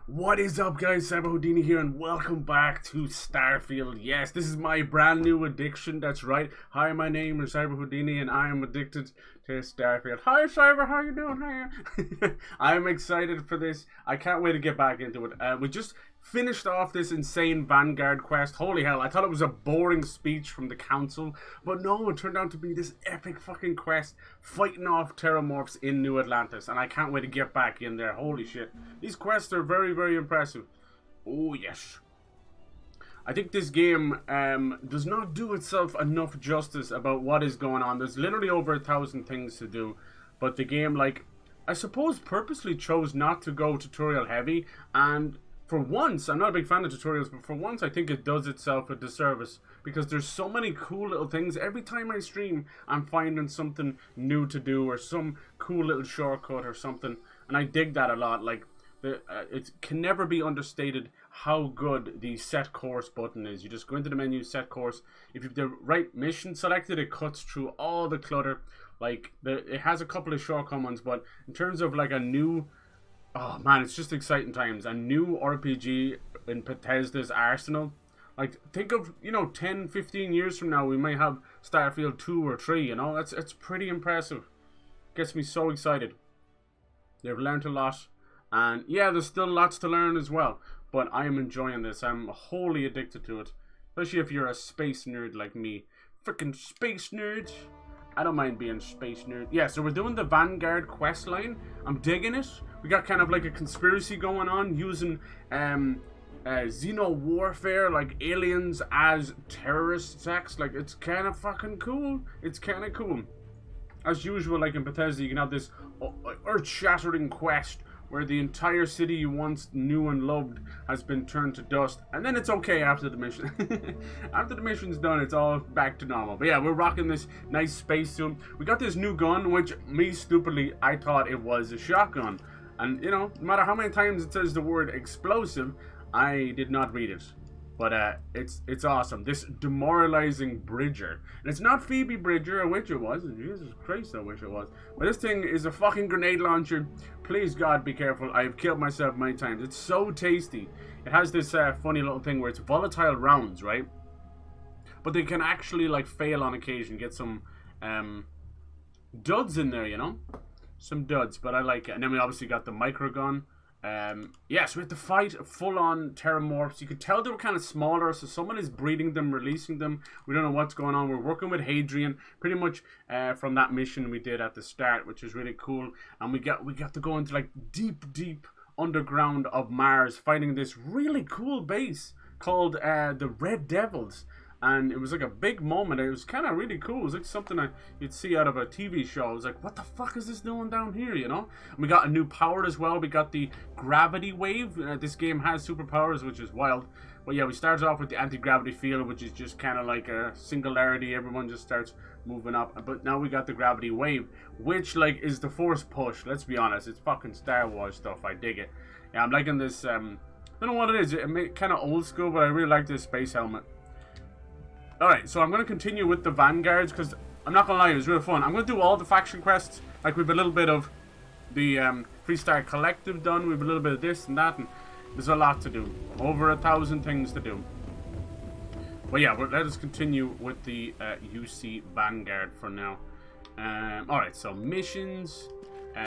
What is up, guys? Cyber Houdini here, and welcome back to Starfield. Yes, this is my brand new addiction. That's right. Hi, my name is Cyber Houdini, and I am addicted to Starfield. Hi, Cyber. How you doing? Hi. I'm excited for this. I can't wait to get back into it. We just finished off this insane Vanguard quest. Holy hell, I thought it was a boring speech from the council, but no, it turned out to be this epic fucking quest fighting off terrormorphs in New Atlantis, and I can't wait to get back in there. Holy shit. These quests are very, very impressive. Oh, yes. I think this game does not do itself enough justice about what is going on. There's literally over 1,000 things to do, but the game, like, I suppose purposely chose not to go tutorial heavy, and for once, I'm not a big fan of tutorials, but for once I think it does itself a disservice, because there's so many cool little things. Every time I stream, I'm finding something new to do, or some cool little shortcut or something, and I dig that a lot. Like, it can never be understated how good the set course button is. You just go into the menu, set course. If you have the right mission selected, it cuts through all the clutter. Like, it has a couple of shortcomings, but in terms of like a new... Oh man, it's just exciting times. A new RPG in Bethesda's arsenal. Like, think of, 10, 15 years from now, we might have Starfield 2 or 3, It's pretty impressive. Gets me so excited. They've learned a lot. And yeah, there's still lots to learn as well. But I am enjoying this. I'm wholly addicted to it. Especially if you're a space nerd like me. Freaking space nerd. I don't mind being space nerd. Yeah, so we're doing the Vanguard quest line. I'm digging it. We got kind of like a conspiracy going on using xeno warfare, like aliens as terrorist attacks. Like, it's kind of fucking cool. It's kind of cool. As usual, like in Bethesda, you can have this earth-shattering quest where the entire city you once knew and loved has been turned to dust, and then it's okay after the mission. After the mission's done, it's all back to normal. But yeah, we're rocking this nice spacesuit. We got this new gun, which me stupidly, I thought it was a shotgun. And no matter how many times it says the word explosive, I did not read it. But it's awesome. This demoralizing Bridger. And it's not Phoebe Bridger, I wish it was. Jesus Christ, I wish it was. But this thing is a fucking grenade launcher. Please, God, be careful. I've killed myself many times. It's so tasty. It has this funny little thing where it's volatile rounds, right? But they can actually, like, fail on occasion. Get some duds in there, Some duds, but I like it. And then we obviously got the micro gun. Yes, we had to fight full-on terrormorphs. You could tell they were kind of smaller, so someone is breeding them, releasing them. We don't know what's going on. We're working with Hadrian, pretty much from that mission we did at the start, which was really cool. And we got to go into like deep underground of Mars, fighting this really cool base called the Red Devils. And it was like a big moment. It was kind of really cool. It was like something you'd see out of a TV show. It was like, what the fuck is this doing down here, And we got a new power as well. We got the gravity wave. This game has superpowers, which is wild. But yeah, we started off with the anti-gravity field, which is just kind of like a singularity. Everyone just starts moving up. But now we got the gravity wave, which like is the force push. Let's be honest. It's fucking Star Wars stuff. I dig it. Yeah, I'm liking this. I don't know what it is. It kind of old school, but I really like this space helmet. Alright, so I'm going to continue with the Vanguards, because I'm not going to lie, it was real fun. I'm going to do all the faction quests, like we have a little bit of the Freestar Collective done, we have a little bit of this and that, and there's a lot to do. Over 1,000 things to do. But yeah, let us continue with the UC Vanguard for now. Alright, so missions...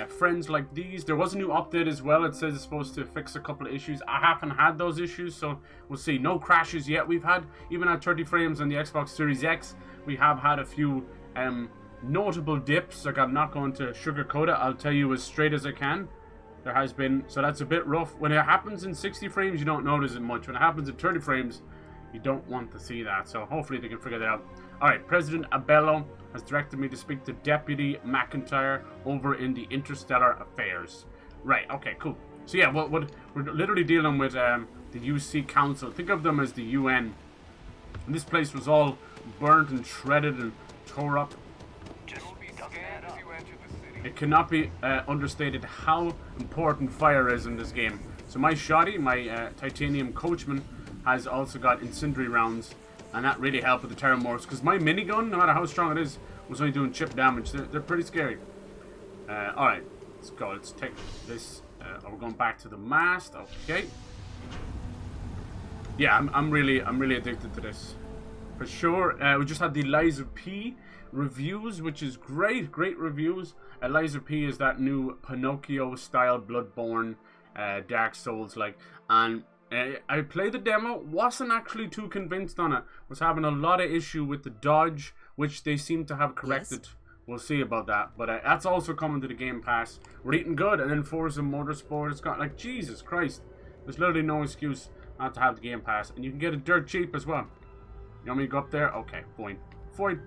friends like these. There was a new update as well. It says it's supposed to fix a couple of issues. I haven't had those issues, so we'll see. No crashes yet. We've had, even at 30 frames on the Xbox Series X, we have had a few notable dips. Like, I'm not going to sugarcoat it. I'll tell you as straight as I can. There has been, so that's a bit rough. When it happens in 60 frames, you don't notice it much. When it happens in 30 frames, you don't want to see that. So hopefully they can figure that out. Alright, President Abello has directed me to speak to Deputy McIntyre over in the Interstellar Affairs. Right, okay, cool. So yeah, we're literally dealing with the UC Council. Think of them as the UN. And this place was all burnt and shredded and tore up. It cannot be understated how important fire is in this game. So my shoddy, my titanium coachman, has also got incendiary rounds. And that really helped with the terrormorphs, because my minigun, no matter how strong it is, was only doing chip damage. They're pretty scary. Alright, let's go. Let's take this we're going back to the mast. Okay. Yeah, I'm really addicted to this. For sure. We just had the Liza P reviews, which is great reviews. Liza P is that new Pinocchio style Bloodborne, Dark Souls like, and I played the demo, wasn't actually too convinced on it. Was having a lot of issue with the dodge, which they seem to have corrected. Yes. We'll see about that, but that's also coming to the Game Pass. Rating good, and then Forza Motorsport, it's got like, Jesus Christ, there's literally no excuse not to have the Game Pass, and you can get it dirt cheap as well. You want me to go up there? Okay, fine.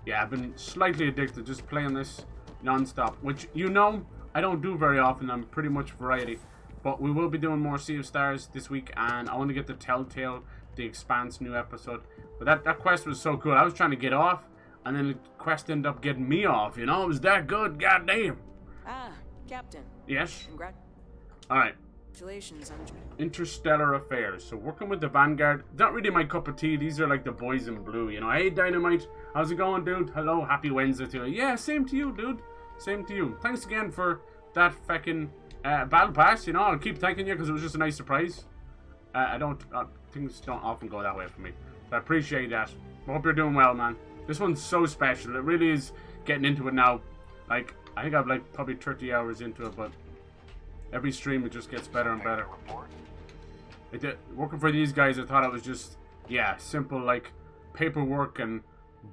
Yeah, I've been slightly addicted just playing this non-stop, which, you know, I don't do very often. I'm pretty much variety, but we will be doing more Sea of Stars this week, and I want to get the Telltale, the Expanse new episode. But that quest was so good. I was trying to get off, and then the quest ended up getting me off, you know? It was that good, goddamn. Ah, Captain. Yes? Congrats. Alright. Congratulations on Interstellar Affairs. So working with the Vanguard, not really my cup of tea. These are like the boys in blue, you know. Hey, Dynamite, how's it going, dude? Hello, happy Wednesday to you. Yeah, same to you, dude. Same to you. Thanks again for that fucking battle pass, you know. I'll keep thanking you because it was just a nice surprise. Things don't often go that way for me. So I appreciate that. I hope you're doing well, man. This one's so special. It really is getting into it now. Like, I think I've like probably 30 hours into it, but every stream it just gets better and better. Working for these guys, I thought it was just, yeah, simple like paperwork and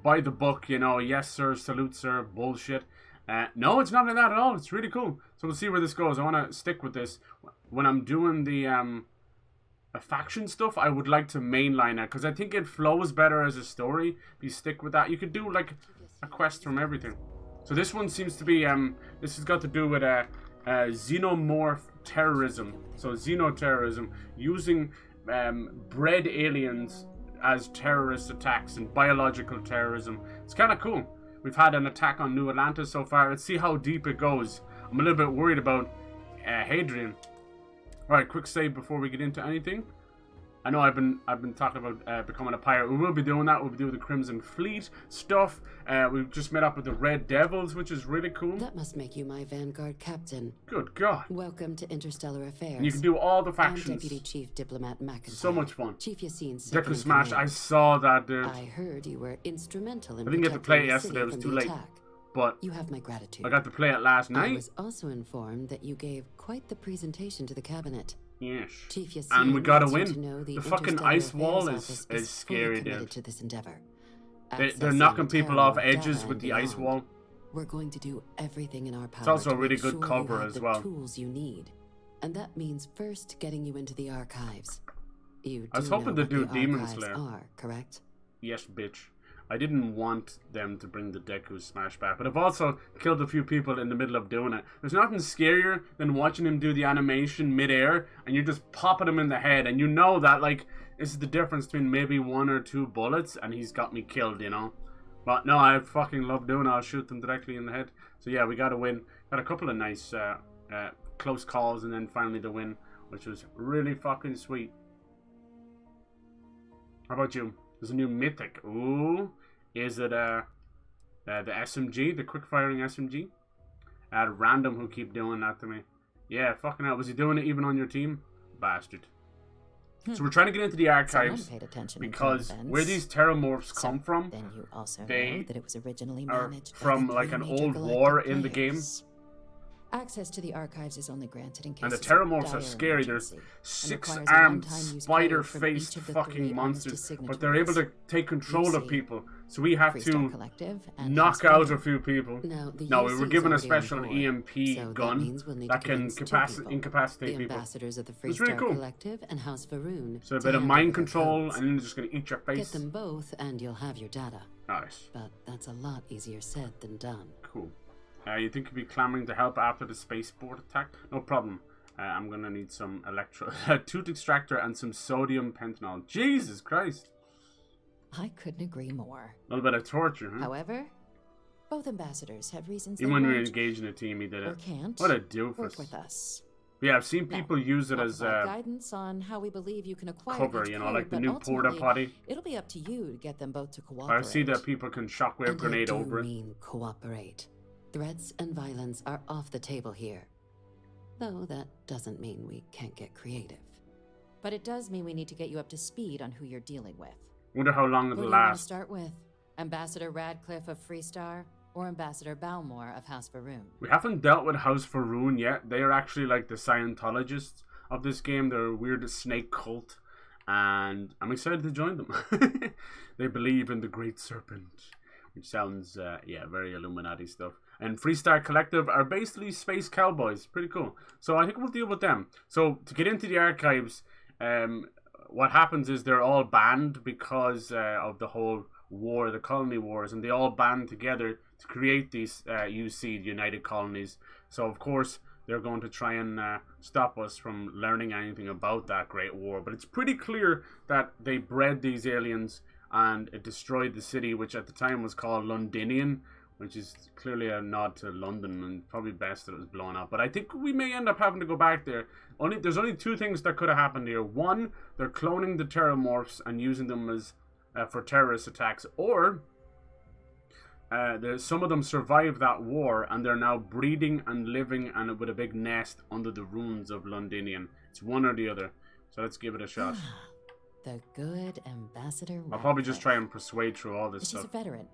by the book, you know, yes sir, salute sir, bullshit. No, it's not like that at all. It's really cool. So we'll see where this goes. I want to stick with this. When I'm doing the faction stuff, I would like to mainline it because I think it flows better as a story. If you stick with that, you could do like a quest from everything. So this one seems to be, this has got to do with xenomorph terrorism. So xenoterrorism, using bred aliens as terrorist attacks and biological terrorism. It's kind of cool. We've had an attack on New Atlantis so far. Let's see how deep it goes. I'm a little bit worried about Hadrian. Alright, quick save before we get into anything. I know I've been talking about becoming a pirate. We will be doing that. We'll be doing the Crimson Fleet stuff. We've just met up with the Red Devils, which is really cool. That must make you my Vanguard captain. Good God. Welcome to Interstellar Affairs. And you can do all the factions. I'm Deputy Chief Diplomat McIntyre. So much fun. Chief Yassine's Deku Smash, I saw that, dude. I heard you were instrumental in I didn't get to play it yesterday. It was too late. But you have my gratitude. I got to play it last night. I was also informed that you gave quite the presentation to the cabinet. Yes. Chief Yassine, and we gotta win. The fucking ice wall is scary, dude. To this endeavor. They're knocking people off edges with the ice wall. We're going to do everything in our power. It's also to a really make good sure cover you have as the well. Tools you need, and that means first getting you into the archives. I was hoping to do Demon Slayer. Are, correct? Yes, bitch. I didn't want them to bring the Deku Smash back, but I've also killed a few people in the middle of doing it. There's nothing scarier than watching him do the animation mid-air, and you're just popping him in the head, and you know that, like, this is the difference between maybe 1 or 2 bullets, and he's got me killed, you know? But no, I fucking love doing it. I'll shoot them directly in the head. So yeah, we gotta win. Got a couple of nice close calls, and then finally the win, which was really fucking sweet. How about you? There's a new mythic. Ooh. Is it the SMG, the quick firing SMG? At random who keep doing that to me. Yeah, fucking hell. Was he doing it even on your team? Bastard. So we're trying to get into the archives because where these terrormorphs come from, then you also know that it was originally managed from like an old war in the game. Access to the archives is only granted in case. And the terrormorphs are scary. There's 6-armed, spider-faced fucking monsters, but they're able to take control of people. So we have to knock out a few people. No, we were given a special EMP gun that can incapacitate people. It's really cool. So a bit of mind control, and then they're just going to eat your face. Get them both, and you'll have your data. Nice. But that's a lot easier said than done. Cool. You think you'd be clamoring to help after the spaceport attack? No problem. I'm gonna need some tooth extractor and some sodium pentanol. Jesus Christ! I couldn't agree more. A little bit of torture, huh? However, both ambassadors have reasons. Even when we were engaged in a team, he did it. Or can't. What a doofus! Work with us. Yeah, I've seen people use it as guidance on how we believe you can acquire cover, you know, like the new porta potty. It'll be up to you to get them both to cooperate. I see that people can shockwave grenade over it. Mean cooperate. Threats and violence are off the table here. Though that doesn't mean we can't get creative. But it does mean we need to get you up to speed on who you're dealing with. Wonder how long Who it'll do you want to last. start with? Ambassador Radcliffe of Freestar or Ambassador Balmore of House Faroon? We haven't dealt with House Faroon yet. They are actually like the Scientologists of this game. They're a weird snake cult, and I'm excited to join them. They believe in the Great Serpent, which sounds, very Illuminati stuff. And Freestar Collective are basically space cowboys. Pretty cool. So I think we'll deal with them. So to get into the archives, what happens is they're all banned because of the whole war, the colony wars, and they all band together to create these UC, the United Colonies. So of course they're going to try and stop us from learning anything about that great war. But it's pretty clear that they bred these aliens and it destroyed the city, which at the time was called Londinian, which is clearly a nod to London, and probably best that it was blown up. But I think we may end up having to go back there. There's only two things that could have happened here. One, they're cloning the Terrormorphs and using them as for terrorist attacks, or some of them survived that war and they're now breeding and living and with a big nest under the ruins of Londinian. It's one or the other. So let's give it a shot. The good Ambassador I'll probably just try and persuade through all this She's stuff. a veteran.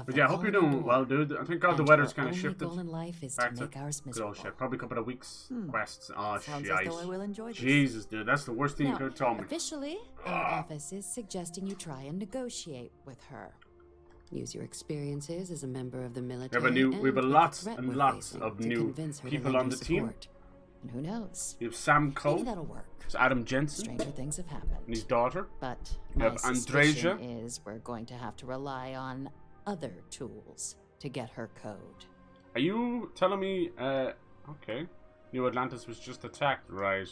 But yeah, I hope you're doing well, dude. I think God the weather's kind of shifted Goal in life is back to to make ours good miserable. old shit. Probably a couple of weeks quests. Oh, Sounds shit. as though I will enjoy this. Jesus, dude, that's the worst thing you Now, could have told me. officially, our office is suggesting you try and negotiate with her. Use your experiences as a member of the We military. have and with the lots threat and we're lots facing of to new convince her to people lend on her the team. support. And who knows? You have Sam Maybe Cole, that'll work. it's Adam Jensen, Stranger things have happened. and his daughter. But You my have suspicion Andreja. is we're going to have to rely on other tools to get her code. Are you telling me, okay, New Atlantis was just attacked? Right.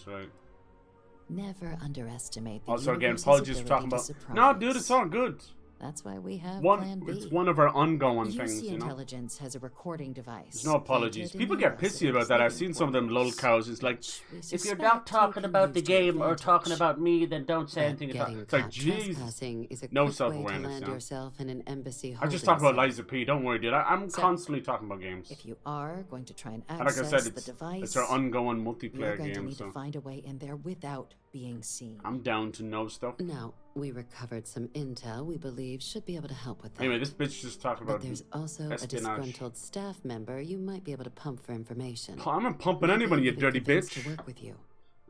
Never underestimate the Also, again, universe's apologies for ability talking to about... surprise. No, dude, it's all good. That's why we have Plan B. It's one of our ongoing UC things, you know? Intelligence has a recording device. There's no apologies. planted in People the get pissy about that. I've seen some of them lull cows. It's like, which we if you're suspect not you talking can about the use to your game or talking advantage. about me, then don't say But anything at all. getting It's like, caught jeez. trespassing is a No quick way to self-awareness, land yeah. yourself in an embassy I just holding talked about cell. Liza P. Don't worry, dude. I'm So, constantly talking about games. If you are going to try and And like I access said, the device, it's our ongoing you're multiplayer going to game, need to so find a way in there without being seen. I'm down to know stuff. Now, we recovered some intel we believe should be able to help with that. Anyway, this bitch just talking but about there's also a espionage. disgruntled staff member you might be able to pump for information. I'm not pumping Maybe anybody, you we can dirty convince bitch. To work with you.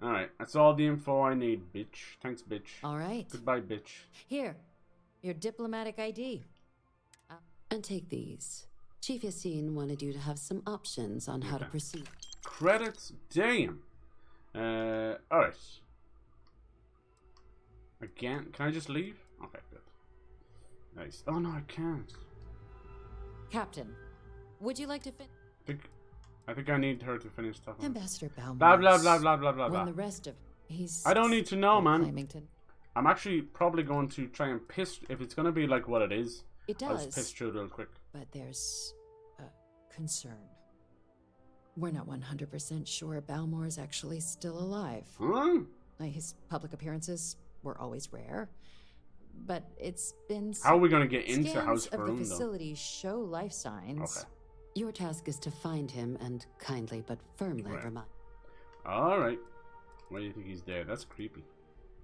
Alright, that's all the info I need, bitch. Thanks, bitch. All right. Goodbye, bitch. Here, your diplomatic ID. And take these. Chief Yassine wanted you to have some options on how to Okay. proceed. Credits? Damn. Alright. Again? Can I just leave? Okay, good. Nice. Oh, no, I can't. Captain, would you like to I think I need her to finish talking. Ambassador Balmore? Blah, blah, blah, blah, blah, blah, When blah. the rest of he's I don't need to know, man. claiming to- I'm actually probably going to try and piss... If it's going to be like what it is, It I'll just piss does, through it real quick. but there's a concern. We're not 100% sure Balmore is actually still alive. Huh? His public appearances were always rare, but it's been How are we going to get into scans House of the Faroon, though? facility show life signs. Okay. Your task is to find him and kindly but firmly Right. remind. Alright. Why do you think he's dead? That's creepy.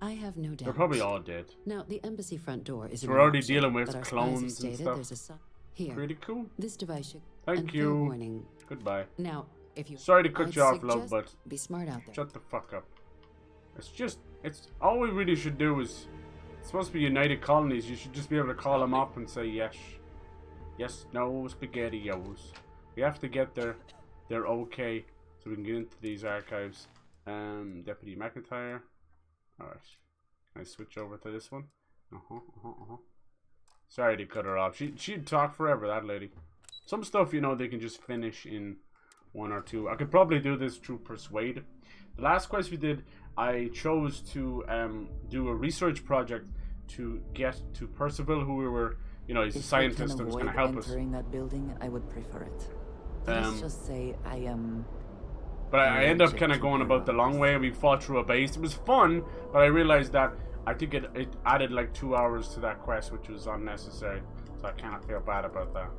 I have no doubt. They're probably all dead. Now, the embassy front door is So an we're already option, dealing with but our spies clones have and stated stuff. There's a here. Pretty cool. This device should. Thank and fair you. warning. Goodbye. Now, if you. Sorry to cut I'd you off, love, suggest but be smart out there. shut the fuck up. It's all we really should do is, it's supposed to be United Colonies. You should just be able to call them up and say yes. Yes, no, spaghettios. We have to get there. They're okay. So we can get into these archives. Deputy McIntyre. Alright. Can I switch over to this one? Sorry to cut her off. She'd talk forever, that lady. Some stuff, you know, they can just finish in one or two. I could probably do this through Persuade. The last quest we did, I chose to do a research project to get to Percival, who we were, you know, he's a scientist that was going to help us. Entering that building, I would prefer it. Let's just say I am. But I end up allergic kind of to going about the long bureaucracy. way, and we fought through a base. It was fun, but I realized that I think it added like 2 hours to that quest, which was unnecessary. So I kind of feel bad about that.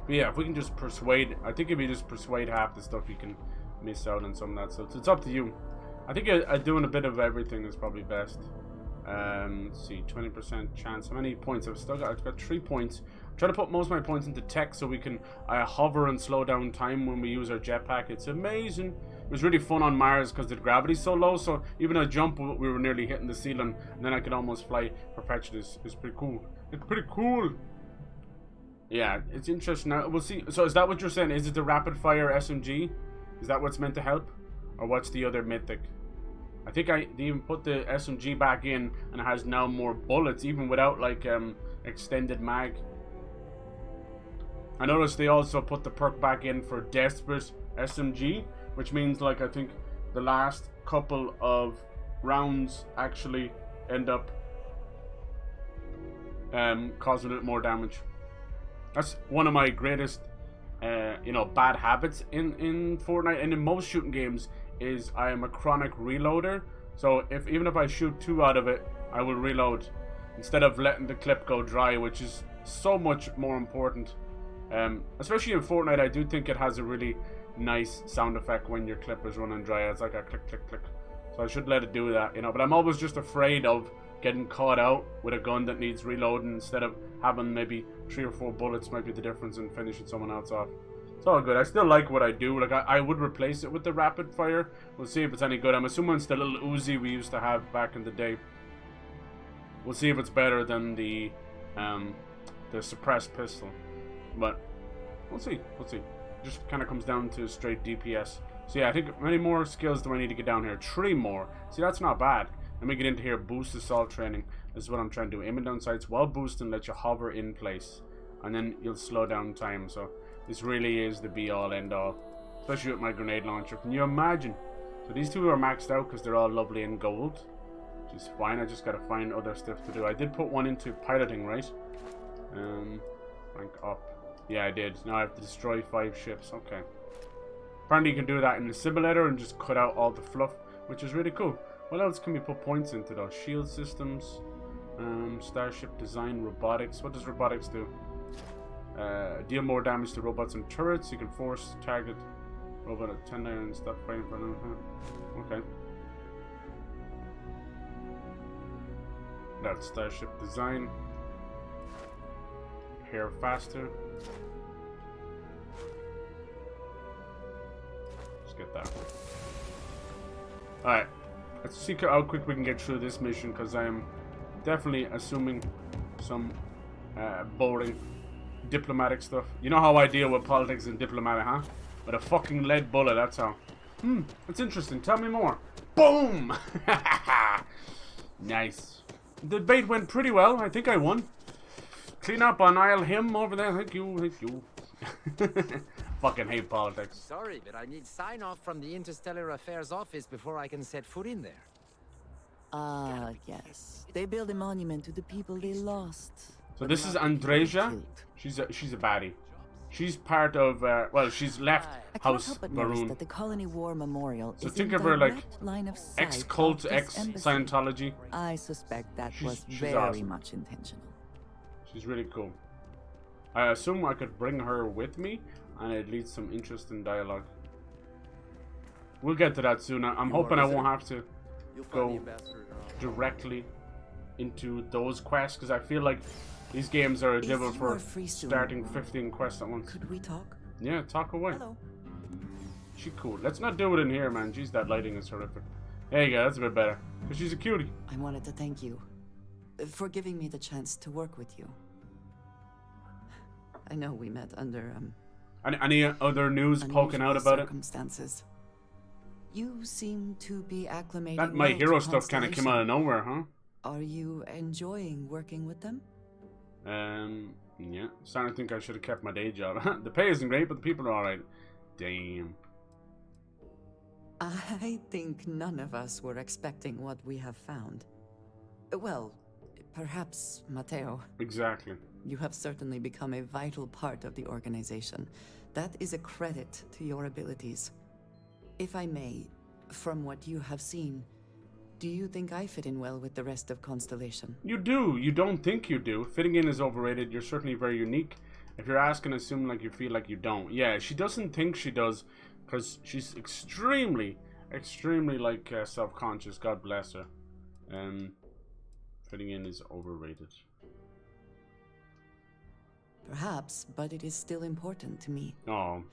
But yeah, if we can just persuade, I think if you just persuade half the stuff, you can miss out on some of that. So it's up to you. I think doing a bit of everything is probably best. Let's see, 20% chance. How many points? I've got 3 points. I'm trying to put most of my points into tech so we can hover and slow down time when we use our jetpack. It's amazing. It was really fun on Mars because the gravity's so low, so even a jump we were nearly hitting the ceiling, and then I could almost fly perpetually. It's pretty cool. It's pretty cool. Yeah, it's interesting. Now we'll see. So is that what you're saying? Is it the rapid fire SMG? Is that what's meant to help, or what's the other mythic? I think they even put the SMG back in, and it has now more bullets, even without like extended mag. I noticed they also put the perk back in for Desperate SMG, which means like I think the last couple of rounds actually end up causing a little more damage. That's one of my greatest, bad habits in Fortnite and in most shooting games is I am a chronic reloader. So even if I shoot 2 out of it, I will reload instead of letting the clip go dry, which is so much more important. Especially in Fortnite, I do think it has a really nice sound effect when your clip is running dry. It's like a click, click, click. So I should let it do that, But I'm always just afraid of getting caught out with a gun that needs reloading instead of having maybe 3 or 4 bullets might be the difference in finishing someone else off. It's all good. I still like what I do. Like I would replace it with the rapid fire. We'll see if it's any good. I'm assuming it's the little Uzi we used to have back in the day. We'll see if it's better than the suppressed pistol. But we'll see. We'll see. Just kind of comes down to straight DPS. So yeah, I think many more skills do I need to get down here? 3 more. See, that's not bad. Let me get into here. Boost assault training. This is what I'm trying to do. Aiming down sights while boosting, let you hover in place, and then you'll slow down time. So this really is the be-all, end-all, especially with my grenade launcher. Can you imagine? So these 2 are maxed out because they're all lovely in gold, which is fine. I just gotta find other stuff to do. I did put one into piloting, right? Rank up. Yeah, I did. Now I have to destroy 5 ships. Okay. Apparently you can do that in the simulator and just cut out all the fluff, which is really cool. What else can we put points into though? Shield systems, Starship design, robotics. What does robotics do? Deal more damage to robots and turrets. You can force target robot at 10 and stop fighting for another time. Okay. That's Starship design. Hair faster. Let's get that. Alright. Let's see how quick we can get through this mission, because I am definitely assuming some boring diplomatic stuff. You know how I deal with politics and diplomatic, huh? With a fucking lead bullet, that's how. That's interesting. Tell me more. Boom! Nice. The debate went pretty well. I think I won. Clean up on aisle him over there. Thank you. Thank you. Fucking hate politics. Sorry, but I need sign-off from the Interstellar Affairs Office before I can set foot in there. Ah, yes. They build a monument to the people they lost. So this is Andreja. She's a baddie. She's part of she's left House Maroon. That the Colony War Memorial So is think in of her like direct line of sight ex-cult, of this embassy. ex-Scientology. I suspect that was She's very awesome. much intentional. She's really cool. I assume I could bring her with me, and it leads some interesting dialogue. We'll get to that soon. I'm hoping I won't have to go directly into those quests, because I feel like these games are a If devil you for are free soon, starting 15 quests at once. Could we talk? Yeah, talk away. Hello. She cool. Let's not do it in here, man. Jeez, that lighting is horrific. There you go. That's a bit better. Because she's a cutie. I wanted to thank you for giving me the chance to work with you. I know we met under Any other news poking out about it? circumstances. You seem to be acclimated. That My well Hero to stuff kind of came out of nowhere, huh? Are you enjoying working with them? Yeah. Starting to think I should have kept my day job. The pay isn't great, but the people are alright. Damn. I think none of us were expecting what we have found. Well, perhaps Matteo. Exactly. You have certainly become a vital part of the organization. That is a credit to your abilities. If I may, from what you have seen, do you think I fit in well with the rest of Constellation? You do. You don't think you do. Fitting in is overrated. You're certainly very unique. If you're asking, assume like you feel like you don't. Yeah, she doesn't think she does, because she's extremely like self-conscious. God bless her. Fitting in is overrated. Perhaps, but it is still important to me. Oh,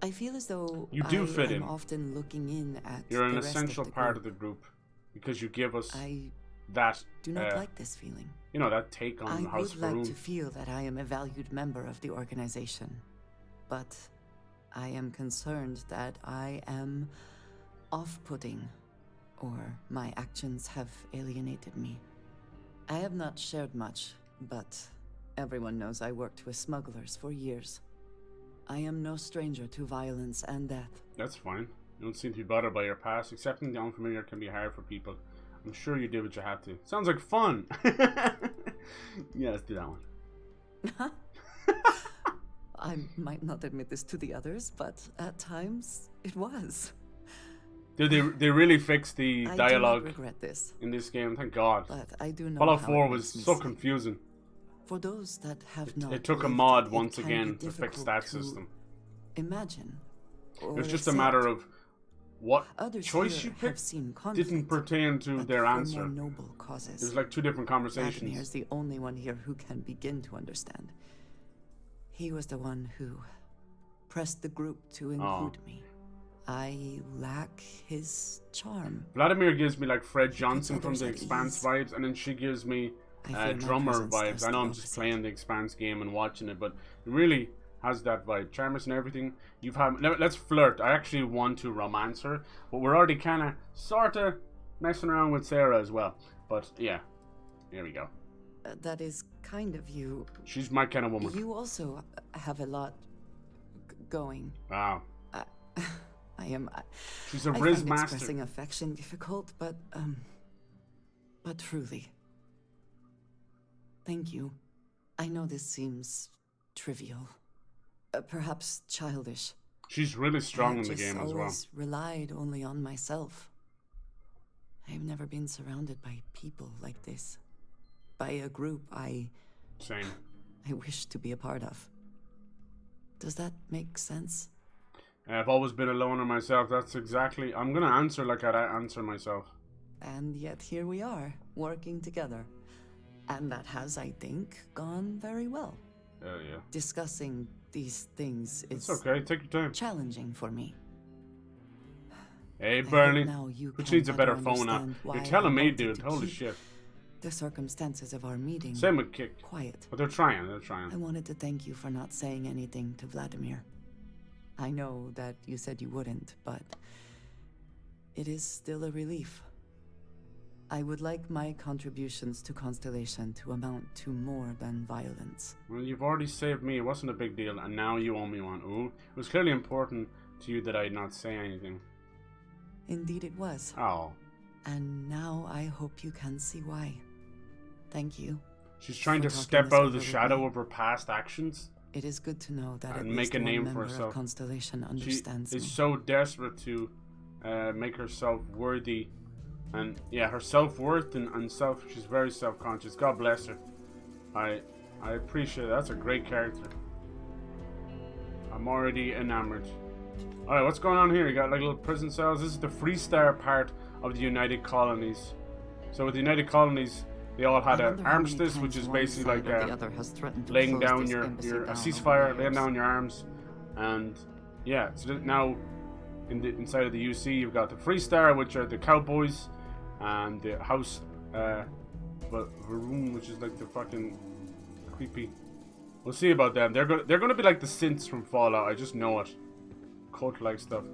I feel as though you do fit in. I'm often looking in at You're an the rest essential of the part group. of the group because you give us I that. do not like this feeling. You know, that take on I House would like Faroon. to feel that I am a valued member of the organization, but I am concerned that I am off-putting, or my actions have alienated me. I have not shared much, but everyone knows I worked with smugglers for years. I am no stranger to violence and death. That's fine. You don't seem to be bothered by your past. Accepting the unfamiliar can be hard for people. I'm sure you did what you had to. Sounds like fun. Yeah, let's do that one. I might not admit this to the others, but at times it was. Did they really fix the I dialogue do not regret this, in this game? Thank God. but I do know Fallout how 4 it was makes me so sick. confusing. For those that have not It took a lived mod it once can again be to fix difficult that to system. Imagine. It was just a matter of what Others choice here you have picked seen conflict, didn't pertain to but their for answer. more noble causes. There's like two different Vladimir is conversations. the only one here who can begin to understand. He was the one who pressed the group to include me. I lack his charm. Vladimir gives me like Fred He Johnson puts from the others at Expanse ease. vibes, and then she gives me I feel my drummer presence vibes. does I know the I'm just opposite. playing the Expanse game and watching it, but it really has that vibe. Charmers and everything. You've had. Now, let's flirt. I actually want to romance her, but we're already kind of, sort of messing around with Sarah as well. But yeah, here we go. That is kind of you. She's my kind of woman. You also have a lot going. Wow. I am. She's a I Riz find master. expressing affection difficult, but truly, thank you. I know this seems trivial, perhaps childish. She's really strong in I the game as well. always relied only on myself. I've never been surrounded by people like this, by a group I Same. wish to be a part of. Does that make sense? I've always been a loner myself. That's exactly. I'm gonna answer like I answer myself. And yet here we are, working together. And that has, I think, gone very well. Yeah. Discussing these things It's is okay. Take your time. challenging for me. Hey, hope Bernie. now you Which can needs a better better phone app? understand You're why telling I me, wanted dude. to Holy keep shit. The circumstances of our meeting Same with Kick. quiet. But they're trying. I wanted to thank you for not saying anything to Vladimir. I know that you said you wouldn't, but it is still a relief. I would like my contributions to Constellation to amount to more than violence. Well, you've already saved me. It wasn't a big deal, and now you owe me one. Ooh. It was clearly important to you that I not say anything. Indeed it was. Oh. And now I hope you can see why. Thank you. She's trying For to talking step this out of over the with shadow me. of her past actions. It is good to know that And at make least a one name for member herself. of Constellation She understands is me. so desperate to make herself worthy. And yeah, her self-worth and self, she's very self-conscious. God bless her. I appreciate it. That's a great character. I'm already enamored. Alright, what's going on here? You got like little prison cells. This is the Freestar part of the United Colonies. So with the United Colonies, they all had I an wonder how many armistice, which times is one basically side like or the other has threatened to laying close down this your embassy a down over ceasefire, the laying years. down your arms, and yeah. So that now, inside of the UC, you've got the Freestar, which are the cowboys, and the House, Varoon, which is like the fucking creepy. We'll see about them. They're gonna be like the synths from Fallout. I just know it. Cult-like stuff.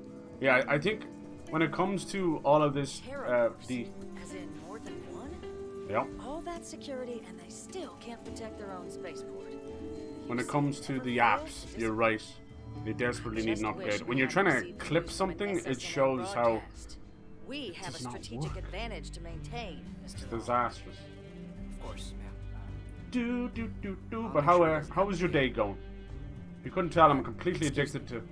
Yeah, I think when it comes to all of this, the As in more than one? yeah. All that security and they still can't protect their own spaceport. When it comes to the apps, you're right. They desperately need an upgrade. When you're trying to clip something, it shows how we have a does not strategic work. advantage to maintain, it's Mr. disastrous. Of course, ma'am. But how was your day going? You couldn't tell I'm completely addicted to Are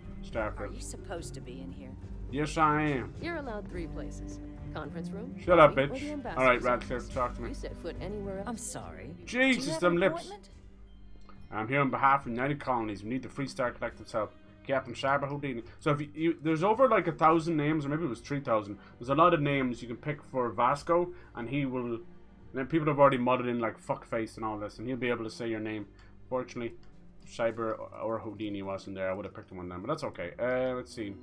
Starfield. you supposed to be in here? Yes, I am. You're allowed 3 places. Conference room, Shut up, lobby, or bitch. the ambassador's Alright, office. Radcliffe, talk to me. You set foot anywhere else. I'm sorry. Jesus, Do you have them an lips. appointment? I'm here on behalf of United Colonies. We need the Free Star Collective's help. Captain Cyber Houdini. So if there's over like 1,000 names, or maybe it was 3,000. There's a lot of names you can pick for Vasco, and he will. And then people have already modded in like fuckface and all this, and he'll be able to say your name. Fortunately, Cyber or Houdini wasn't there. I would have picked him one then, but that's okay. Let's see.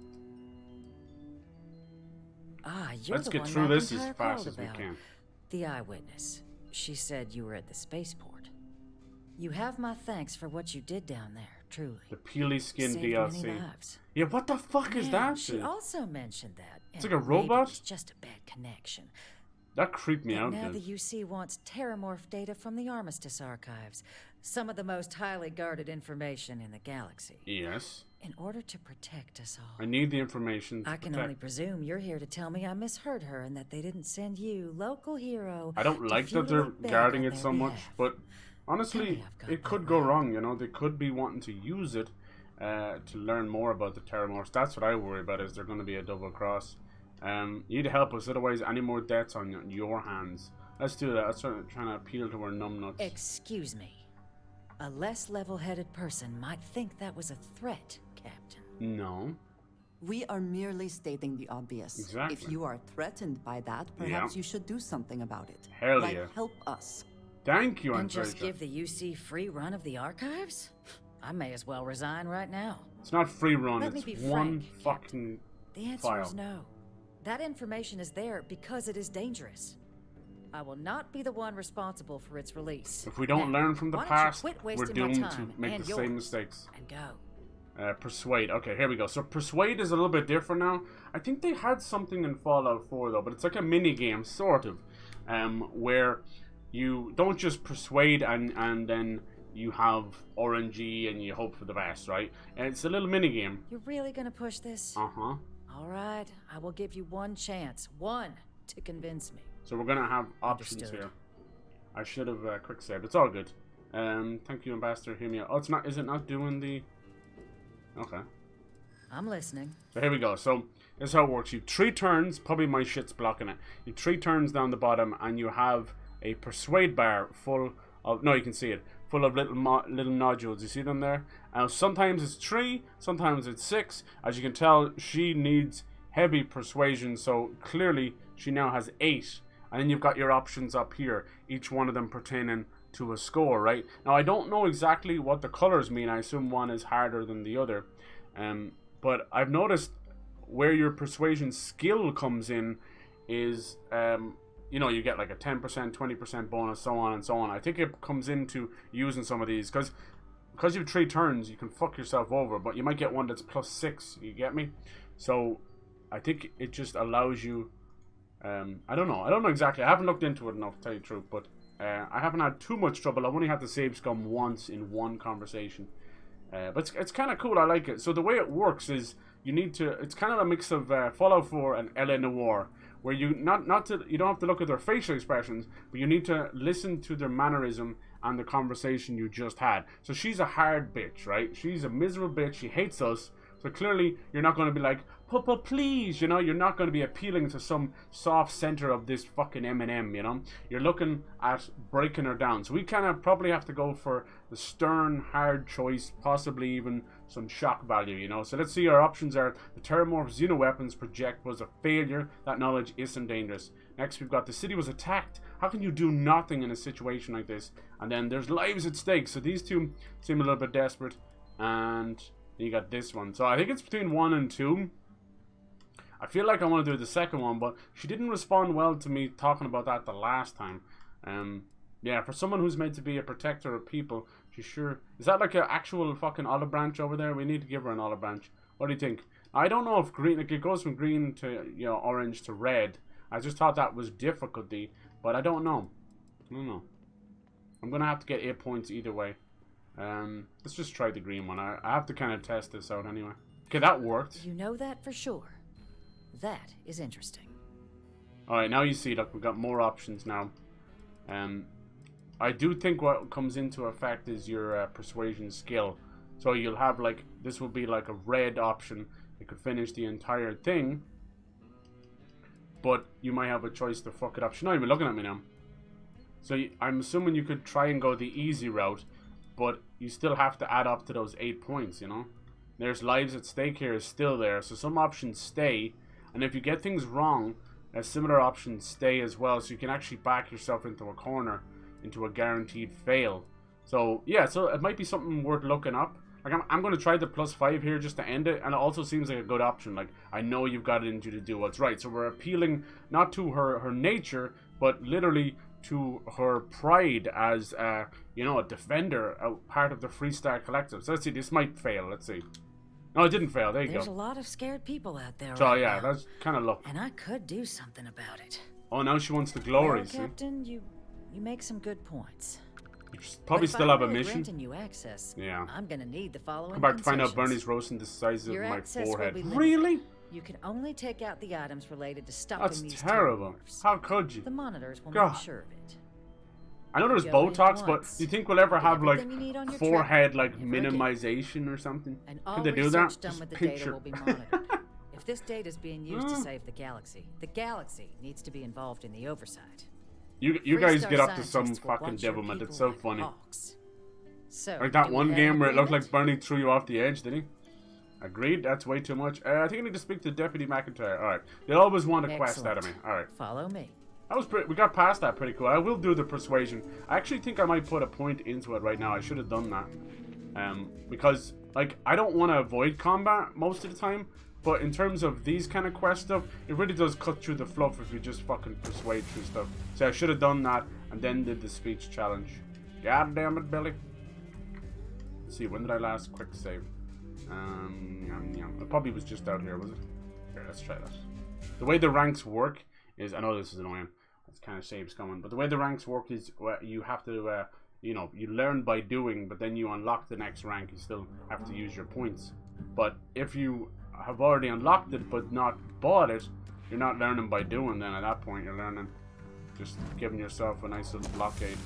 Let's get through this as fast as we can. The eyewitness. She said you were at the spaceport. You have my thanks for what you did down there, truly. The peely skin Saved DLC. many lives. Yeah, what the fuck is that? She also mentioned that. It's and like a robot? maybe it's just a bad connection. That creeped me out. Now Dude. the UC wants TERRORMORPH data from the Armistice archives. Some of the most highly guarded information in the galaxy. Yes. In order to protect us all. I need the information to I can only presume you're here to tell me I misheard her and that they didn't send you, local hero. I don't like that they're guarding it so much, but honestly, it could go wrong, you know. They could be wanting to use it to learn more about the TERRORMORPHs. That's what I worry about, is they're going to be a double cross. You need to help us, otherwise any more deaths on your hands. Let's do that. Let's try trying to appeal to our numbnuts. Excuse me. A less level-headed person might think that was a threat, Captain. No. We are merely stating the obvious. Exactly. If you are threatened by that, perhaps you should do something about it. Hell like yeah. help us. Thank you, And Andrea. just give the UC free run of the archives? I may as well resign right now. It's not free run, Let me it's be one frank, fucking The answer file. is no. That information is there because it is dangerous. I will not be the one responsible for its release. If we don't Now, learn from the why don't you past, quit we're wasting my doomed to time make and the same yours mistakes. And go. Persuade. Okay, here we go. So Persuade is a little bit different now. I think they had something in Fallout 4 though, but it's like a mini game, sort of, where you don't just persuade and then you have RNG and you hope for the best, right? And it's a little mini game. You're really gonna push this? Uh-huh. All right, I will give you one chance, one, to convince me. So we're gonna have options Understood. here. I should have quick saved. It's all good. Thank you, Ambassador. Hear me out. Oh, it's not. Is it not doing the? Okay. I'm listening. So here we go. So this is how it works. You have 3 turns. Probably my shit's blocking it. You have 3 turns down the bottom, and you have a persuade bar full of. No, you can see it. Full of little nodules. You see them there? Sometimes it's 3. Sometimes it's 6. As you can tell, she needs heavy persuasion. So clearly, she now has 8. And then you've got your options up here. Each one of them pertaining to a score, right? Now, I don't know exactly what the colors mean. I assume one is harder than the other. But I've noticed where your persuasion skill comes in is, you know, you get like a 10%, 20% bonus, so on and so on. I think it comes into using some of these, because you have 3 turns, you can fuck yourself over, but you might get one that's +6, you get me? So, I think it just allows you, I don't know exactly. I haven't looked into it enough, to tell you the truth, but I haven't had too much trouble. I've only had to save scum once in one conversation. But it's kind of cool. I like it. So the way it works is you need to. It's kind of a mix of Fallout 4 and L.A. Noire, where you you don't have to look at their facial expressions, but you need to listen to their mannerism and the conversation you just had. So she's a hard bitch, right? She's a miserable bitch. She hates us. So clearly, you're not going to be like, Papa, please, you know, you're not going to be appealing to some soft center of this fucking M&M, you know? You're looking at breaking her down. So we kind of probably have to go for the stern, hard choice, possibly even some shock value, you know? So let's see, our options are: the TERRORMORPH Xenoweapons project was a failure. That knowledge isn't dangerous. Next, we've got the city was attacked. How can you do nothing in a situation like this? And then there's lives at stake. So these two seem a little bit desperate. And you got this one. So I think it's between 1 and 2. I feel like I want to do the second one, but she didn't respond well to me talking about that the last time. Yeah, for someone who's meant to be a protector of people, she sure... Is that like an actual fucking olive branch over there? We need to give her an olive branch. What do you think? I don't know if green... Like, it goes from green to, you know, orange to red. I just thought that was difficulty, but I don't know. I don't know. I'm going to have to get 8 points either way. Let's just try the green one. I have to kind of test this out anyway. Okay, that worked. You know that for sure. That is interesting. Alright, now you see, look, we've got more options now. I do think what comes into effect is your persuasion skill. So you'll have, like, this will be like a red option. It could finish the entire thing. But you might have a choice to fuck it up. She's not even looking at me now. So I'm assuming you could try and go the easy route. But you still have to add up to those 8 points, you know? There's lives at stake here is still there, so some options stay, and if you get things wrong, similar options stay as well, so you can actually back yourself into a corner, into a guaranteed fail. So, yeah, so it might be something worth looking up. Like, I'm going to try the +5 here just to end it, and it also seems like a good option. Like, I know you've got it in you to do what's right. So we're appealing not to her nature, but literally to her pride as, you know, a defender, a part of the Freestar Collective. So let's see, this might fail, let's see. No, it didn't fail, there you There's go. a lot of scared people out there So, right yeah, now, that's kind of luck. and I could do something about it. Oh, now she wants the glory, Well, see? Captain, you make some good points. You probably But if still have a I'm really mission. granting you access, Yeah. I'm gonna need the following Come back to find out concessions. Bernie's roasting the size of Your my access will forehead. be limited. Really? You can only take out the items related to stopping That's these terrible. terrormorphs. How could you? The monitors will God. make sure of it. I know there's Go in Botox, but once. do you think we'll ever Get have like everything you need on your forehead trip. like Never again. minimization or something? And all Could they do research that? done Just with the picture. data will be monitored. If this data is being used to save the galaxy needs to be involved in the oversight. You guys Freestar get up to some scientists will fucking watch your devilment. people It's so like funny. hawks. So, Like that do we one have game an where it looked agreement? like Bernie threw you off the edge, did he? Agreed, that's way too much. I think I need to speak to Deputy McIntyre. Alright. They always want a quest out of me. Excellent. Alright. Follow me. That was pretty, we got past that pretty cool. I will do the persuasion. I actually think I might put a point into it right now. I should have done that. Because, like, I don't want to avoid combat most of the time. But in terms of these kind of quest stuff, it really does cut through the fluff if you just fucking persuade through stuff. So I should have done that and then did the speech challenge. God damn it, Billy. Let's see, when did I last quick save? It probably was just out here, was it? Here, let's try this. The way the ranks work is, I know this is annoying, it's kind of saves coming, but the way the ranks work is you have to, you know, you learn by doing, but then you unlock the next rank, you still have to use your points. But if you have already unlocked it but not bought it, you're not learning by doing. Then at that point you're learning just giving yourself a nice little blockade.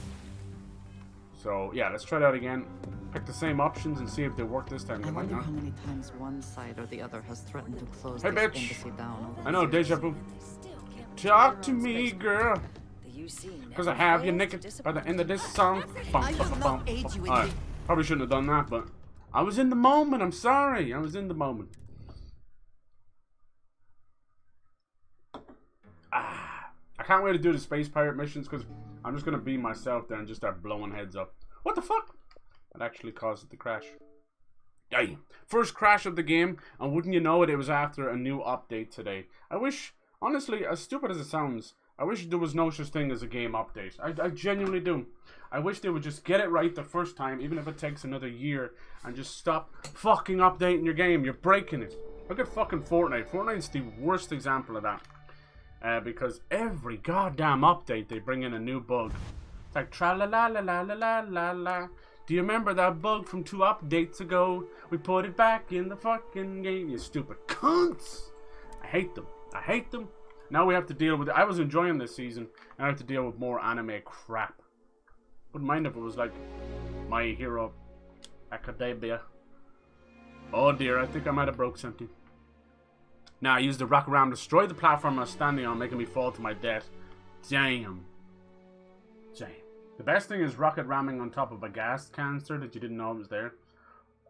So yeah, let's try that again. Pick the same options and see if they work this time. I They might wonder not. how many times one side or the other has threatened to close Hey, this bitch. embassy down over I know, the years. deja vu. Still can't Talk protect to their own me, space. girl, The UC cause I never have you fails to naked by disappoint. the end of this song. Bum, I bum, will bum, not aid bum. you in Alright, the- probably shouldn't have done that, but I was in the moment. I'm sorry, I was in the moment. I can't wait to do the space pirate missions because I'm just gonna be myself there and just start blowing heads up. What the fuck? That actually caused it to crash. Yay. First crash of the game, and wouldn't you know it, it was after a new update today. I wish, honestly, as stupid as it sounds, I wish there was no such thing as a game update. I genuinely do. I wish they would just get it right the first time, even if it takes another year, and just stop fucking updating your game. You're breaking it. Look at fucking Fortnite. Fortnite's the worst example of that. Because every goddamn update they bring in a new bug. It's like tra la la la la la la la la. Do you remember that bug from 2 updates ago? We put it back in the fucking game. You stupid cunts. I hate them. I hate them. Now we have to deal with it. I was enjoying this season. Now I have to deal with more anime crap. Wouldn't mind if it was like My Hero Academia. Oh dear, I think I might have broke something. Now I used the rocket ram to destroy the platform I was standing on, making me fall to my death. Damn. Damn. The best thing is rocket ramming on top of a gas canister that you didn't know was there.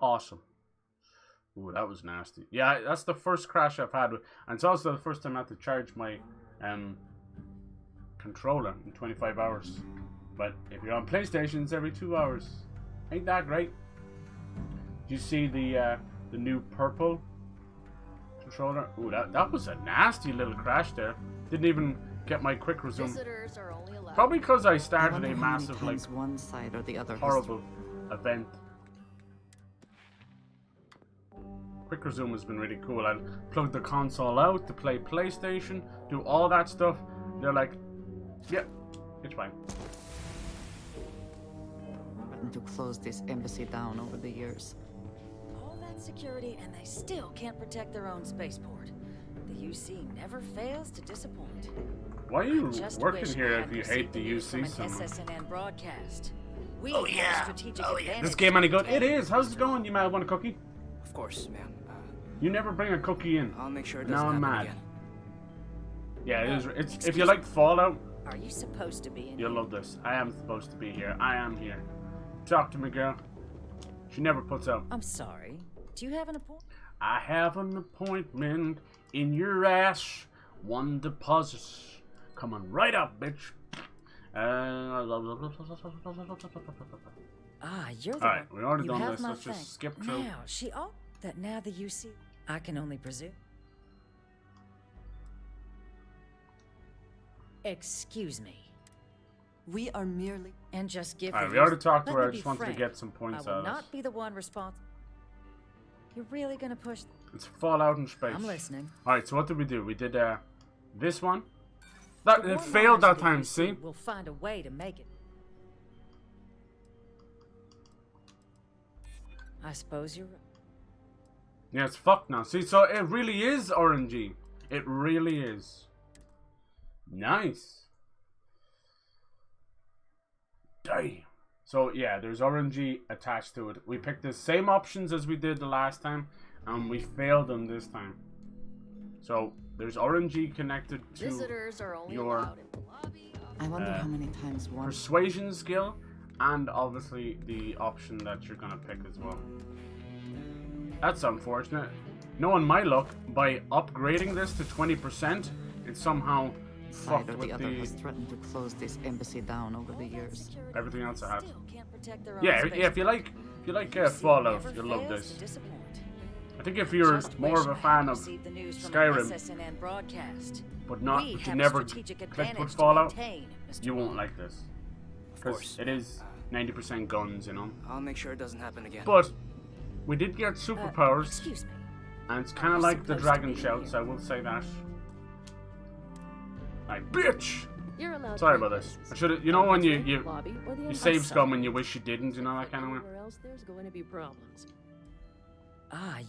Awesome. Ooh, that was nasty. Yeah, that's the first crash I've had. And it's also the first time I had to charge my controller in 25 hours. But if you're on PlayStation, it's every 2 hours. Ain't that great? Do you see the new purple controller? Ooh, that was a nasty little crash there. Didn't even get my quick resume. Visitors are only allowed. Probably because I I started wonder a how many massive, like, times one side or the other has horrible event. Quick resume has been really cool. I'll plug the console out to play PlayStation, do all that stuff. They're like, yeah, it's fine. threatened to close this embassy down over the years. All that security, and they still can't protect their own spaceport. The UC never fails to disappoint. Why are you Just working wish here I if hadn't you received hate the news from UC an so much? SSNN broadcast. We have a strategic advantage. This game any good? It is. How's it going? You might want a cookie? Of course, ma'am. You never bring a cookie in. I'll make sure it Now doesn't I'm happen mad. again. Yeah, it is. It's, if excuse you like Fallout, Are you supposed to be in you'll here? love this. I am supposed to be here. I am here. Talk to me, girl. She never puts out. I'm sorry. Do you have an appointment? I have an appointment in your ass. One deposit. Coming right up, bitch. You're the Alright, one. we already You done have this. my Let's just thanks. skip through. Now, now the UC. I can only presume. Excuse me. We are merely. And just give Alright, the we already use- talked to Let her. me I be just wanted to frank. get some points I will out of not it. be the one responsible. You're really gonna push. It's Fallout in space. I'm listening. Alright, so what did we do? We did this one. The It warmongers failed that of the time, UC see? We'll find a way to make it. I suppose you're right. Yeah, it's fucked now. See, so it really is RNG. It really is. Nice. Damn. So yeah, there's RNG attached to it. We picked the same options as we did the last time, and we failed them this time. So there's RNG connected to Visitors are only your allowed in the lobby. I wonder how many times one. persuasion skill, and obviously the option that you're gonna pick as well. That's unfortunate. Knowing my luck, by upgrading this to 20%, it somehow Side fucked or with the other the has threatened to close this embassy down over the years. everything else I had. Still can't protect their own Yeah, space. yeah. If you like Fallout, Never you'll love fails this. to disappoint. I think if you're Just more wish of a I fan had of received the news from Skyrim, an SSNN broadcast. but not, We but you have a never strategic clicked advantage with to Fallout, maintain, Mr. you won't Bond. like this. Because it is 90% guns, you know. I'll make sure it doesn't happen again. But we did get superpowers, Excuse me. and it's kind of like the supposed to dragon be shouts. here. I will say that. Like, bitch! You're allowed Sorry 3 about this. places. I should have. You know when Conference room, you lobby, or the you embark. save scum and you wish you didn't. You know that kind of way. Anywhere else, there's going to be problems.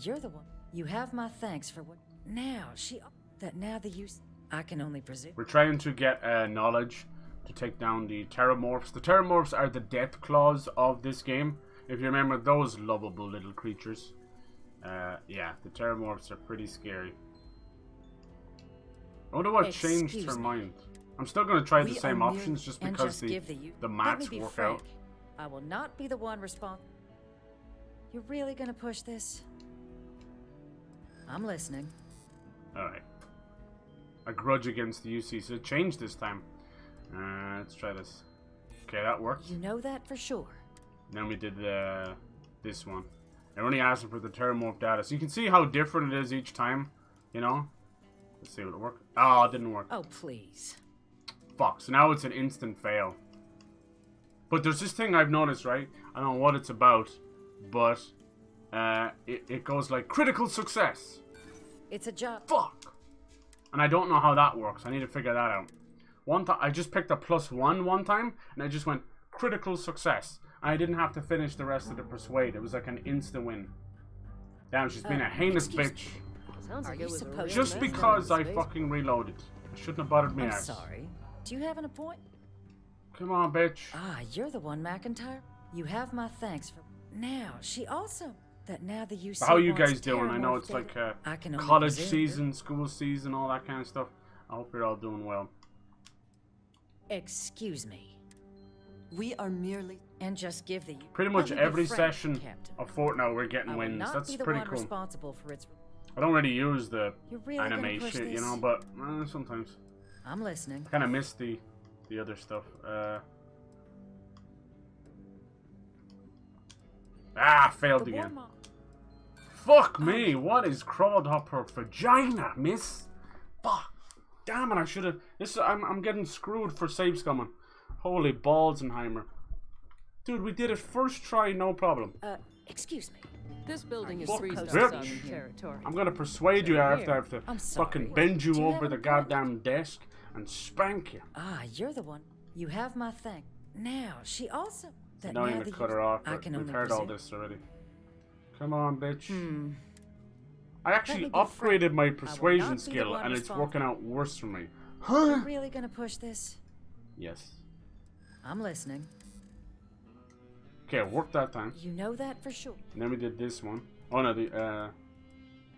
You're the one. You have my thanks for what. Now now the use. I can only presume. We're trying to get knowledge to take down the Terrormorphs. The Terrormorphs are the death claws of this game. If you remember those lovable little creatures. Yeah, the Terrormorphs are pretty scary. I wonder what changed Excuse her me. mind. I'm still going to try the We same are mere- options just And because just give the the Let me maths be work frank. out. I will not be the one responsible. You're really gonna push this? I'm listening. Alright. A grudge against the UC. So it changed this time. Let's try this. Okay, that worked. You know that for sure. Then we did this one. It only asking for the Terrormorph data. So you can see how different it is each time. You know? Let's see what it worked. Oh, it didn't work. Oh, please. Fuck. So now it's an instant fail. But there's this thing I've noticed, right? I don't know what it's about. But it goes like critical success. It's a job. Fuck. And I don't know how that works. I need to figure that out. One time I just picked a +1 one time, and I just went critical success. I didn't have to finish the rest of the persuade. It was like an instant win. Damn, she's been a heinous excuse bitch. Sounds Are like you it was a supposed real to Just mess because down I in space. fucking reloaded. It shouldn't have bothered me. I'm arse. sorry. Do you have an appointment? Come on, bitch. You're the one, McIntyre. You have my thanks for. Now, she also. That now the UC. How you wants guys doing? I know Terrormorph it's like data. I can only college presume season, school season, all that kind of stuff. I hope you're all doing well. Excuse me. We are merely. And just give the. Pretty much Let me be every frank, session Captain. of Fortnite we're I getting will wins. not That's be the pretty one cool. responsible for its. I don't really use the You're really anime gonna push shit, you this? know, but sometimes. I'm listening. Kind of miss the other stuff. Failed The again. warm-up. Fuck me! What is crawled up her vagina, miss? Fuck! Damn it! I should have. I'm getting screwed for save scumming. Holy Balsenheimer, dude! We did it first try, no problem. Excuse me. This building is Fuck 3 Coast stars Bitch. out in territory. I'm gonna persuade you after I have to I'm fucking sorry. bend you Do you over have the an goddamn desk and spank you. You're the one. You have my thank. Now, she also. That Don't now even the cut use- her off. I can We've only heard all presume. this already. Come on, bitch. I Let actually me be frank. upgraded my I will persuasion not be the skill, one and it's responsible. working out worse for me. You're Huh? really gonna push this? Yes. I'm listening. Okay, it worked that time. You know that for sure. And then we did this one. Oh no, the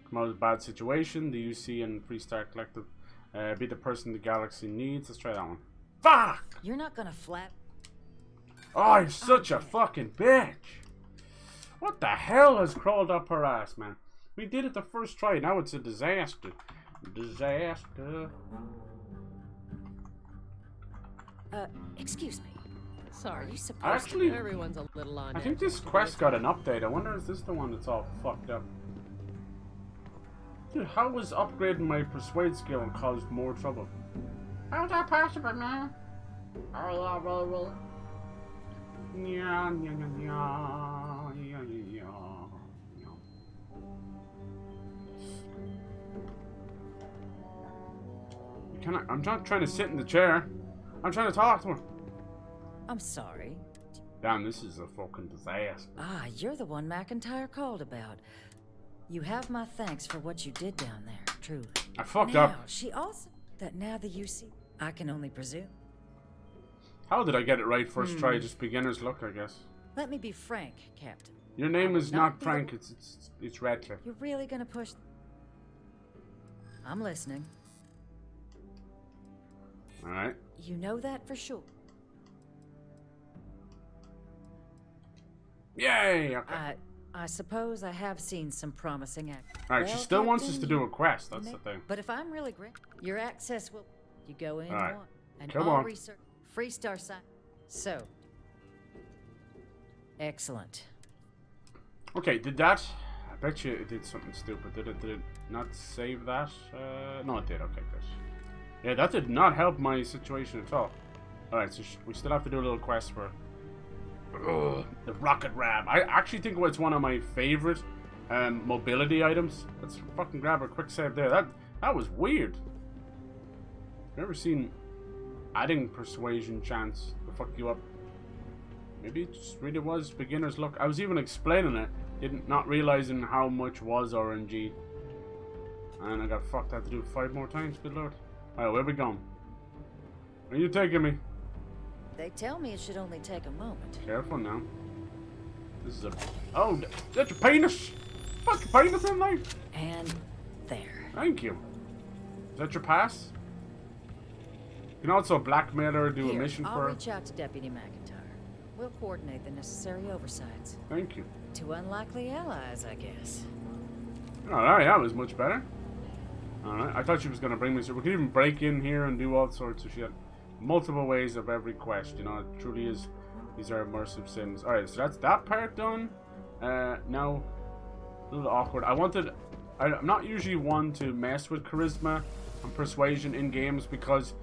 come out of a bad situation. The UC and Freestar Collective. Be the person the galaxy needs. Let's try that one. Fuck! You're not gonna flat. Oh, you're such a fucking bitch. What the hell has crawled up her ass, man? We did it the first try. Now it's a disaster. Disaster. Excuse me. Sorry. Are you supposed Actually, Everyone's a little on I think edge. this quest got an update. I wonder is this the one that's all fucked up? Dude, how was upgrading my persuade skill and caused more trouble? How's that possible, man? Oh yeah, baby. Yeah, yeah, yeah, yeah, yeah, yeah. I'm not trying to sit in the chair. I'm trying to talk to her. I'm sorry. Damn, this is a fucking disaster. Ah, you're the one McIntyre called about. You have my thanks for what you did down there, truly. I fucked now, up. She also that now that you see, I can only presume. How did I get it right first try? Just beginner's luck, I guess. Let me be frank, Captain. Your name is not be the- Frank. It's Radcliffe. You're really gonna push? I'm listening. All right. You know that for sure. Yay! Okay. I suppose I have seen some promising act. All right. She Well, still wants us Captain, to do a quest. That's the thing. But if I'm really great, your access will. You go in All right. one, and Come all on. research, free star sign. So, excellent. Okay. Did that? I bet you it did something stupid. Did it not save that? No, it did. Okay, good. Yeah, that did not help my situation at all. All right. So we still have to do a little quest for. The rocket ram. I actually think it's one of my favorite mobility items. Let's fucking grab a quick save there. That was weird. Never seen adding persuasion chance to fuck you up. Maybe it just really was beginner's luck. I was even explaining it, not realizing how much was RNG. And I got fucked. I had to do it 5 more times. Good lord. Alright, where we going? Where are you taking me? They tell me it should only take a moment. Careful now. This is a... Oh, that's your penis! Fuck your penis in there! And there. Thank you. Is that your pass? You can also blackmail her or do Here, a mission I'll for her. reach out to Deputy McIntyre. We'll coordinate the necessary oversights. Thank you. 2 unlikely allies, I guess. Alright, that was much better. Alright, I thought she was going to bring me... So we could even break in here and do all sorts of shit. Multiple ways of every quest, you know, it truly is. These are immersive sims. Alright, so that's that part done. Now, a little awkward. I'm not usually one to mess with charisma and persuasion in games because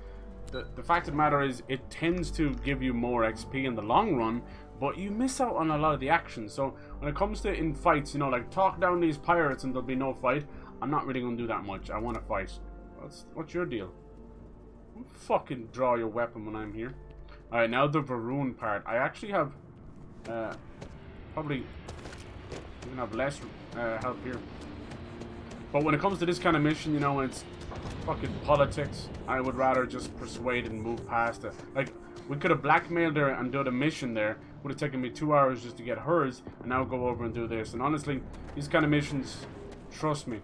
the fact of the matter is it tends to give you more XP in the long run, but you miss out on a lot of the action. So when it comes to in fights, you know, like talk down these pirates and there'll be no fight, I'm not really going to do that much. I want to fight. What's your deal? Don't fucking draw your weapon when I'm here. Alright, now the Varun part. I actually have probably even have less help here. But when it comes to this kind of mission, you know, when it's fucking politics, I would rather just persuade and move past it. Like, we could have blackmailed her and done a mission there. Would have taken me 2 hours just to get hers, and now go over and do this. And honestly, these kind of missions, trust me,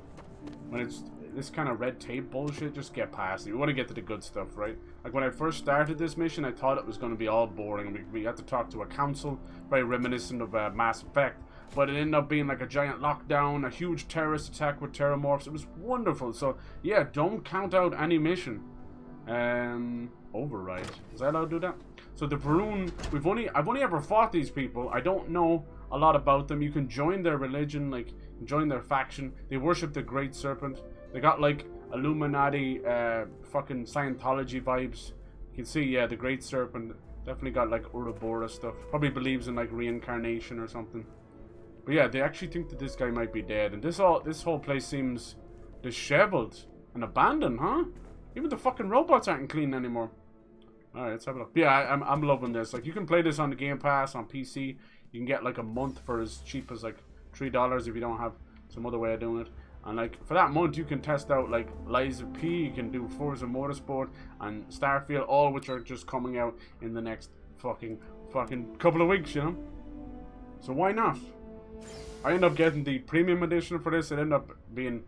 when it's this kind of red tape bullshit, just get past it. You want to get to the good stuff, right? Like when I first started this mission, I thought it was going to be all boring. We had to talk to a council, very reminiscent of Mass Effect. But it ended up being like a giant lockdown, a huge terrorist attack with terrormorphs. It was wonderful. So yeah, don't count out any mission. Override. Is I allowed to do that? So the Varun, I've only ever fought these people. I don't know a lot about them. You can join their religion, like join their faction. They worship the Great Serpent. They got like Illuminati, fucking Scientology vibes. You can see, yeah, the Great Serpent definitely got like Ouroboros stuff. Probably believes in like reincarnation or something. But yeah, they actually think that this guy might be dead, and this whole place seems disheveled and abandoned, huh? Even the fucking robots aren't clean anymore. All right, let's have a look. Yeah, I'm loving this. Like, you can play this on the Game Pass on PC. You can get like a month for as cheap as like $3 if you don't have some other way of doing it. And like for that month, you can test out like Liza P. You can do Forza Motorsport and Starfield, all which are just coming out in the next fucking couple of weeks, you know. So why not? I ended up getting the premium edition for this. It ended up being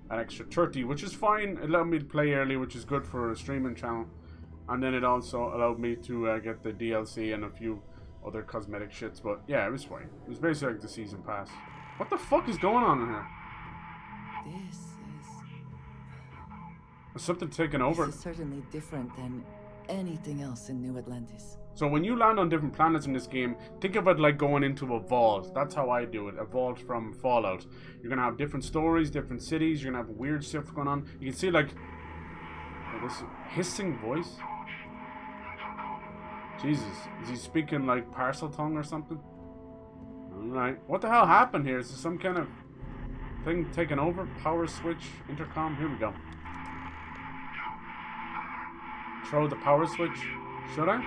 an extra 30, which is fine. It allowed me to play early, which is good for a streaming channel. And then it also allowed me to get the DLC and a few other cosmetic shits, but yeah, it was fine. It was basically like the season pass. What the fuck is going on in here? This is... There's something taking over. This is certainly different than anything else in New Atlantis. So when you land on different planets in this game, think of it like going into a vault. That's how I do it. A vault from Fallout. You're going to have different stories, different cities. You're going to have weird stuff going on. You can see like this hissing voice. Jesus. Is he speaking like parcel tongue or something? Alright. What the hell happened here? Is there some kind of thing taking over? Power switch? Intercom? Here we go. Throw the power switch. Should I?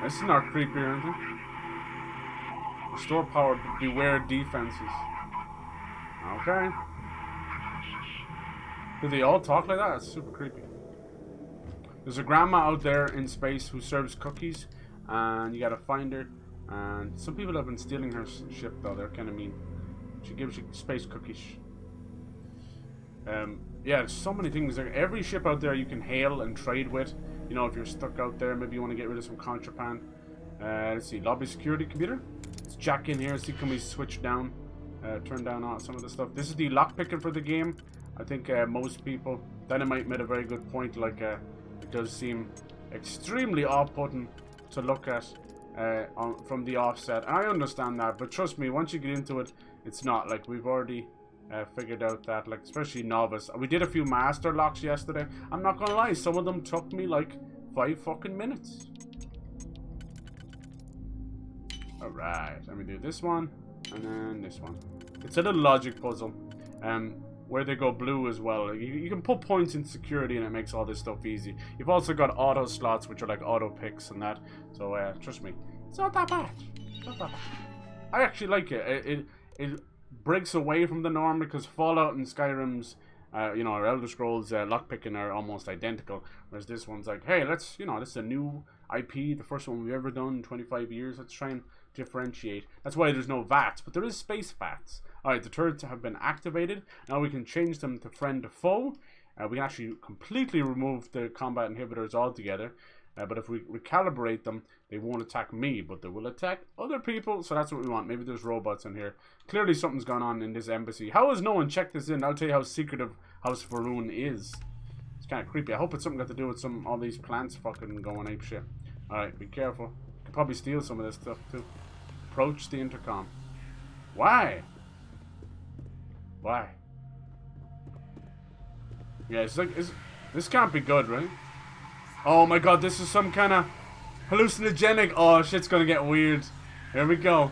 This is not creepy or anything. Restore power, beware defenses. Okay. Do they all talk like that? That's super creepy. There's a grandma out there in space who serves cookies, and you gotta find her. And some people have been stealing her ship though, they're kinda mean. She gives you space cookies. Yeah, there's so many things. Like every ship out there you can hail and trade with. You know, if you're stuck out there, maybe you want to get rid of some contraband. Let's see, lobby security computer. Let's jack in here, see can we switch down, turn down all some of the stuff. This is the lockpicking for the game. I think most people, Dynamite made a very good point, like it does seem extremely off-putting to look at from the offset. And I understand that, but trust me, once you get into it, it's not. Like we've already figured out that, like, especially novice. We did a few master locks yesterday. I'm not gonna lie, some of them took me like 5 fucking minutes. Alright, let me do this one and then this one. It's a little logic puzzle. Where they go blue as well. You can put points in security and it makes all this stuff easy. You've also got auto slots, which are like auto picks and that. So trust me, it's not that bad. It's not that bad. I actually like it. It breaks away from the norm, because Fallout and Skyrim's, you know, or Elder Scrolls lockpicking are almost identical. Whereas this one's like, hey, let's, you know, this is a new IP, the first one we've ever done in 25 years. Let's try and differentiate. That's why there's no VATS, but there is space VATS. Alright, the turrets have been activated. Now we can change them to friend to foe. We can actually completely remove the combat inhibitors altogether. But if we recalibrate them, they won't attack me, but they will attack other people. So that's what we want. Maybe there's robots in here. Clearly something's gone on in this embassy. How has no one checked this in? I'll tell you how secretive House Varun is. It's kind of creepy. I hope it's something got to do with all these plants fucking going ape shit. Alright, be careful. Could probably steal some of this stuff too. Approach the intercom. Why? Why? Yeah, it's like, this can't be good, right? Oh my god, this is some kind of hallucinogenic. Oh, shit's gonna get weird. Here we go.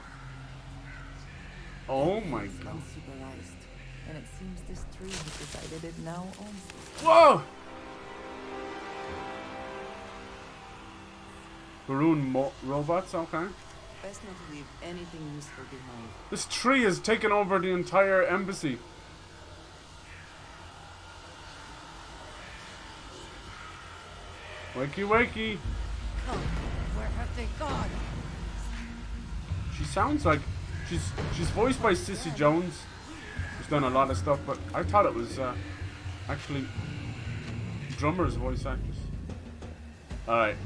Oh my god. Supervised, and it seems this tree has decided it now owns it. Whoa! Varun robots, okay. Best not to leave anything useful behind. This tree has taken over the entire embassy. Wakey, wakey. Oh, where have they gone? She sounds like she's voiced by Sissy Jones, who's done a lot of stuff, but I thought it was actually drummer's voice actress. Alright,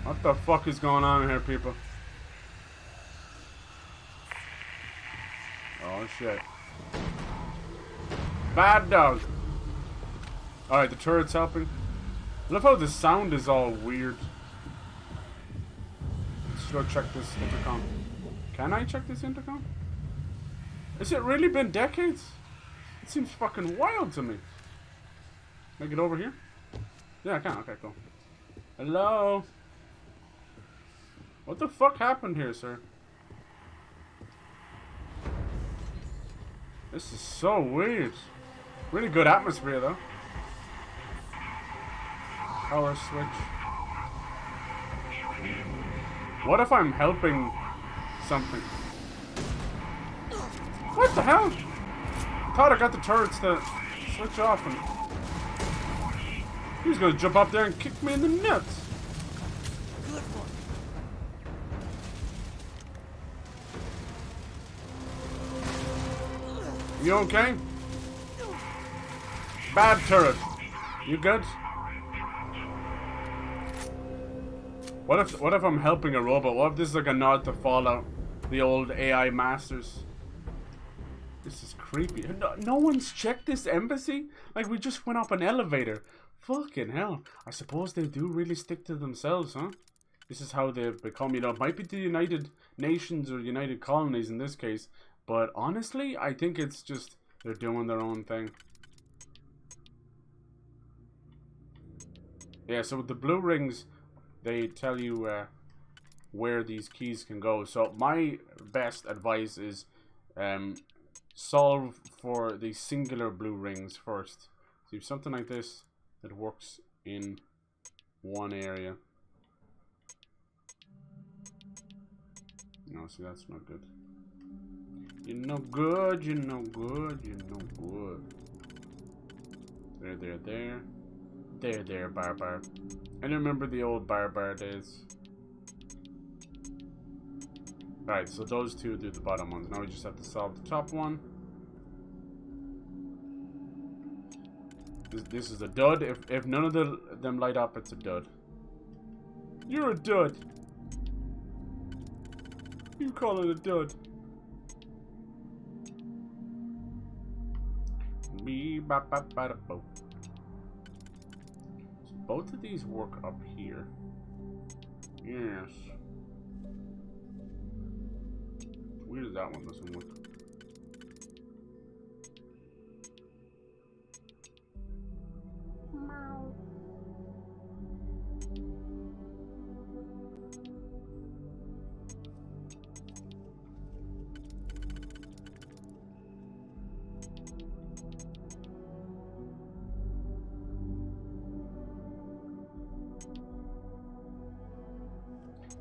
what the fuck is going on here, people? Oh shit. Bad dog. Alright, the turret's helping. I love how the sound is all weird. Let's go check this intercom. Can I check this intercom? Has it really been decades? It seems fucking wild to me. Can I get over here? Yeah, I can. Okay, cool. Hello? What the fuck happened here, sir? This is so weird. Really good atmosphere, though. Power switch. What if I'm helping something? What the hell? I thought I got the turrets to switch off and he was gonna jump up there and kick me in the nuts. Good one. You okay? Bad turret. You good? What if I'm helping a robot? What if this is like a nod to Fallout, the old AI masters? This is creepy. No one's checked this embassy? Like, we just went up an elevator. Fucking hell. I suppose they do really stick to themselves, huh? This is how they've become, you know, it might be the United Nations or United Colonies in this case, but honestly, I think it's just they're doing their own thing. Yeah, so with the blue rings, they tell you where these keys can go. So my best advice is solve for the singular blue rings first. So you have something like this that works in one area. No, see, that's not good. You're no good, you're no good, you're no good. There. There, Barbar. I remember the old Barbar days. Right, so those two do the bottom ones. Now we just have to solve the top one. This is a dud. If none of them light up, it's a dud. You're a dud. You call it a dud. So both of these work up here. Yes. Weird that one doesn't work.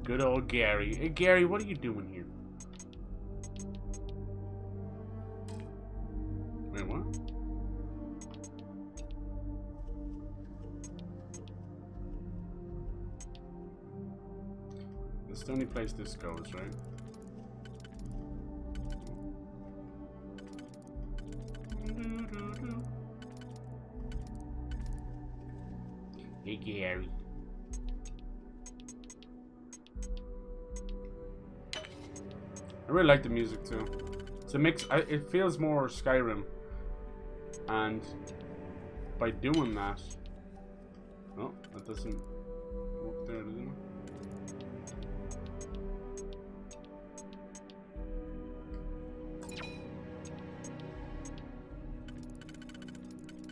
Good old Gary. Hey Gary, what are you doing here? Wait, what? This is the only place this goes, right? Hey Gary. I really like the music too. It's a mix. It feels more Skyrim, and by doing that, oh, that doesn't work there, does it?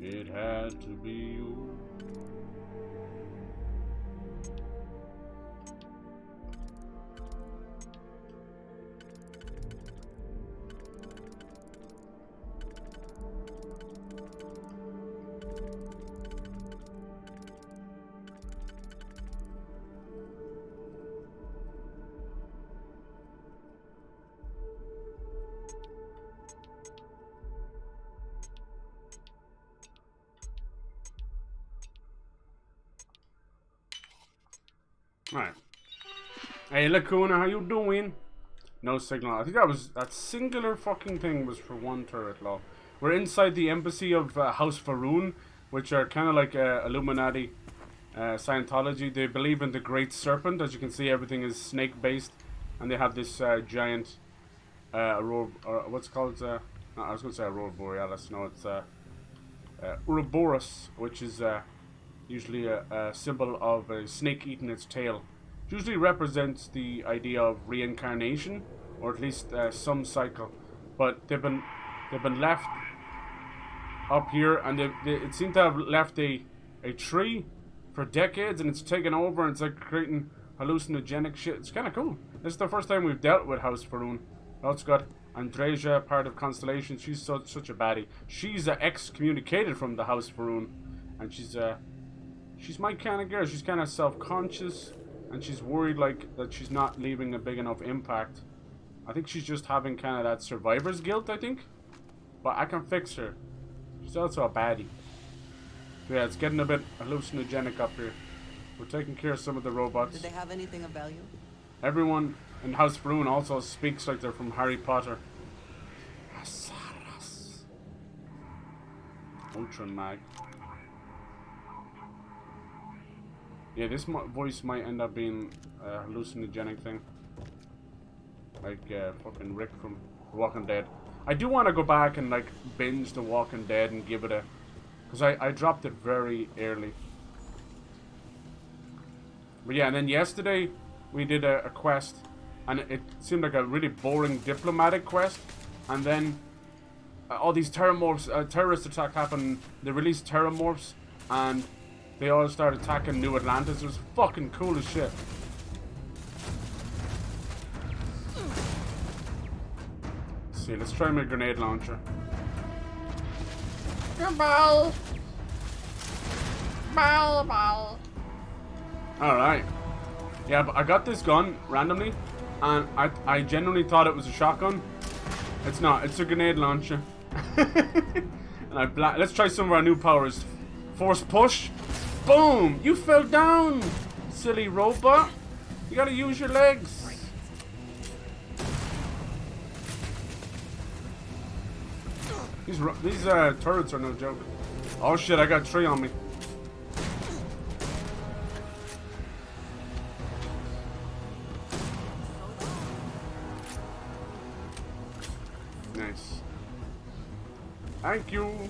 It had to be you. Alright. Hey Lacuna, how you doing? No signal. I think that singular fucking thing was for one turret, lol. We're inside the embassy of House Faroon, which are kind of like Illuminati Scientology. They believe in the Great Serpent. As you can see, everything is snake based, and they have this giant what's it called? No, I was going to say Aurora Borealis. No, it's Ouroboros, which is usually a symbol of a snake eating its tail. It usually represents the idea of reincarnation, or at least some cycle. But they've been left up here, and it seemed to have left a tree for decades, and it's taken over, and it's like creating hallucinogenic shit. It's kind of cool. This is the first time we've dealt with House Faroon. Also got Andreja, part of Constellation. She's such a baddie. She's excommunicated from the House Faroon, and she's my kind of girl. She's kind of self-conscious, and she's worried like that she's not leaving a big enough impact. I think she's just having kind of that survivor's guilt, I think. But I can fix her. She's also a baddie. So yeah, it's getting a bit hallucinogenic up here. We're taking care of some of the robots. Did they have anything of value? Everyone in House Faroon also speaks like they're from Harry Potter. Ultra Mag. Yeah, this voice might end up being a hallucinogenic thing. Like fucking Rick from The Walking Dead. I do want to go back and like binge The Walking Dead and give it a... Because I dropped it very early. But yeah, and then yesterday we did a quest. And it seemed like a really boring diplomatic quest. And then all these terrormorphs, terrorist attack happened. They released terrormorphs. And they all started attacking New Atlantis. It was fucking cool as shit. Let's see, let's try my grenade launcher. Goodbye. Bye bye. Alright. Yeah, but I got this gun randomly. And I genuinely thought it was a shotgun. It's not. It's a grenade launcher. And let's try some of our new powers. Force push. Boom! You fell down, silly robot. You gotta use your legs. These turrets are no joke. Oh shit! I got 3 on me. Nice. Thank you.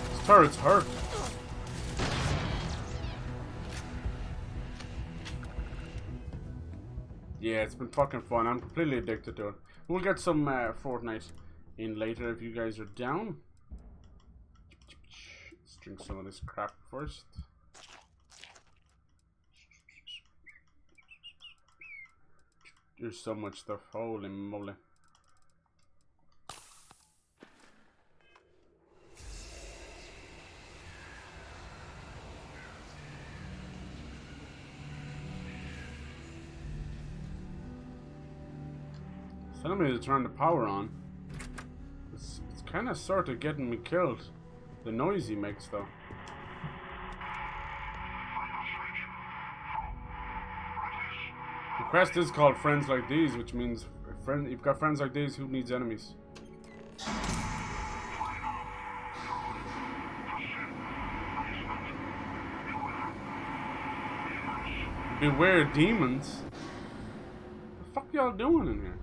This turret's hurt. Yeah, it's been fucking fun. I'm completely addicted to it. We'll get some Fortnite in later if you guys are down. Let's drink some of this crap first. There's so much stuff. Holy moly. It's telling me to turn the power on. It's kind of sort of getting me killed. The noise he makes though. The quest is called Friends Like These, which means you've got friends like these, who needs enemies? Beware demons. What the fuck y'all doing in here?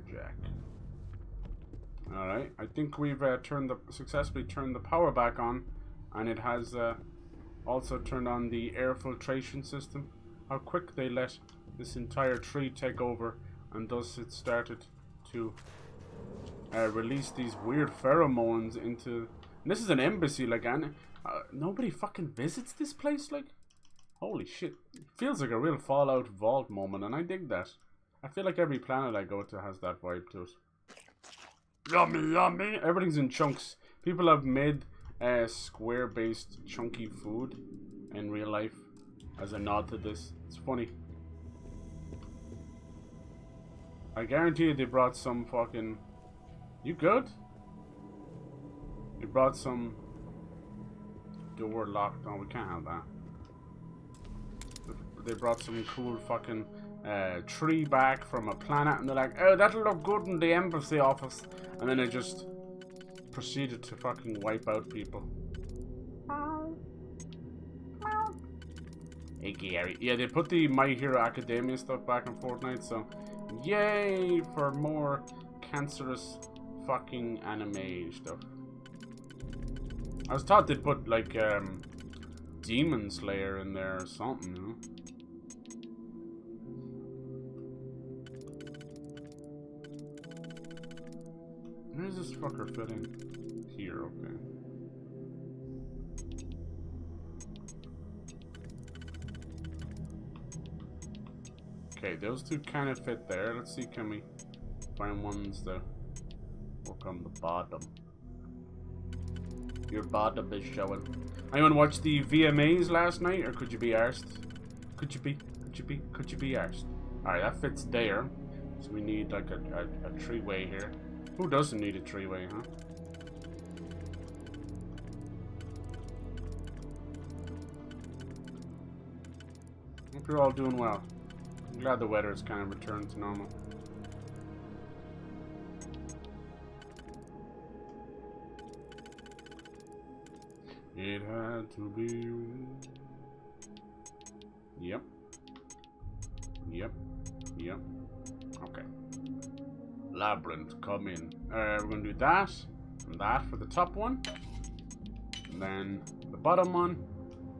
Jack. Alright, I think we've successfully turned the power back on, and it has also turned on the air filtration system. How quick they let this entire tree take over, and thus it started to release these weird pheromones into... And this is an embassy, like, and nobody fucking visits this place, like? Holy shit. It feels like a real Fallout Vault moment, and I dig that. I feel like every planet I go to has that vibe to it. Yummy, yummy! Everything's in chunks. People have made square-based chunky food in real life as a nod to this. It's funny. I guarantee you they brought some fucking... You good? They brought some... Door locked. Oh, we can't have that. They brought some cool fucking... tree back from a planet, and they're like, oh, that'll look good in the embassy office, and then they just proceeded to fucking wipe out people. Hey Gary. Yeah, they put the My Hero Academia stuff back in Fortnite, so yay for more cancerous fucking anime stuff. I was thought they'd put like Demon Slayer in there or something, you know? Where does this fucker fit in? Here, okay. Okay, those two kind of fit there. Let's see, can we find ones that work on the bottom? Your bottom is showing. Anyone watch the VMAs last night, or could you be arsed? Could you be arsed? Alright, that fits there. So we need like a three-way here. Who doesn't need a three-way, huh? Hope you're all doing well. I'm glad the weather has kind of returned to normal. It had to be real. Yep. Yep. Yep. Okay. Labyrinth, come in. We're gonna do that. And that for the top one. And then the bottom one.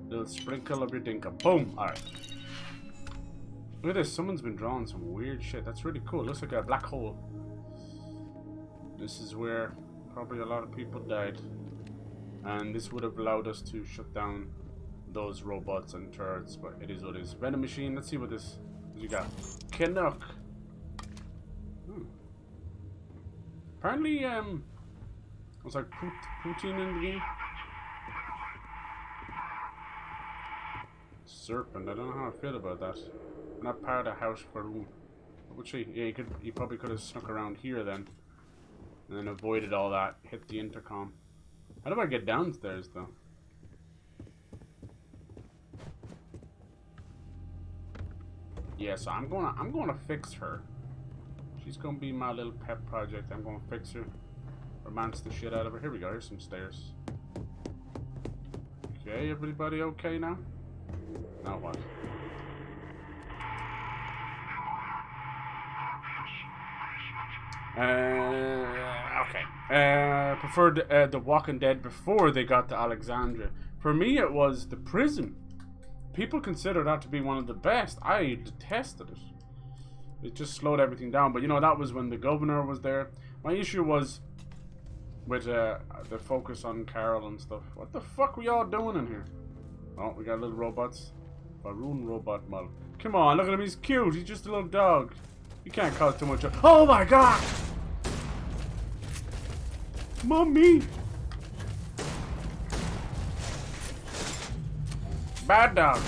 Little sprinkle of your dinka. Boom! Alright. Look at this. Someone's been drawing some weird shit. That's really cool. Looks like a black hole. This is where probably a lot of people died. And this would have allowed us to shut down those robots and turrets. But it is what it is. Venom machine. Let's see what this... What you got? Canuck. Apparently, was like poutine in the game. Serpent. I don't know how I feel about that. Not part of the house for room. What would she? Yeah, he probably could have snuck around here then, and then avoided all that. Hit the intercom. How do I get downstairs though? Yeah, so I'm gonna fix her. She's gonna be my little pet project. I'm gonna fix her, romance the shit out of her. Here we go. Here's some stairs. Okay, everybody okay now? Now what? Okay. Preferred the Walking Dead before they got to Alexandria. For me, it was the prison. People consider that to be one of the best. I detested it. It just slowed everything down. But you know, that was when the governor was there. My issue was with the focus on Carol and stuff. What the fuck we all doing in here? Oh, we got little robots. Baroon robot model. Come on, look at him. He's cute. He's just a little dog. You can't cause too much. Oh my god! Mommy! Bad dog.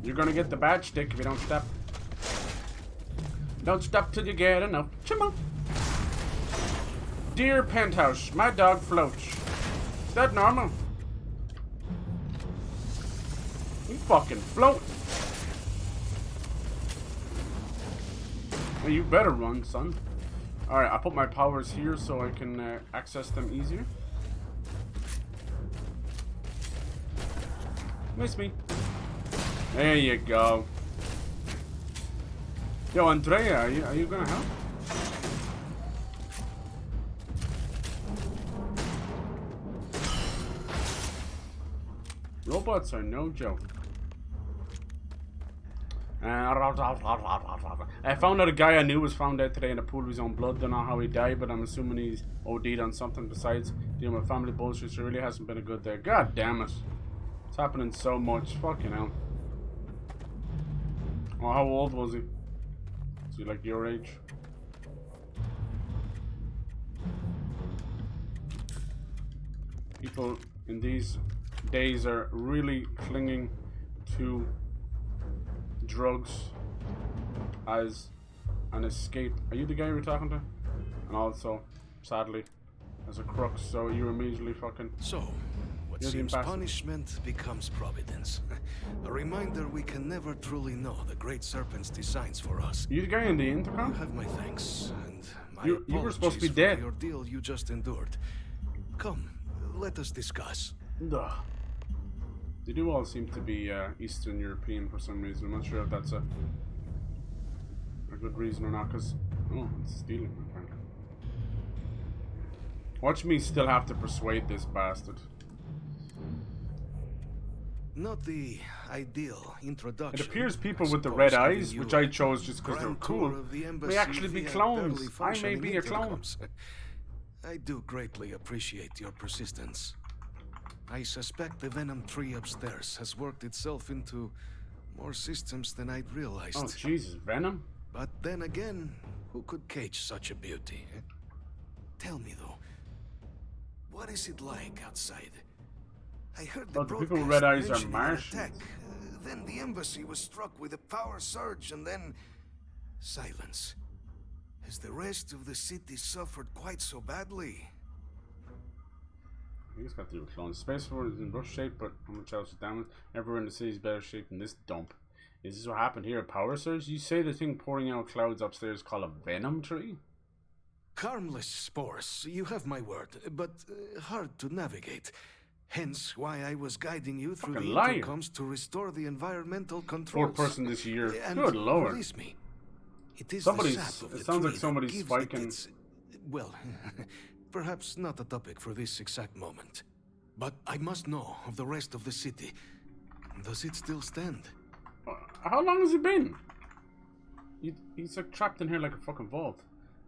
You're gonna get the bad stick if you don't stop. Don't stop till you get enough. Come on. Dear Penthouse, my dog floats. Is that normal? You fucking float. Well, you better run, son. Alright, I put my powers here so I can access them easier. Miss me. There you go. Yo, Andrea, are you gonna help? Robots are no joke. I found out a guy I knew was found out today in a pool of his own blood. Don't know how he died, but I'm assuming he's OD'd on something besides dealing with family bullshit. So it really hasn't been a good day. God damn it. It's happening so much. Fucking hell. Oh, how old was he? Is he like your age? People in these days are really clinging to drugs as an escape. Are you the guy we're talking to? And also, sadly, as a crux, so you immediately fucking... So, what seems punishment becomes providence. A reminder we can never truly know the Great Serpent's designs for us. You the guy in the intercom? You have my thanks, and my you were supposed to be for dead. the ordeal you just endured. Come, let us discuss. Ugh. They do all seem to be Eastern European for some reason. I'm not sure if that's a good reason or not, because... Oh, it's stealing, apparently. Watch me still have to persuade this bastard. Not the ideal introduction. It appears people with the red eyes, which I chose just because they're cool, may actually be clones. I may be a clone. I do greatly appreciate your persistence. I suspect the Venom tree upstairs has worked itself into more systems than I'd realized. Oh, Jesus, Venom? But then again, who could cage such a beauty? Tell me, though, what is it like outside? I heard the people with red eyes are mentioning an Martians. attack. Then the embassy was struck with a power surge, and then silence. Has the rest of the city suffered quite so badly? I think it's got to do with clones. Space Force is in rough shape, but how much else is damaged? Everywhere in the city is better shape than this dump. Is this what happened here? A power surge? You say the thing pouring out clouds upstairs is called a Venom tree? Harmless spores, you have my word, but hard to navigate. Hence why I was guiding you through Fucking the liar. intercoms to restore the environmental controls. Fourth person this year. And Good lord. release me. It is Somebody's- the sap of it the sounds like tree that somebody's gives spiking. it its... Well, perhaps not a topic for this exact moment. But I must know of the rest of the city. Does it still stand? How long has it been? He's like trapped in here like a fucking vault.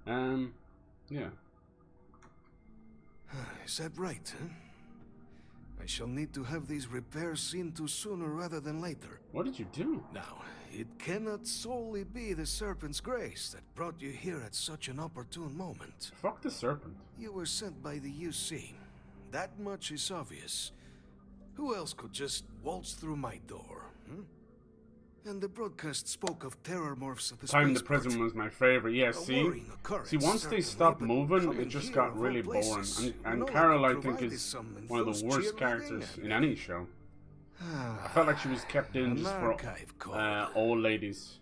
Yeah. Is that right, huh? I shall need to have these repairs seen to sooner rather than later. What did you do? Now, it cannot solely be the Serpent's grace that brought you here at such an opportune moment. Fuck the serpent. You were sent by the UC. That much is obvious. Who else could just waltz through my door, hmm? And the broadcast spoke of terrormorphs at the Time the spaceport. Prison was my favorite. Yeah, A see? worrying occurrence, See, once they certainly, stopped but moving, coming it just here got of all really boring. places, And all I Carol, could I think, provide is some one of the enthused worst cheerleading characters and- in any show. I Ah, felt like she was kept in an just for archive code. old ladies.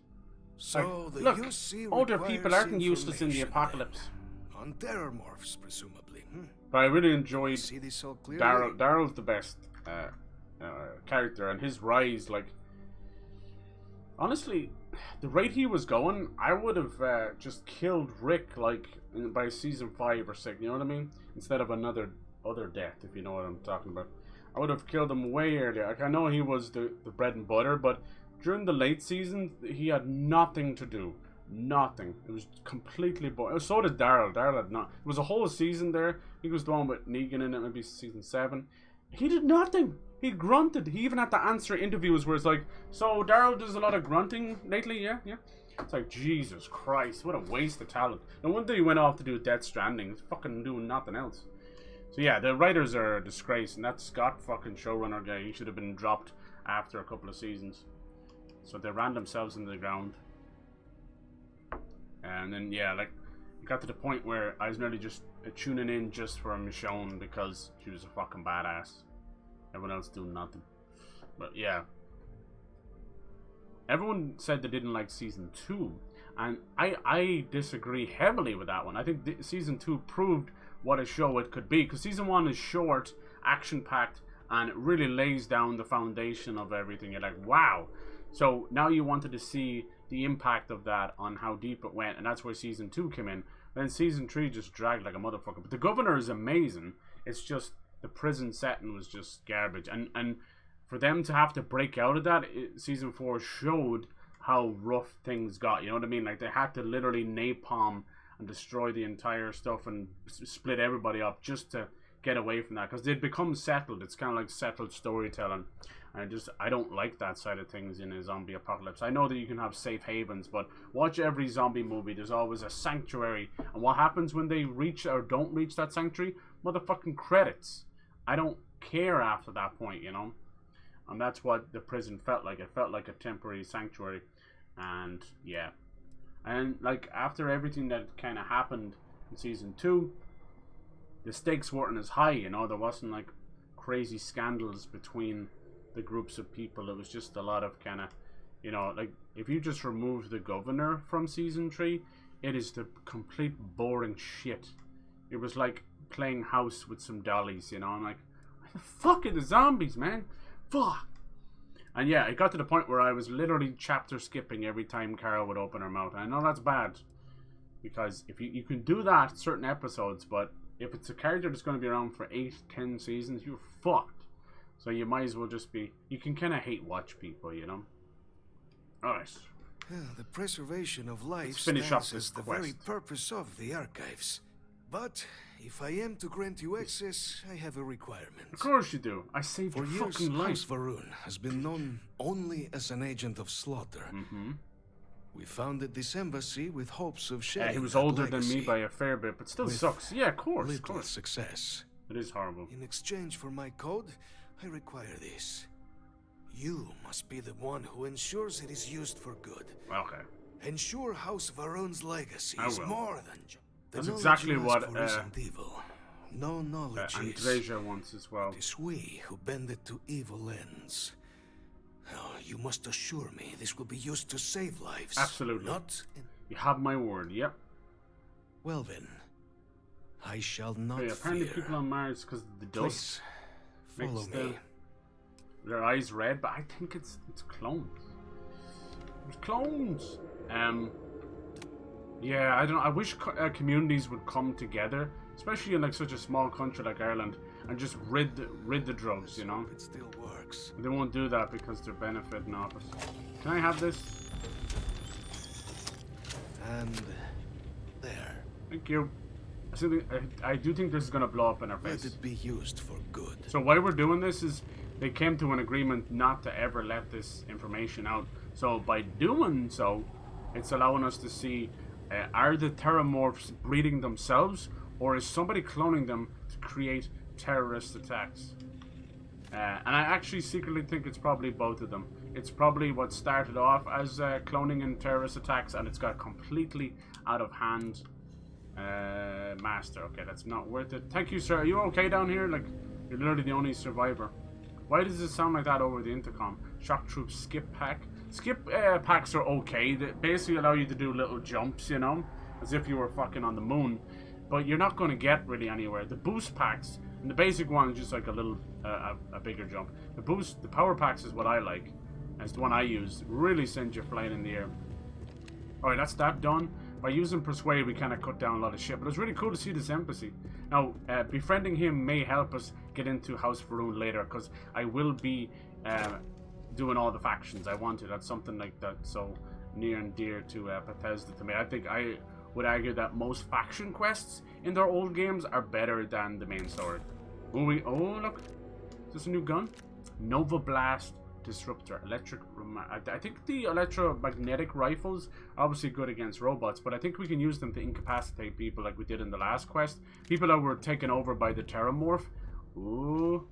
So Like, the look, UC older requires people aren't useless in the information apocalypse. then. On terrormorphs, presumably. But I really enjoyed See this all clearly? Daryl. Daryl's the best character, and his rise, like, honestly, the rate he was going, I would have just killed Rick, like, by season 5 or 6, you know what I mean? Instead of other death, if you know what I'm talking about. I would have killed him way earlier. Like, I know he was the bread and butter, but during the late season, he had nothing to do. Nothing. It was completely boring. So did Daryl. Daryl had not. It was a whole season there. He was the one with Negan in it, maybe season 7. He did nothing. He grunted. He even had to answer interviews where it's like, so Daryl does a lot of grunting lately, yeah? It's like, Jesus Christ, what a waste of talent. No wonder he went off to do Death Stranding. He's fucking doing nothing else. So yeah, the writers are a disgrace, and that Scott fucking showrunner guy, he should have been dropped after a couple of seasons. So they ran themselves into the ground. And then, yeah, like, it got to the point where I was nearly just tuning in just for Michonne because she was a fucking badass. Everyone else doing nothing. But yeah. Everyone said they didn't like season 2. And I disagree heavily with that one. I think season 2 proved what a show it could be. Because season 1 is short, action-packed, and it really lays down the foundation of everything. You're like, wow. So now you wanted to see the impact of that on how deep it went. And that's where season 2 came in. Then season 3 just dragged like a motherfucker. But the Governor is amazing. It's just the prison setting was just garbage. And for them to have to break out of that, season 4 showed how rough things got. You know what I mean? Like, they had to literally napalm and destroy the entire stuff and split everybody up just to get away from that. Because they'd become settled. It's kind of like settled storytelling. And I don't like that side of things in a zombie apocalypse. I know that you can have safe havens, but watch every zombie movie. There's always a sanctuary. And what happens when they reach or don't reach that sanctuary? Motherfucking credits. I don't care after that point, you know? And that's what the prison felt like. It felt like a temporary sanctuary. And, yeah. And, like, after everything that kind of happened in season 2, the stakes weren't as high, you know? There wasn't, like, crazy scandals between the groups of people. It was just a lot of kind of, you know, like, if you just remove the Governor from season 3, it is the complete boring shit. It was like playing house with some dollies, you know? I'm like, what the fuck are the zombies, man? Fuck. And yeah, it got to the point where I was literally chapter skipping every time Carol would open her mouth. And I know that's bad, because if you can do that certain episodes, but if it's a character that's going to be around for 8-10 seasons, you're fucked. So you might as well just be, you can kind of hate watch people, you know? Alright. The preservation of life Let's finish up stands this as the quest. very purpose of the archives. But if I am to grant you access, I have a requirement. Of course you do. I saved For your years, fucking House life. Varun has been known only as an agent of slaughter. Mm-hmm. We founded this embassy with hopes of Yeah, sharing he was that older than me legacy by a fair bit, but still with sucks. Yeah, of course, of little course. success. It is horrible. In exchange for my code, I require this. You must be the one who ensures it is used for good. Okay. Ensure House Varun's legacy I is will. more than the That's knowledge exactly you ask what, for isn't evil. No knowledge is. Andreja wants as well. It is we who bend it to evil ends. Oh, you must assure me this will be used to save lives. Absolutely. Not. You have my word, yep. Well then, I shall not Okay, apparently fear. people on Mars, because the dust Please, follow makes me. their eyes red, but I think it's clones. There's clones. Yeah, I don't know. I wish communities would come together, especially in like such a small country like Ireland, and just rid the drugs, you know. It still works. They won't do that because they're benefiting off us. Can I have this? And there. Thank you. I do think this is gonna blow up in our Let face. it be used for good. So why we're doing this is they came to an agreement not to ever let this information out. So by doing so, it's allowing us to see are the terrormorphs breeding themselves, or is somebody cloning them to create terrorist attacks? And I actually secretly think it's probably both of them. It's probably what started off as cloning and terrorist attacks, and it's got completely out of hand. Master. Okay, that's not worth it. Thank you, sir. Are you okay down here? Like, you're literally the only survivor. Why does it sound like that over the intercom? Shock Troop skip pack. Skip packs are okay. They basically allow you to do little jumps, you know, as if you were fucking on the moon. But you're not going to get really anywhere. The boost packs, and the basic one is just like a little, a bigger jump. The power packs is what I like. It's the one I use. Really sends you flying in the air. Alright, that's that done. By using Persuade, we kind of cut down a lot of shit. But it's really cool to see this embassy. Now, befriending him may help us get into House Faroon later, because I will be doing all the factions I want to. That's something like that so near and dear to Bethesda to me. I think I would argue that most faction quests in their old games are better than the main story. Oh, look. Is this a new gun? Nova Blast Disruptor. I think the electromagnetic rifles are obviously good against robots, but I think we can use them to incapacitate people like we did in the last quest. People that were taken over by the Terrormorph. Ooh.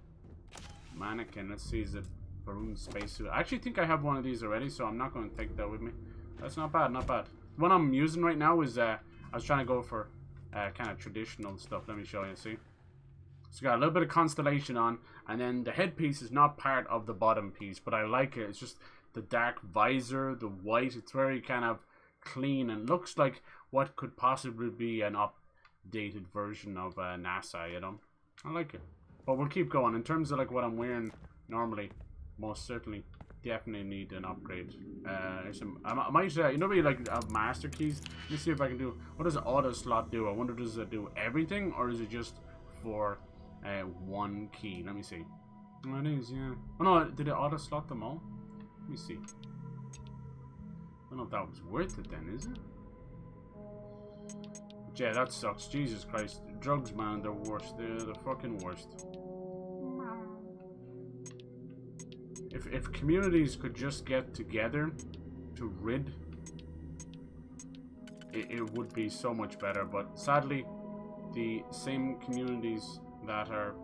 Mannequin. Let's see, is it Faroon spacesuit? I actually think I have one of these already, so I'm not going to take that with me. That's not bad, not bad. What I'm using right now is, I was trying to go for kind of traditional stuff. Let me show you, see? So got a little bit of constellation on, and then the headpiece is not part of the bottom piece, but I like it. It's just the dark visor, the white. It's very kind of clean and looks like what could possibly be an updated version of NASA, you know? I like it. But we'll keep going. In terms of like what I'm wearing normally, most certainly, definitely need an upgrade. I might, you know, like master keys. Let me see if I can do. What does auto slot do? I wonder, does it do everything, or is it just for one key? Let me see. Oh, it is, yeah. Oh no, did it auto slot them all? Let me see. I don't know if that was worth it then, is it? But yeah, that sucks. Jesus Christ. Drugs, man, they're worst. They're the fucking worst. If communities could just get together to rid, it would be so much better. But sadly, the same communities that are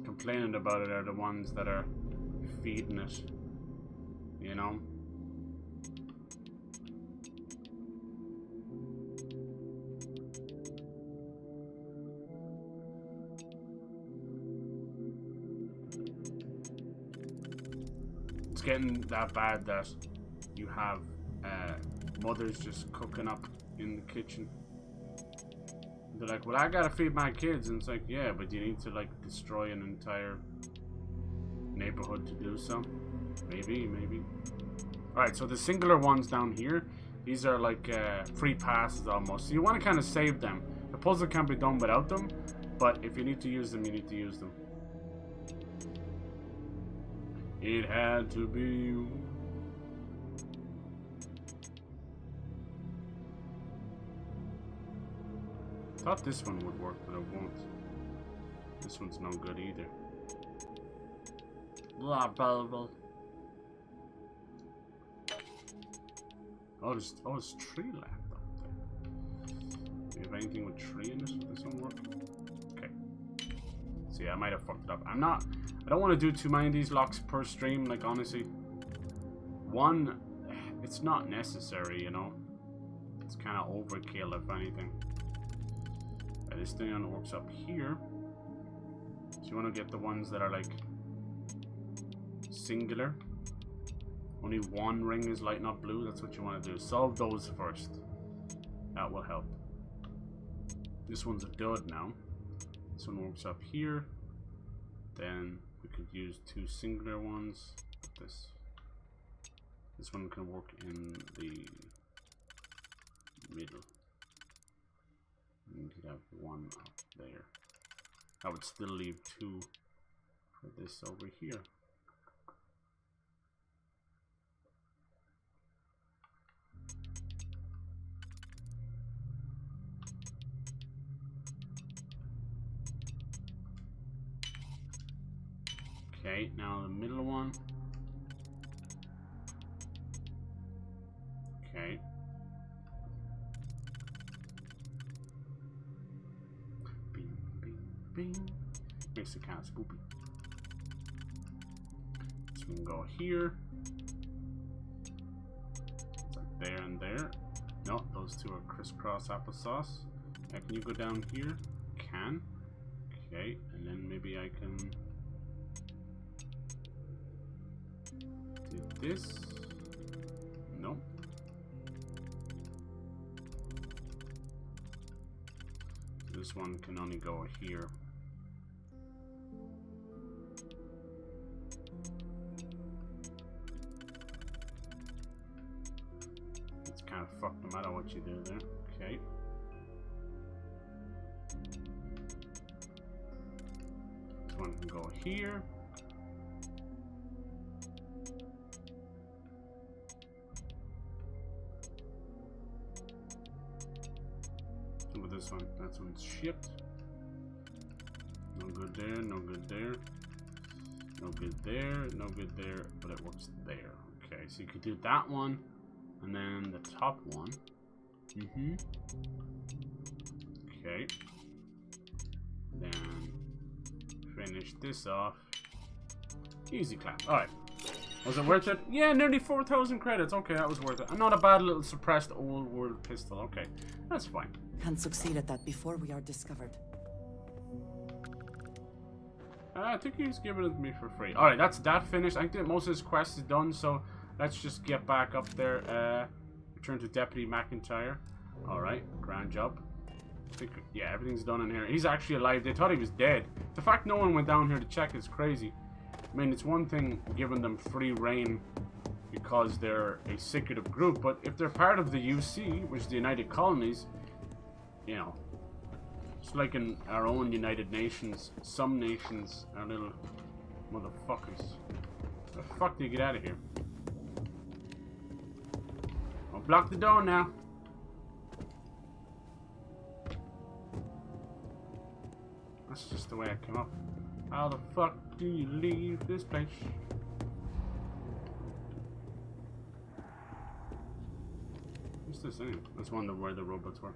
complaining about it are the ones that are feeding it, you know? It's getting that bad that you have mothers just cooking up in the kitchen. They're like, well, I gotta feed my kids, and it's like, yeah, but you need to like destroy an entire neighborhood to do so. Maybe. Alright, so the singular ones down here, these are like free passes almost. So you want to kind of save them. The puzzle can't be done without them, but if you need to use them, you need to use them. It had to be you. Thought this one would work, but it won't. This one's no good either. Blah, blah, blah. Oh, there's tree left up there. Do you have anything with tree in it? Does this one work? Okay. See, I might have fucked it up. I don't want to do too many of these locks per stream, like, honestly. One, it's not necessary, you know? It's kind of overkill, if anything. This thing works up here. So you want to get the ones that are like singular. Only one ring is lighting up blue. That's what you want to do. Solve those first. That will help. This one's a dud now. This one works up here. Then we could use 2 singular ones. This one can work in the middle. And you'd have 1 up there. I would still leave 2 for this over here. Okay, now the middle one. Okay. Bing, bing, bing. Makes it kind of spoopy. So we can go here. It's like there and there. No, those 2 are crisscross applesauce. Can you go down here? Can. Okay, and then maybe I can do this. Nope. This one can only go here. It's kind of fucked no matter what you do there. Okay. This one can go here. With this one, that one's shipped. No good there, no good there. No good there, no good there, but it works there. Okay, so you could do that one, and then the top one. Okay. Then finish this off. Easy clap. Alright. Was it worth it? Yeah, nearly 4,000 credits. Okay, that was worth it. And not a bad little suppressed old world pistol. Okay, that's fine. Can't succeed at that before we are discovered. I think he's giving it to me for free. Alright, that's that finished. I think most of his quest is done, so let's just get back up there. Return to Deputy McIntyre. Alright, grand job. I think, yeah, everything's done in here. He's actually alive. They thought he was dead. The fact no one went down here to check is crazy. I mean, it's one thing giving them free reign because they're a secretive group, but if they're part of the UC, which is the United Colonies, you know, it's like in our own United Nations, some nations are little motherfuckers. The fuck do you get out of here? I'll block the door now. That's just the way I came up. How the fuck do you leave this place? What's this anyway? That's one of where the robots were.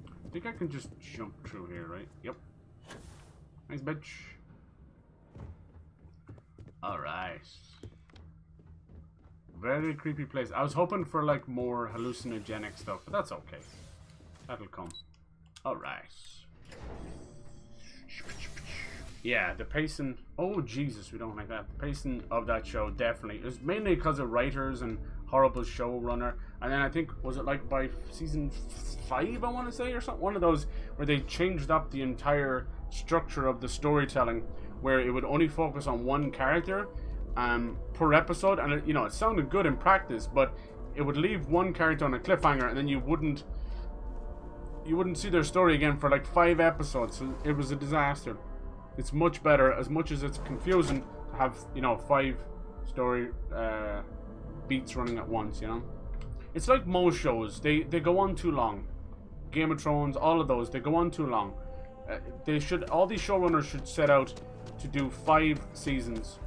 I think I can just jump through here, right? Yep. Nice bitch. Alright. Very creepy place. I was hoping for like more hallucinogenic stuff, but that's okay. That'll come. Alright. Yeah, the pacing. Oh Jesus, we don't like that. The pacing of that show definitely. It was mainly because of writers and horrible showrunner. And then I think, was it like by season 5, I want to say, or something? One of those where they changed up the entire structure of the storytelling, where it would only focus on one character per episode. And it, you know, it sounded good in practice, but it would leave one character on a cliffhanger, and then you wouldn't see their story again for like 5 episodes. So it was a disaster. It's much better, as much as it's confusing, to have, you know, 5 story beats running at once, you know? It's like most shows, they go on too long. Game of Thrones, all of those, they go on too long. All these showrunners should set out to do 5 seasons.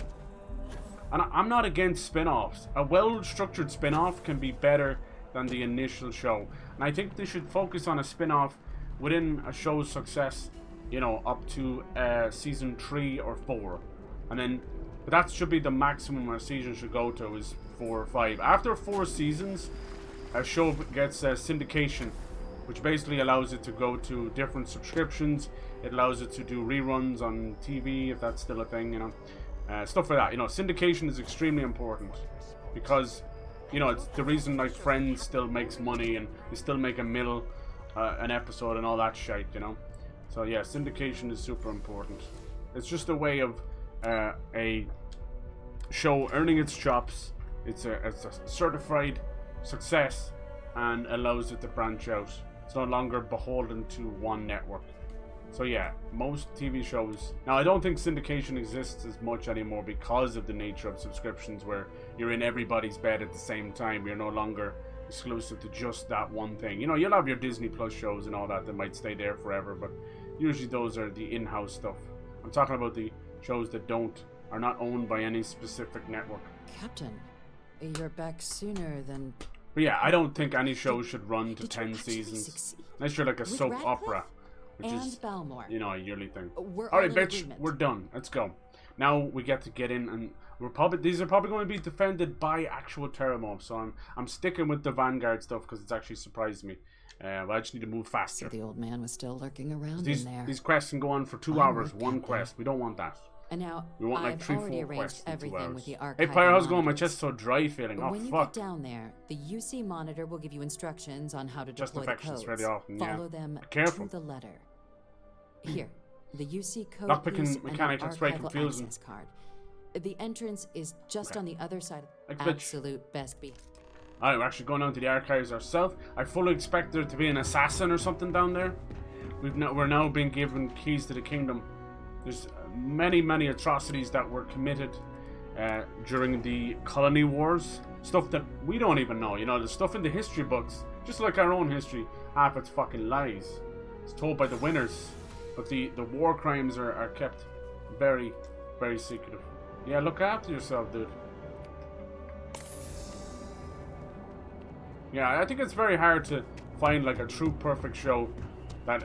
And I'm not against spin-offs. A well-structured spin-off can be better than the initial show. And I think they should focus on a spin-off within a show's success, you know, up to season 3 or 4. And then, but that should be the maximum a season should go to, is 4 or 5. After 4 seasons, a show gets syndication, which basically allows it to go to different subscriptions. It allows it to do reruns on TV, if that's still a thing, you know. Stuff like that. You know, syndication is extremely important because, you know, it's the reason like Friends still makes money and they still make a mill. an episode and all that shit, you know. So yeah, syndication is super important. It's just a way of a show earning its chops. It's a certified success and allows it to branch out. It's no longer beholden to one network. So yeah, most TV shows... Now, I don't think syndication exists as much anymore because of the nature of subscriptions, where you're in everybody's bed at the same time. You're no longer exclusive to just that one thing. You know, you'll have your Disney Plus shows and all that might stay there forever, but usually those are the in-house stuff. I'm talking about the shows that are not owned by any specific network. Captain, you're back sooner than... But yeah, I don't think any show should run to 10 seasons. Unless you're like a soap opera, which is, Balmore. you know, a yearly thing. We're Alright, all in bitch, agreement. we're done. Let's go. Now we get to get in, and these are probably going to be defended by actual TERRORMORPH, so I'm sticking with the Vanguard stuff because it's actually surprised me. But I just need to move faster. So the old man was still lurking around These in there. these quests can go on for 2 I'm hours, with one Captain. quest. We don't want that. And now We want like I've 3, already 4 arranged quests in 2 everything hours. with the Hey, archive. player, how's it going? My monitors. chest's so dry feeling. Oh, When you fuck. get down there, the UC monitor will give you instructions on how to Just deploy the affections codes. fairly often, yeah. Follow them Careful. to the letter. Here, the UC code Lockpicking piece and mechanic an is very archival confusing. access card. The entrance is just Okay. on the other side. Like bitch. Absolute best be. Alright, we're actually going down to the archives ourselves. I fully expect there to be an assassin or something down there. We're now being given keys to the kingdom. There's many atrocities that were committed during the colony wars. Stuff that we don't even know. You know, the stuff in the history books, just like our own history, half it's fucking lies. It's told by the winners. But the war crimes are kept very secretive. Yeah, look after yourself, dude. Yeah, I think it's very hard to find like a true perfect show that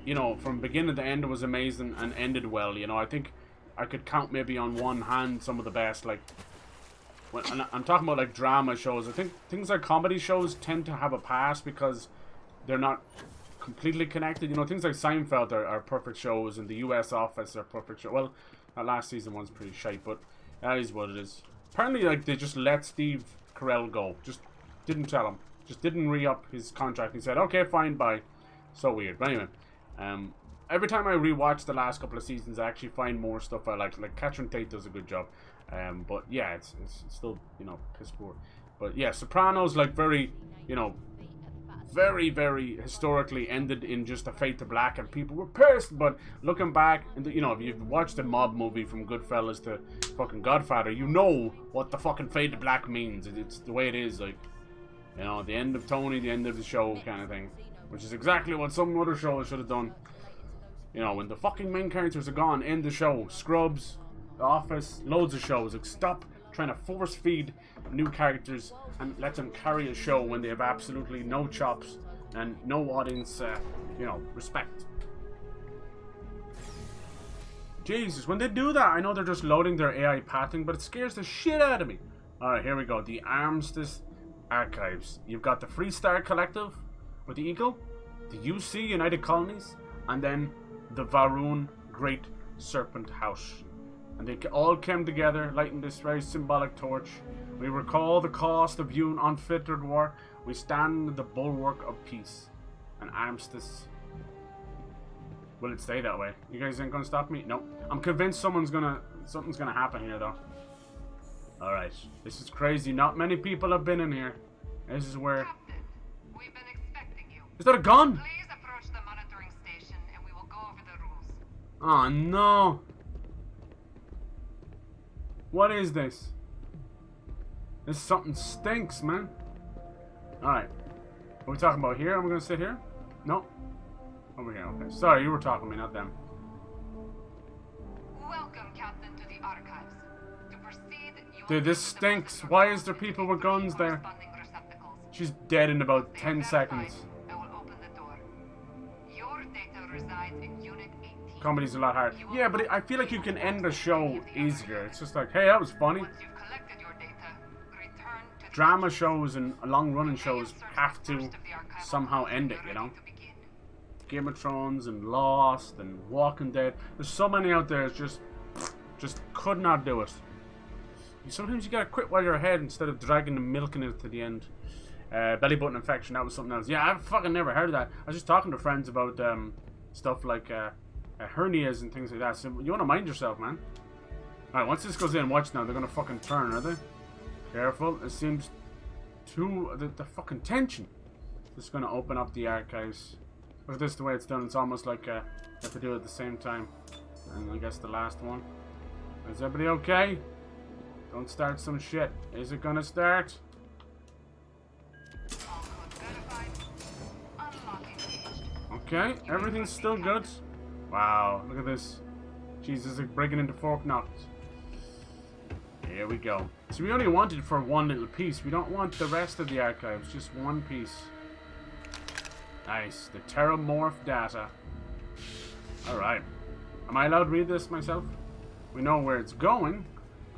you know, from beginning to end was amazing and ended well. You know, I think I could count maybe on one hand some of the best. Like, when I'm talking about like drama shows, I think things like comedy shows tend to have a pass because they're not completely connected. You know, things like Seinfeld are perfect shows, and the US Office are perfect show. Well, that last season one's pretty shite, but that is what it is. Apparently, like, they just let Steve Carell go. Just didn't tell him. Just didn't re-up his contract. He said, okay, fine, bye. So weird. But anyway, every time I rewatch the last couple of seasons, I actually find more stuff I like. Like, Catherine Tate does a good job. But yeah, it's still, you know, piss poor. But yeah, Sopranos, like, very, you know, very historically ended in just a fade to black, and people were pissed. But looking back, and you know, if you've watched the mob movie from Goodfellas to fucking Godfather, you know what the fucking fade to black means. It's the way it is, like, you know, the end of Tony, the end of the show kind of thing, which is exactly what some other shows should have done. You know, when the fucking main characters are gone, end the show. Scrubs, The Office, loads of shows. Like, stop trying to force feed new characters and let them carry a show when they have absolutely no chops and no audience, you know, respect. Jesus, when they do that, I know they're just loading their AI pathing, but it scares the shit out of me. Alright, here we go. The Armistice Archives. You've got the Freestar Collective with the Eagle, the UC United Colonies, and then the Varun Great Serpent House. And they all came together, lighting this very symbolic torch. We recall the cost of viewing unfettered war. We stand the bulwark of peace. An armistice. Will it stay that way? You guys ain't gonna stop me? Nope. I'm convinced something's gonna happen here, though. Alright. This is crazy. Not many people have been in here. This is where... Captain, we've been expecting you. Is that a gun? Please approach the monitoring station and we will go over the rules. Oh no. What is this? This something stinks, man. Alright. Are we talking about here? Am I gonna sit here? No. Over here, okay. Sorry, you were talking to me, not them. Welcome, Captain, to the archives. To proceed, you Dude, this stinks. Why is there people with guns there? She's dead in about 10 seconds. I will open the door. Your data resides in Unit 18. Comedy's a lot harder. Yeah, but I feel like you can end the show easier. It's just like, hey, that was funny. Once you've collected your data, return to the Drama shows and long-running shows have to somehow end it, you know? to begin. Game of Thrones and Lost and Walking Dead. There's so many out there that just could not do it. Sometimes you gotta quit while you're ahead instead of dragging and milking it to the end. Belly button infection, that was something else. Yeah, I've fucking never heard of that. I was just talking to friends about stuff like hernias and things like that. So you want to mind yourself, man. Alright, once this goes in, watch now. They're going to fucking turn, are they? Careful. It seems too... The fucking tension. Just going to open up the archives. Look at this, the way it's done. It's almost like you have to do it at the same time. And I guess the last one. Is everybody okay? Don't start some shit. Is it going to start? Okay, everything's still good. Wow, look at this. Jesus, like breaking into Fork Knocked. Here we go. So we only wanted it for one little piece. We don't want the rest of the archives, just one piece. Nice, the TERRORMORPH data. Alright. Am I allowed to read this myself? We know where it's going,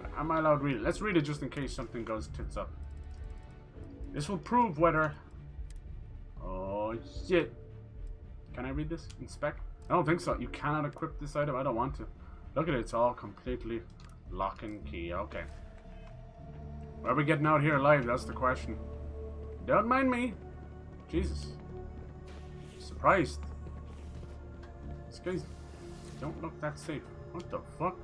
but am I allowed to read it? Let's read it just in case something goes tits up. This will prove whether... Oh, shit. Can I read this? Inspect? I don't think so. You cannot equip this item. I don't want to. Look at it. It's all completely lock and key. Okay. Where are we getting out here alive? That's the question. Don't mind me. Jesus. Surprised. These guys don't look that safe. What the fuck?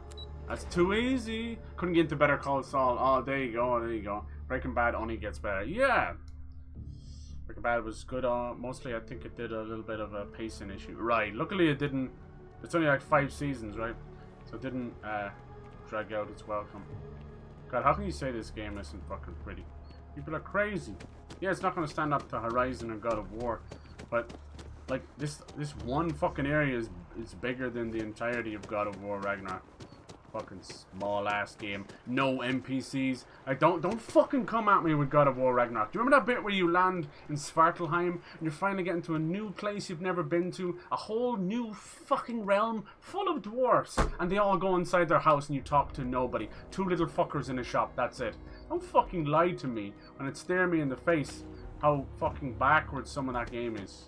That's too easy. Couldn't get into Better Call Saul. Oh, there you go. There you go. Breaking Bad only gets better. Yeah. Breaking Bad was good. Mostly, I think it did a little bit of a pacing issue. Right. Luckily, it didn't. It's only like 5 seasons, right? So it didn't drag out its welcome. God, how can you say this game isn't fucking pretty? People are crazy. Yeah, it's not going to stand up to Horizon and God of War, but like this one fucking area is bigger than the entirety of God of War Ragnarok. Fucking small ass game. No NPCs. Don't fucking come at me with God of War Ragnarok. Do you remember that bit where you land in Svartalheim and you're finally getting to a new place you've never been to? A whole new fucking realm full of dwarfs. And they all go inside their house and you talk to nobody. 2 little fuckers in a shop. That's it. Don't fucking lie to me when it stare me in the face how fucking backwards some of that game is.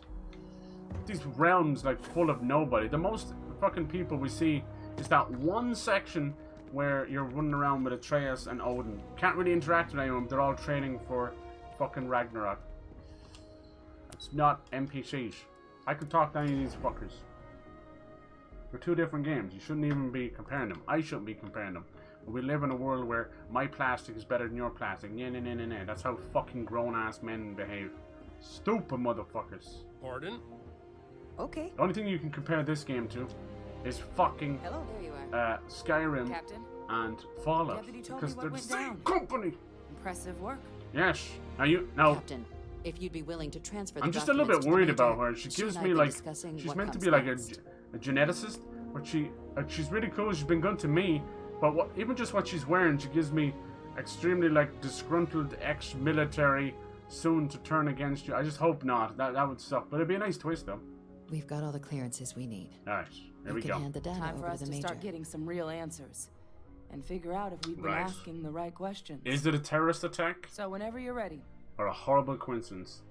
These realms like full of nobody. The most fucking people we see is that one section where you're running around with Atreus and Odin. Can't really interact with anyone. They're all training for fucking Ragnarok. It's not NPCs. I can talk to any of these fuckers. They're 2 different games. You shouldn't even be comparing them. I shouldn't be comparing them. We live in a world where my plastic is better than your plastic. Nah. That's how fucking grown-ass men behave. Stupid motherfuckers. Pardon? Okay. The only thing you can compare this game to is fucking Hello, there you are. Skyrim Captain. and Fallout, Deputy told because me they're what the went same down. company. Impressive work. Yes. Now, Captain, if you'd be willing to transfer the I'm just a little bit documents to the worried Major, about her. She she gives and I me have been like discussing she's what meant to comes be like next. a geneticist, but she's really cool. She's been good to me, but even just what she's wearing, she gives me extremely like disgruntled ex-military, soon to turn against you. I just hope not. That would suck, but it'd be a nice twist though. We've got all the clearances we need. All right, here we can go. hand the data Time for over us to to the Major. start getting some real answers and figure out if we've been Right. asking the right questions. Is it a terrorist attack So whenever you're ready. or a horrible coincidence?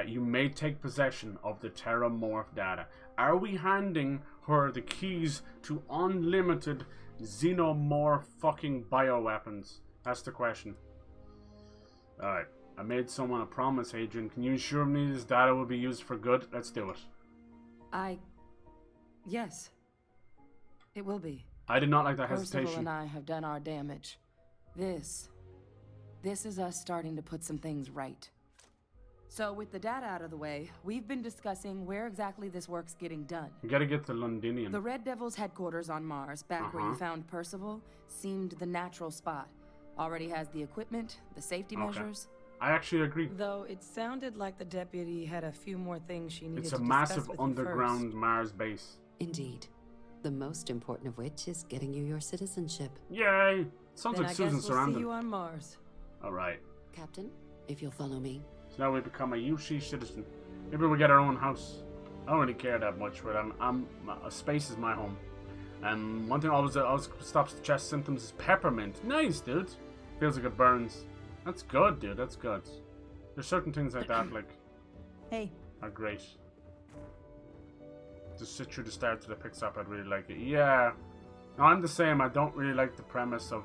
You may take possession of the TERRORMORPH data. Are we handing her the keys to unlimited xenomorph fucking bioweapons? That's the question. Alright, I made someone a promise, Adrian. Can you assure me this data will be used for good? Let's do it. Yes. It will be. I did not like that Percival hesitation. and I have done our damage. This is us starting to put some things right. So with the data out of the way, we've been discussing where exactly this work's getting done. You gotta get to Londinium. The Red Devil's headquarters on Mars, back where you found Percival, seemed the natural spot. Already has the equipment, the safety Okay. measures. I actually agree. Though it sounded like the deputy had a few more things she needed It's to a discuss massive with you underground Mars base. Indeed. The most important of which is getting you your citizenship. Yay! Sounds Then like I Susan guess we'll see Sarandon. you on Mars. Alright. Captain, if you'll follow me. So now we become a UC citizen. Maybe we get our own house. I don't really care that much for them. Space is my home. And one thing always stops the chest symptoms is peppermint. Nice, dude. Feels like it burns. That's good, dude. That's good. There's certain things like that, like, Hey. are great. Just sit through the start to the picks up. I'd really like it. Yeah. No, I'm the same. I don't really like the premise of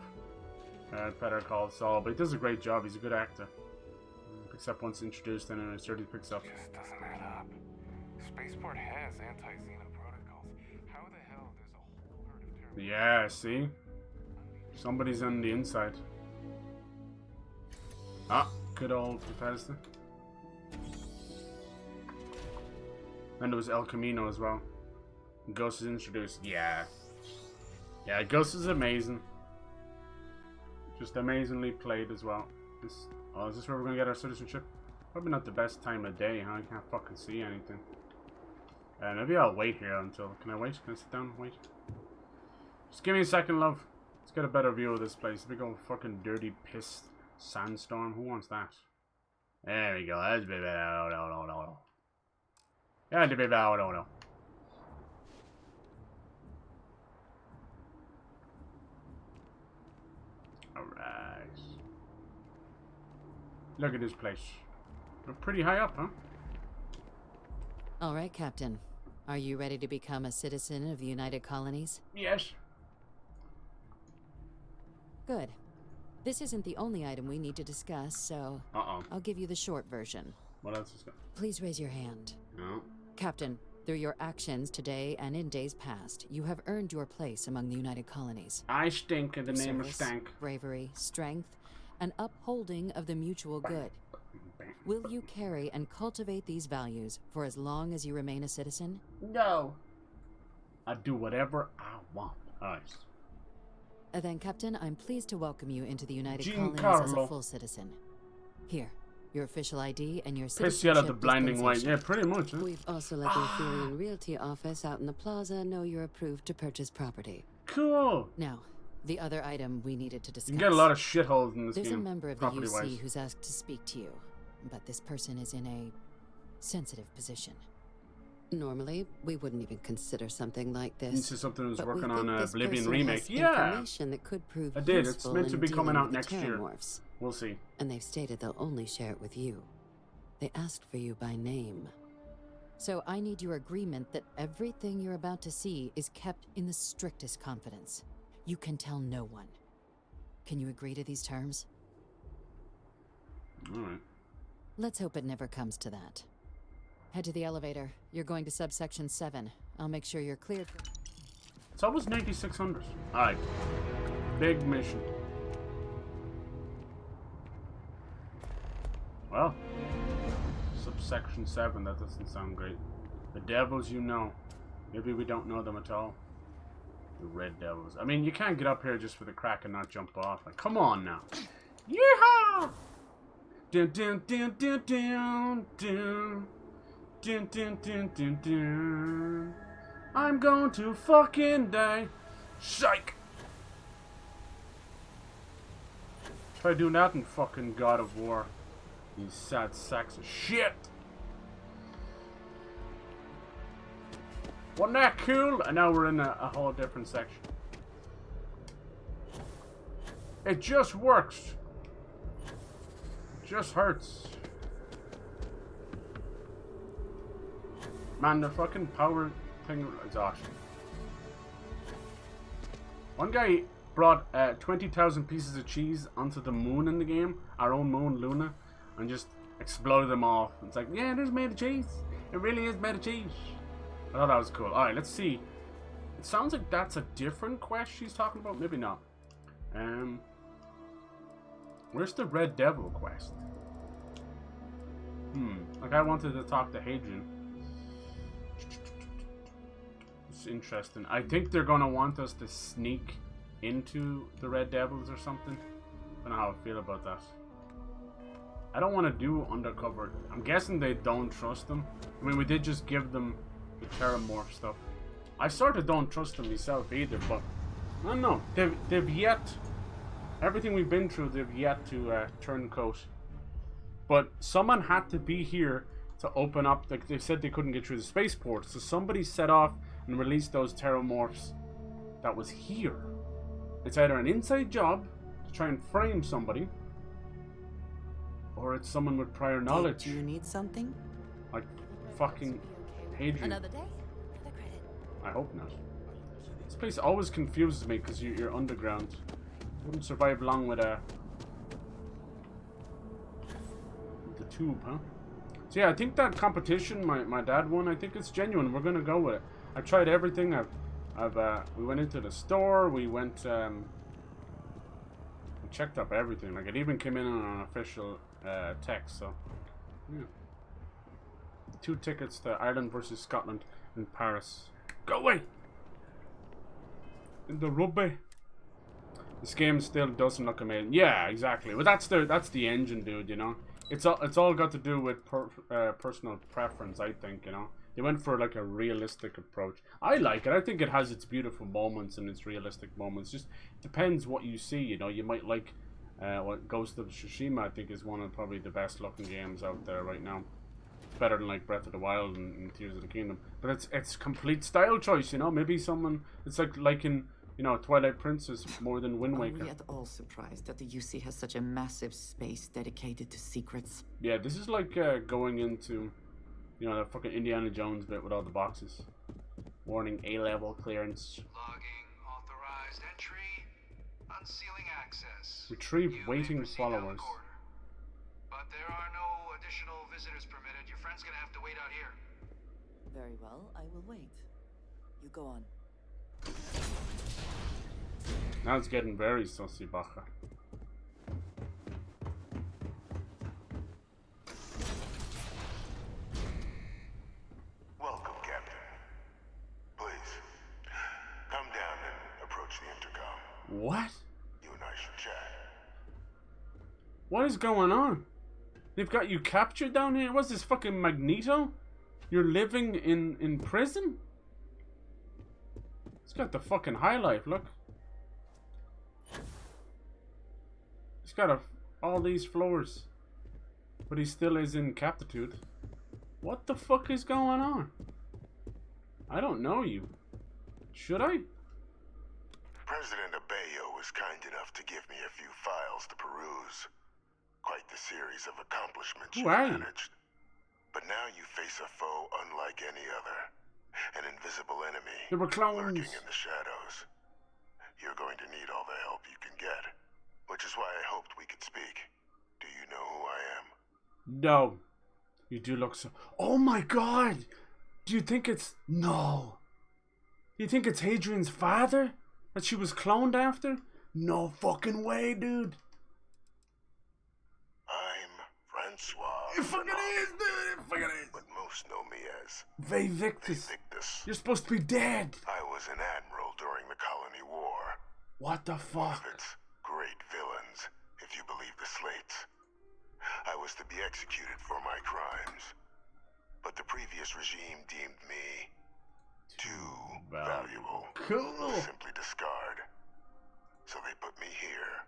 Better Call Saul, but he does a great job. He's a good actor. except once introduced and it certainly picks up. Just doesn't add up. Spaceport has anti-Xeno protocols. How the hell there's a whole herd of terrorists? Yeah, see? Somebody's on the inside. Ah, good old Bethesda. And there was El Camino as well. Ghost is introduced. Yeah. Yeah, Ghost is amazing. Just amazingly played as well. Oh, is this where we're gonna get our citizenship? Probably not the best time of day, huh? I can't fucking see anything. Maybe I'll wait here until... Can I wait? Can I sit down and wait? Just give me a second, love. Let's get a better view of this place. Big old fucking dirty, pissed sandstorm. Who wants that? There we go. That's a bit better. Yeah, the bit better. Alright. Look at this place. We're pretty high up, huh? All right, Captain. Are you ready to become a citizen of the United Colonies? Yes. Good. This isn't the only item we need to discuss, so I'll give you the short version. What else is going? Please raise your hand. No. Captain, through your actions today and in days past, you have earned your place among the United Colonies. I stink in the name of Service, stank. bravery, strength, and upholding of the mutual good. Will you carry and cultivate these values for as long as you remain a citizen? No. I do whatever I want. Alright. Then, Captain, I'm pleased to welcome you into the United Colonies as a full citizen. Here, your official ID and your Piss you out of the citizenship blinding white. dispensation. Yeah, pretty much. Huh? We've also let the Ethereum Realty office out in the plaza know you're approved to purchase property. Cool. Now, the other item we needed to discuss. You can get a lot of shitholes in this There's game. a member of the UC property-wise. who's asked to speak to you, but this person is in a sensitive position. Normally, we wouldn't even consider something like this. This is something who's but working we on think an this Oblivion person remake. has Yeah, information that could prove I did. It's useful meant to in be coming dealing out with the next year. Terrormorphs. We'll see. And they've stated they'll only share it with you. They asked for you by name. So I need your agreement that everything you're about to see is kept in the strictest confidence. You can tell no one. Can you agree to these terms? Alright. Let's hope it never comes to that. Head to the elevator. You're going to subsection 7. I'll make sure you're cleared. It's almost 9600. Alright. Big mission. Well. Subsection 7. That doesn't sound great. The devils you know. Maybe we don't know them at all. The red devils. I mean, you can't get up here just for the crack and not jump off. Like, come on now. Yeehaw! Dun dun dun dun dun dun. Dun dun dun dun dun. I'm going to fucking die. Psych! Try doing that in fucking God of War. You sad sacks of shit. Wasn't that cool? And now we're in a whole different section. It just works. It just hurts. Man, the fucking power thing is awesome. One guy brought 20,000 pieces of cheese onto the moon in the game, our own moon, Luna, and just exploded them off. It's like, yeah, it is made of cheese. It really is made of cheese. I thought that was cool. Alright, let's see. It sounds like that's a different quest she's talking about. Maybe not. Where's the Red Devil quest? Like I wanted to talk to Hadrian. It's interesting. I think they're gonna want us to sneak into the Red Devils or something. I don't know how I feel about that. I don't want to do undercover. I'm guessing they don't trust them. I mean, we did just give them the TERRORMORPH stuff. I sort of don't trust them myself either, but I don't know. They've yet, everything we've been through, they've yet to turn coat. But someone had to be here to open up. Like they said, they couldn't get through the spaceport, so somebody set off and released those TERRORMORPHs that was here. It's either an inside job to try and frame somebody, or it's someone with prior knowledge. Do you need something? Like fucking Hadrian. Another day, another credit. I hope not. This place always confuses me because you're underground. Wouldn't survive long with the tube, huh? So yeah, I think that competition my dad won, I think it's genuine. We're gonna go with it. I've tried everything. We went into the store, we went we checked up everything. Like, it even came in on an official text, so yeah. 2 tickets to Ireland versus Scotland in Paris. Go away! In the rugby. This game still doesn't look amazing. Yeah, exactly. Well, that's the engine, dude, you know? It's all got to do with personal preference, I think, you know? They went for, like, a realistic approach. I like it. I think it has its beautiful moments and its realistic moments. Just depends what you see, you know? You might like what Ghost of Tsushima, I think, is one of probably the best looking games out there right now. Better than, like, Breath of the Wild and Tears of the Kingdom. But it's complete style choice, you know? Maybe someone... It's like in... You know, Twilight Princess more than Wind Waker. Are we at all surprised that the UC has such a massive space dedicated to secrets? Yeah, this is like going into, you know, that fucking Indiana Jones bit with all the boxes. Warning, A-level clearance. Logging authorized entry. Unsealing access. Retrieve waiting followers. But there are no additional visitors permitted. Your friend's gonna have to wait out here. Very well, I will wait. You go on. Now it's getting very sussy, Bacha. Welcome, Captain. Please, come down and approach the intercom. What? You and I should chat. What is going on? They've got you captured down here? What's this, fucking Magneto? You're living in prison? He's got the fucking high life, look. He's got all these floors. But he still is in captitude. What the fuck is going on? I don't know you. Should I? President Abeyo was kind enough to give me a few files to peruse. Quite the series of accomplishments you managed. But now you face a foe unlike any other. An invisible enemy. There were clones lurking in the shadows. You're going to need all the help you can get. Which is why I hoped we could speak. Do you know who I am? No. You do look so... Oh my god! Do you think it's... No. Do you think it's Hadrian's father? That she was cloned after? No fucking way, dude. I'm Francois. It fucking is, dude. It fucking is. But most know me as... Vivictus. You're supposed to be dead. I was an admiral during the Colony War. What the fuck? One of its great villains, if you believe the slates. I was to be executed for my crimes. But the previous regime deemed me too valuable. Cool. To simply discard. So they put me here.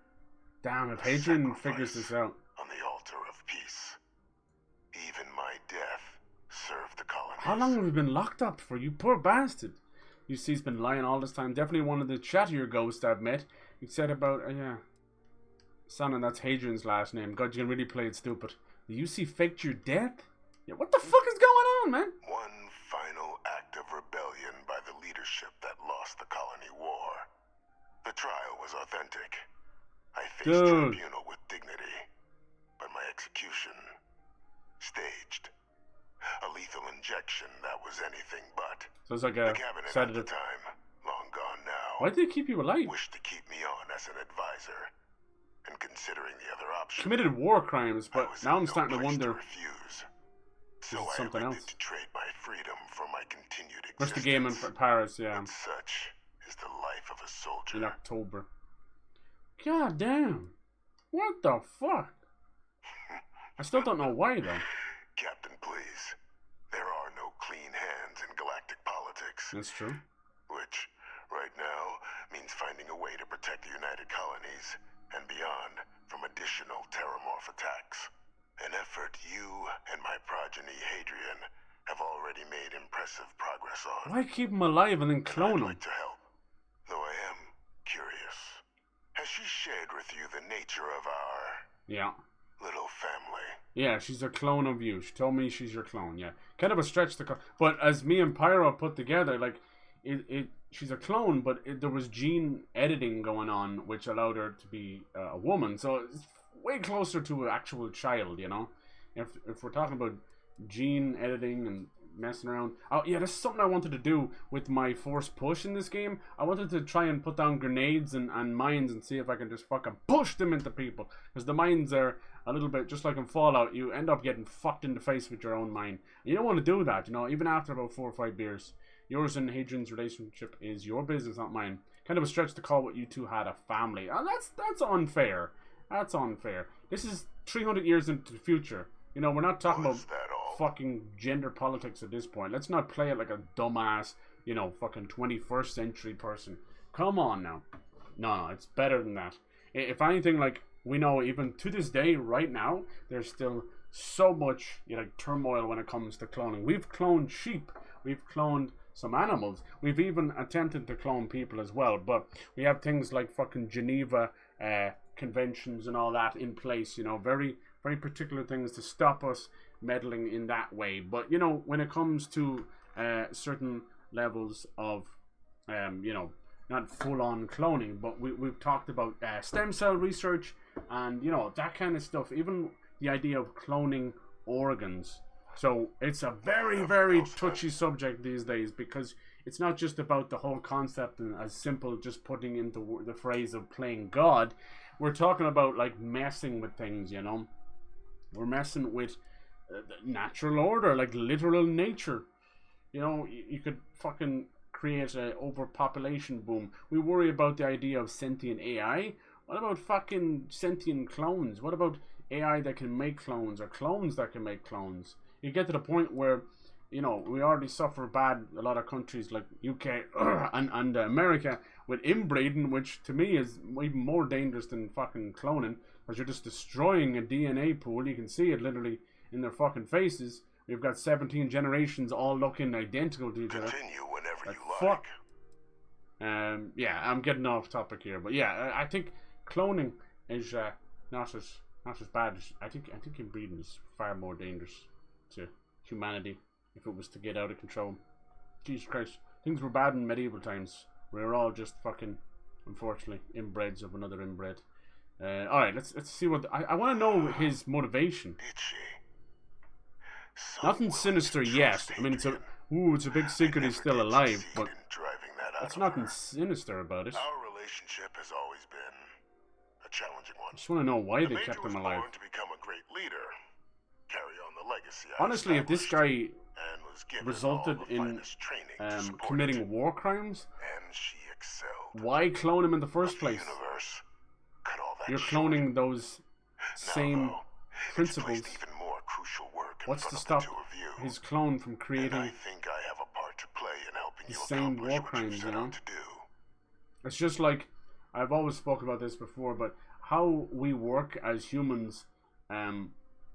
Damn, if Hadrian figures this out. On the altar of peace. Even my death served the colonies. How long have we been locked up for, you poor bastard? You see, he's been lying all this time. Definitely one of the chattier ghosts I've met. He said about, yeah. Son, and that's Hadrian's last name. God, you can really play it stupid. The UC faked your death? Yeah, what the fuck is going on, man? One final act of rebellion by the leadership that lost the Colony War. The trial was authentic. I faced tribunal with dignity. But my execution... staged. A lethal injection that was anything but. So it's like a sedative. At the time, long gone now. Why did they keep you alive? Wished to keep me on as an advisor. And considering the other options, committed war crimes, but now I'm starting to wonder. So something I else. To trade my freedom for my continued existence. What's the game in Paris? Yeah. But such is the life of a soldier. In October. God damn. What the fuck? I still don't know why though. Captain, please. There are no clean hands in galactic politics. That's true. Which, right now, means finding a way to protect the United Colonies and beyond from additional terrormorph attacks. An effort you and my progeny Hadrian have already made impressive progress on. Why keep him alive and then clone him? I'd like to help, though I am curious. Has she shared with you the nature of our... Yeah. Little family? Yeah, she's a clone of you. She told me she's your clone, yeah. Kind of a stretch to... But as me and Pyro put together, like, she's a clone, but there was gene editing going on, which allowed her to be a woman. So it's way closer to an actual child, you know? if we're talking about gene editing and messing around, oh yeah, that's something I wanted to do with my force push in this game. I wanted to try and put down grenades and mines and see if I can just fucking push them into people, because the mines are a little bit just like in Fallout. You end up getting fucked in the face with your own mine. And you don't want to do that, you know, even after about 4 or 5 beers. Yours and Hadrian's relationship is your business, not mine. Kind of a stretch to call what you two had a family. Oh, that's unfair. That's unfair. This is 300 years into the future. You know, we're not talking about fucking gender politics at this point. Let's not play it like a dumbass, you know, fucking 21st century person. Come on now. No, it's better than that. If anything, like, we know even to this day, right now, there's still so much, you know, turmoil when it comes to cloning. We've cloned sheep. We've cloned some animals. We've even attempted to clone people as well. But we have things like fucking Geneva conventions and all that in place, you know, very, very particular things to stop us meddling in that way. But, you know, when it comes to certain levels of, you know, not full-on cloning, but we've talked about stem cell research and, you know, that kind of stuff. Even the idea of cloning organs. So it's a very, very touchy subject these days, because it's not just about the whole concept and as simple just putting into the phrase of playing God. We're talking about, like, messing with things, you know. We're messing with natural order, like literal nature. You know, you could fucking create an overpopulation boom. We worry about the idea of sentient AI. What about fucking sentient clones? What about AI that can make clones, or clones that can make clones? You get to the point where, you know, we already suffer bad, a lot of countries like UK and America, with inbreeding, which to me is even more dangerous than fucking cloning, because you're just destroying a DNA pool. You can see it literally in their fucking faces. We've got 17 generations all looking identical to each other. Continue whenever like, you like. fuck. Yeah, I'm getting off topic here, but yeah, I think cloning is not as bad. I think inbreeding is far more dangerous to humanity if it was to get out of control. Jesus Christ, things were bad in medieval times. We were all just fucking, unfortunately, inbreds of another inbred. All right, let's see what I want to know his motivation. Nothing sinister yet. I mean, it's a big secret he's still alive, but that's nothing sinister about it. Our relationship has always been a challenging one. I just want to know why they kept him alive. To become a great leader, carry on the legacy. Honestly, if this guy resulted in committing war crimes, why clone him in the first place? You're cloning those same principles. What's to stop his clone from creating the same war crimes, you know? It's just like, I've always spoken about this before, but how we work as humans,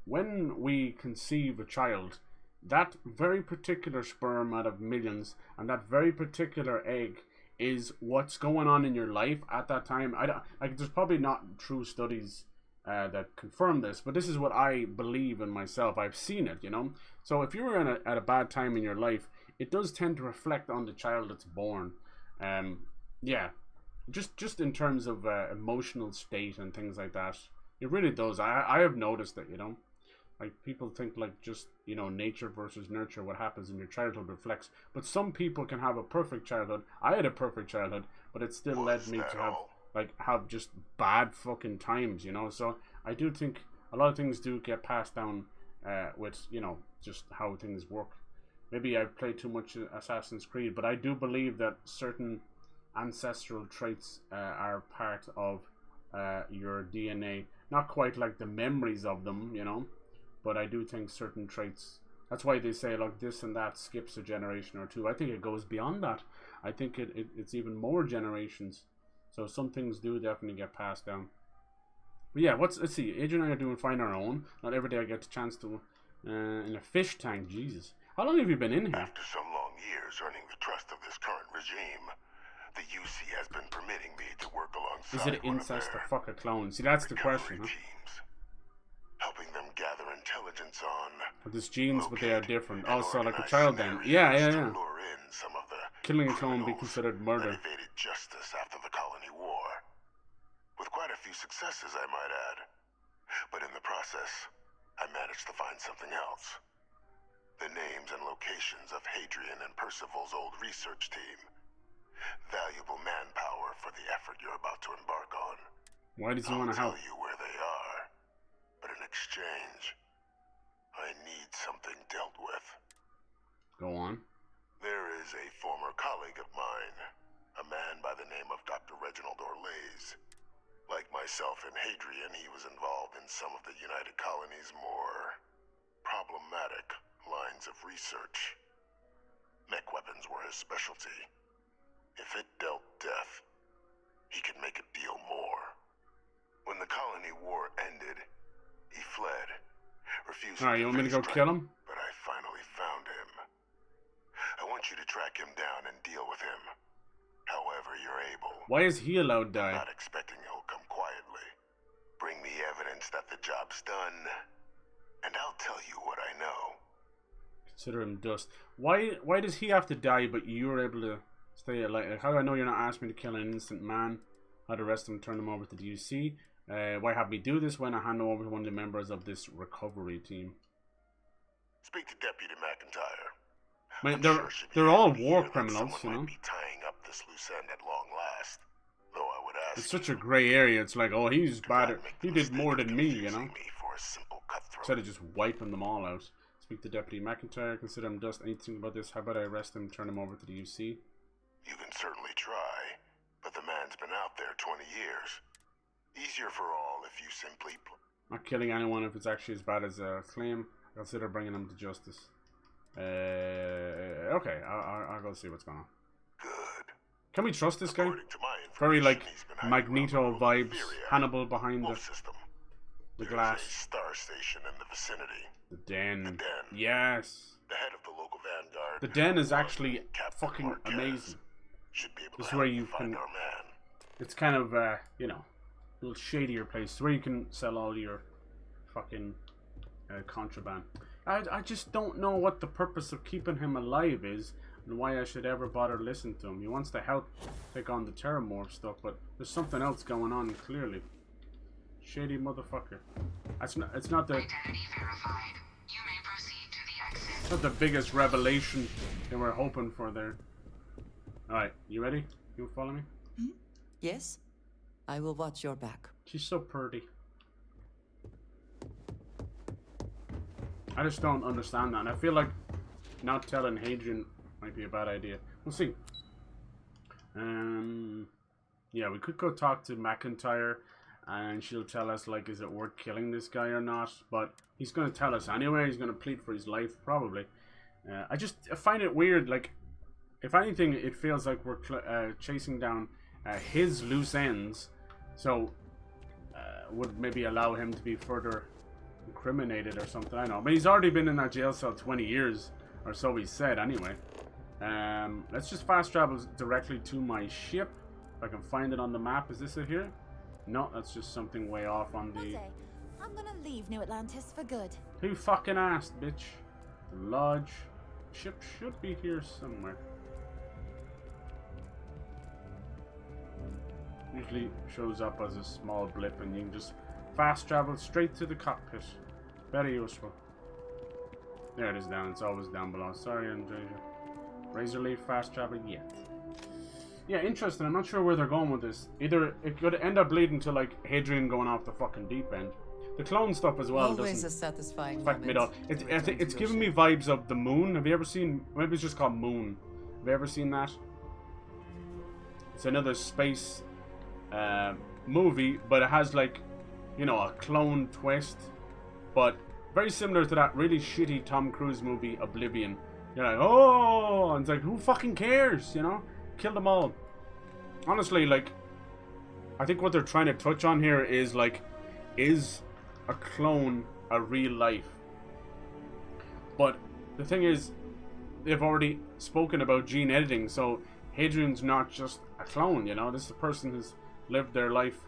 when we conceive a child, that very particular sperm out of millions and that very particular egg is what's going on in your life at that time. There's probably not true studies that confirm this, but this is what I believe in myself. I've seen it, you know. So if you're at a bad time in your life, it does tend to reflect on the child that's born. Yeah, just in terms of emotional state and things like that, it really does. I have noticed it, you know. Like, people think like just, you know, nature versus nurture, what happens in your childhood reflects. But some people can have a perfect childhood. I had a perfect childhood, but it still led me to have just bad fucking times, you know. So I do think a lot of things do get passed down with, you know, just how things work. Maybe I've played too much Assassin's Creed, but I do believe that certain ancestral traits are part of your DNA. Not quite like the memories of them, you know. But I do think certain traits, that's why they say, like, this and that skips a generation or two. I think it goes beyond that. I think it's even more generations. So some things do definitely get passed down. But yeah, let's see. Adrian and I are doing Find Our Own. Not every day I get the chance to, in a fish tank, Jesus. How long have you been in here? After some long years earning the trust of this current regime, the UC has been permitting me to work alongside. Is it incest or fuck a clone? See, that's the question, huh? Helping them gather intelligence on. There's genes, but they are different. Also, like a child then. Yeah. Killing a clone be considered murder. Evaded justice after the colony war. With quite a few successes, I might add. But in the process, I managed to find something else. The names and locations of Hadrian and Percival's old research team. Valuable manpower for the effort you're about to embark on. Why does he want to help? I'll tell you where they are, but in exchange, I need something dealt with. Go on. There is a former colleague of mine, a man by the name of Dr. Reginald Orlaise. Like myself and Hadrian, he was involved in some of the United Colony's more problematic lines of research. Mech weapons were his specialty. If it dealt death, he could make a deal more. When the colony war ended, he fled, refusing Alright, you want me to go kill him? But I finally found him. I want you to track him down and deal with him, however you're able. Why is he allowed to die? I'm not expecting he'll come quietly. Bring me evidence that the job's done, and I'll tell you what I know. Consider him dust. Why does he have to die, but you're able to stay alive? Like, how do I know you're not asking me to kill an innocent man? How to arrest him and turn him over to the DUC? Why have me do this when I hand over to one of the members of this recovery team? Speak to Deputy McIntyre. I mean, they're all war criminals, you know. Be tying up this loose end at long last. Though I would ask it's such a gray area. It's like, oh, he's bad. He did more than me, you know. Instead of just wiping them all out. Speak to Deputy McIntyre. Consider him dust. Anything about this? How about I arrest him, turn him over to the UC? You can certainly try, but the man's been out there 20 years. Easier for all if you simply... Not killing anyone if it's actually as bad as a claim. Consider bringing him to justice. Okay, I'll go see what's going on. Good. Can we trust this guy? Very like Magneto vibes. Hannibal behind the glass. There's a star station in the vicinity. The Den. The Den. Yes. The head of the local vanguard. The Den is actually fucking amazing. Should be able this to is where you find can. our man. It's kind of you know, a little shadier place where you can sell all your fucking contraband. I just don't know what the purpose of keeping him alive is and why I should ever bother listening to him. He wants to help take on the TERRORMORPH stuff, but there's something else going on clearly. Shady motherfucker. It's not the Identity verified. You may proceed to the exit. it's not the biggest revelation they were hoping for there. Alright, you ready? You follow me? Hmm? Yes. I will watch your back. She's so pretty. I just don't understand that. And I feel like not telling Hadrian might be a bad idea. We'll see. Yeah, we could go talk to McIntyre and she'll tell us, like, is it worth killing this guy or not? But he's going to tell us anyway. He's going to plead for his life, probably. I find it weird. Like, if anything, it feels like we're chasing down his loose ends. So, would maybe allow him to be further incriminated or something. I don't know. But he's already been in that jail cell 20 years or so he said anyway. Let's just fast travel directly to my ship. If I can find it on the map. Is this it here? No, that's just something way off on the... I'm gonna leave New Atlantis for good. Who fucking asked, bitch? The lodge. Ship should be here somewhere. Usually shows up as a small blip and you can just fast travel straight to the cockpit. Very useful. There it is down. It's always down below. Sorry, Andrea. Razor Leaf fast travel, yeah. Yeah, interesting. I'm not sure where they're going with this. Either it could end up leading to like Hadrian going off the fucking deep end. The clone stuff as well Always doesn't a satisfying affect me at all. I think it's giving me vibes of the Moon. Have you ever seen? Maybe it's just called Moon. Have you ever seen that? It's another space movie, but it has like, you know, a clone twist. But very similar to that really shitty Tom Cruise movie Oblivion. You're like, oh, and it's like, who fucking cares? You know, kill them all. Honestly, like, I think what they're trying to touch on here is like, is a clone a real life? But the thing is, they've already spoken about gene editing, so Hadrian's not just a clone, you know. This is a person who's lived their life.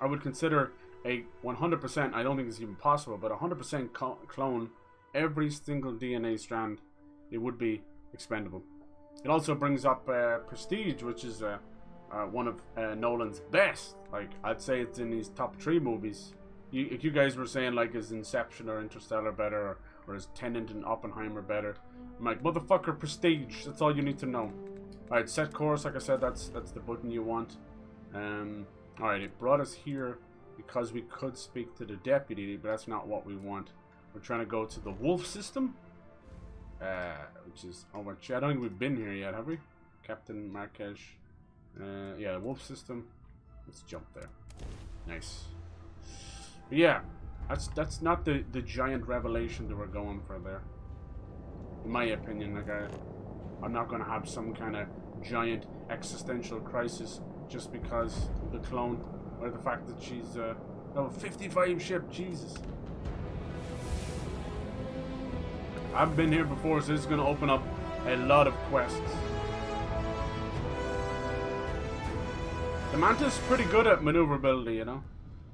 I would consider a 100%, I don't think it's even possible, but 100% clone every single DNA strand. It would be expendable. It also brings up Prestige, which is one of Nolan's best. Like, I'd say it's in his top 3 movies. You guys were saying like, is Inception or Interstellar better, or is Tenet and Oppenheimer better? I'm like, motherfucker, prestige. That's all you need to know. Alright, set course. Like I said, that's the button you want. Alright, it brought us here because we could speak to the deputy, but that's not what we want. We're trying to go to the wolf system, which is much. I don't think we've been here yet, have we? Captain Marquez. Yeah, wolf system. Let's jump there. Nice. But yeah, that's not the giant revelation that we're going for there. In my opinion, like I'm not going to have some kind of giant existential crisis just because of the clone or the fact that she's oh, 55 ship. Jesus. I've been here before, so this is going to open up a lot of quests. The Mantis is pretty good at maneuverability, you know.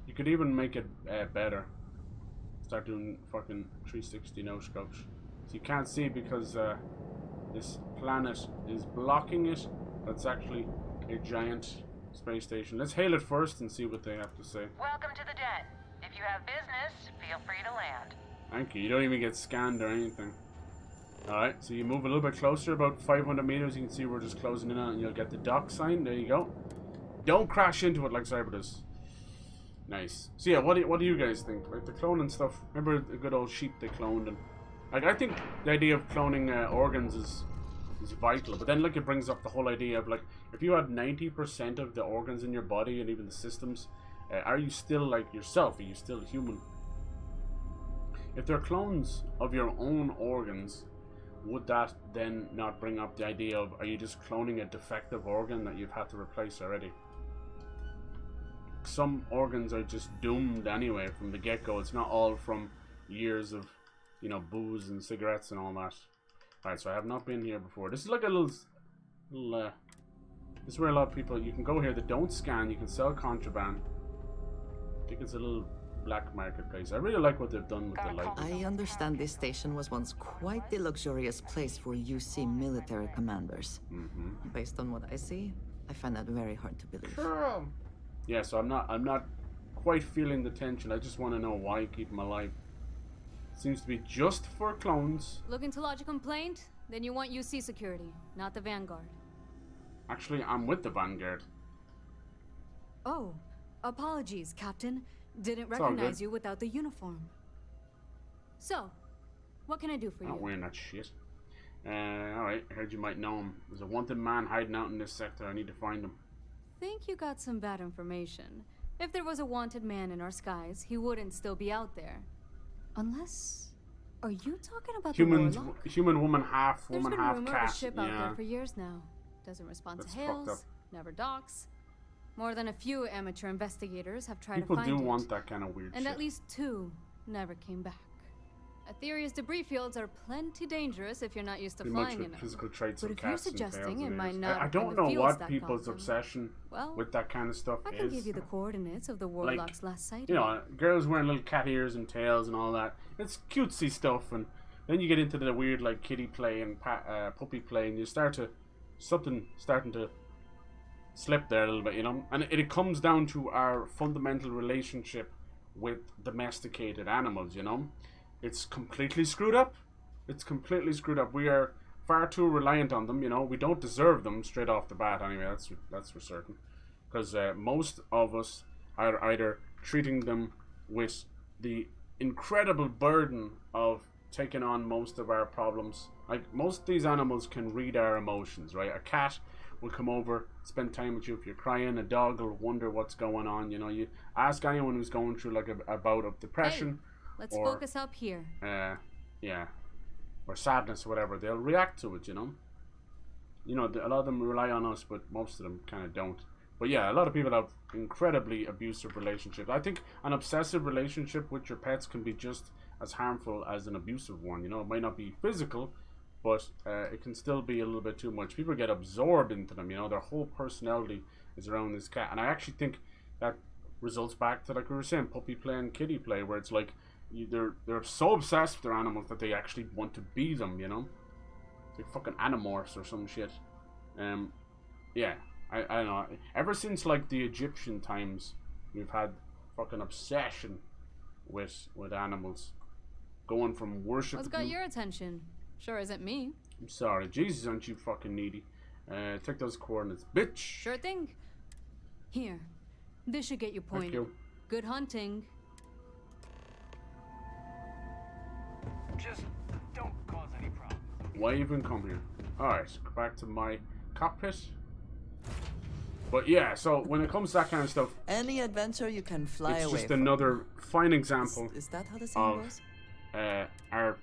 You could even make it better. Start doing fucking 360 no scopes. So you can't see because this planet is blocking it. That's actually a giant space station. Let's hail it first and see what they have to say. Welcome to the den. If you have business, feel free to land. Thank you. You don't even get scanned or anything. Alright, so you move a little bit closer, about 500 meters. You can see we're just closing in on it, and you'll get the dock sign. There you go. Don't crash into it like Cyber does. Nice. So yeah, what do you guys think? Like the cloning stuff. Remember the good old sheep they cloned, and like I think the idea of cloning organs is vital. But then like it brings up the whole idea of like if you had 90% of the organs in your body and even the systems, are you still like yourself? Are you still human? If they're clones of your own organs, would that then not bring up the idea of are you just cloning a defective organ that you've had to replace already? Some organs are just doomed anyway from the get-go. It's not all from years of, you know, booze and cigarettes and all that. Alright, so I have not been here before. This is like a little this is where a lot of people, you can go here that don't scan, you can sell contraband. I think it's a little black marketplace. I really like what they've done with the light. I understand this station was once quite the luxurious place for UC military commanders. Based on what I see, I find that very hard to believe. Yeah, so I'm not quite feeling the tension. I just want to know why keep them alive. Seems to be just for clones. Looking to lodge a complaint? Then you want UC security, not the Vanguard. Actually, I'm with the Vanguard. Oh, apologies, Captain. Didn't recognize you without the uniform. So, what can I do for you? I'm not wearing that shit. Alright, I heard you might know him. There's a wanted man hiding out in this sector. I need to find him. Think you got some bad information. If there was a wanted man in our skies, he wouldn't still be out there. Unless... Are you talking about the warlock? Human woman, half woman, half cat. There's been rumor of a ship out there for years now. Doesn't respond to hails, never docks. More than a few amateur investigators have tried to find it. People do want that kind of weird shit. And at least 2 never came back. Aetheria's debris fields are plenty dangerous if you're not used to flying in them. Physical traits but of if you're suggesting it might not I don't know what people's obsession with that kind of stuff is. I can give you the coordinates of the warlock's last sighting. You know, girls wearing little cat ears and tails and all that. It's cutesy stuff, and then you get into the weird like kitty play and puppy play, and you something starting to slip there a little bit, you know. And it comes down to our fundamental relationship with domesticated animals, you know. It's completely screwed up. It's completely screwed up. We are far too reliant on them, you know. We don't deserve them straight off the bat anyway, that's for certain. Because most of us are either treating them with the incredible burden of taking on most of our problems. Like, most of these animals can read our emotions, right? A cat will come over, spend time with you if you're crying. A dog will wonder what's going on, you know. You ask anyone who's going through like a bout of depression. Hey. Let's focus up here. Yeah, or sadness, or whatever. They'll react to it, you know. You know, a lot of them rely on us, but most of them kind of don't. But yeah, a lot of people have incredibly abusive relationships. I think an obsessive relationship with your pets can be just as harmful as an abusive one. You know, it might not be physical, but it can still be a little bit too much. People get absorbed into them. You know, their whole personality is around this cat, and I actually think that results back to, like we were saying, puppy play and kitty play, where it's like. They're so obsessed with their animals that they actually want to be them, you know? They're fucking animorphs or some shit. Yeah, I don't know. Ever since, like, the Egyptian times, we've had fucking obsession with animals. Going from worship. What's got your attention? Sure isn't me. I'm sorry, Jesus, aren't you fucking needy? Take those coordinates, bitch. Sure thing. Here, this should get you pointed. Thank you. Good hunting. Just don't cause any problems. Why even come here? Alright, go back to my cockpit. But yeah, so when it comes to that kind of stuff, any adventure you can fly away it's just from. another fine example Is that how the saying goes? Our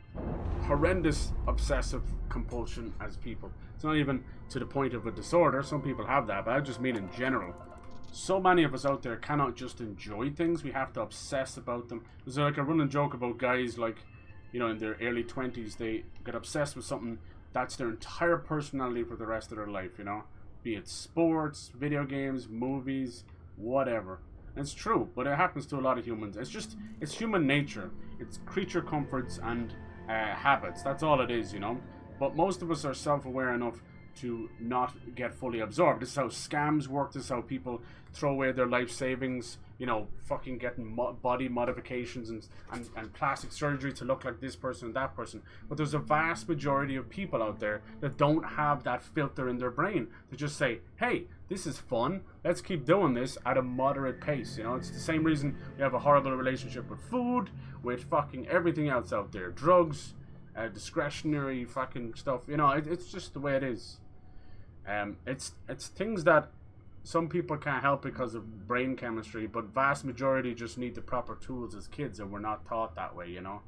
horrendous obsessive compulsion as people. It's not even to the point of a disorder. Some people have that, but I just mean in general. So many of us out there cannot just enjoy things. We have to obsess about them. There's like a running joke about guys like, you know, in their early 20s, they get obsessed with something that's their entire personality for the rest of their life, you know? Be it sports, video games, movies, whatever. And it's true, but it happens to a lot of humans. It's human nature. It's creature comforts and habits. That's all it is, you know? But most of us are self-aware enough to not get fully absorbed. This is how scams work. This is how people throw away their life savings, you know, fucking getting body modifications and plastic surgery to look like this person and that person. But there's a vast majority of people out there that don't have that filter in their brain to just say, hey, this is fun, let's keep doing this at a moderate pace. You know, it's the same reason we have a horrible relationship with food, with fucking everything else out there, drugs, discretionary fucking stuff. You know, it's just the way it is. It's things that some people can't help because of brain chemistry, but vast majority just need the proper tools as kids, and we're not taught that way, you know.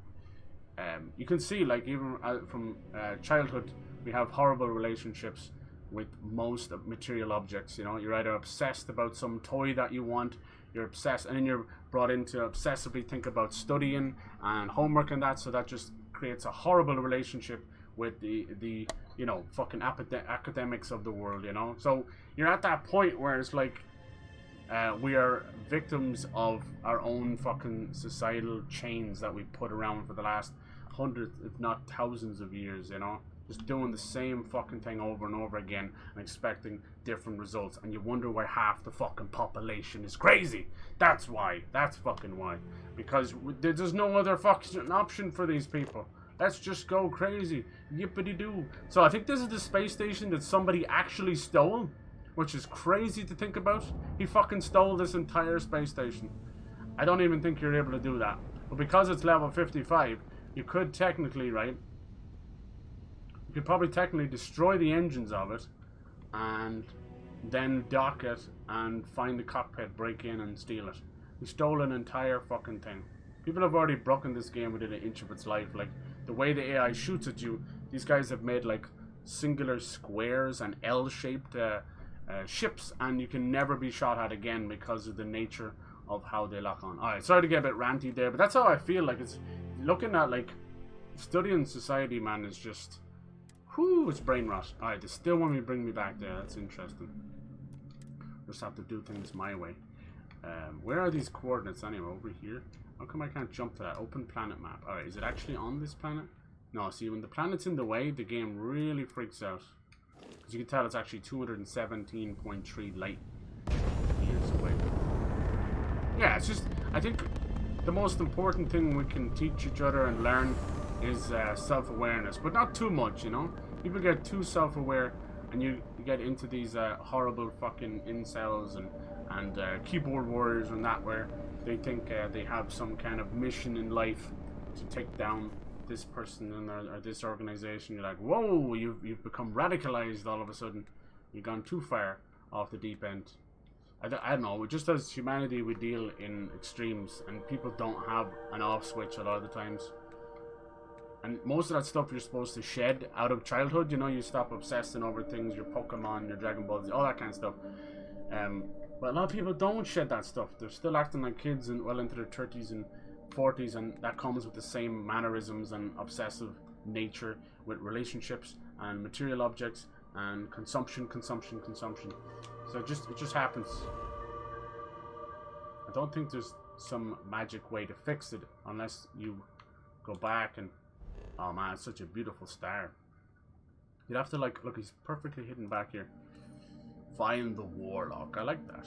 You can see, like, even from childhood, we have horrible relationships with most material objects, you know. You're either obsessed about some toy that you want, you're obsessed, and then you're brought in to obsessively think about studying and homework and that, so that just creates a horrible relationship with the you know, fucking academics of the world, you know. So you're at that point where it's like we are victims of our own fucking societal chains that we put around for the last hundreds, if not thousands of years, you know. Just doing the same fucking thing over and over again and expecting different results. And you wonder why half the fucking population is crazy. That's why. That's fucking why. Because there's no other fucking option for these people. Let's just go crazy. Yippity-doo. So I think this is the space station that somebody actually stole, which is crazy to think about. He fucking stole this entire space station. I don't even think you're able to do that. But because it's level 55, you could technically, right? You could probably technically destroy the engines of it and then dock it and find the cockpit, break in and steal it. We stole an entire fucking thing. People have already broken this game within an inch of its life. Like, the way the AI shoots at you, these guys have made like singular squares and L-shaped ships, and you can never be shot at again because of the nature of how they lock on. Alright, sorry to get a bit ranty there, but that's how I feel. Like, it's looking at, like, studying society, man, is just, whoo, it's brain rot. Alright, they still want me to bring me back there. That's interesting. Just have to do things my way. Where are these coordinates anyway? Over here? How come I can't jump to that? Open planet map. Alright, is it actually on this planet? No, see, when the planet's in the way, the game really freaks out. Because you can tell it's actually 217.3 light years away. Yeah, it's just, I think the most important thing we can teach each other and learn is self-awareness. But not too much, you know? People get too self-aware and you get into these horrible fucking incels and keyboard warriors and that, where they think they have some kind of mission in life to take down this person or this organization. You're like, whoa, you've become radicalized all of a sudden. You've gone too far off the deep end. I don't know, just as humanity we deal in extremes, and people don't have an off switch a lot of the times. And most of that stuff you're supposed to shed out of childhood, you know, you stop obsessing over things, your Pokemon, your Dragon Balls, all that kind of stuff. But a lot of people don't shed that stuff. They're still acting like kids and well into their 30s and 40s, and that comes with the same mannerisms and obsessive nature with relationships and material objects and consumption. So it just happens. I don't think there's some magic way to fix it unless you go back and, oh man, it's such a beautiful star. You'd have to, like, look, he's perfectly hidden back here. Find the warlock. I like that.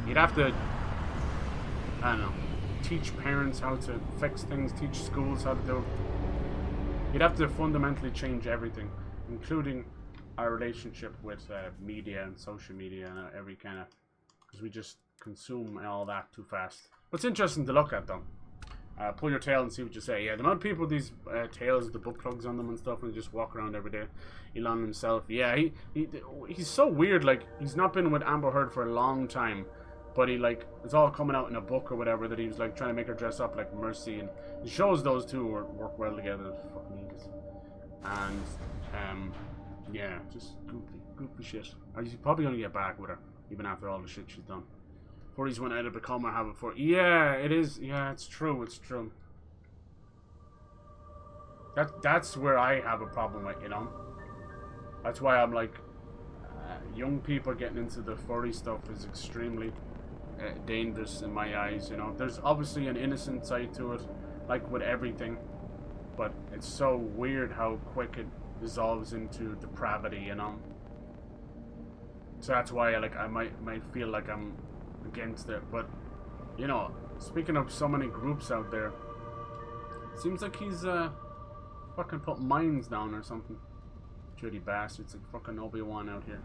You'd have to, I don't know, teach parents how to fix things, teach schools how to do it. You'd have to fundamentally change everything, including our relationship with media and social media and every kind of, because we just consume all that too fast. What's interesting to look at though, pull your tail and see what you say. Yeah, the amount of people with these tails with the butt plugs on them and stuff and just walk around every day. Elon himself, yeah, he's so weird. Like, he's not been with Amber Heard for a long time, but he, like, it's all coming out in a book or whatever that he was like trying to make her dress up like Mercy, and it shows those two work well together. Fucking idiots. And yeah, just goofy shit. He's probably gonna get back with her even after all the shit she's done. 40s went out of the coma, have it for. Yeah, it is. Yeah, it's true. It's true. That's where I have a problem with, you know. That's why I'm like, young people getting into the furry stuff is extremely dangerous in my eyes. You know, there's obviously an innocent side to it, like with everything, but it's so weird how quick it dissolves into depravity. You know. So that's why I might feel like I'm against it, but you know, speaking of so many groups out there, it seems like he's fucking put mines down or something. Dirty bastards, like fucking Obi-Wan out here.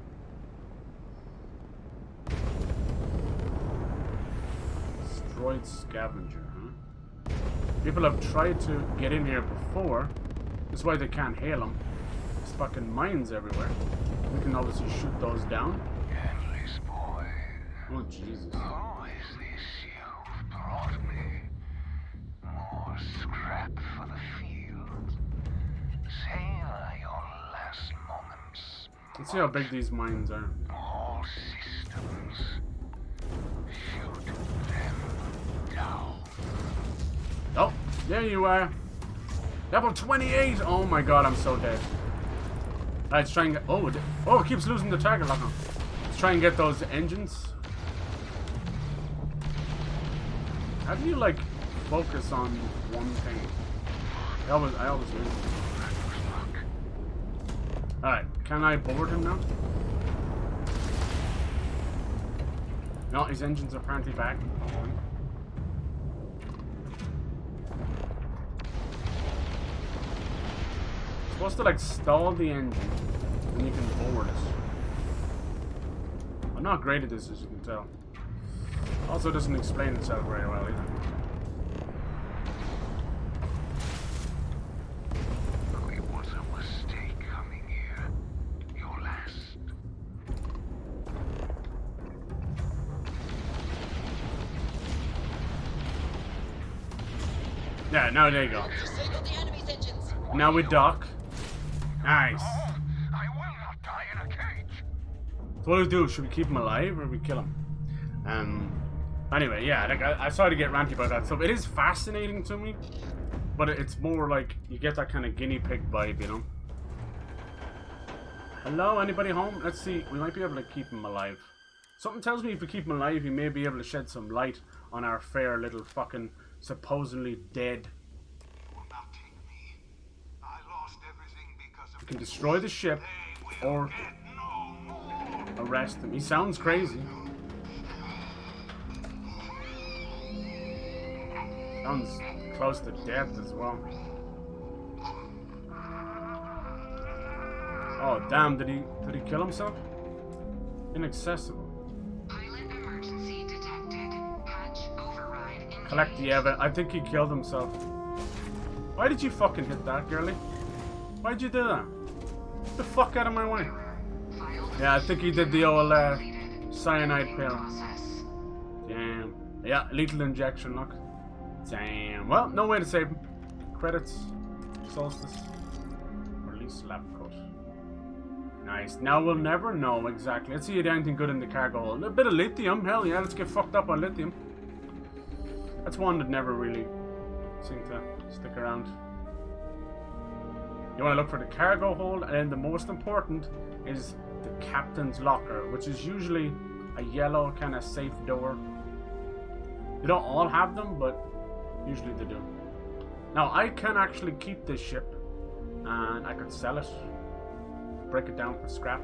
Destroyed scavenger, huh? People have tried to get in here before. That's why they can't hail them. There's fucking mines everywhere. We can obviously shoot those down. Endless boy. Oh, Jesus. Who is this you've brought me? More scrap for the field. Savor your last moments. Let's see how big these mines are. All systems. Shoot them down. Oh, there you are. Level 28! Oh my god, I'm so dead. Let's try and get... Oh, it keeps losing the target lock now. Let's try and get those engines. How do you, like, focus on one thing? I always lose. Alright, can I board him now? No, his engines are apparently back. Supposed to like stall the engine and you can board it. I'm not great at this, as you can tell. Also doesn't explain itself very well either. It was a mistake coming here. Your last. Yeah, now there you go. Now we dock. Nice. I will not die in a cage. So what do we do? Should we keep him alive or we kill him? Anyway, yeah, like I sorry to get ranty about that stuff. It is fascinating to me, but it's more like you get that kind of guinea pig vibe, you know. Hello, anybody home? Let's see. We might be able to keep him alive. Something tells me if we keep him alive, he may be able to shed some light on our fair little fucking supposedly dead. We can destroy the ship or arrest him. He sounds crazy. Sounds close to death as well. Oh damn, did he kill himself? Inaccessible. Pilot emergency detected. Hatch override. Collect the evidence. I think he killed himself. Why did you fucking hit that, girlie? Why'd you do that? Get the fuck out of my way. Yeah, I think he did the old cyanide pill. Damn. Yeah, lethal injection, look. Damn. Well, no way to save him. Credits. Solstice. Release lab cut. Nice. Now we'll never know exactly. Let's see if there's anything good in the cargo hold. A bit of lithium. Hell yeah, let's get fucked up on lithium. That's one that never really seemed to stick around. You want to look for the cargo hold, and then the most important is the captain's locker, which is usually a yellow kind of safe door. They don't all have them, but usually they do. Now I can actually keep this ship, and I could sell it, break it down for scrap,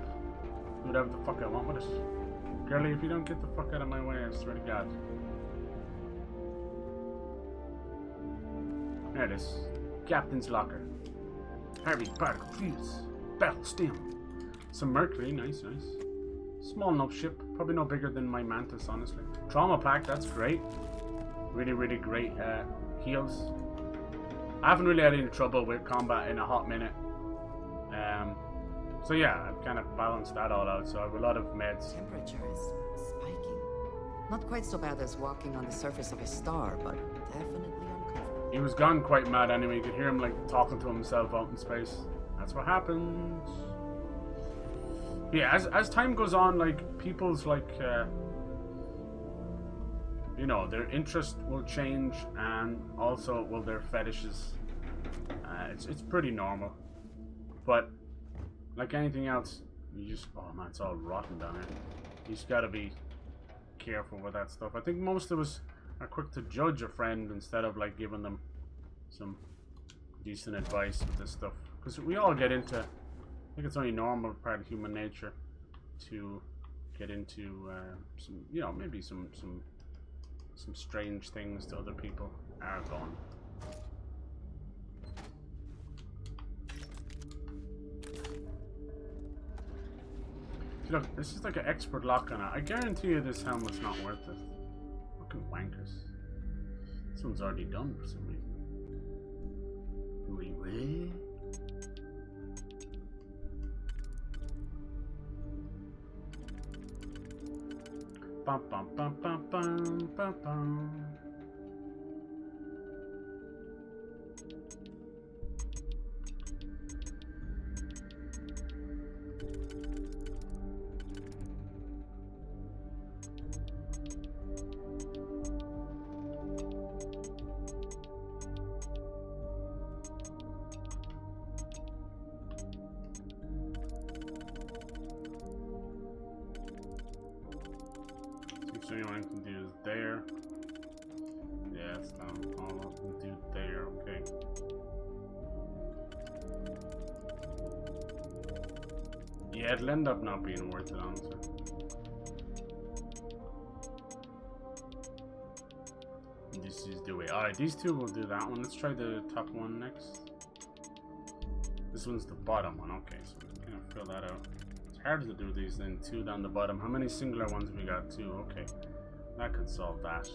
do whatever the fuck I want with it. Girlie, if you don't get the fuck out of my way, I swear to God. There it is. Captain's locker. Heavy particle fuse. Battle stem. Some mercury, nice, nice. Small enough ship, probably no bigger than my Mantis, honestly. Trauma pack, that's great. Really, really great heals. I haven't really had any trouble with combat in a hot minute. So yeah, I've kind of balanced that all out, so I have a lot of meds. Temperature is spiking. Not quite so bad as walking on the surface of a star, but definitely uncomfortable. He was gone quite mad anyway, you could hear him like talking to himself out in space. That's what happens. Yeah, as time goes on, like, people's, like, you know, their interest will change, and also will their fetishes. It's pretty normal. But, like anything else, you just, oh man, it's all rotten down here. You just gotta be careful with that stuff. I think most of us are quick to judge a friend instead of, like, giving them some decent advice with this stuff. Because we all get into, I think it's only normal part of human nature to get into some, you know, maybe some strange things to other people are gone. See, look, this is like an expert lock on it. I guarantee you this helmet's not worth it. Fucking wankers. This one's already done for some reason. Wait. Bum bum bum bum bum bum bum. So anyone can do is there. Yeah, it's not all of them do there, okay. Yeah, it'll end up not being worth it, honestly. This is the way. Alright, these two will do that one. Let's try the top one next. This one's the bottom one, okay, so we're gonna fill that out. Hard to do these then, two down the bottom. How many singular ones have we got? Two, okay. That could solve that.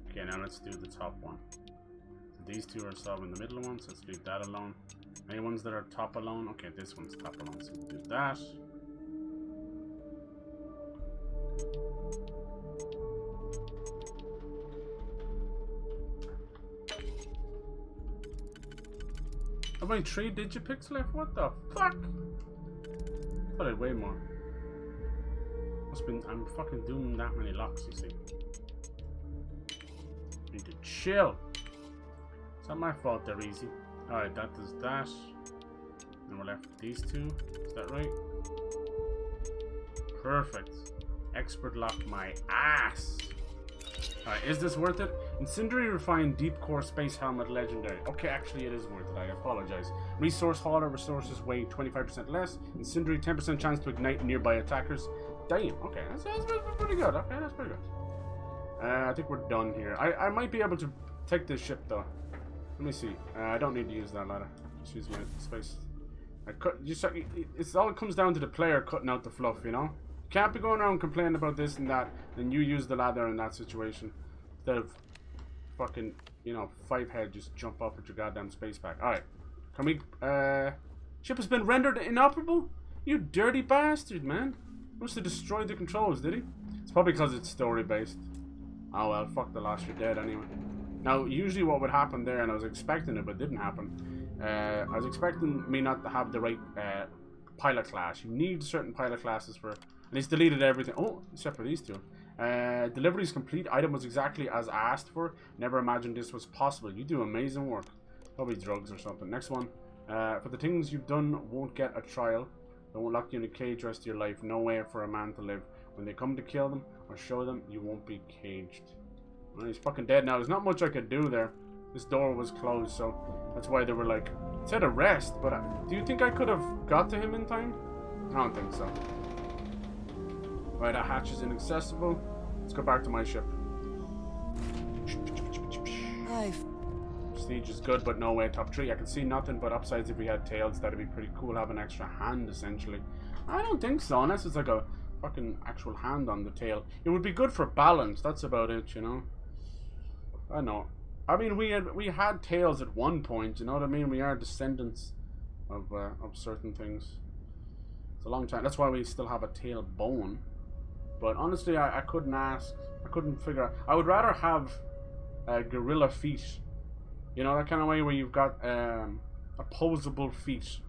Okay, now let's do the top one. So these two are solving the middle one, so let's leave that alone. Any ones that are top alone? Okay, this one's top alone, so we'll do that. I've only 3 digipixels left? What the fuck? I thought I had way more. Must been, I'm fucking doing that many locks, you see. Need to chill. It's not my fault they're easy. Alright, that does that. And we're left with these two. Is that right? Perfect. Expert lock my ass. Alright, is this worth it? Incendiary Refined Deep Core Space Helmet Legendary. Okay, actually it is worth it, I apologize. Resource Hauler resources weigh 25% less. Incendiary 10% chance to ignite nearby attackers. Damn, okay, that's pretty good. Okay, that's pretty good. I think we're done here. I might be able to take this ship though. Let me see. I don't need to use that ladder. Just use my space. It's all comes down to the player cutting out the fluff, you know? Can't be going around complaining about this and that, then you use the ladder in that situation. Instead of fucking, you know, 5-head just jump up with your goddamn space pack. Alright. Can we, ship has been rendered inoperable? You dirty bastard, man. Must have destroyed the controls, did he? It's probably because it's story-based. Oh well, fuck the loss, you're dead anyway. Now, usually what would happen there, and I was expecting it, but it didn't happen. I was expecting me not to have the right, pilot class. You need certain pilot classes for... And he's deleted everything. Oh, except for these two. Delivery is complete. Item was exactly as asked for. Never imagined this was possible. You do amazing work. Probably drugs or something. Next one. For the things you've done, won't get a trial. They won't lock you in a cage the rest of your life. No way for a man to live. When they come to kill them or show them, you won't be caged. Well, he's fucking dead now. There's not much I could do there. This door was closed, so that's why they were like, it said arrest, but do you think I could have got to him in time? I don't think so. Right, that hatch is inaccessible. Let's go back to my ship. Prestige is good, but no way top 3. I can see nothing but upsides if we had tails. That'd be pretty cool. Have an extra hand, essentially. I don't think so, unless it's like a fucking actual hand on the tail. It would be good for balance. That's about it, you know. I know. I mean, we had tails at one point. You know what I mean? We are descendants of certain things. It's a long time. That's why we still have a tail bone. But honestly, I couldn't ask. I couldn't figure out. I would rather have gorilla feet. You know, that kind of way where you've got opposable feet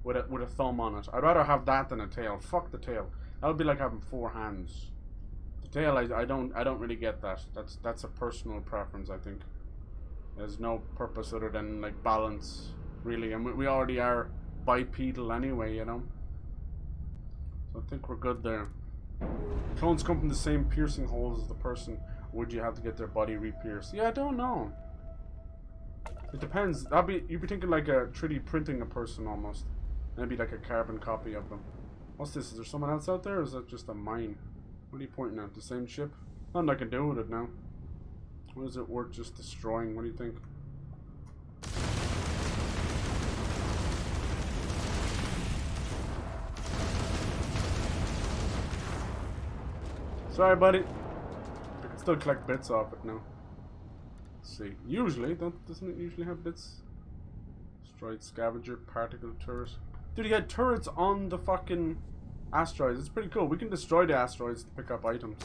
with a thumb on it. I'd rather have that than a tail. Fuck the tail. That would be like having 4 hands. The tail, I don't really get that. That's a personal preference, I think. There's no purpose other than like balance, really, and we already are bipedal anyway, you know. So I think we're good there. Clones come from the same piercing holes as the person. Would you have to get their body re-pierced? Yeah, I don't know. It depends. You'd be thinking like a 3D printing a person almost. Maybe like a carbon copy of them. What's this? Is there someone else out there, or is that just a mine? What are you pointing at? The same ship? Nothing I can do with it now. What is it worth just destroying? What do you think? Sorry, buddy. I can still collect bits off it now. Let's see. Usually, doesn't it usually have bits? Destroyed scavenger, particle turret. Dude, he had turrets on the fucking asteroids. It's pretty cool. We can destroy the asteroids to pick up items.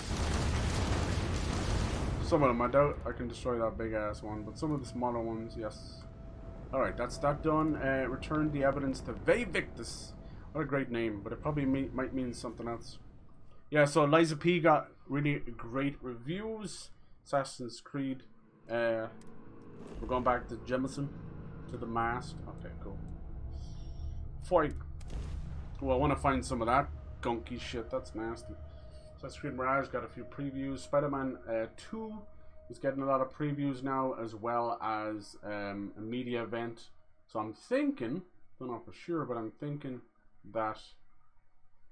Some of them, I doubt I can destroy that big ass one, but some of the smaller ones, yes. Alright, that's that done. Return the evidence to Victus. What a great name, but it probably might mean something else. Yeah, so Liza P got really great reviews. Assassin's Creed. We're going back to Jemison, to the mast. Okay, cool. Fight. Well, I want to find some of that gunky shit. That's nasty. Assassin's Creed Mirage got a few previews. Spider-Man 2 is getting a lot of previews now, as well as a media event. So I'm thinking, don't know for sure, but I'm thinking that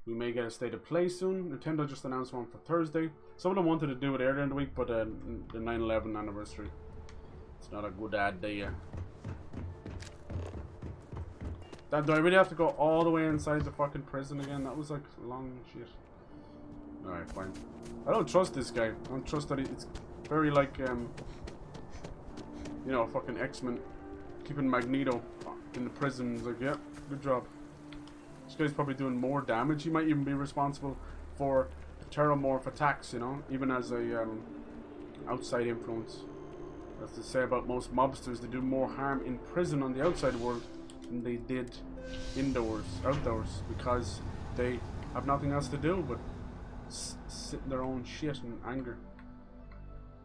we may get a state of play soon. Nintendo just announced one for Thursday. Some of them wanted to do it earlier in the week, but the 9/11 anniversary. It's not a good idea. Do I really have to go all the way inside the fucking prison again? That was like long shit. Alright, fine. I don't trust this guy. I don't trust that it's very like, you know, fucking X-Men. Keeping Magneto in the prison. He's like, yeah, good job. This guy's probably doing more damage. He might even be responsible for the TERRORMORPH attacks, you know, even as a outside influence. That's to say about most mobsters, they do more harm in prison on the outside world than they did outdoors, because they have nothing else to do but sit in their own shit and anger.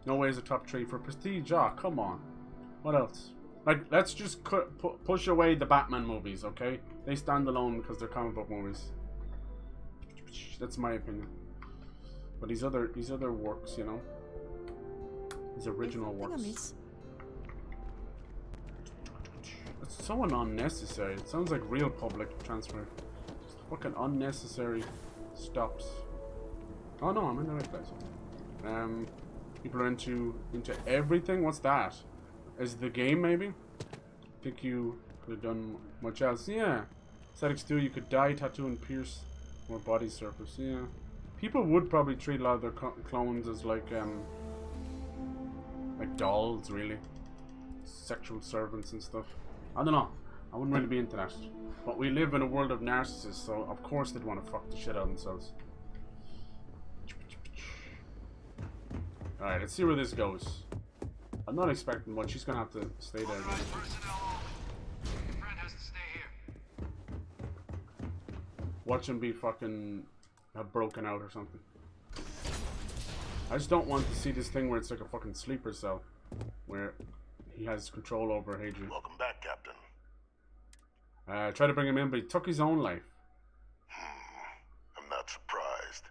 No way is a top 3 for Prestige. Ah, come on. What else? Like, let's just push away the Batman movies, okay? They stand alone because they're comic book movies. That's my opinion. But these other works, you know, these original works. It's so unnecessary. It sounds like real public transfer. It's fucking unnecessary stops. Oh no, I'm in the right place. People are into everything. What's that? Is it the game maybe? Think you could have done much else? Yeah. Aesthetics 2, you could dye, tattoo, and pierce more body surface. Yeah. People would probably treat a lot of their clones as like dolls, really. Sexual servants and stuff. I don't know. I wouldn't really be into that. But we live in a world of narcissists, so of course they'd want to fuck the shit out of themselves. Alright, let's see where this goes. I'm not expecting much. She's gonna have to stay there. Watch him be fucking broken out or something. I just don't want to see this thing where it's like a fucking sleeper cell, where he has control over Hadrian. Welcome back, Captain. Try to bring him in, but he took his own life. I'm not surprised.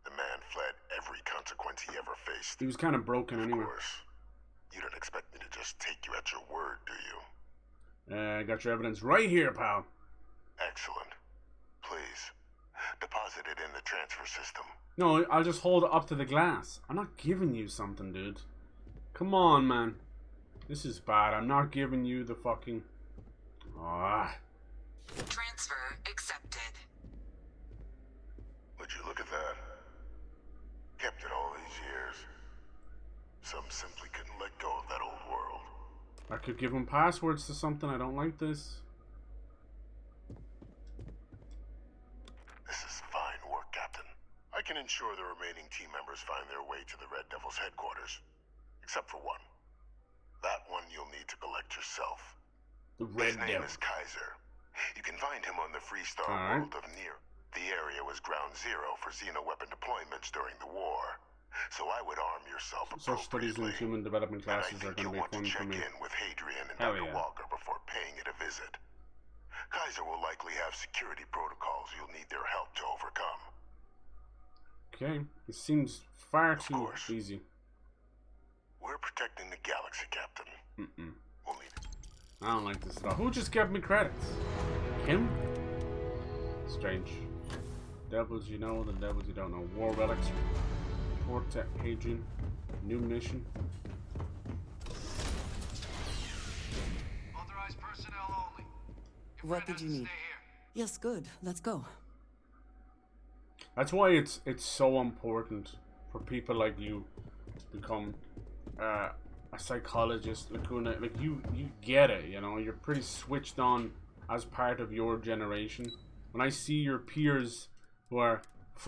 The man fled every consequence he ever faced. He was kind of broken anyway. Of course. You don't expect me to just take you at your word, do you? I got your evidence right here, pal. Excellent. Please, No, I'll just hold it up to the glass. I'm not giving you something, dude. Come on, man. This is bad. I'm not giving you the fucking... Ah. Transfer accepted. Would you look at that? Kept it all these years. Some simply couldn't let go of that old world. I could give them passwords to something. I don't like this. This is fine work, Captain. I can ensure the remaining team members find their way to the Red Devil's headquarters. Except for one. That one you'll need to collect yourself. The Red Devil. His name is Kaiser. You can find him on the Freestar world of Nier. The area was ground zero for xeno-weapon deployments during the war. So I would arm yourself Such studies in human development classes are going to be fun for me. in with Hadrian and Hell Dr. yeah. Walker before paying it a visit. Kaiser will likely have security protocols you'll need their help to overcome. Okay, it seems far too easy. We're protecting the galaxy, Captain. We'll need it. I don't like this at all. Who just gave me credits? Him? Strange. Devils you know, the devils you don't know. War relics. Report to Hadrian. New mission. Authorized personnel only. What did you need? Yes, good. Let's go. That's why it's so important for people like you to become a psychologist, Lacuna. Like you get it, you know. You're pretty switched on as part of your generation. When I see your peers who are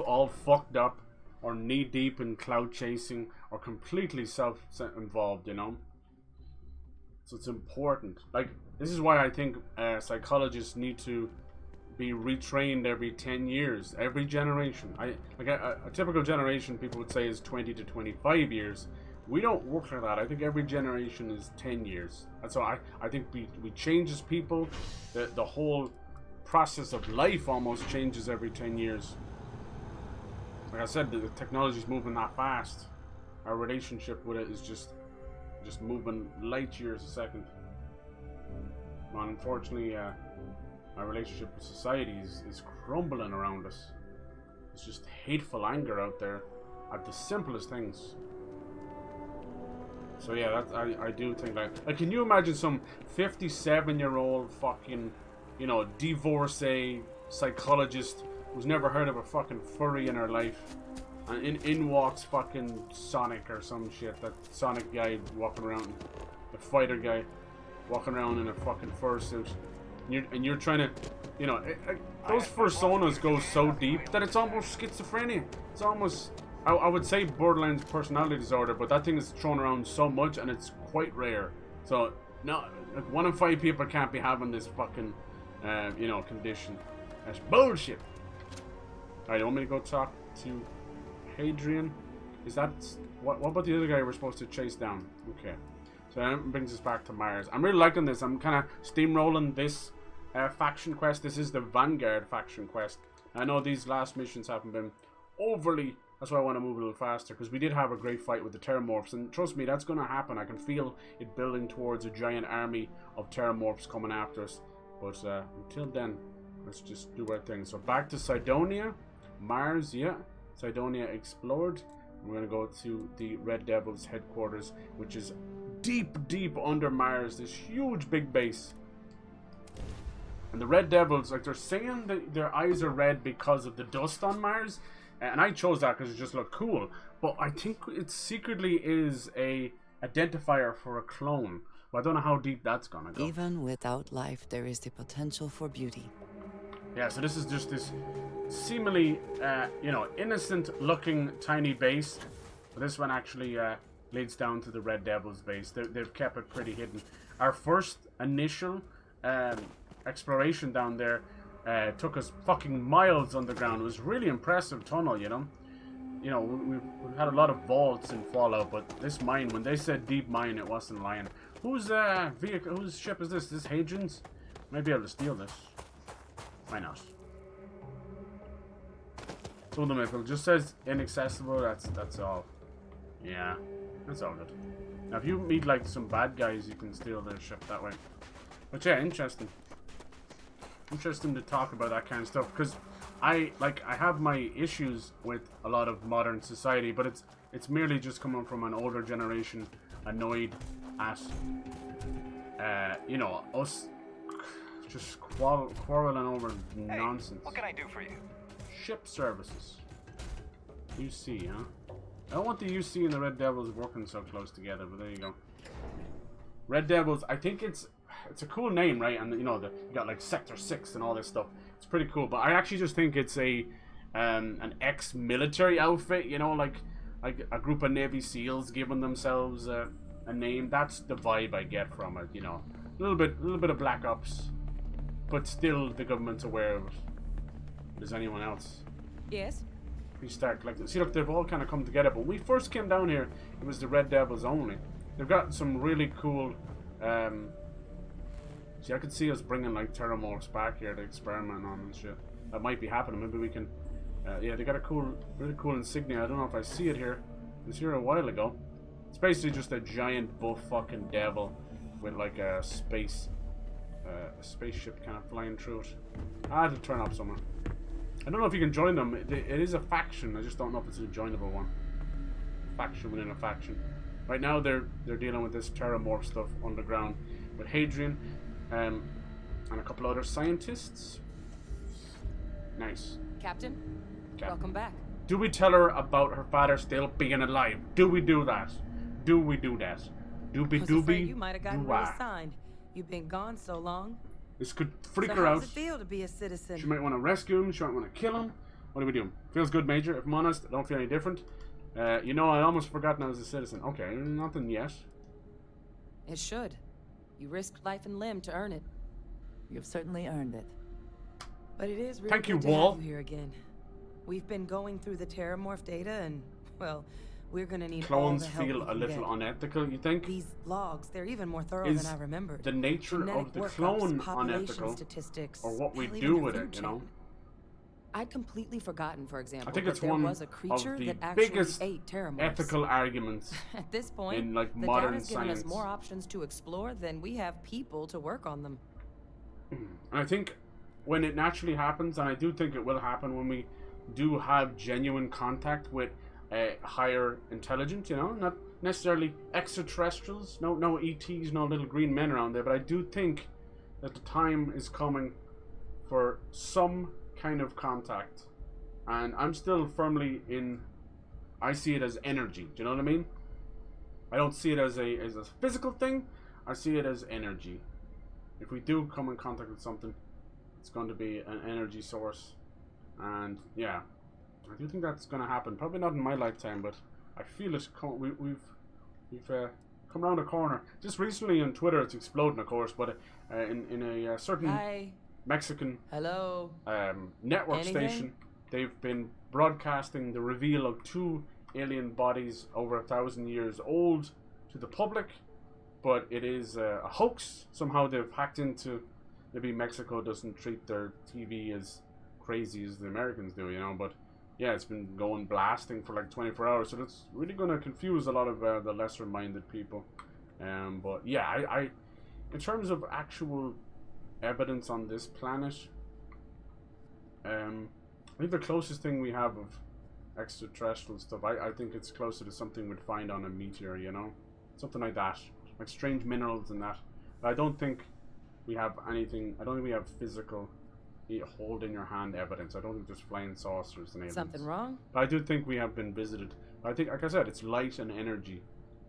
all fucked up or knee deep in cloud chasing or completely self-involved, you know. So it's important. Like, this is why I think psychologists need to be retrained every 10 years, every generation. A typical generation, people would say, is 20 to 25 years. We don't work like that. I think every generation is 10 years. And so I think we change as people. The whole process of life almost changes every 10 years. Like I said, the technology's moving that fast. Our relationship with it is just moving light years a second. And unfortunately, our relationship with society is crumbling around us. There's just hateful anger out there at the simplest things. So yeah, I do think like can you imagine some 57-year-old fucking, you know, divorcee psychologist who's never heard of a fucking furry in her life, and in walks fucking Sonic or some shit, that Sonic guy walking around, the fighter guy walking around in a fucking fursuit, and you're trying to, you know, those personas go so deep that it's almost schizophrenia. It's almost, I would say borderline personality disorder, but that thing is thrown around so much and it's quite rare. So no, like 1 in 5 people can't be having this fucking you know, condition. That's bullshit. Alright, you want me to go talk to Hadrian? Is that what about the other guy we're supposed to chase down? Okay, so that brings us back to Mars. I'm really liking this. I'm kind of steamrolling this faction quest. This is the Vanguard faction quest. I know these last missions haven't been overly, that's why I want to move a little faster, because we did have a great fight with the Terrormorphs, and trust me, that's going to happen. I can feel it building towards a giant army of Terrormorphs coming after us. But until then, let's just do our thing. So back to Cydonia, Mars, yeah. Cydonia explored. We're going to go to the Red Devil's headquarters, which is deep, deep under Mars. This huge big base. And the Red Devils, like, they're saying that their eyes are red because of the dust on Mars. And I chose that because it just looked cool. But I think it secretly is a identifier for a clone. Well, I don't know how deep that's gonna go. Even without life, there is the potential for beauty. Yeah, so this is just this seemingly, you know, innocent-looking tiny base. But this one actually leads down to the Red Devil's base. They've kept it pretty hidden. Our first initial exploration down there took us fucking miles underground. It was really impressive tunnel, you know. You know, we've had a lot of vaults in Fallout, but this mine, when they said deep mine, it wasn't lying. Whose vehicle, whose ship is this? This Hadrian's? Might be able to steal this. Why not? So the map just says inaccessible. That's all. Yeah, that's all good. Now, if you meet like some bad guys, you can steal their ship that way. But yeah, interesting. Interesting to talk about that kind of stuff, because I have my issues with a lot of modern society, but it's merely just coming from an older generation annoyed at you know, us just quarreling over nonsense. What can I do for you? Ship services. UC, huh? I don't want the UC and the Red Devils working so close together, but there you go. Red Devils, I think it's a cool name, right? And you know, you got like Sector 6 and all this stuff. It's pretty cool, but I actually just think it's a an ex-military outfit, you know, like a group of Navy SEALs giving themselves a name. That's the vibe I get from it, you know. A little bit of Black Ops, but still the government's aware of it. Does anyone else? Yes. We start like, see, look, they've all kind of come together. But when we first came down here, it was the Red Devils only. They've got some really cool. See, I could see us bringing like TERRORMORPHs back here to experiment on and shit. That might be happening. Maybe we can. Yeah, they got a cool, really cool insignia. I don't know if I see it here. It was here a while ago. It's basically just a giant buff fucking devil with like a spaceship kind of flying through it. I had to turn up somewhere. I don't know if you can join them. It is a faction. I just don't know if it's a joinable one. Faction within a faction. Right now they're dealing with this TERRORMORPH stuff underground with Hadrian and a couple other scientists. Nice. Captain, welcome back. Do we tell her about her father still being alive? Do we do that? Do we do that? Doobie You might have gotten reassigned. You've been gone so long. This could freak so her out. How's it feel to be a citizen? She might want to rescue him. She might want to kill him. What are we doing? Feels good, Major. If I'm honest, I don't feel any different. You know, I almost forgotten I was a citizen. Okay, nothing yet. It should. You risked life and limb to earn it. You've certainly earned it. But it is really Thank you, good to Wall. have you here again. We've been going through the TERRORMORPH data, and well, we're gonna need Clones all the help feel we a can little get. unethical, you think? These logs, they're even more thorough than I remembered. The nature Genetic of the workups, clone population unethical, statistics, or what we hell, do even their with food it, you know? chain. I'd completely forgotten, for example, I think that it's there one was a creature of the that actually biggest ate TERRORMORPHs. ethical arguments At this point, in like the modern data's given science. us more options to explore than we have people to work on them. And I think when it naturally happens, and I do think it will happen when we do have genuine contact with higher intelligence, you know, not necessarily extraterrestrials, no ETs, no little green men around there, but I do think that the time is coming for some kind of contact. And I'm still firmly in, I see it as energy, do you know what I mean? I don't see it as a physical thing, I see it as energy. If we do come in contact with something, it's going to be an energy source. And yeah, I do think that's going to happen. Probably not in my lifetime, but I feel it. We've come around a corner. Just recently on Twitter, it's exploding, of course, but in a certain Mexican network station, they've been broadcasting the reveal of 2 alien bodies over 1,000 years old to the public, but it is a hoax. Somehow they've hacked into, maybe Mexico doesn't treat their TV as crazy as the Americans do, you know, but yeah, it's been going blasting for like 24 hours, so that's really going to confuse a lot of the lesser minded people. But yeah, I in terms of actual evidence on this planet, I think the closest thing we have of extraterrestrial stuff, I think it's closer to something we'd find on a meteor, you know, something like that, like strange minerals and that. But I don't think we have anything. I don't think we have physical hold in your hand evidence. I don't think there's flying saucers and evidence. Something wrong? But I do think we have been visited. I think, like I said, it's light and energy.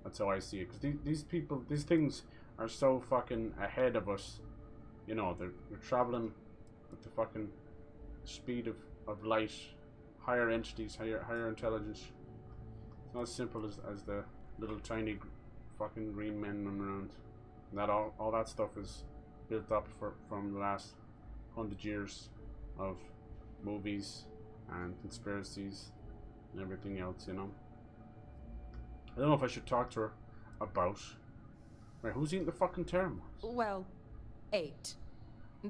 That's how I see it. Because these things are so fucking ahead of us. You know, they're traveling with the fucking speed of light. Higher entities, higher intelligence. It's not as simple as the little tiny fucking green men running around. And that all that stuff is built up from the last 100 years of movies and conspiracies and everything else, you know. I don't know if I should talk to her about. Wait, who's eating the fucking TERRORMORPHs? Well, 8.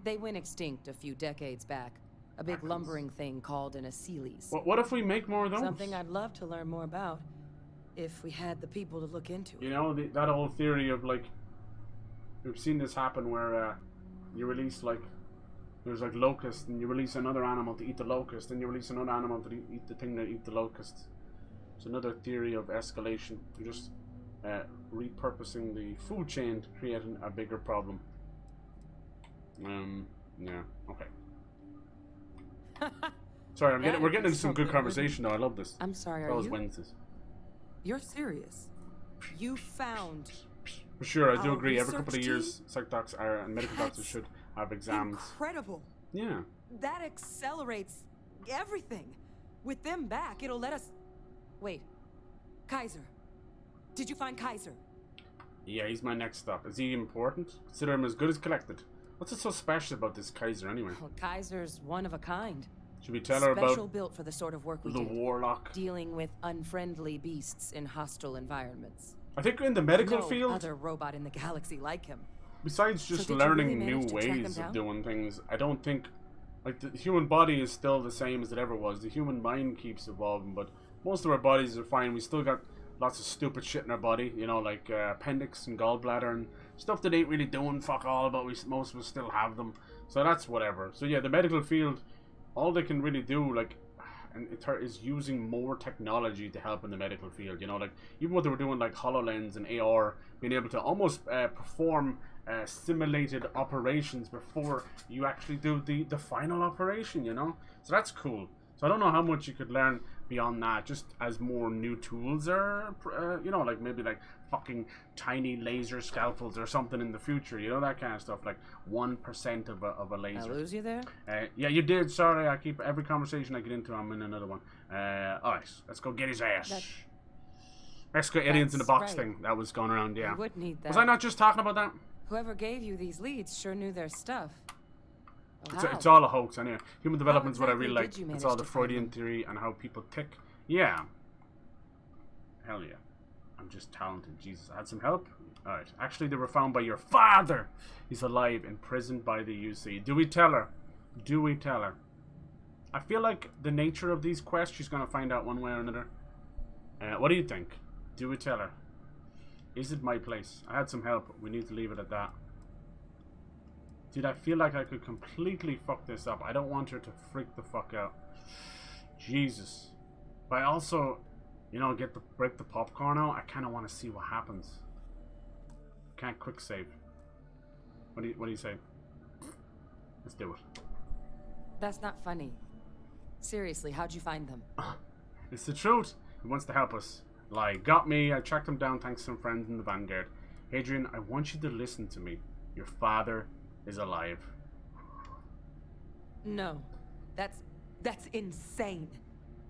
They went extinct a few decades back. A big lumbering thing called an Aceles. What if we make more of those? Something I'd love to learn more about, if we had the people to look into it. You know, that whole theory of like, we've seen this happen where you release like There's like locusts, and you release another animal to eat the locust, and you release another animal to eat the thing that eat the locust. It's another theory of escalation. You're just repurposing the food chain to create a bigger problem. Yeah, okay. Sorry, we're getting into some good conversation though. I love this. I'm sorry, are you? Wednesdays. You're serious? You found... For sure, I do agree. Every couple of years, psych docs and medical doctors should have exams. Incredible. Yeah. That accelerates everything. With them back, it'll let us... Wait. Kaiser. Did you find Kaiser? Yeah, he's my next stop. Is he important? Consider him as good as collected. What's so special about this Kaiser anyway? Well, Kaiser's one of a kind. Should we tell her about... Special built for the sort of work we do. The warlock. Dealing with unfriendly beasts in hostile environments. I think in the medical no field... other robot in the galaxy like him. Besides just learning new ways of doing things, I don't think... Like, the human body is still the same as it ever was. The human mind keeps evolving, but most of our bodies are fine. We still got lots of stupid shit in our body, you know, like appendix and gallbladder and stuff that ain't really doing fuck all, but most of us still have them. So that's whatever. So yeah, the medical field, all they can really do, like, and it is using more technology to help in the medical field, you know, like even what they were doing, like HoloLens and AR, being able to almost perform simulated operations before you actually do the final operation, you know. So that's cool. So I don't know how much you could learn beyond that, just as more new tools are, you know, like maybe like fucking tiny laser scalpels or something in the future, you know, that kind of stuff, like 1% of a laser. I lose you there? Yeah, you did. Sorry, I keep every conversation I get into, I'm in another one. Alright, let's go get his ass. Let's go aliens in the box thing that was going around, yeah. You would need that. Was I not just talking about that? Whoever gave you these leads sure knew their stuff. It's all a hoax anyway. Human development is what I really like. It's all the Freudian theory and how people tick. Yeah. Hell yeah. I'm just talented. Jesus, I had some help? Alright. Actually, they were found by your father. He's alive, imprisoned by the UC. Do we tell her? Do we tell her? I feel like the nature of these quests, she's going to find out one way or another. What do you think? Do we tell her? Is it my place? I had some help. We need to leave it at that. Dude, I feel like I could completely fuck this up. I don't want her to freak the fuck out. Jesus. But I also, you know, break the popcorn out. I kind of want to see what happens. Can't quick save. What do you say? Let's do it. That's not funny. Seriously, how'd you find them? It's the truth. He wants to help us. Lie. Got me. I tracked him down thanks to some friends in the Vanguard. Adrian, I want you to listen to me. Your father is alive. No. That's insane.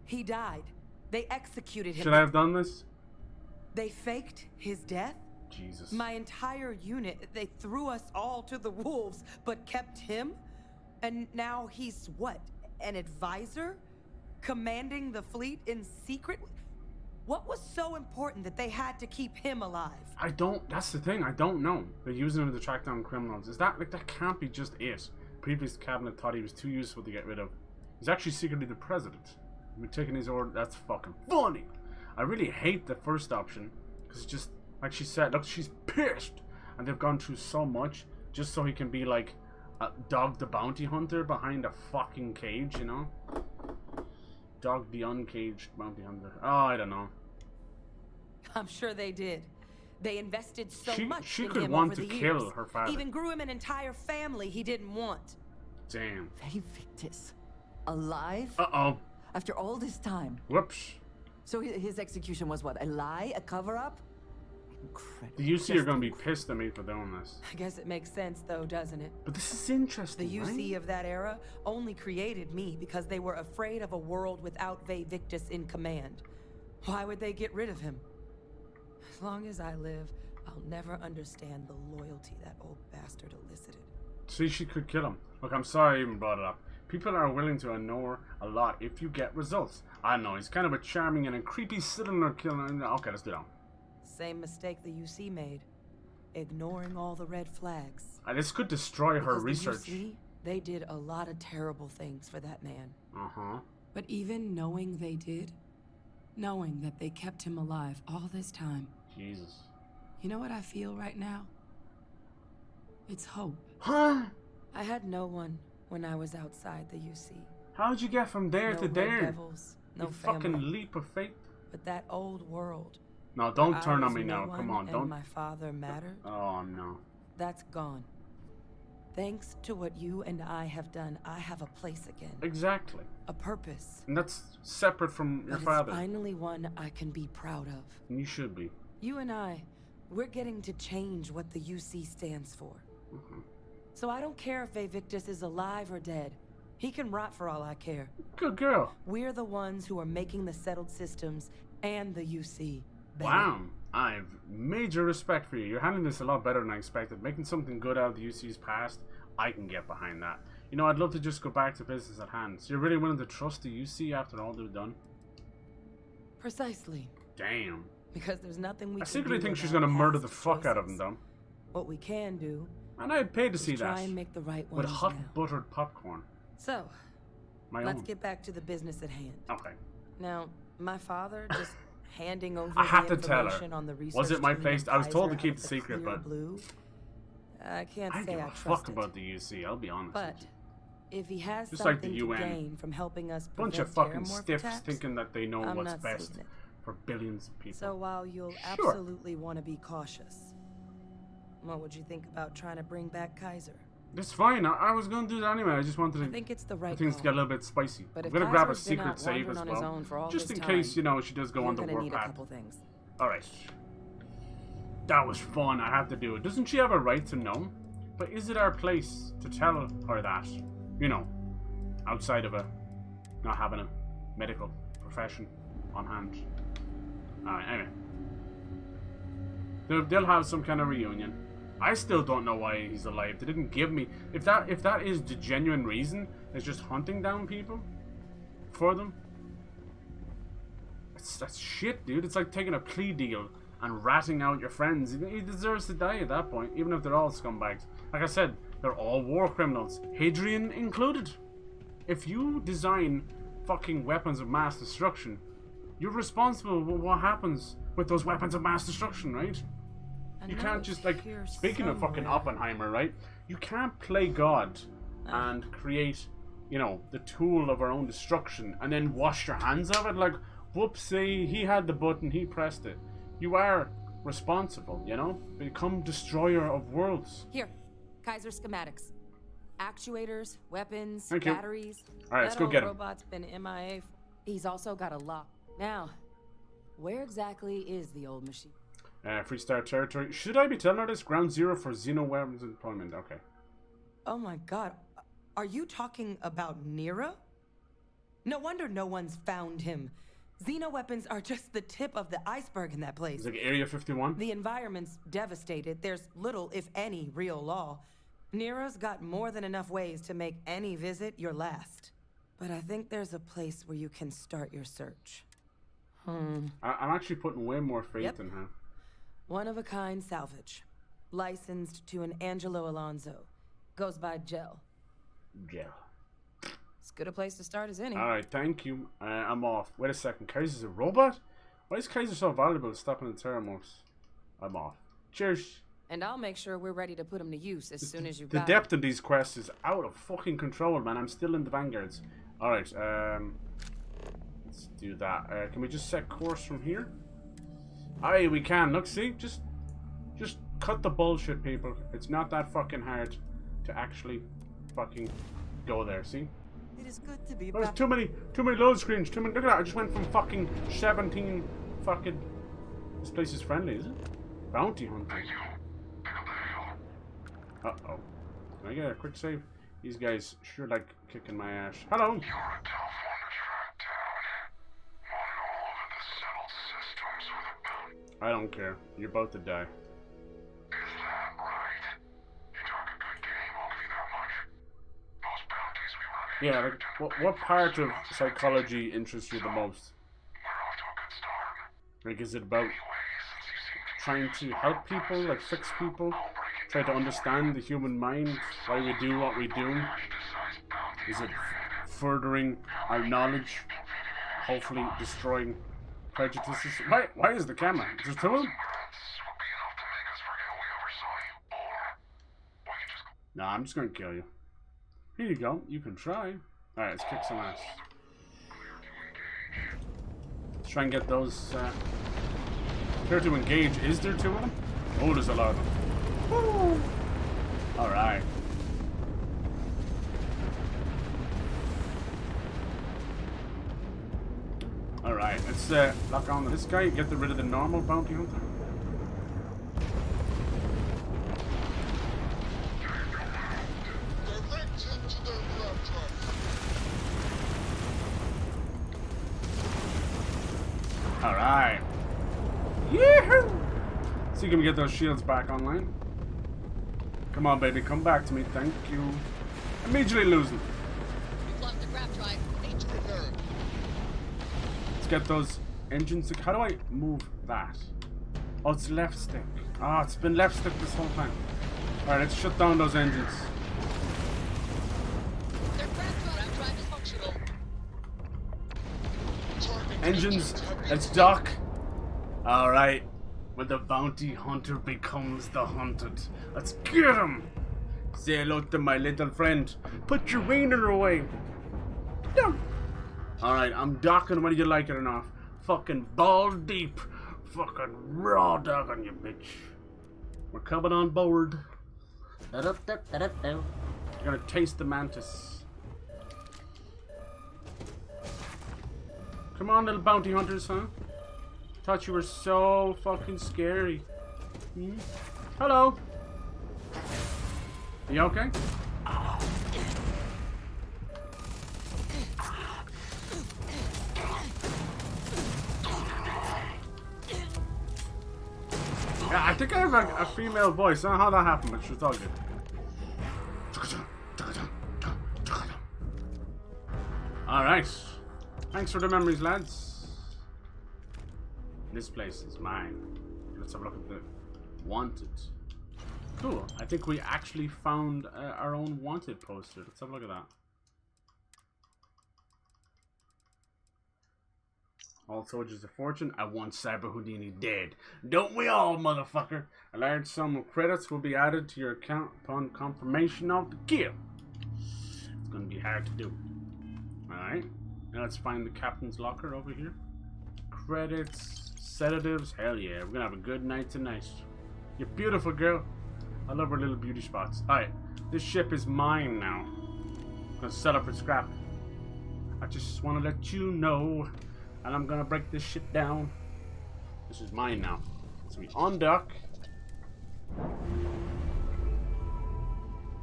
He died. They executed him. Should I have done this? They faked his death? Jesus. My entire unit, they threw us all to the wolves, but kept him? And now he's what? An advisor? Commanding the fleet in secret? What was so important that they had to keep him alive? That's the thing, I don't know. They're using him to track down criminals. Is that, like, that can't be just it. Previous cabinet thought he was too useful to get rid of. He's actually secretly the president. We're taking his order. That's fucking funny. I really hate the first option. Because it's just, like she said, look, she's pissed. And they've gone through so much just so he can be like a Dog the Bounty Hunter behind a fucking cage, you know? Dog the Uncaged Bounty Hunter. Oh, I don't know. I'm sure they did. They invested so much she in could him want over to the kill years. her father. Even grew him an entire family he didn't want. Damn. Very Victus. Alive? Uh-oh. After all this time. Whoops. So his execution was what? A lie? A cover-up? Incredible. The UC are going to be pissed at me for doing this. I guess it makes sense, though, doesn't it? But this is interesting, The UC right? of that era only created me because they were afraid of a world without Ve Victus in command. Why would they get rid of him? As long as I live, I'll never understand the loyalty that old bastard elicited. See, she could kill him. Look, I'm sorry I even brought it up. People are willing to ignore a lot if you get results. I know, he's kind of a charming and a creepy cylinder killer. Okay, let's do that. Same mistake the UC made. Ignoring all the red flags. This could destroy her Because research. The UC, they did a lot of terrible things for that man. Uh-huh. But even knowing they did, knowing that they kept him alive all this time. Jesus. You know what I feel right now? It's hope. Huh? I had no one when I was outside the UC. How'd you get from there no to there? Devils, no you family. Fucking leap of faith. But that old world. No, don't turn on me now. Come on, and don't. My father mattered. Oh no. That's gone. Thanks to what you and I have done, I have a place again. Exactly. A purpose. And that's separate from your father. It's finally one I can be proud of. And you should be. You and I, we're getting to change what the UC stands for. So I don't care if Evictus is alive or dead. He can rot for all I care. Good girl. We're the ones who are making the settled systems and the UC better. Wow. I have major respect for you. You're handling this a lot better than I expected. Making something good out of the UC's past, I can get behind that. You know, I'd love to just go back to business at hand. So you're really willing to trust the UC after all they've done? Precisely. Damn. Because there's nothing we can do. I secretly think she's gonna murder the fuck out of him, though. What we can do. And I'd pay to see that. Try and make the right with ones hot now. buttered popcorn. So, let's get back to the business at hand. Okay. Now, my father just handing over I had the to tell information her. on the research Was it my team place? and I was told to Kaiser keep out the of secret, clear but blue. I can't I say give I a trust fuck it. about the UC. I'll be honest. But if he has Just like something the to UN. gain from helping us Bunch of prevent fucking TERRORMORPH stiffs attacks, thinking that they know I'm what's not best seeing it. for billions of people. So while you'll absolutely want to be cautious, what would you think about trying to bring back Kaiser? It's fine. I was going to do that anyway. I just wanted to. I think it's the right things to call. get a little bit spicy. But I'm if gonna grab a Kaiser's been secret out save wandering as on his well, own for all just this in time, case, you know, she does go on the you're gonna warpath. need a couple things. All right. That was fun. I had to do it. Doesn't she have a right to know? But is it our place to tell her that? You know, outside of not having a medical profession on hand. All right. Anyway, they'll have some kind of reunion. I still don't know why he's alive. They didn't give me. If that is the genuine reason, is just hunting down people for them. That's shit, dude. It's like taking a plea deal and ratting out your friends. He deserves to die at that point, even if they're all scumbags. Like I said, they're all war criminals, Hadrian included. If you design fucking weapons of mass destruction, you're responsible for what happens with those weapons of mass destruction, right? You can't just, like, speaking of fucking Oppenheimer, right? You can't play God and create, you know, the tool of our own destruction and then wash your hands of it. Like, whoopsie, he had the button, he pressed it. You are responsible, you know? Become destroyer of worlds. Here, Kaiser schematics. Actuators, weapons, Thank you. batteries. All right, let's go get him. That old robot's been MIA. He's also got a lock. Now, where exactly is the old machine? Freestar territory. Should I be telling her this? Ground zero for Xeno weapons employment. Okay. Oh my god. Are you talking about Nero? No wonder no one's found him. Xeno weapons are just the tip of the iceberg in that place. It's like Area 51? The environment's devastated. There's little, if any, real law. Nero's got more than enough ways to make any visit your last. But I think there's a place where you can start your search. I'm actually putting way more faith in her. One-of-a-kind salvage. Licensed to an Angelo Alonso. Goes by Gel. Gel. As good a place to start as any. Alright, thank you. I'm off. Wait a second. Kaiser's a robot? Why is Kaiser so valuable to stopping the Terrormorphs? I'm off. Cheers. And I'll make sure we're ready to put him to use as soon as you The got depth of these quests is out of fucking control, man. I'm still in the vanguards. Alright, let's do that. Can we just set course from here? Aye, we can. Look, see? Just cut the bullshit, people. It's not that fucking hard to actually fucking go there, see? It is good to be There's back. too many load screens. Too many. Look at that. I just went from fucking 17 fucking. This place is friendly, is it? Bounty hunting. Uh oh. Can I get a quick save? These guys sure like kicking my ass. Hello. You're a tough one to track down. Wanted all over the settled systems with a bounty. I don't care. You're about to die. Is that right? You talk a good game, I'll give you that much. Those bounties we were Yeah, like, what part of psychology interests you the most? We're off to a good start. Like, is it about trying to help people, like fix people? Try to understand the human mind, why we do what we do? Is it furthering our knowledge? Hopefully destroying prejudices? Why is the camera? Is there two of them? Nah, I'm just gonna kill you. Here you go. You can try. Alright, let's kick some ass. Let's try and get those. Clear to engage. Is there two of them? Oh, there's a lot of them. Woo! Alright. Alright, let's lock on to this guy. Get rid of the normal bounty hunter. Alright. Yee-hoo! See, can we get those shields back online? Come on, baby, come back to me. Thank you. Immediately losing. We've lost the grab drive. H confirmed. Let's get those engines. How do I move that? Oh, it's left stick. Ah, it's been left stick this whole time. Alright, let's shut down those engines. Their grab drive is functional. Engines, let's dock. Alright. When the bounty hunter becomes the hunted. Let's get him! Say hello to my little friend. Put your wiener away. No. Alright, I'm docking whether you like it or not. Fucking ball deep. Fucking raw dog on you, bitch. We're coming on board. You're gonna taste the mantis. Come on, little bounty hunters, huh? Thought you were so fucking scary. Hmm? Hello. You okay? Yeah, I think I have a female voice. I don't know how that happened, but she's all good. Alright. Thanks for the memories, lads. This place is mine. Let's have a look at the wanted. Cool. I think we actually found our own wanted poster. Let's have a look at that. All soldiers of fortune. I want Cyber Houdini dead. Don't we all, motherfucker? A large sum of credits will be added to your account upon confirmation of the kill. It's gonna be hard to do. Alright. Now let's find the captain's locker over here. Credits. Sedatives, hell yeah, we're gonna have a good night tonight. You're beautiful, girl. I love her little beauty spots. Alright, this ship is mine now. I'm gonna set up for scrap. I just wanna let you know, and I'm gonna break this shit down. This is mine now. So we on dock.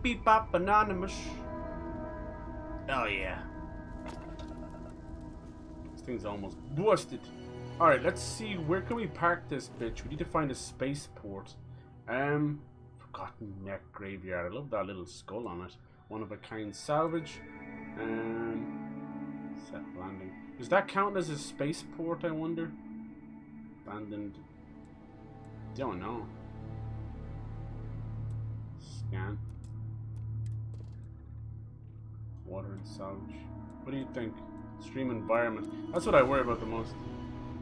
Beep bop anonymous. Oh yeah. This thing's almost busted. Alright, let's see, where can we park this bitch? We need to find a spaceport. Forgotten Neck Graveyard. I love that little skull on it. One of a kind salvage. Set landing. Does that count as a spaceport, I wonder? Abandoned. Don't know. Scan. Water and salvage. What do you think? Stream environment. That's what I worry about the most.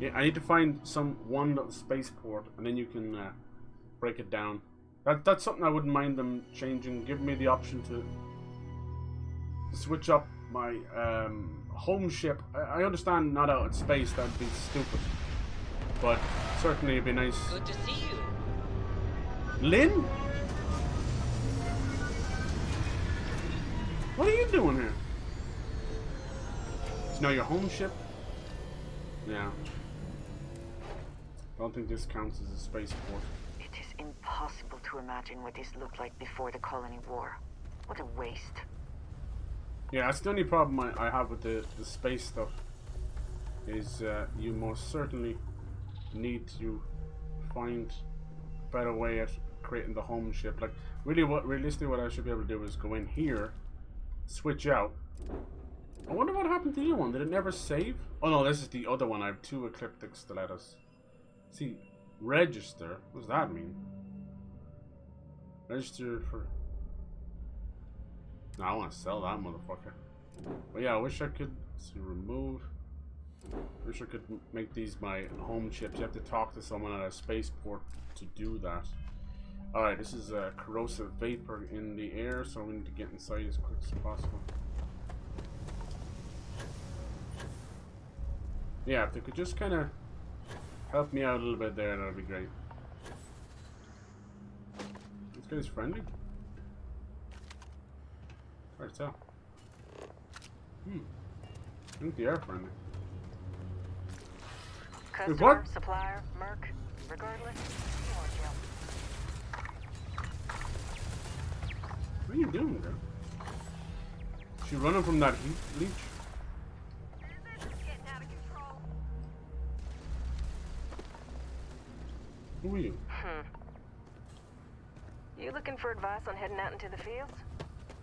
Yeah, I need to find one little spaceport, and then you can break it down. That's something I wouldn't mind them changing. Give me the option to switch up my home ship. I understand not out in space, that'd be stupid. But certainly it'd be nice. Good to see you. Lynn? What are you doing here? It's now your home ship? Yeah. Don't think this counts as a spaceport. It is impossible to imagine what this looked like before the colony war. What a waste. Yeah, that's the only problem I have with the space stuff. Is you most certainly need to find a better way at creating the home ship. Like, realistically what I should be able to do is go in here, switch out. I wonder what happened to you one. Did it never save? Oh no, this is the other one. I have 2 ecliptic stilettos. See, register. What does that mean? Register for... No, I want to sell that motherfucker. But yeah, I wish I could see remove. I wish I could make these my home chips. You have to talk to someone at a spaceport to do that. Alright, this is a corrosive vapor in the air, so we need to get inside as quick as possible. Yeah, if they could just kind of help me out a little bit there, that would be great. This guy's friendly? Hard to tell. I think they are friendly. Customer, what? supplier, merc, regardless, you are Jill. What are you doing, girl? She running from that heat leech? Who are you? You looking for advice on heading out into the fields?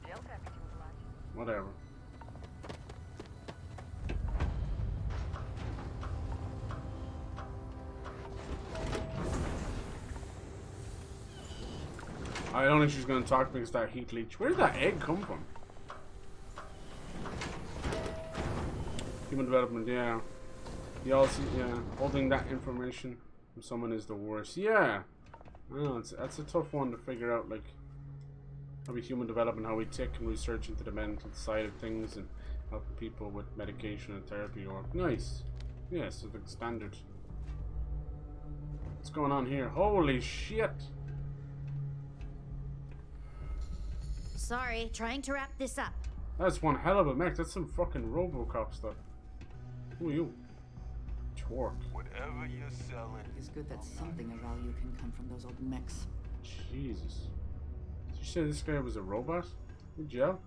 Jill's happy to oblige. Whatever. I don't think she's gonna talk because that heat leech. Where did that egg come from? Human development, yeah. You also, yeah, holding that information from someone is the worst. Yeah. Oh, that's a tough one to figure out, like how we human development, how we tick and research into the mental side of things and helping people with medication and therapy or nice. Yeah, so the standard. What's going on here? Holy shit! Sorry, trying to wrap this up. That's one hell of a mech. That's some fucking RoboCop stuff. Who are you? Torque. Whatever you're selling. It's good that something of value can come from those old mechs. Jesus. Did you say this guy was a robot? Good job.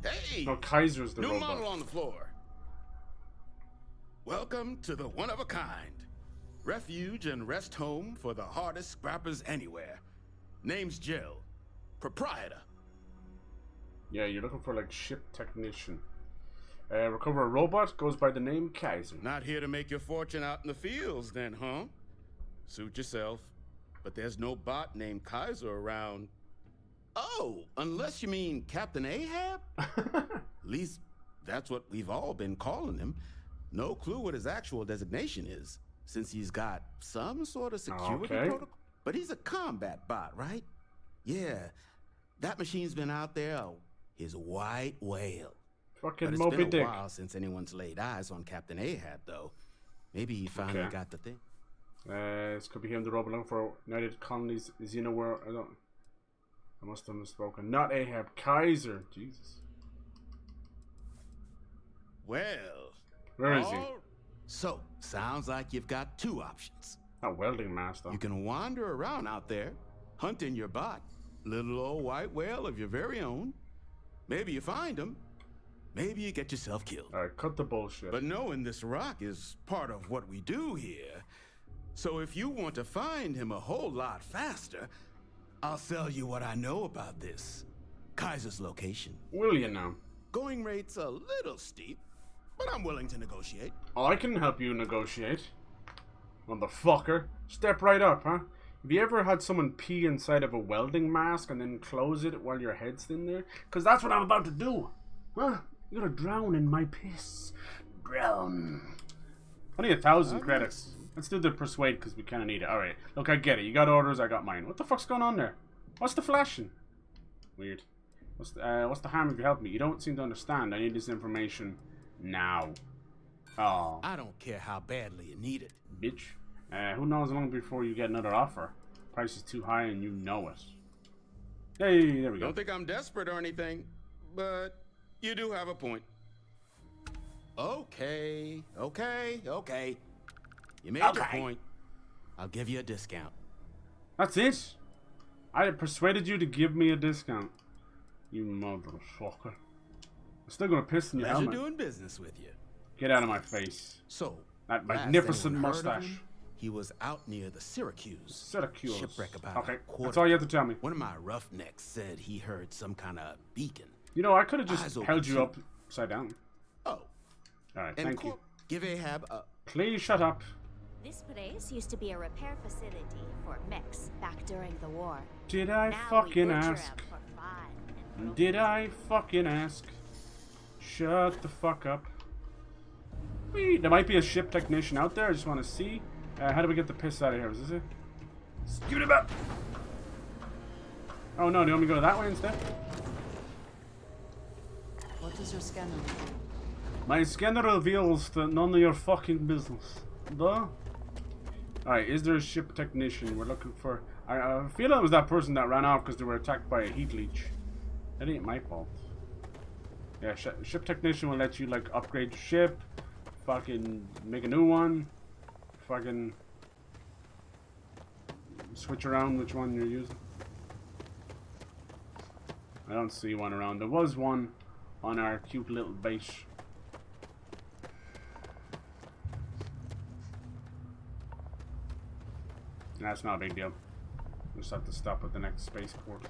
Hey! No, Kaiser's the new robot. model on the floor. Welcome to the one-of-a-kind. Refuge and rest home for the hardest scrappers anywhere. Name's Jill. Proprietor. Yeah, you're looking for like ship technician. Recover a robot, goes by the name Kaiser. Not here to make your fortune out in the fields then, huh? Suit yourself. But there's no bot named Kaiser around. Oh, unless you mean Captain Ahab? At least that's what we've all been calling him. No clue what his actual designation is, since he's got some sort of security protocol. But he's a combat bot, right? Yeah, that machine's been out there, his white whale. Fucking but it's Moby been a Dick. while since anyone's laid eyes on Captain Ahab, though. Maybe he finally got the thing. This could be him, the robot looking for United Colonies. Is he nowhere? I must have misspoken. Not Ahab, Kaiser. Jesus. Well, where is he? So, sounds like you've got two options. A welding master. You can wander around out there, hunting your bot, little old white whale of your very own. Maybe you find him. Maybe you get yourself killed. Alright, cut the bullshit. But knowing this rock is part of what we do here. So if you want to find him a whole lot faster, I'll sell you what I know about this. Kaiser's location. Will you now? Going rate's a little steep, but I'm willing to negotiate. Oh, I can help you negotiate. Motherfucker. Step right up, huh? Have you ever had someone pee inside of a welding mask and then close it while your head's in there? Because that's what I'm about to do. Huh? You're gonna drown in my piss. Drown. Only 1,000 credits. Let's do the persuade because we kind of need it. Alright. Look, I get it. You got orders, I got mine. What the fuck's going on there? What's the flashing? Weird. What's the harm if you help me? You don't seem to understand. I need this information now. Oh. I don't care how badly you need it. Bitch. Who knows how long before you get another offer? Price is too high and you know it. Hey, there we go. Don't think I'm desperate or anything, but you do have a point. Okay. You made your point. I'll give you a discount. That's it? I persuaded you to give me a discount. You motherfucker. I'm still gonna piss in your helmet. Pleasure doing business with you. Get out of my face. So, that magnificent mustache. He was out near the Syracuse. Shipwreck about okay, a quarter. that's all you have to tell me. One of my roughnecks said he heard some kind of beacon. You know, I could have just held you upside down. Oh. Alright, thank you. Give Ahab a... Please shut up. This place used to be a repair facility for mechs back during the war. Did I fucking ask? Did I fucking ask? Shut the fuck up. Wait, there might be a ship technician out there. I just want to see. How do we get the piss out of here? Is this it? Scoot him up. Oh no, do you want me to go that way instead? What does your scanner reveal? My scanner reveals that none of your fucking business. Duh. Alright, is there a ship technician? We're looking for... I feel it was that person that ran off because they were attacked by a heat leech. That ain't my fault. Yeah, ship technician will let you, like, upgrade your ship. Fucking make a new one. Fucking... switch around which one you're using. I don't see one around. There was one on our cute little base. That's not a big deal. Just have to stop at the next spaceport.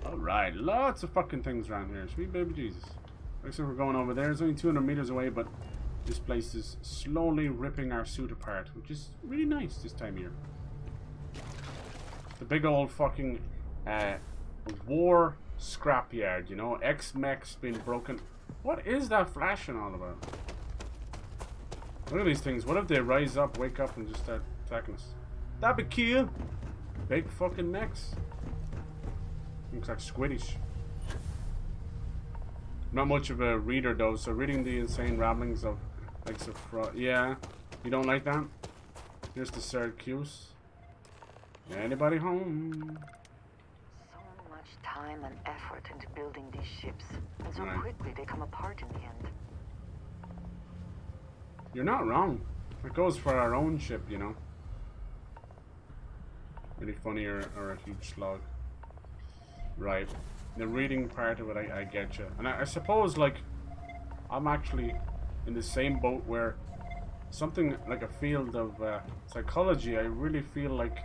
Alright, lots of fucking things around here. Sweet baby Jesus. Looks like we're going over there. It's only 200 meters away, but this place is slowly ripping our suit apart, which is really nice this time of year. The big old fucking war scrapyard, you know? X-Mech's been broken. What is that flashing all about? Look at these things. What if they rise up, wake up, and just start attacking us? That'd be cool. Big fucking mechs. Looks like squiddies. Not much of a reader though, so reading the insane ramblings of like yeah, you don't like that? Here's the Syracuse. Anybody home? So much time and effort into building these ships, and so quickly they come apart in the end. You're not wrong. It goes for our own ship, you know. Really funny or a huge slog. Right. The reading part of it, I get you. And I suppose, like, I'm actually in the same boat where something like a field of psychology, I really feel like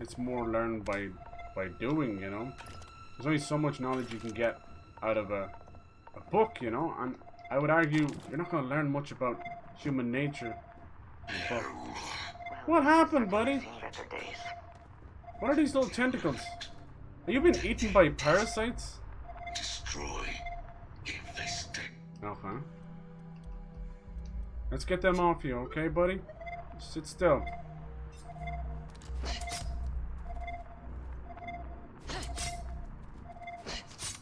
it's more learned by doing, you know. There's only so much knowledge you can get out of a book, you know. And I would argue you're not going to learn much about human nature. But what happened, buddy? What are these little tentacles? Have you been eaten by parasites? Destroy. Investigate. Okay. Let's get them off you, okay, buddy? Sit still.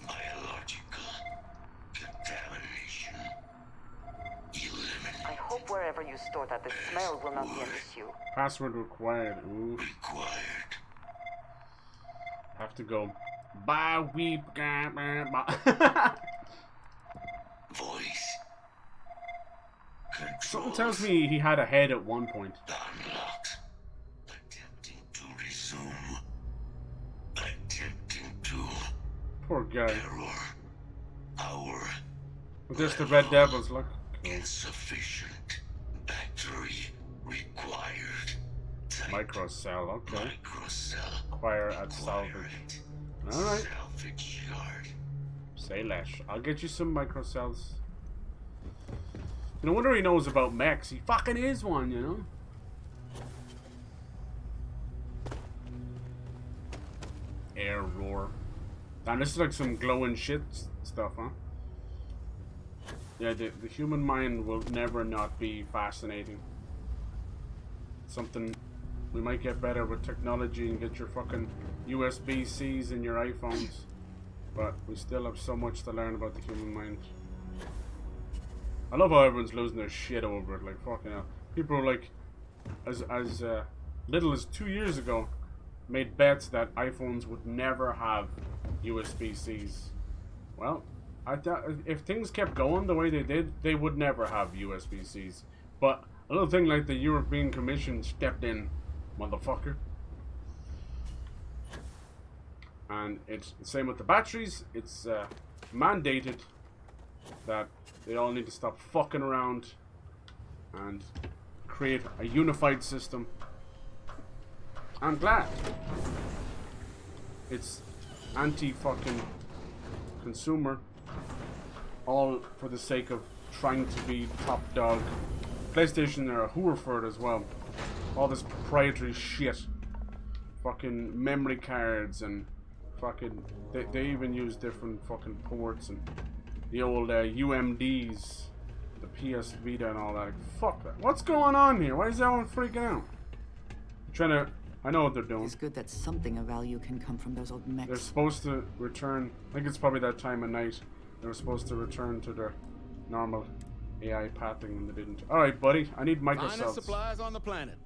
Biological contamination. Eliminate. I hope wherever you store that, the smell will not be an issue. Password required. Ooh. Required. Have to go. Bye, weep. Voice. Something tells me he had a head at one point. Unlocked. Attempting to resume. Attempting to. Poor guy. Terror. Our. There's the Red Devils. Look. Insufficient. Battery required. Microcell. Okay. Microcell. Acquire at salvage. Alright. Salvage yard. Say less. I'll get you some microcells. No wonder he knows about mechs. He fucking is one, you know? Air roar. Damn, this is like some glowing shit stuff, huh? Yeah, the human mind will never not be fascinating. Something we might get better with technology and get your fucking USB-Cs in your iPhones. But we still have so much to learn about the human mind. I love how everyone's losing their shit over it. Like, fucking hell. People are like, as little as 2 years ago, made bets that iPhones would never have USB-Cs. Well, I thought if things kept going the way they did, they would never have USB-Cs. But a little thing like the European Commission stepped in, motherfucker. And it's the same with the batteries. It's mandated that they all need to stop fucking around and create a unified system. I'm glad. It's anti-fucking consumer, all for the sake of trying to be top dog. PlayStation are a whore for it as well. All this proprietary shit. Fucking memory cards and fucking... They even use different fucking ports and the old UMDs, the PS Vita and all that. Like, fuck that. What's going on here? Why is everyone freaking out? Trying to I know what they're doing. It's good that something of value can come from those old mechs. They're supposed to return. I think it's probably that time of night. They were supposed to return to their normal AI pathing, and they didn't. All right, buddy. I need microcells. Finest supplies on the planet.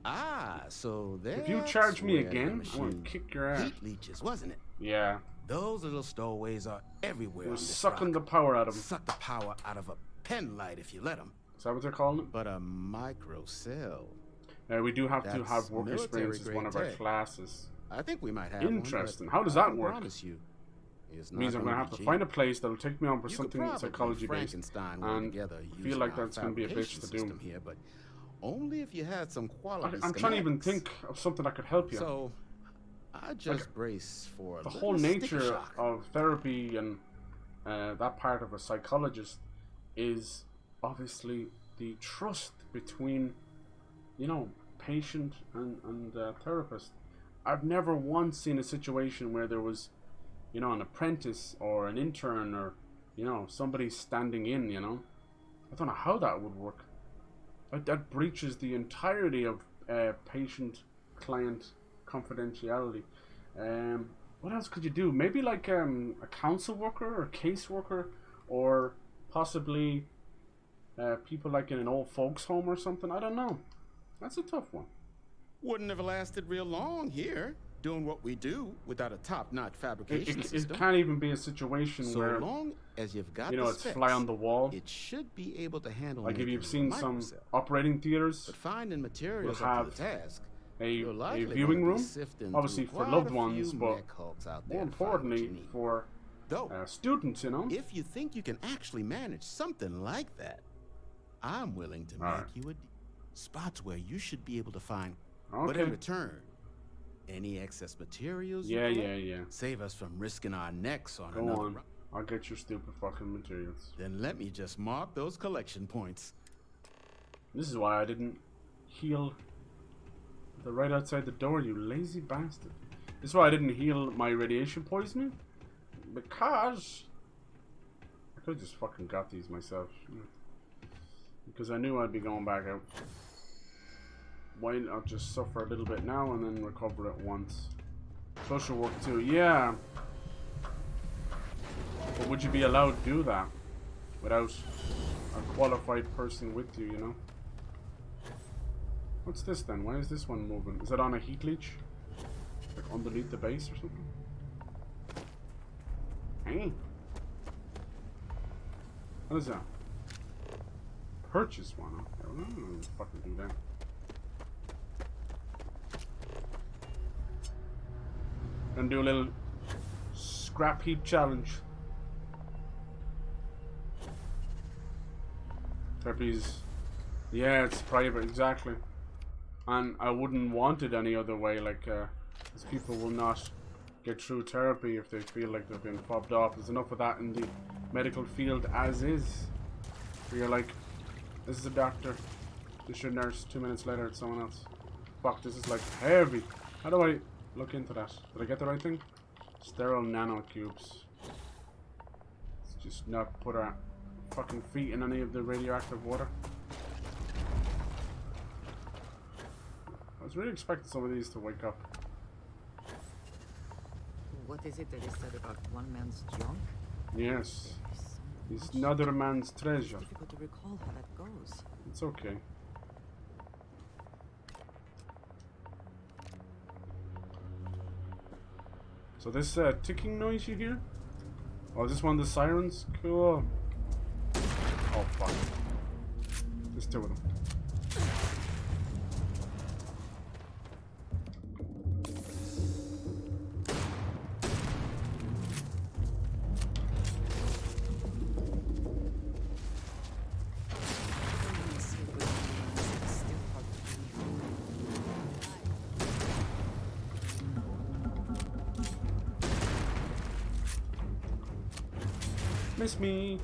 Ah, so there. If you charge me again, I'm gonna kick your ass. Heat leeches, wasn't it? Yeah. Those little stowaways are everywhere. We're sucking the power out of them. Suck the power out of a pen light if you let them. Is that what they're calling it? But a microcell. We do have to have work experience as one of our classes. I think we might have. Interesting. How does that work? Promise you, it means I'm gonna have to find a place that'll take me on for something psychology based, and I feel like that's gonna be a bitch to do. Here, but only if you had some quality. I'm trying to even think of something that could help you. So I just brace for the whole nature of therapy and that part of a psychologist is obviously the trust between, you know, patient and therapist. I've never once seen a situation where there was, you know, an apprentice or an intern or, you know, somebody standing in, you know. I don't know how that would work. That breaches the entirety of patient-client confidentiality. What else could you do? Maybe like a council worker or case worker, or possibly people like in an old folks home or something. I don't know. That's a tough one. Wouldn't have lasted real long here, doing what we do without a top-notch fabrication system. It can't even be a situation where, so long as you've got, you know, it's fly on the wall. It should be able to handle. Like if you've seen some operating theaters, but finding materials will have up to the task. A viewing room, obviously for loved ones, but more importantly for students, you know. If you think you can actually manage something like that, I'm willing to make you spots where you should be able to find. But in return, any excess materials save us from risking our necks on another run. I'll get your stupid fucking materials. Then let me just mark those collection points. This is why I didn't heal the right outside the door, you lazy bastard. This is why I didn't heal my radiation poisoning. Because I could have just fucking got these myself. Because I knew I'd be going back out. Why not just suffer a little bit now and then recover it once? Social work too, yeah. But would you be allowed to do that without a qualified person with you, you know? What's this then? Why is this one moving? Is it on a heat leech? Like underneath the base or something? Hey. What is that? Purchase one. Okay, well, let's fucking do that. Gonna do a little scrap heap challenge. Therapy's, yeah, it's private, exactly. And I wouldn't want it any other way. Like, these people will not get through therapy if they feel like they've been fobbed off. There's enough of that in the medical field as is. Where you're like, this is a doctor, this is your nurse. 2 minutes later, it's someone else. Fuck, this is like heavy. How do I look into that? Did I get the right thing? Sterile nanocubes. Let's just not put our fucking feet in any of the radioactive water. I was really expecting some of these to wake up. What is it that is said about one man's junk? Yes. It's another man's treasure. It's difficult to recall how that goes. It's okay. So this ticking noise you hear? Oh, is this one of the sirens? Cool. Oh, fuck. There's two of them. Miss me.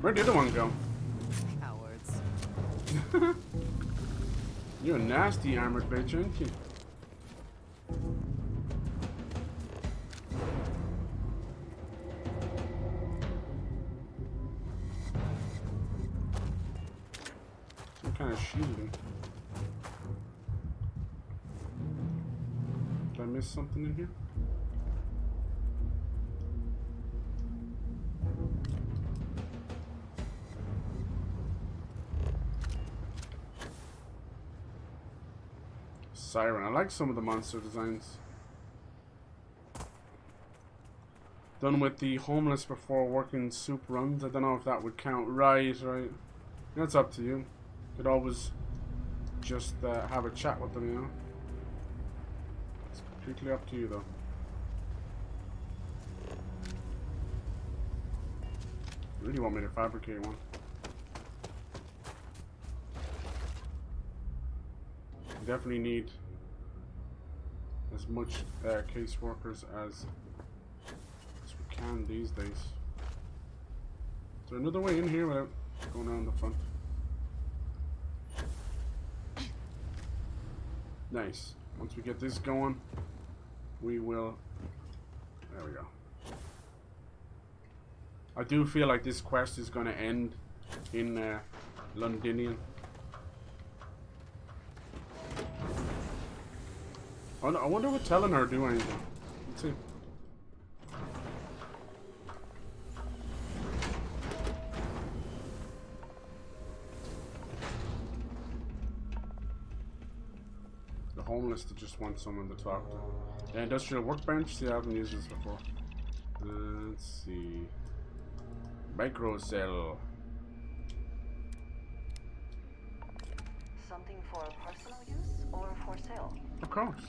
Where'd the other one go? Cowards. You're a nasty armored bitch, aren't you? kind of shielding. Did I miss something in here? Siren. I like some of the monster designs. Done with the homeless before working soup runs. I don't know if that would count. Right. That's up to you. Could always just have a chat with them, you know. It's completely up to you, though. You really want me to fabricate one? You definitely need as much caseworkers as we can these days. Is there another way in here without going around the front? Nice. Once we get this going, we will... There we go. I do feel like this quest is going to end in Londinium. I wonder what telling her do anything. Let's see. The homeless that just want someone to talk to. The industrial workbench. See, I haven't used this before. Let's see. Micro cell. Something for personal use or for sale? Of course.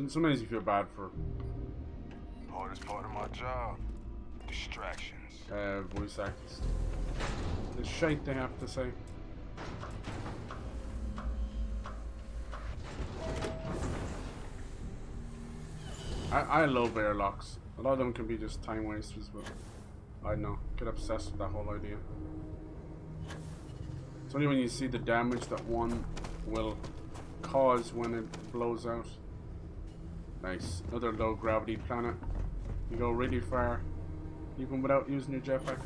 Sometimes you feel bad for. Hardest part of my job. Distractions. Voice actors. The shite they have to say. I love airlocks. A lot of them can be just time wasters, but I don't know. Get obsessed with that whole idea. It's only when you see the damage that one will cause when it blows out. Nice. Another low gravity planet. You go really far, even without using your jetpack.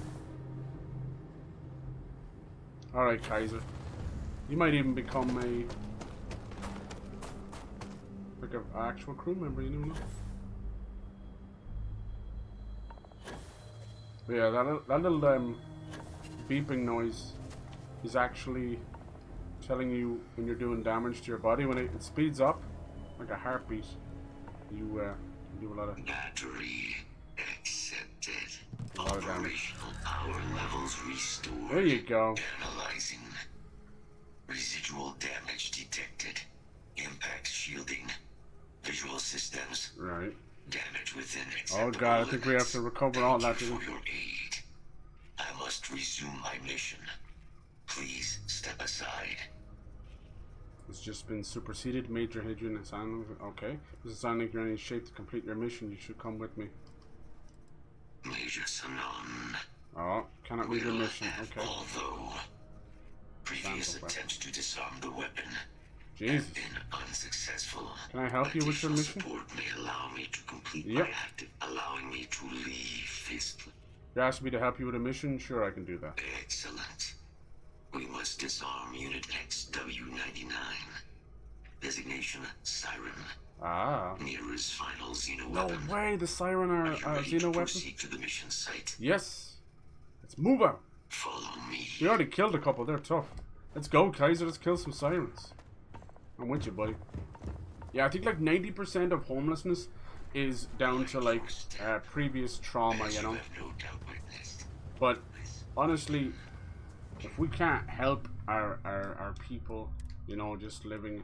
Alright, Kaiser. You might even become like an actual crew member, you know? But yeah, that little beeping noise is actually telling you when you're doing damage to your body. When it speeds up, like a heartbeat, you do a lot of battery accepted. A lot of damage. Operational power levels restored. There you go. Analyzing. Residual damage detected. Impact shielding. Visual systems. Right. Damage within Oh god, I think we have to recover all that. For your aid. I must resume my mission. Please step aside. It's just been superseded. Major Hadrian assignment. Okay. Does it sound like you're in any shape to complete your mission? You should come with me. Major Sanon. Oh, cannot leave your mission. Okay. Although previous attempts to disarm the weapon Jesus. have been unsuccessful. Can I help you with your mission? Support may allow me to complete my active, allowing me to leave this. You asked me to help you with a mission? Sure, I can do that. Excellent. We must disarm Unit XW99. Designation Siren. Ah. Nearest final Xeno No weapon. way, the Siren are Xeno weapon? Proceed to the mission site. Yes. Let's move out. Follow me. We already killed a couple, they're tough. Let's go, Kaiser, let's kill some Sirens. I'm with you, buddy. Yeah, I think like 90% of homelessness is down to like previous trauma, you know? But honestly, if we can't help our people, you know, just living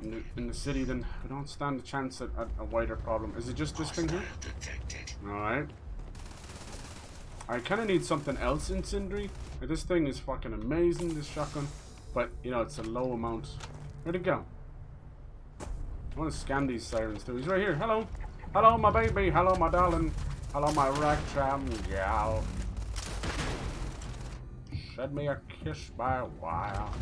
in the city, then we don't stand a chance at a wider problem. Is it just this thing here? Alright. I kind of need something else in Sindri. Like, this thing is fucking amazing, this shotgun. But, you know, it's a low amount. Where'd it go? I want to scan these Sirens too. He's right here. Hello. Hello, my baby. Hello, my darling. Hello, my ragtime gal. Shed me a kiss by a while.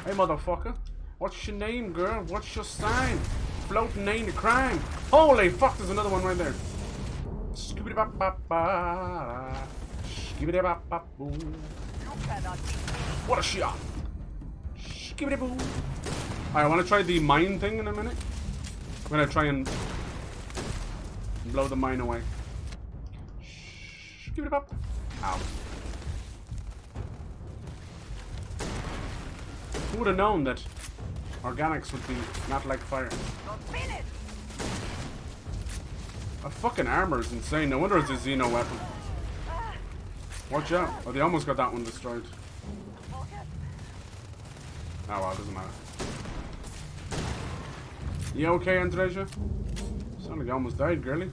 Hey, motherfucker. What's your name, girl? What's your sign? Floating ain't a crime. Holy fuck, there's another one right there. Scooby-ba-ba-ba. Skibbity-bop-bop-boom. What a shot! Skibbity-boom. I want to try the mine thing in a minute. I'm gonna try and blow the mine away. Skibbity-bop. Ow. Who would have known that organics would be not like fire? A fucking armor is insane. No wonder it's a Xeno weapon. Watch out. Oh, they almost got that one destroyed. Oh well, doesn't matter. You okay, Andreja? Sound like you almost died, girly.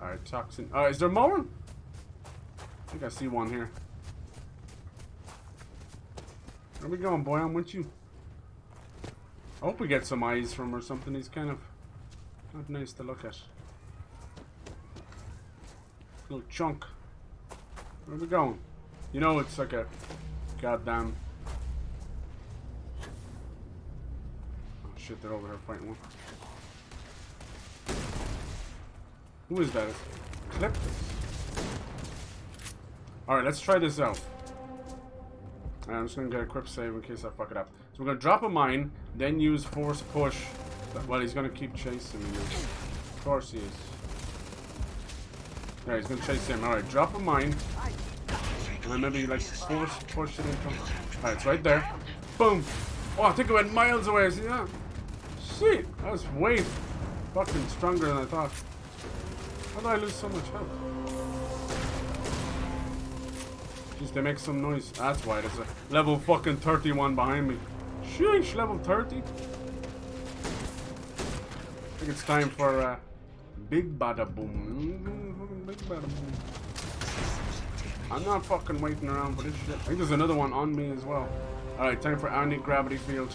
Alright, toxin. Is there more? I think I see one here. Where we going, boy? I'm with you. I hope we get some eyes from or something. He's kind of not nice to look at. Little chunk. Where we going? You know it's like a goddamn... Oh shit, they're over there fighting one. Who is that? Clip this. Alright, let's try this out. I'm just gonna get a quick save in case I fuck it up. So we're gonna drop a mine, then use force push. Well, he's gonna keep chasing me. Of course he is. Yeah, he's gonna chase him. Alright, drop a mine. And then maybe like force push it into him. Alright, it's right there. Boom! Oh, I think it went miles away. See that? Shit! That was way fucking stronger than I thought. How did I lose so much health? Jeez, they make some noise. That's why there's a level fucking 31 behind me. Sheesh, level 30. I think it's time for Big Bada Boom. Big Bada Boom. I'm not fucking waiting around for this shit. I think there's another one on me as well. Alright, time for anti-gravity field.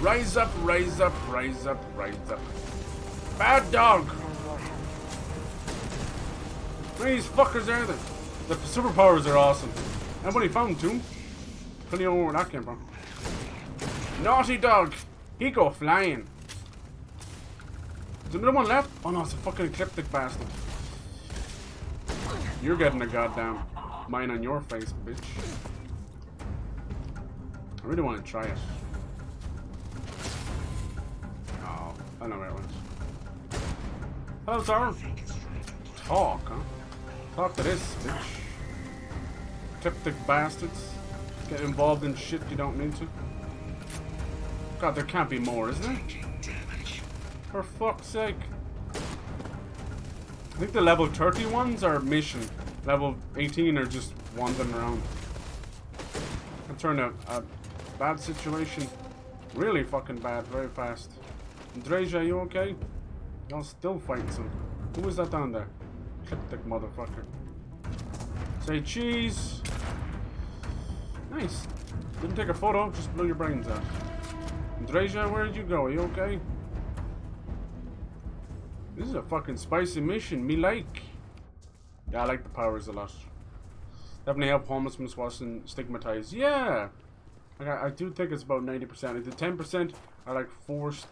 Rise up, rise up, rise up, rise up. Bad dog! How many of these fuckers are there? The superpowers are awesome. Everybody found two. Couldn't even know where that came from. Naughty dog! He go flying. Is there another one left? Oh no, it's a fucking ecliptic bastard. You're getting a goddamn mine on your face, bitch. I really want to try it. Oh, I know where it went. Hello, sir. Talk, huh? Talk to this, bitch. Ecliptic bastards. Get involved in shit you don't need to. God, there can't be more, isn't there? For fuck's sake. I think the level 30 ones are mission. Level 18 are just wandering around. Can turn a bad situation really fucking bad very fast. Andreja, you okay? Y'all still fighting some. Who is that down there? Cryptic motherfucker. Say cheese. Nice. Didn't take a photo, just blew your brains out. Andreja, where did you go? Are you okay? This is a fucking spicy mission, me like. Yeah, I like the powers a lot. Definitely help homelessness wasn't stigmatized. Yeah! I do think it's about 90%. The 10% are like forced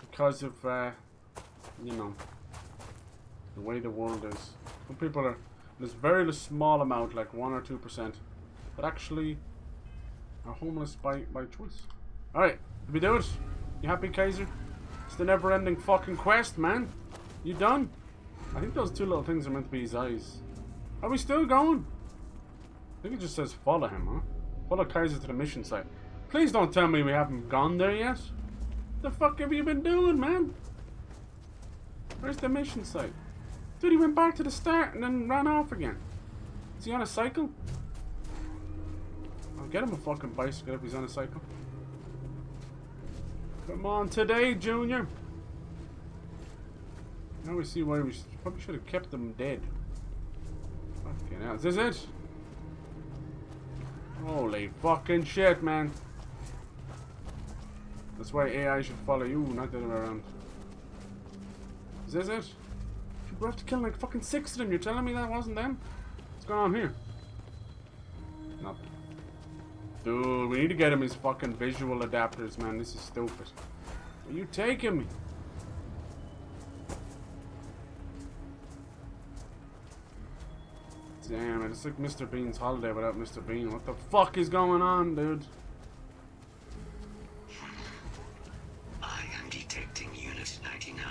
because of, you know, the way the world is. Some people are, there's very small amount, like 1 or 2%, that actually are homeless by choice. Alright, did we do it? You happy, Kaiser? It's the never-ending fucking quest, man. You done? I think those two little things are meant to be his eyes. Are we still going? I think it just says follow him, huh? Follow Kaiser to the mission site. Please don't tell me we haven't gone there yet. The fuck have you been doing, man? Where's the mission site? Dude, he went back to the start and then ran off again. Is he on a cycle? I'll get him a fucking bicycle if he's on a cycle. Come on today, Junior. Now we see why we probably should have kept them dead. Okay, now is this it? Holy fucking shit, man. That's why AI should follow you, not the other way around. Is this it? We have to kill like fucking 6 of them. You're telling me that wasn't them? What's going on here? Nothing. Dude, we need to get him his fucking visual adapters, man. This is stupid. Are you taking me? Damn it, it's like Mr. Bean's holiday without Mr. Bean. What the fuck is going on, dude? I am detecting Unit 99.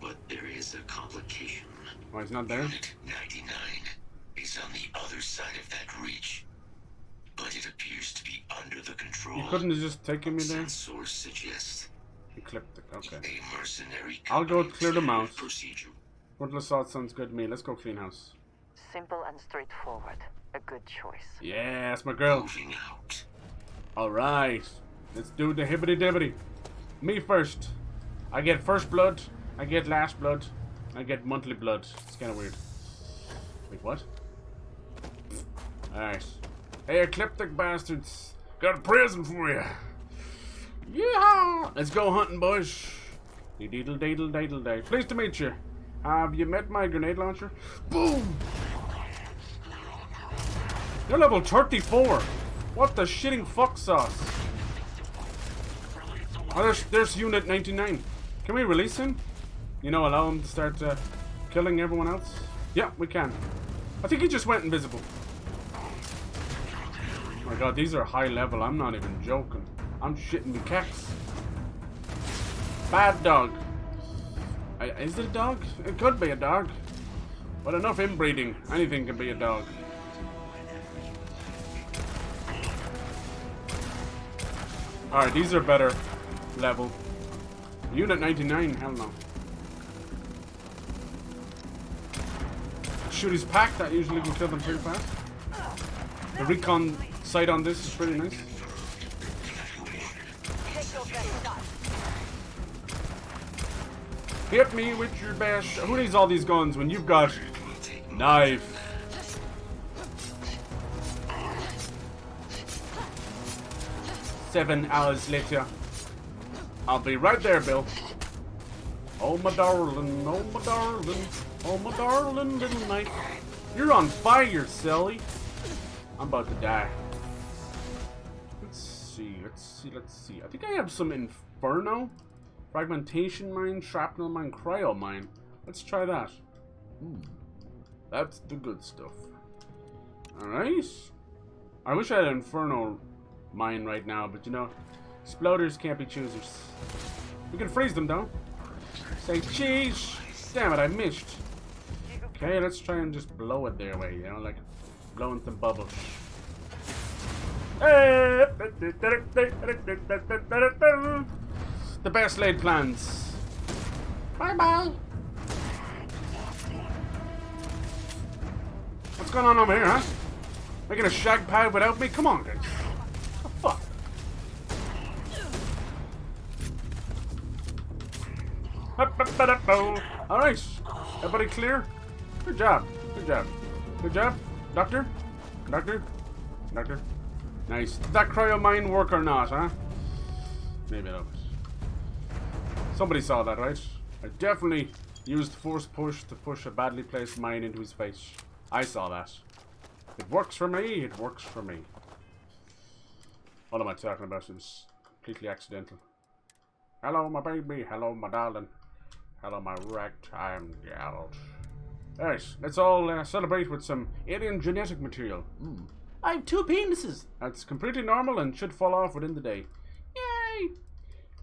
But there is a complication. Oh, he's not there? Unit 99 is on the other side of that reach. But it appears to be under the control. You couldn't have just taken me there? Sensors suggest Ecliptic, okay. a mercenary I'll go clear them out. procedure. Frontal assault sounds good to me. Let's go clean house. Simple and straightforward. A good choice. Yeah, that's my girl. Moving out. Alright. Let's do the hibbity dibbity. Me first. I get first blood. I get last blood. I get monthly blood. It's kind of weird. Wait, what? Alright. Hey, ecliptic bastards. Got a present for you. Yeah. Let's go hunting, boys. Deedle daddle daddle day. Pleased to meet you. Have you met my grenade launcher? Boom! You're level 34. What the shitting fuck sauce? Oh, there's Unit 99. Can we release him? You know, allow him to start killing everyone else? Yeah, we can. I think he just went invisible. Oh my god, these are high level. I'm not even joking. I'm shitting the cats. Bad dog. Is it a dog? It could be a dog. But enough inbreeding. Anything can be a dog. Alright, these are better level. Unit 99, hell no. Shoot his pack, that usually can kill them pretty fast. The recon sight on this is pretty nice. Hit me with your bash. Who needs all these guns when you've got knife? Seven hours later. I'll be right there, Bill. Oh my darling, oh my darling, oh my darling little knife. You're on fire, Sally. I'm about to die. Let's see. I think I have some Inferno. Fragmentation mine, shrapnel mine, cryo mine. Let's try that. That's the good stuff. Alright. I wish I had an Inferno mine right now, but you know, exploders can't be choosers. We can freeze them though. Say cheese! Damn it, I missed. Okay, let's try and just blow it their way, you know, like blowing some bubbles. The best laid plans. Bye-bye. What's going on over here, huh? Making a shag pad without me? Come on, guys. What the fuck? Alright. Everybody clear? Good job. Good job. Good job. Doctor? Doctor? Doctor? Nice. Did that cryo mine work or not, huh? Maybe not. Somebody saw that, right? I definitely used force push to push a badly placed mine into his face. I saw that. It works for me, it works for me. What am I talking about? It was completely accidental. Hello, my baby. Hello, my darling. Hello, my ragtime gal. Alright, let's all celebrate with some alien genetic material. I have 2 penises. That's completely normal and should fall off within the day. Yay!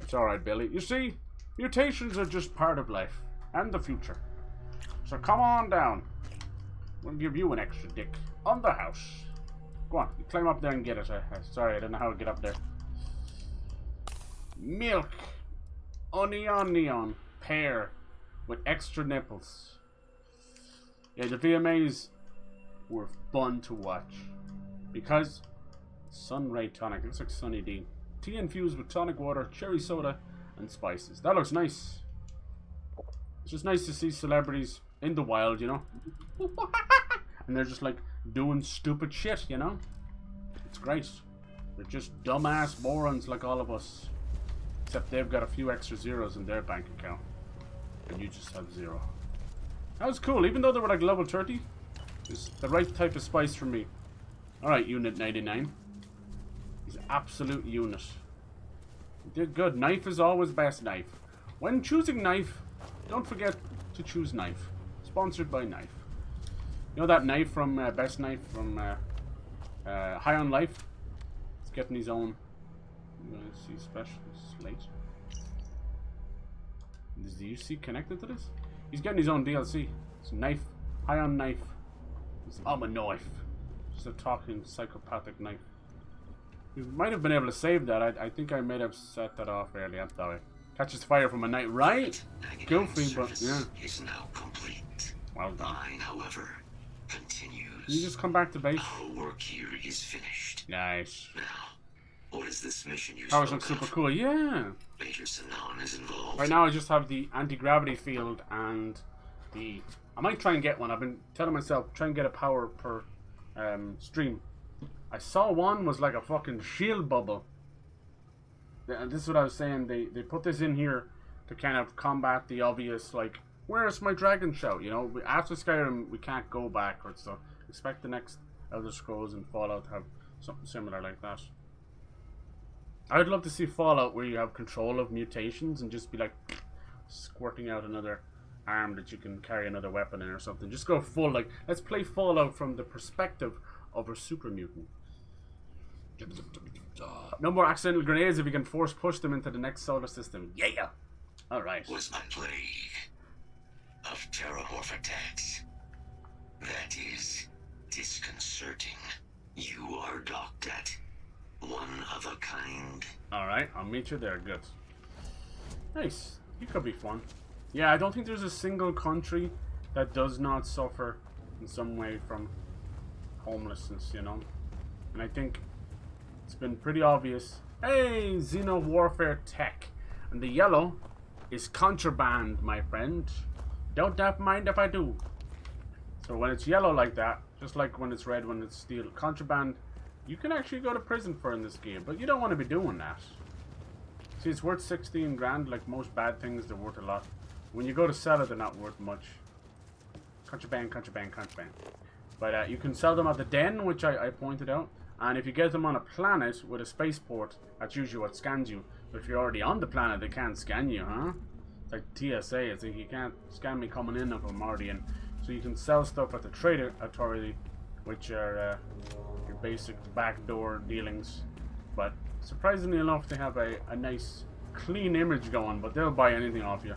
It's alright, Billy. You see, mutations are just part of life and the future. So come on down. We'll give you an extra dick on the house. Go on, you climb up there and get it. Sorry, I don't know how to get up there. Milk. Onion. Pear. With extra nipples. Yeah, the VMAs were fun to watch. Because Sunray tonic. Looks like Sunny D. Tea infused with tonic water, cherry soda, and spices. That looks nice. It's just nice to see celebrities in the wild, you know? And they're just like doing stupid shit, you know? It's great. They're just dumbass morons like all of us. Except they've got a few extra zeros in their bank account. And you just have 0. That was cool, even though they were like level 30. It's the right type of spice for me. Alright, Unit 99. He's an absolute unit. You did good. Knife is always best knife. When choosing knife, don't forget to choose knife. Sponsored by Knife. You know that knife from Best Knife from High on Life? It's getting his own. See special slate. Is the UC connected to this? He's getting his own DLC. It's a knife. High on Knife. It's a knife. Just a talking psychopathic knife. You might have been able to save that. I think I may have set that off earlier. I'm sorry. Catches fire from a knife, right? Goofy, but yeah. Is now complete. Well done. Mine, however, continues. Can you just come back to base? Our work here is finished. Nice. Now, what is this mission you Powers spoke look super of? cool, yeah. Major Sanan is involved. Right now I just have the anti-gravity field and the... I might try and get one. I've been telling myself, try and get a power per stream. I saw one was like a fucking shield bubble. And this is what I was saying. They put this in here to kind of combat the obvious, like, where's my dragon shout? You know, after Skyrim, we can't go backwards. So expect the next Elder Scrolls and Fallout to have something similar like that. I would love to see Fallout where you have control of mutations and just be like squirting out another arm that you can carry another weapon in or something. Just go full, like, let's play Fallout from the perspective of a super mutant. No more accidental grenades if you can force push them into the next solar system. Yeah! Alright. Was my plague of TERRORMORPH attacks. That is disconcerting. You are docked at one of a kind. Alright, I'll meet you there. Good. Nice. It could be fun. Yeah, I don't think there's a single country that does not suffer in some way from homelessness, you know? And I think it's been pretty obvious. Hey, Xeno Warfare Tech. And the yellow is contraband, my friend. Don't mind if I do. So when it's yellow like that, just like when it's red when it's steel, contraband, you can actually go to prison for in this game, but you don't want to be doing that. See, it's worth 16 grand, like most bad things, they're worth a lot. When you go to sell it, they're not worth much. Contraband. But you can sell them at the den, which I pointed out. And if you get them on a planet with a spaceport, that's usually what scans you. But if you're already on the planet, they can't scan you, huh? It's like TSA, it's like you can't scan me coming in if I'm already in. So you can sell stuff at the Trade Authority, which are your basic backdoor dealings. But surprisingly enough, they have a nice, clean image going, but they'll buy anything off you.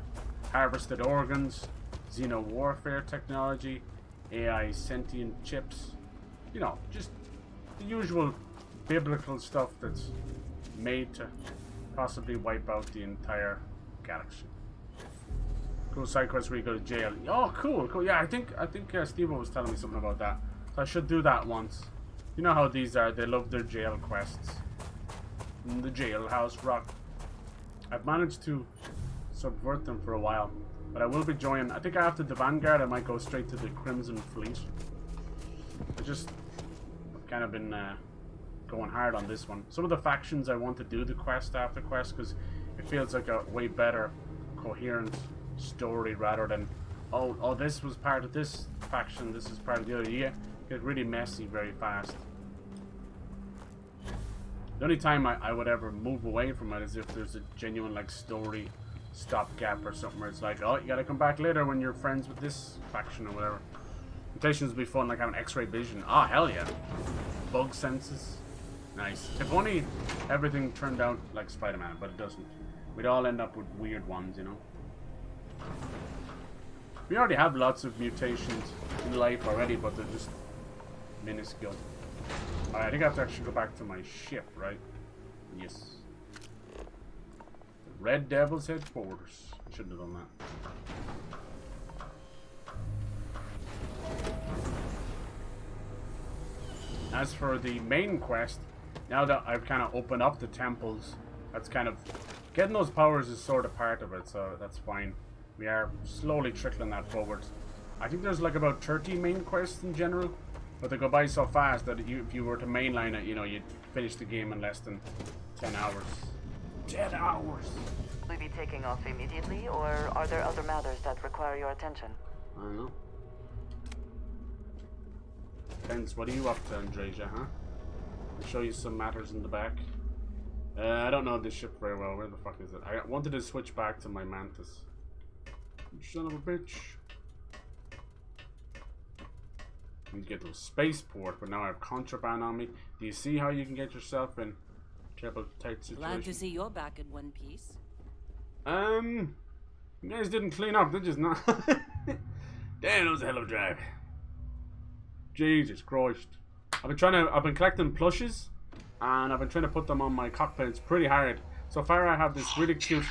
Harvested organs, Xeno Warfare technology, AI sentient chips. You know, just the usual biblical stuff that's made to possibly wipe out the entire galaxy. Cool side quest where you go to jail. Oh, cool. Yeah, I think Steve was telling me something about that. So I should do that once. You know how these are. They love their jail quests. In the jailhouse rock. I've managed to subvert them for a while, but I will be joining. I think after the Vanguard, I might go straight to the Crimson Fleet. I've kind of been going hard on this one. Some of the factions I want to do the quest after quest because it feels like a way better, coherent story rather than oh this was part of this faction, this is part of the other. You get really messy very fast. The only time I would ever move away from it is if there's a genuine like story stopgap or something where it's like, oh, you gotta come back later when you're friends with this faction or whatever. Mutations would be fun, like having X-ray vision. Oh, hell yeah. Bug senses. Nice. If only everything turned out like Spider-Man, but it doesn't. We'd all end up with weird ones, you know. We already have lots of mutations in life already, but they're just minuscule. Alright, I think I have to actually go back to my ship, right? Yes. The Red Devil's headquarters. I shouldn't have done that. As for the main quest, now that I've kind of opened up the temples, that's kind of... Getting those powers is sort of part of it, so that's fine. We are slowly trickling that forward. I think there's like about 30 main quests in general, but they go by so fast that if you were to mainline it, you know, you'd finish the game in less than 10 hours. 10 hours! Will we be taking off immediately, or are there other matters that require your attention? I don't know. Depends, what are you up to, Andreja, huh? I'll show you some matters in the back. I don't know this ship very well. Where the fuck is it? I wanted to switch back to my Mantis. You son of a bitch. need to get to a spaceport, but now I have contraband on me. Do you see how you can get yourself in trouble tight situation? Glad to see you're back in one piece. You guys didn't clean up, did you? Not. Damn, that was a hell of a drive. Jesus Christ. I've been collecting plushes, and I've been trying to put them on my cockpit. It's pretty hard. So far I have this really cute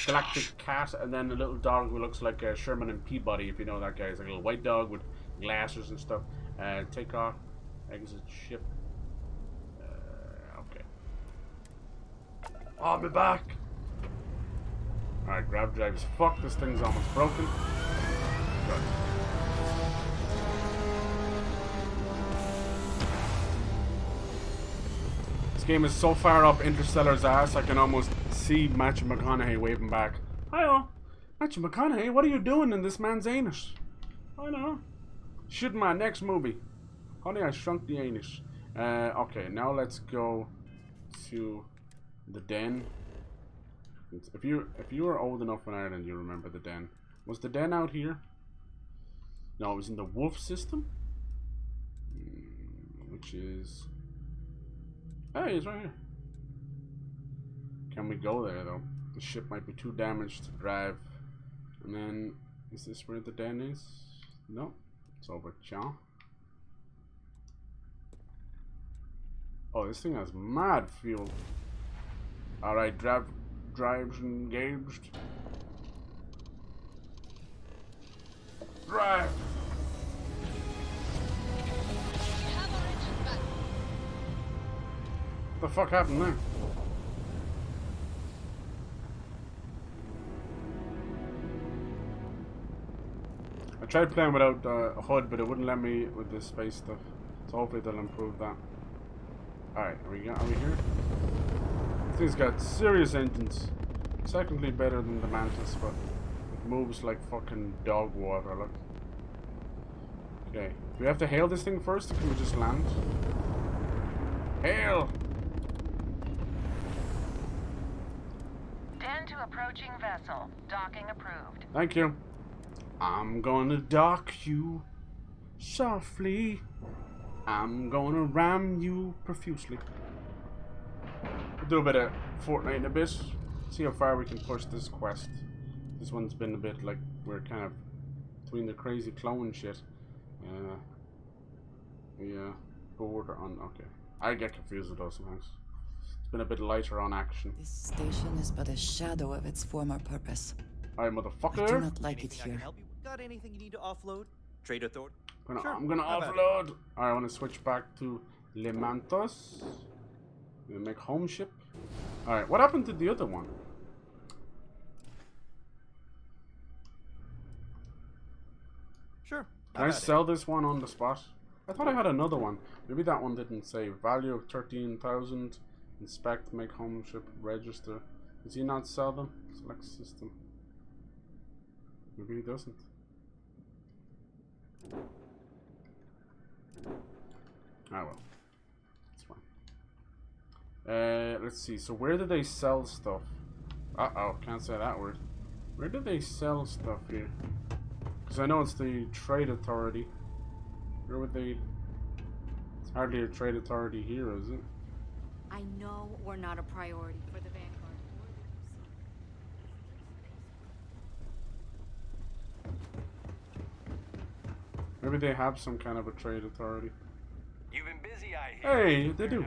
galactic cat, and then a little dog who looks like Sherman and Peabody, if you know that guy. He's like a little white dog with glasses and stuff. Take off, exit ship. Okay. I'll be back. Alright, grab drives. Fuck, this thing's almost broken. Good. This game is so far up Interstellar's ass, I can almost see Matthew McConaughey waving back. Hi-oh, Matthew McConaughey, what are you doing in this man's anus? I know. Shooting my next movie. Honey, I Shrunk the Anus. Okay, now let's go to the den. If you were old enough in Ireland, you remember the den. Was the den out here? No, it was in the wolf system, which is. Hey, it's right here. Can we go there though? The ship might be too damaged to drive. And then, is this where the den is? No, it's over here. Oh, this thing has mad fuel. All right, drives engaged. Drive. What the fuck happened there? I tried playing without a HUD, but it wouldn't let me with this space stuff. So hopefully they'll improve that. Alright, are we here? This thing's got serious engines. Secondly better than the Mantis, but it moves like fucking dog water, look. Okay. Do we have to hail this thing first, or can we just land? Hail! Tend to approaching vessel. Docking approved. Thank you. I'm gonna dock you softly. I'm gonna ram you profusely. We'll do a bit of Fortnite in a bit. See how far we can push this quest. This one's been a bit like we're kind of between the crazy clone shit. Yeah, border on. Okay, I get confused with those sometimes. It's been a bit lighter on action. This station is but a shadow of its former purpose. Alright, motherfucker. I do not like it here. Got anything you need to offload? Trade authority? I'm gonna offload. Alright, I want to switch back to Lemantos. Make home ship. Alright, what happened to the other one? Sure. Can I sell this one on the spot? I thought I had another one. Maybe that one didn't save. Value of 13,000. Inspect, make home ship, register. Does he not sell them? Select system. Maybe he doesn't. Ah well. That's fine. Let's see. So where do they sell stuff? Uh-oh, can't say that word. Where do they sell stuff here? Because I know it's the trade authority. Where would they... It's hardly a trade authority here, is it? I know we're not a priority for the Vanguard. Maybe they have some kind of a trade authority. You've been busy, I hear. Hey, they do.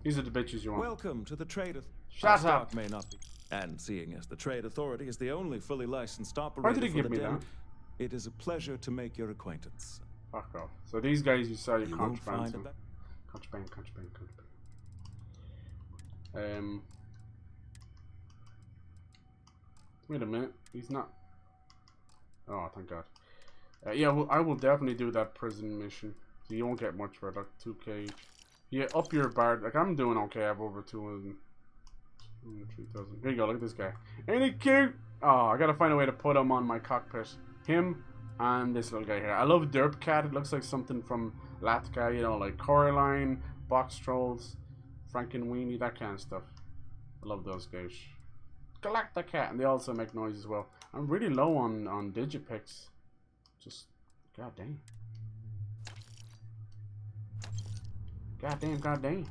These are the bitches you want. Welcome to the trade. Shut up. May not be. And seeing as the trade authority is the only fully licensed operator Why did he give me den, that? it is a pleasure to make your acquaintance. Fuck off. So these guys you sell your You won't contraband find to. a Contraband. Wait a minute. He's not. Oh, thank God. Yeah, well, I will definitely do that prison mission. So you won't get much for it, like 2k. Yeah, up your bar. Like, I'm doing okay. I have over 2,000. 3,000. Here you go, look at this guy. Ain't he cute? Oh, I gotta find a way to put him on my cockpit. Him and this little guy here. I love Derp Cat. It looks like something from Latka, you know, like Coraline, Box Trolls, Frankenweenie, that kind of stuff. I love those guys. Galactica, and they also make noise as well. I'm really low on Digipix. Just, god dang. Goddamn.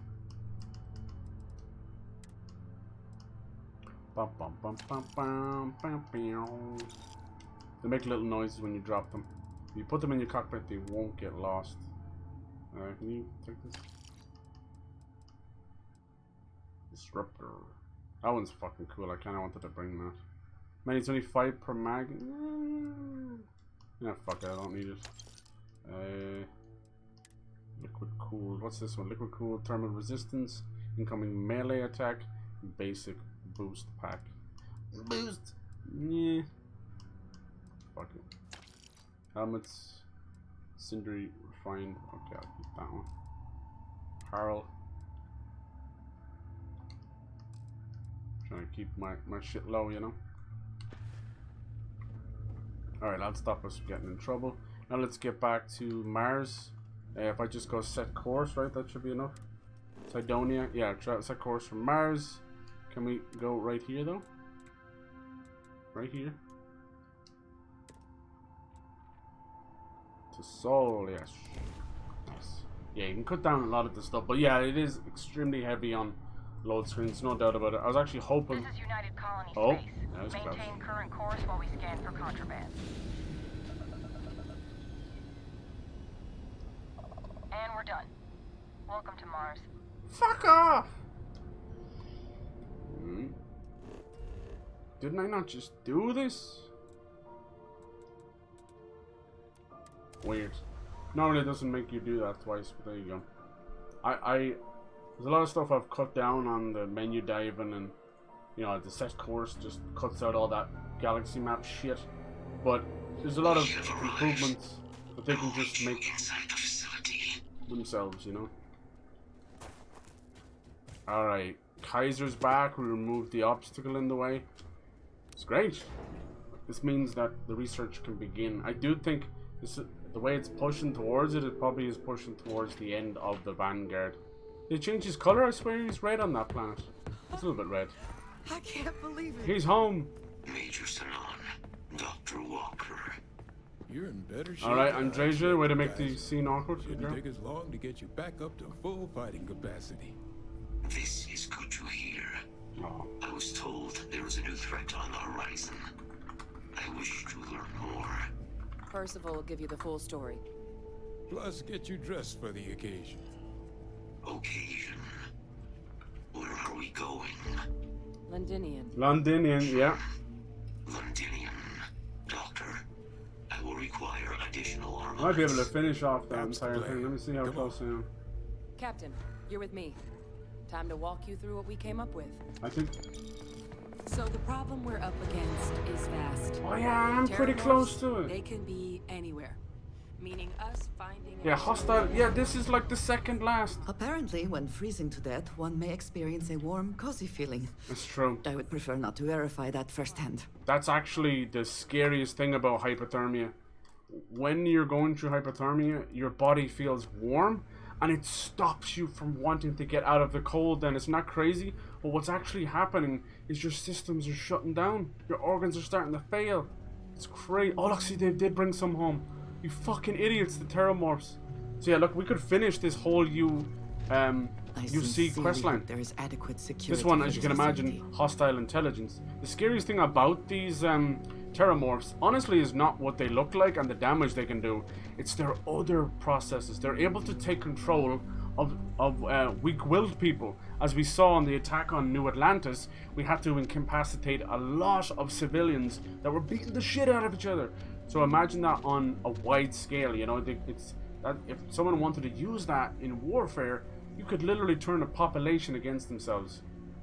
Bum, bum, bum, bum, bum, bum, bum. They make little noises when you drop them. If you put them in your cockpit, they won't get lost. Can you take this? Disruptor. That one's fucking cool. I kind of wanted to bring that. Man, it's only 5 per mag. Yeah, fuck it. I don't need it. Liquid cooled. What's this one? Liquid cooled thermal resistance, incoming melee attack, basic boost pack. Boost. Yeah. Fuck it. Helmets. Cindery refined. Okay, I'll keep that one. Harl. Trying to keep my shit low, you know. Alright, that'll stop us getting in trouble. Now let's get back to Mars. If I just go set course, right, that should be enough. Cydonia, yeah, set course from Mars. Can we go right here though? Right here. To Sol, yes. Nice. Yeah, you can cut down a lot of the stuff, but yeah, it is extremely heavy on load screens, no doubt about it. I was actually hoping. This is United Colony Space. Maintain close. Current course while we scan for contraband. And we're done. Welcome to Mars. Fuck off! Didn't I not just do this? Weird. Normally it doesn't make you do that twice, but there you go. There's a lot of stuff I've cut down on the menu diving, and you know, the set course just cuts out all that galaxy map shit. But there's a lot of improvements that they can just make themselves, you know. Alright, Kaiser's back. We removed the obstacle in the way. It's great. This means that the research can begin. I do think this, the way it's pushing towards it, it probably is pushing towards the end of the Vanguard. They changed his color. I swear he's red on that planet. He's a little bit red. I can't believe it. He's home. Major Sanon, Dr. Walker. You're in better shape. Alright, Andreja, way to make the scene awkward. Shouldn't take as long to get you back up to full fighting capacity. This is good to hear. Oh. I was told there was a new threat on the horizon. I wish to learn more. Percival will give you the full story. Plus, get you dressed for the occasion. Occasion? Where are we going? Londinian. Londinian, yeah. Londinian. Doctor, I will require additional armament. I might be able to finish off that entire thing. Let me see how close I am. Captain, you're with me. Time to walk you through what we came up with. I think. So the problem we're up against is vast. Oh yeah, I'm pretty close to it. They can be anywhere. Meaning us finding... Yeah, hostile. Yeah, this is like the second last. Apparently, when freezing to death, one may experience a warm, cozy feeling. That's true. I would prefer not to verify that firsthand. That's actually the scariest thing about hypothermia. When you're going through hypothermia, your body feels warm, and it stops you from wanting to get out of the cold. And it's not crazy, but what's actually happening is your systems are shutting down. Your organs are starting to fail. It's crazy. Oh, look, see, they did bring some home. You fucking idiots, the TERRORMORPHs. So yeah, look, we could finish this whole UC questline. There is adequate security. This one, as you can imagine, hostile intelligence. The scariest thing about these TERRORMORPHs, honestly, is not what they look like and the damage they can do. It's their other processes. They're able to take control of weak-willed people. As we saw on the attack on New Atlantis, we had to incapacitate a lot of civilians that were beating the shit out of each other. So imagine that on a wide scale, you know, it's that if someone wanted to use that in warfare, you could literally turn a population against themselves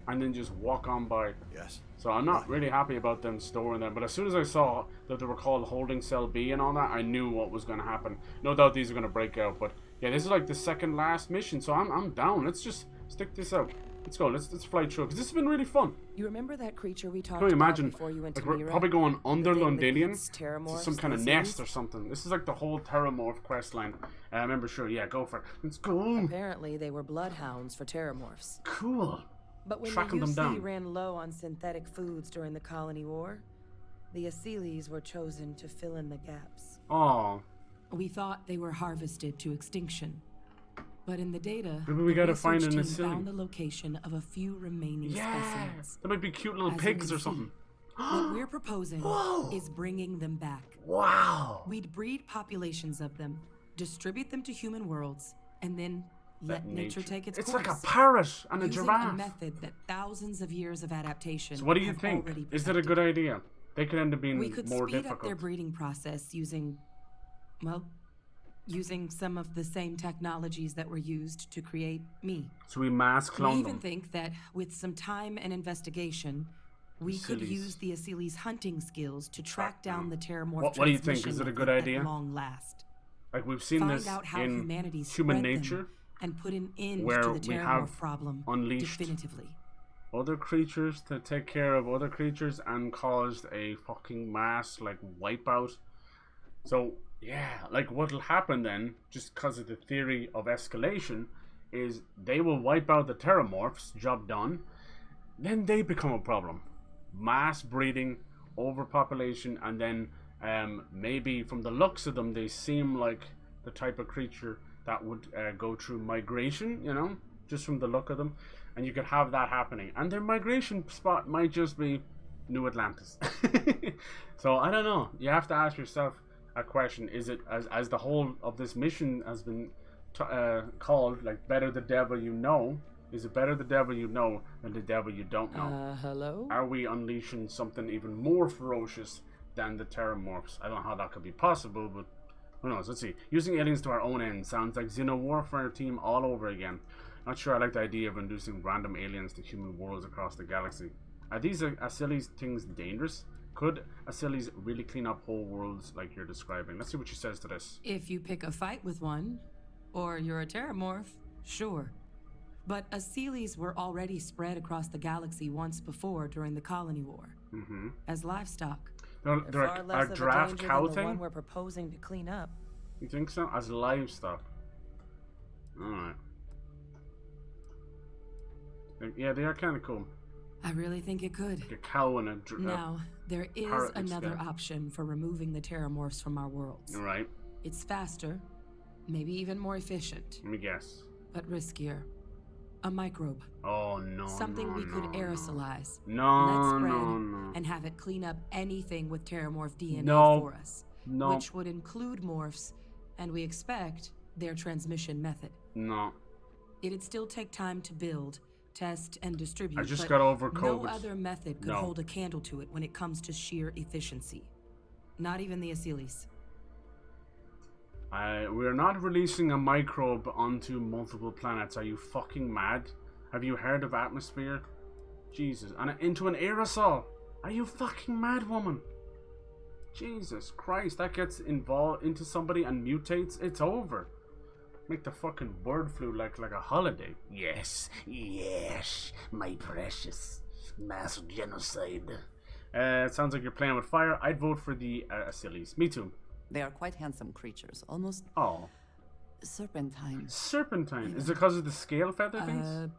and then just walk on by. Yes. So I'm not really happy about them storing them, but as soon as I saw that they were called Holding Cell B and all that, I knew what was going to happen. No doubt these are going to break out, but yeah, this is like the second last mission, so I'm down. Let's just stick this out. Let's go. Let's fly through, because this has been really fun. You remember that creature we talked Can you imagine, about before you went like to we're Mira? probably going under Londinian to some kind of nest or something. This is like the whole TERRORMORPH quest line. I remember, sure, yeah, go for it. Let's go. Apparently they were bloodhounds for TERRORMORPHs. Cool. But when Tracking the them UC down. ran low on synthetic foods during the colony war, the Asylees were chosen to fill in the gaps. Oh. We thought they were harvested to extinction. But in the data, maybe we gotta find an research team Asili. found the location of a few remaining specimens. There might be cute little As you pigs can or see, something. What we're proposing is bringing them back. Wow. We'd breed populations of them, distribute them to human worlds, and then let nature take its It's course. like a parrot and a Using giraffe. a method that thousands of years of adaptation. So what do you have think? already Is that a good idea? They could end up being We could more speed difficult. up their breeding process using, well, using some of the same technologies that were used to create me. So we mass clone We even them. think that with some time and investigation, we could Asilis. use the Asili's hunting skills to track down the terrormorph What do you think? Is transmission it a good at idea? long last. Like we've seen Find this out how in humanity human spread them nature, and put an end where to the we terrormorph have problem unleashed definitively. other creatures to take care of other creatures and caused a fucking mass like wipeout. So yeah, like what'll happen then, just because of the theory of escalation, is they will wipe out the terrormorphs, job done, then they become a problem. Mass breeding, overpopulation, and then maybe from the looks of them they seem like the type of creature that would go through migration, you know, just from the look of them. And you could have that happening, and their migration spot might just be New Atlantis. So I don't know, you have to ask yourself a question. Is it, as the whole of this mission has been called, like, better the devil you know, is it better the devil you know than the devil you don't know? Hello? Are we unleashing something even more ferocious than the terrormorphs? I don't know how that could be possible, but who knows? Let's see. Using aliens to our own end sounds like Xenowarfare team all over again. Not sure I like the idea of inducing random aliens to human worlds across the galaxy. Are these Asili's things dangerous? Could Asili's really clean up whole worlds like you're describing? Let's see what she says to this. If you pick a fight with one, or you're a terrormorph, sure. But Asilis were already spread across the galaxy once before during the colony war. Mm-hmm. As livestock. They're Far less a of giraffe danger cow than the thing? one we're proposing to clean up. You think so? As livestock. Alright. Yeah, they are kind of cool. I really think it could. Like a cow and a Now, there is parrot another instead. option for removing the terrormorphs from our worlds. Right. It's faster, maybe even more efficient, Let me guess. but riskier. A microbe. Oh no. Something no, we could no, aerosolize. No, Let spread no. and have it clean up anything with terrormorph DNA No. for us. No. Which would include morphs, and we expect their transmission method. No. It'd still take time to build, test, and distribute. I just but got over no COVID. other method could No. hold a candle to it when it comes to sheer efficiency. Not even the Asilis. We're not releasing a microbe onto multiple planets. Are you fucking mad? Have you heard of atmosphere? Jesus. And into an aerosol. Are you fucking mad, woman? Jesus Christ. That gets involved into somebody and mutates. It's over. Make the fucking bird flu like a holiday. Yes, yes, my precious. Mass genocide. It sounds like you're playing with fire. I'd vote for the Asilis. Me too. They are quite handsome creatures, almost Oh. serpentine. Serpentine. Is it because of the scale feather things?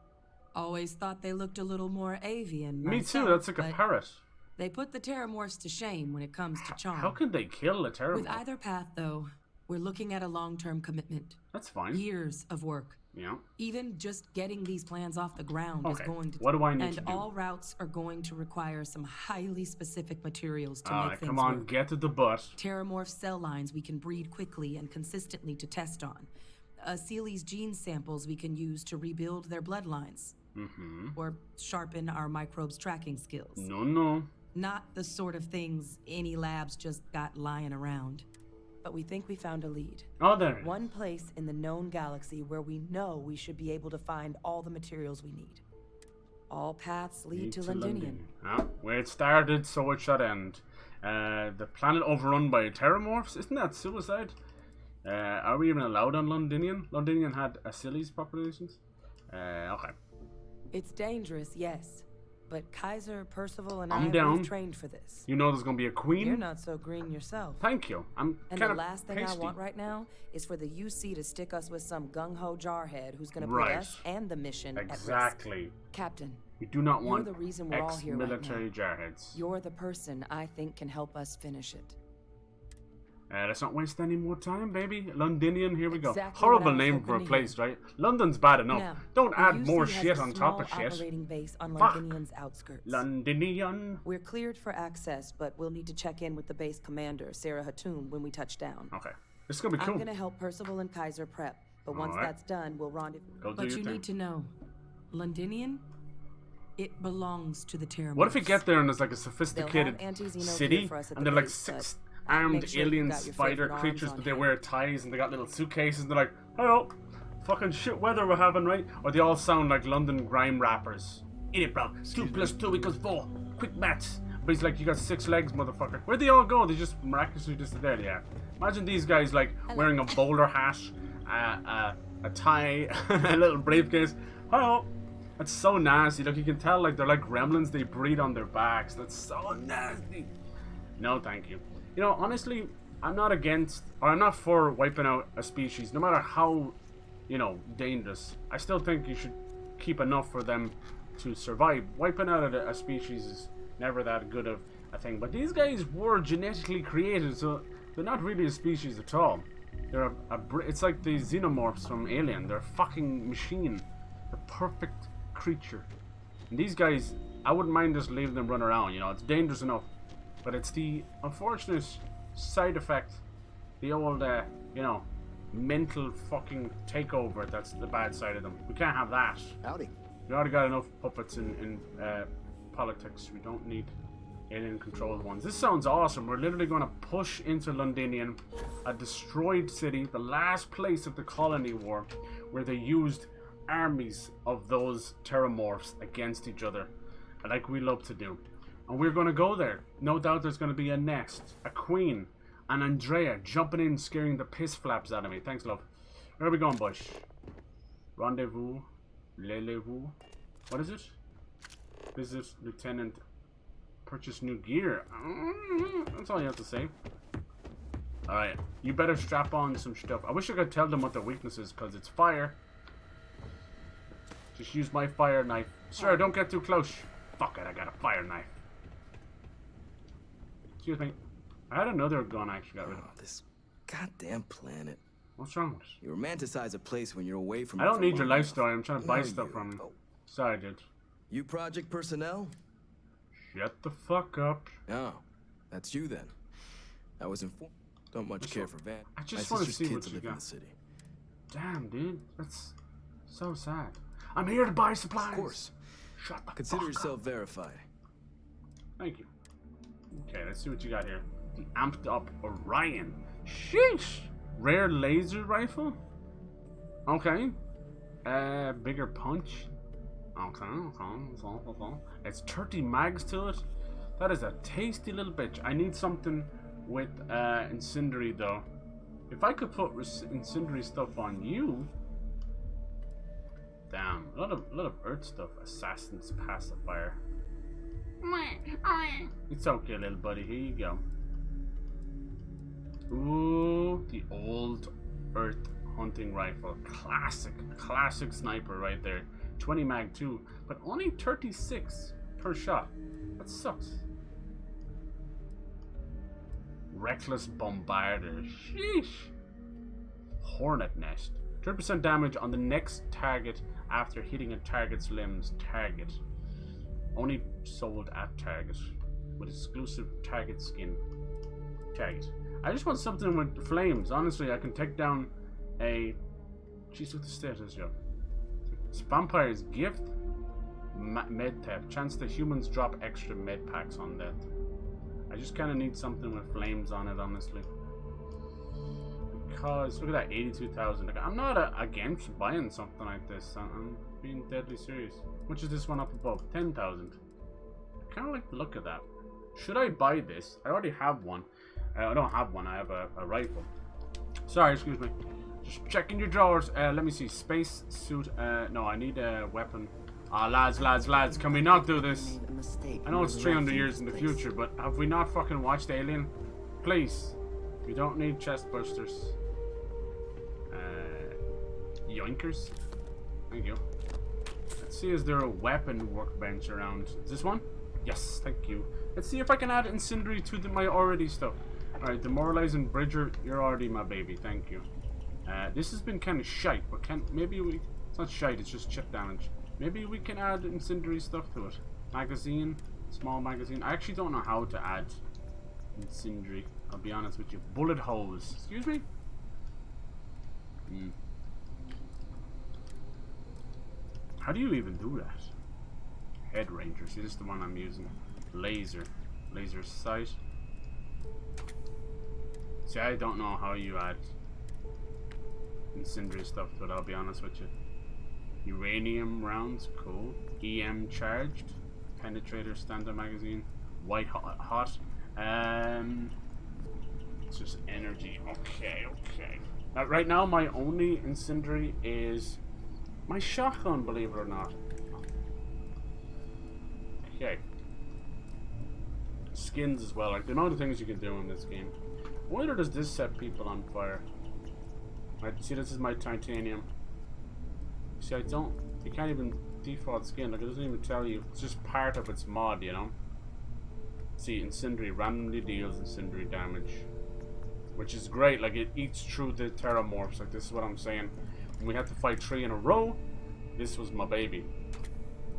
Always thought they looked a little more avian. Me too. myself, That's like a but parrot. They put the terrormorphs to shame when it comes to charm. How could they kill a terrormorph? With either path, though, we're looking at a long-term commitment. That's fine. Years of work. Yeah. Even just getting these plans off the ground is Okay. going to... What do I need and to do? all routes are going to require some highly specific materials to Alright, make things come on, work. get to the butt. Terrormorph cell lines we can breed quickly and consistently to test on. Asili's gene samples we can use to rebuild their bloodlines. Mm-hmm. Or sharpen our microbes tracking skills. No. Not the sort of things any labs just got lying around. But we think we found a lead. Oh, there it is. One place in the known galaxy where we know we should be able to find all the materials we need. All paths lead to Londinium. Where it started, so it should end. The planet overrun by terrormorphs? Isn't that suicide? Are we even allowed on Londinium? Londinium had Asilis populations? Okay. It's dangerous, yes. But Kaiser, Percival, and I'm I down. we've trained for this. You know there's gonna be a queen? You're not so green yourself. Thank you. I'm And kind the of last thing pasty. I want right now is for the UC to stick us with some gung-ho jarhead who's gonna put Right. us and the mission at risk. Exactly. Captain, We do not you're want the reason we're all here right ex-military now. jarheads. You're the person I think can help us finish it. Let's not waste any more time, baby. Londinian, here we go. Exactly Horrible what I was name for a hoping to place, hear. right? London's bad enough. Now, Don't the add more UC has shit a on top of small shit. operating base on Fuck. Londinian's outskirts. Londinian. We're cleared for access, but we'll need to check in with the base commander, Sarah Hatoum, when we touch down. Okay. This is gonna be cool. I'm gonna help Percival and Kaiser prep, but once Alright. that's done, we'll rendezvous. Go do But your you thing. need to know, Londinian, it belongs to the TERRORMORPHs. What if we get there and there's like a sophisticated They'll have anti-Xeno city gear for us at and the they're like base, 6 but armed make sure you alien got your spider favorite arms creatures, on but they hand. wear ties and they got little suitcases and they're like, hello, fucking shit weather we're having, right? Or they all sound like London grime rappers. In it, bro. 2 + 2 = 4. Quick maths. But he's like, you got 6 legs, motherfucker. Where'd they all go? They just miraculously just there, yeah. Imagine these guys like wearing a bowler hat, a tie, a little briefcase. Hello. That's so nasty. Look, you can tell like they're like gremlins. They breathe on their backs. That's so nasty. No, thank you. You know, honestly, I'm not against, or I'm not for wiping out a species, no matter how, you know, dangerous. I still think you should keep enough for them to survive. Wiping out a species is never that good of a thing. But these guys were genetically created, so they're not really a species at all. They're it's like the xenomorphs from Alien. They're a fucking machine. The perfect creature. And these guys, I wouldn't mind just leaving them run around, you know, it's dangerous enough. But it's the unfortunate side effect, the old, you know, mental fucking takeover that's the bad side of them. We can't have that. Howdy. We already got enough puppets in politics. We don't need alien controlled ones. This sounds awesome. We're literally going to push into Londinian, a destroyed city, the last place of the colony war, where they used armies of those terrormorphs against each other, like we love to do. And we're going to go there. No doubt there's going to be a nest, a queen, and Andrea jumping in, scaring the piss flaps out of me. Thanks, love. Where are we going, Bush? Rendezvous. Lelez-vous. What is it? Visit Lieutenant. Purchase new gear. That's all you have to say. Alright. You better strap on some stuff. I wish I could tell them what their weakness is, because it's fire. Just use my fire knife. Sir, don't get too close. Fuck it, I got a fire knife. Excuse me. I had another gun I actually got rid of. This goddamn planet. What's wrong with it? You romanticize a place when you're away from I it don't for need your long life enough. story. I'm trying to buy No, stuff you- from you. Sorry, dude. You project personnel? Shut the fuck up. Oh, that's you then. I was informed. Don't much care for Van. I just My want to sister's see kids what you live in got. the city. Damn, dude. That's so sad. I'm here to buy supplies. Of course. Shut the Consider fuck yourself up. verified. Thank you. Okay, let's see what you got here. The amped up Orion. Sheesh. Rare laser rifle. Okay. Bigger punch. Okay. It's 30 mags to it. That is a tasty little bitch. I need something with incendiary though. If I could put incendiary stuff on you. Damn, a lot of Earth stuff. Assassin's pacifier. It's okay, little buddy. Here you go. Ooh, the old Earth hunting rifle. Classic sniper right there. 20 mag too, but only 36 per shot. That sucks. Reckless bombarder. Sheesh. Hornet nest. 30% damage on the next target after hitting a target's limbs. Target. Only sold at Target. With exclusive Target skin. Target. I just want something with flames. Honestly, I can take down a... Jeez, what the status, yo. It's Vampire's Gift. Med theft. Chance the humans drop extra med packs on that. I just kind of need something with flames on it, honestly. Because, look at that, 82,000. Like, I'm not against buying something like this. I'm being deadly serious. Which is this one up above? 10,000. I kind of like the look of that. Should I buy this? I already have one. I don't have one. I have a rifle. Sorry, excuse me. Just checking your drawers. Let me see. Space suit. No, I need a weapon. Ah, lads. Can we not do this? I know it's 300 years in the future, but have we not fucking watched Alien? Please. We don't need chest busters. Yoinkers. Thank you. Let's see, is there a weapon workbench around? Is this one? Yes, thank you. Let's see if I can add incendiary to my already stuff. Alright, demoralizing Bridger, you're already my baby, thank you. This has been kind of shite, but maybe we... It's not shite, it's just chip damage. Maybe we can add incendiary stuff to it. Magazine, small magazine. I actually don't know how to add incendiary, I'll be honest with you. Bullet holes. Excuse me? How do you even do that? Head ranger. See, this is the one I'm using. Laser. Laser sight. See, I don't know how you add incendiary stuff, but I'll be honest with you. Uranium rounds, cool. EM charged. Penetrator, standard magazine. White hot. It's just energy. Okay. Right now, my only incendiary is my shotgun, believe it or not. Okay. Skins as well. Like the amount of things you can do in this game. Whether does this set people on fire? Right, see, this is my titanium. See, you can't even default skin. Like, it doesn't even tell you. It's just part of its mod, you know? See, incendiary randomly deals incendiary damage. Which is great. Like, it eats through the TERRORMORPHs. Like, this is what I'm saying. When we had to fight 3 in a row, this was my baby.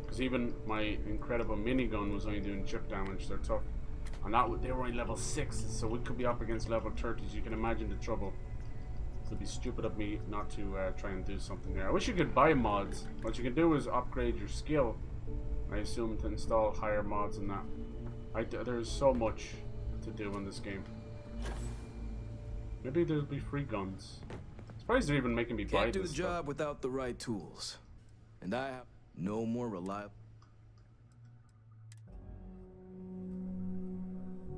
Because even my incredible minigun was only doing chip damage. They're tough. And they were only level 6, so we could be up against level 30s. You can imagine the trouble. It'd be stupid of me not to try and do something there. I wish you could buy mods. What you can do is upgrade your skill. I assume to install higher mods than that. There's so much to do in this game. Maybe there'll be free guns. I'm surprised they're even making me buy this. Can't do the job without the right tools. And I have no more reliable.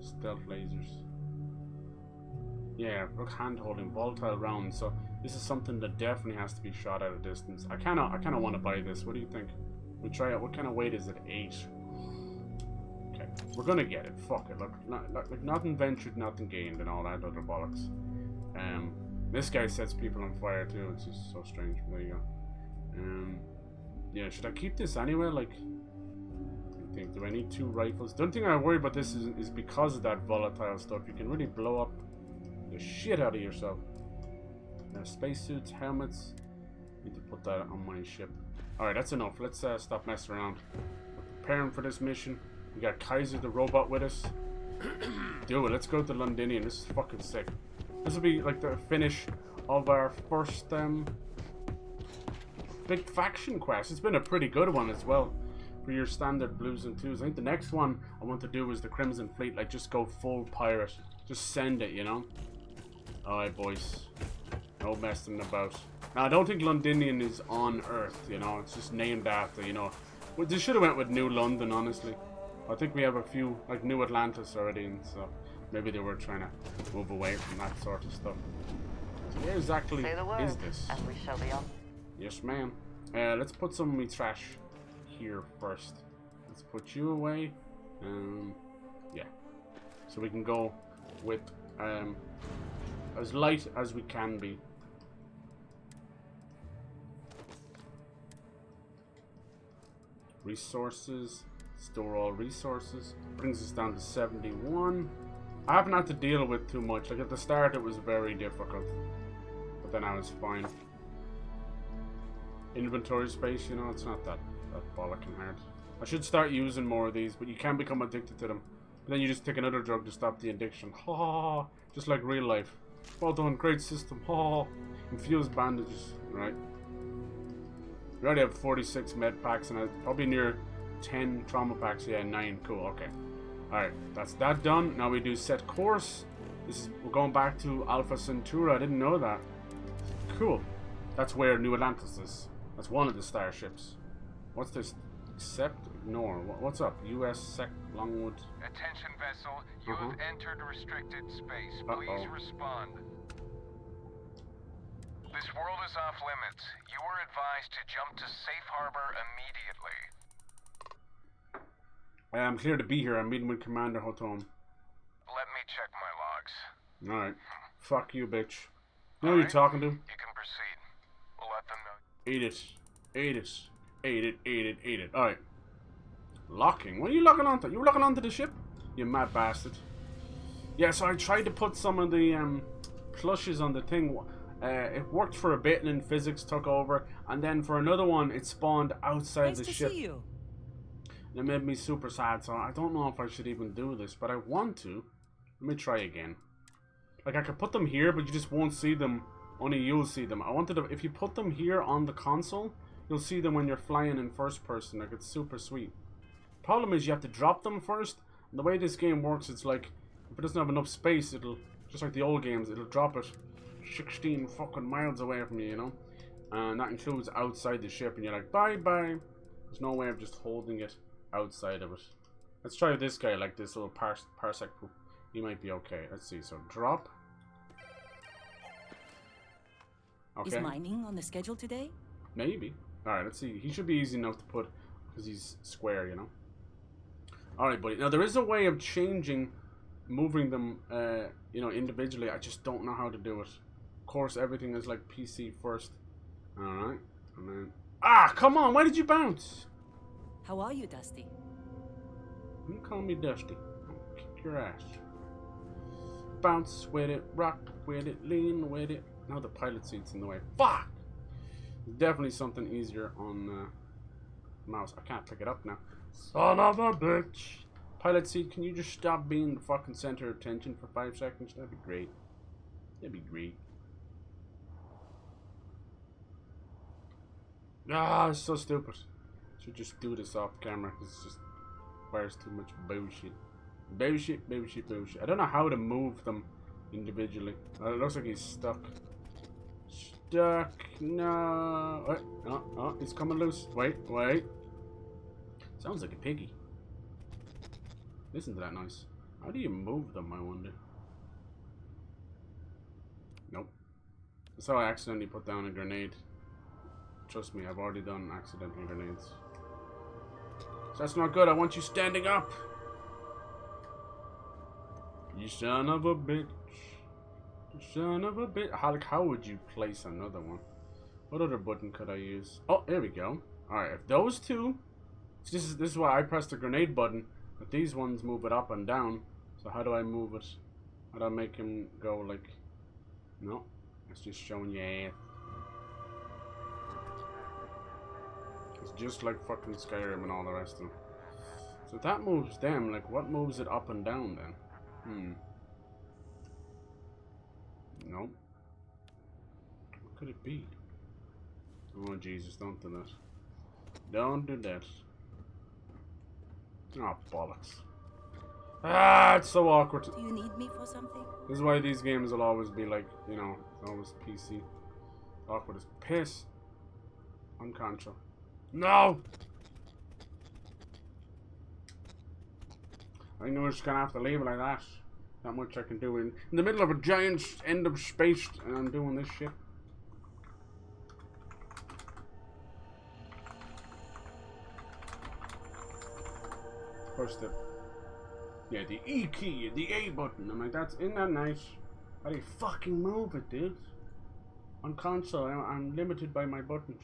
Stealth lasers. Yeah, look, hand holding volatile rounds. So this is something that definitely has to be shot at a distance. I kind of want to buy this. What do you think? We try it. What kind of weight is it? 8. Okay, we're gonna get it. Fuck it. Look, like nothing ventured, nothing gained, and all that other bollocks. This guy sets people on fire too. It's just so strange. There you go. Yeah, should I keep this anyway? Like, do I need 2 rifles? The only thing I worry about this is because of that volatile stuff. You can really blow up the shit out of yourself. Spacesuits, helmets. Need to put that on my ship. Alright, that's enough. Let's stop messing around. We're preparing for this mission. We got Kaiser the robot with us. Do it. Let's go to Londinium. This is fucking sick. This will be like the finish of our first big faction quest. It's been a pretty good one as well. For your standard blues and twos. I think the next one I want to do is the Crimson Fleet. Like, just go full pirate. Just send it, you know? Alright, boys. No messing about. Now, I don't think Londinium is on Earth, you know? It's just named after, you know? Well, they should have went with New London, honestly. I think we have a few, like New Atlantis already, and so maybe they were trying to move away from that sort of stuff. So where exactly is this? And we shall be on. Yes, ma'am. Let's put some of me trash here first. Let's put you away. Yeah. So we can go with as light as we can be. Resources. Store all resources. Brings us down to 71. I haven't had to deal with too much. Like at the start it was very difficult. But then I was fine. Inventory space, you know, it's not that bollocking hard. I should start using more of these, but you can become addicted to them. But then you just take another drug to stop the addiction. Ha! Just like real life. Well done, great system. Ha! Infused bandages, right? We already have 46 med packs and probably near 10 trauma packs. Yeah, 9. Cool. Okay. All right, that's that done. Now we do set course. We're going back to Alpha Centauri. I didn't know that. Cool. That's where New Atlantis is. That's one of the starships. What's this? Accept, ignore. What's up? U.S. Sec Longwood. Attention vessel, you have entered restricted space. Please respond. This world is off limits. You are advised to jump to safe harbor immediately. I'm clear to be here. I'm meeting with Commander Hotom. Let me check my logs. Alright. Fuck you, bitch. You know who you're talking to? You can proceed. We'll let them know. Eat it. Eat it. Eat it, eat it, eat it. Alright. Locking? What are you locking onto? You locking onto the ship? You mad bastard. Yeah, so I tried to put some of the plushes on the thing. It worked for a bit, and then physics took over. And then for another one, it spawned outside the ship. Nice to see you. It made me super sad, so I don't know if I should even do this, but I want to. Let me try again. Like, I could put them here, but you just won't see them. Only you'll see them. I wanted to, if you put them here on the console, you'll see them when you're flying in first person. Like, it's super sweet. Problem is, you have to drop them first. And the way this game works, it's like, if it doesn't have enough space, it'll, just like the old games, it'll drop it 16 fucking miles away from you, you know? And that includes outside the ship, and you're like, bye-bye. There's no way of just holding it outside of it. Let's try this guy, like this little parsec. He might be okay. Let's see. So drop. Okay. Is mining on the schedule today? Maybe. Alright, let's see. He should be easy enough to put because he's square, you know. Alright, buddy. Now there is a way of changing, moving them, you know, individually. I just don't know how to do it. Of course, everything is like PC first. Alright. And then... Ah, come on! Why did you bounce? How are you, Dusty? You call me Dusty. I'll kick your ass. Bounce with it, rock with it, lean with it. Now the pilot seat's in the way. Fuck! There's definitely something easier on the mouse. I can't pick it up now. Son of a bitch! Pilot seat, can you just stop being the fucking center of attention for 5 seconds? That'd be great. That'd be great. Ah, it's so stupid. Should just do this off camera. It's just requires too much bullshit. Bullshit, bullshit, bullshit. I don't know how to move them individually. It looks like he's stuck. Stuck. No. Wait. Oh, he's coming loose. Wait. Sounds like a piggy. Listen to that noise. How do you move them, I wonder? Nope. That's how I accidentally put down a grenade. Trust me, I've already done accidental grenades. So that's not good. I want you standing up. You son of a bitch. You son of a bitch. How would you place another one? What other button could I use? Oh, there we go. Alright, if those two... This is why I pressed the grenade button. But these ones move it up and down. So how do I move it? How do I make him go like... No. It's just showing you ass. It's just like fucking Skyrim and all the rest of them. So if that moves them, like what moves it up and down then? Nope. What could it be? Oh Jesus, don't do that. Don't do that. Oh bollocks. Ah, it's so awkward. Do you need me for something? This is why these games will always be like, you know, always PC. Awkward as piss. Unconscious. No! I think we're just gonna have to leave it like that. Not much I can do in the middle of a giant end of space, and I'm doing this shit. Push the E key, the A button. I'm like, isn't that nice? How do you fucking move it, dude? On console, I'm limited by my buttons.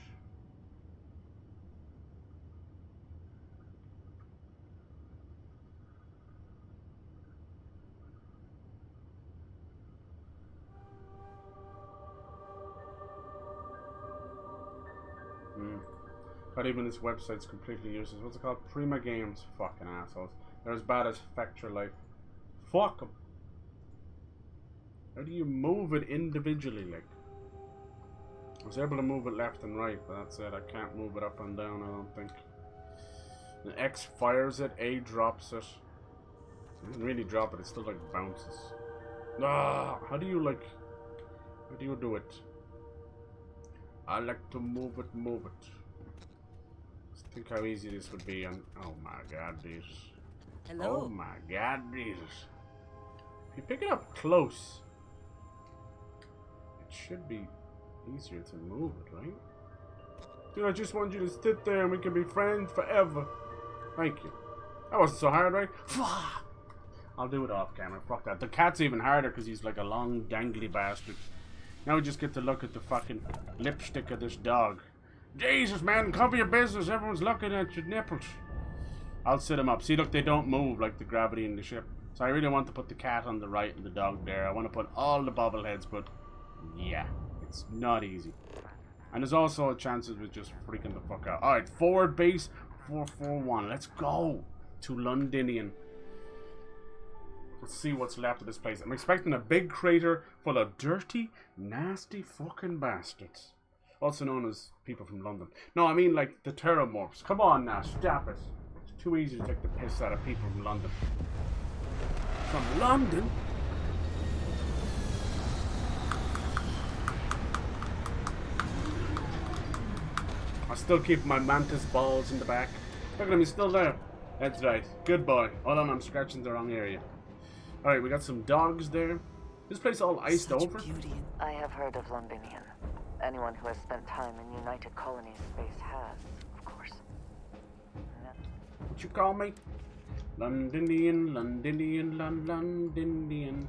But even this website's completely useless. What's it called? Prima Games. Fucking assholes. They're as bad as Factor Life. Fuck them. How do you move it individually, like? I was able to move it left and right, but that's it. I can't move it up and down, I don't think. And X fires it, A drops it. So it doesn't really drop it, it still like bounces. Ah, how do you do it? I like to move it. Think how easy this would be on... Oh my god, Jesus. Hello? Oh my god, Jesus. If you pick it up close, it should be easier to move it, right? Dude, I just want you to sit there and we can be friends forever. Thank you. That wasn't so hard, right? I'll do it off camera. Fuck that. The cat's even harder because he's like a long, gangly bastard. Now we just get to look at the fucking lipstick of this dog. Jesus, man, cover your business. Everyone's looking at your nipples. I'll sit him up. See, look, they don't move like the gravity in the ship. So I really want to put the cat on the right and the dog there. I want to put all the bobbleheads, but yeah, it's not easy. And there's also chances with just freaking the fuck out. Alright, forward base 441. Let's go to Londinian. Let's see what's left of this place. I'm expecting a big crater full of dirty, nasty fucking bastards. Also known as people from London. No, I mean like the TERRORMORPHs. Come on now, stop it. It's too easy to take the piss out of people from London. From London? I still keep my mantis balls in the back. Look at him, he's still there. That's right. Good boy. Hold on, I'm scratching the wrong area. Alright, we got some dogs there. This place all iced over. I have heard of Londinian. Anyone who has spent time in United Colonies space has, of course. No. What you call me? Londinian, Londinian, Londinian.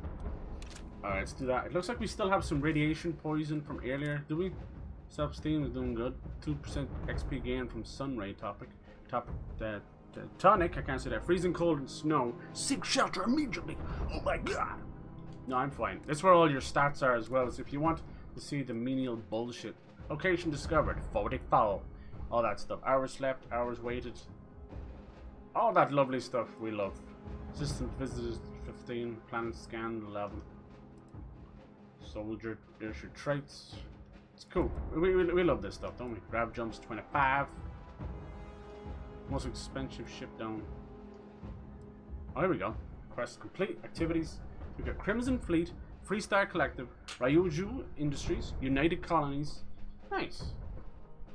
Alright, let's do that. It looks like we still have some radiation poison from earlier. Do we? Self-esteem is doing good. 2% XP gain from sunray topic. Tonic, I can't say that. Freezing cold and snow. Seek shelter immediately. Oh my god. No, I'm fine. That's where all your stats are as well. As if you want to see the menial bullshit. Location discovered. 44. All that stuff. Hours slept. Hours waited. All that lovely stuff we love. System visitors 15. Planet scan 11. Soldier. There's your traits. It's cool. We love this stuff, don't we? Grab jumps 25. Most expensive ship down. Oh, here we go. Quest complete. Activities. We've got Crimson Fleet, Freestar Collective, Ryuju Industries, United Colonies. Nice.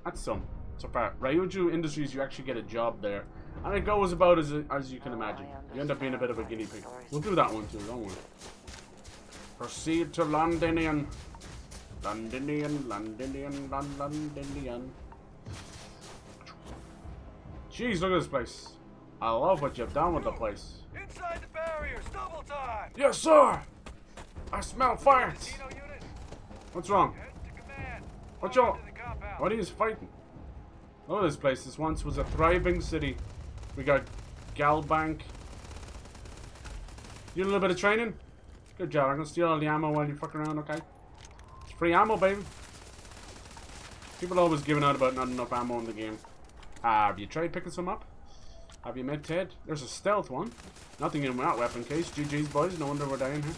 That's some. So far, Ryuju Industries, you actually get a job there. And it goes about as you can imagine. You end up being a bit of a guinea pig. We'll do that one too, don't we? Proceed to Londinian. Londinian, Londinian, Londinian. Jeez, look at this place. I love what you've done with the place. Inside the barriers, double time! Yes, sir! I smell fire! What's wrong? What's wrong? What are you fighting? Look at this place. This once was a thriving city. We got Galbank. You do a little bit of training? Good job. I'm gonna steal all the ammo while you fuck around, okay? It's free ammo, baby. People always giving out about not enough ammo in the game. Have you tried picking some up? Have you met Ted? There's a stealth one. Nothing in that weapon case. GG's, boys. No wonder we're dying here.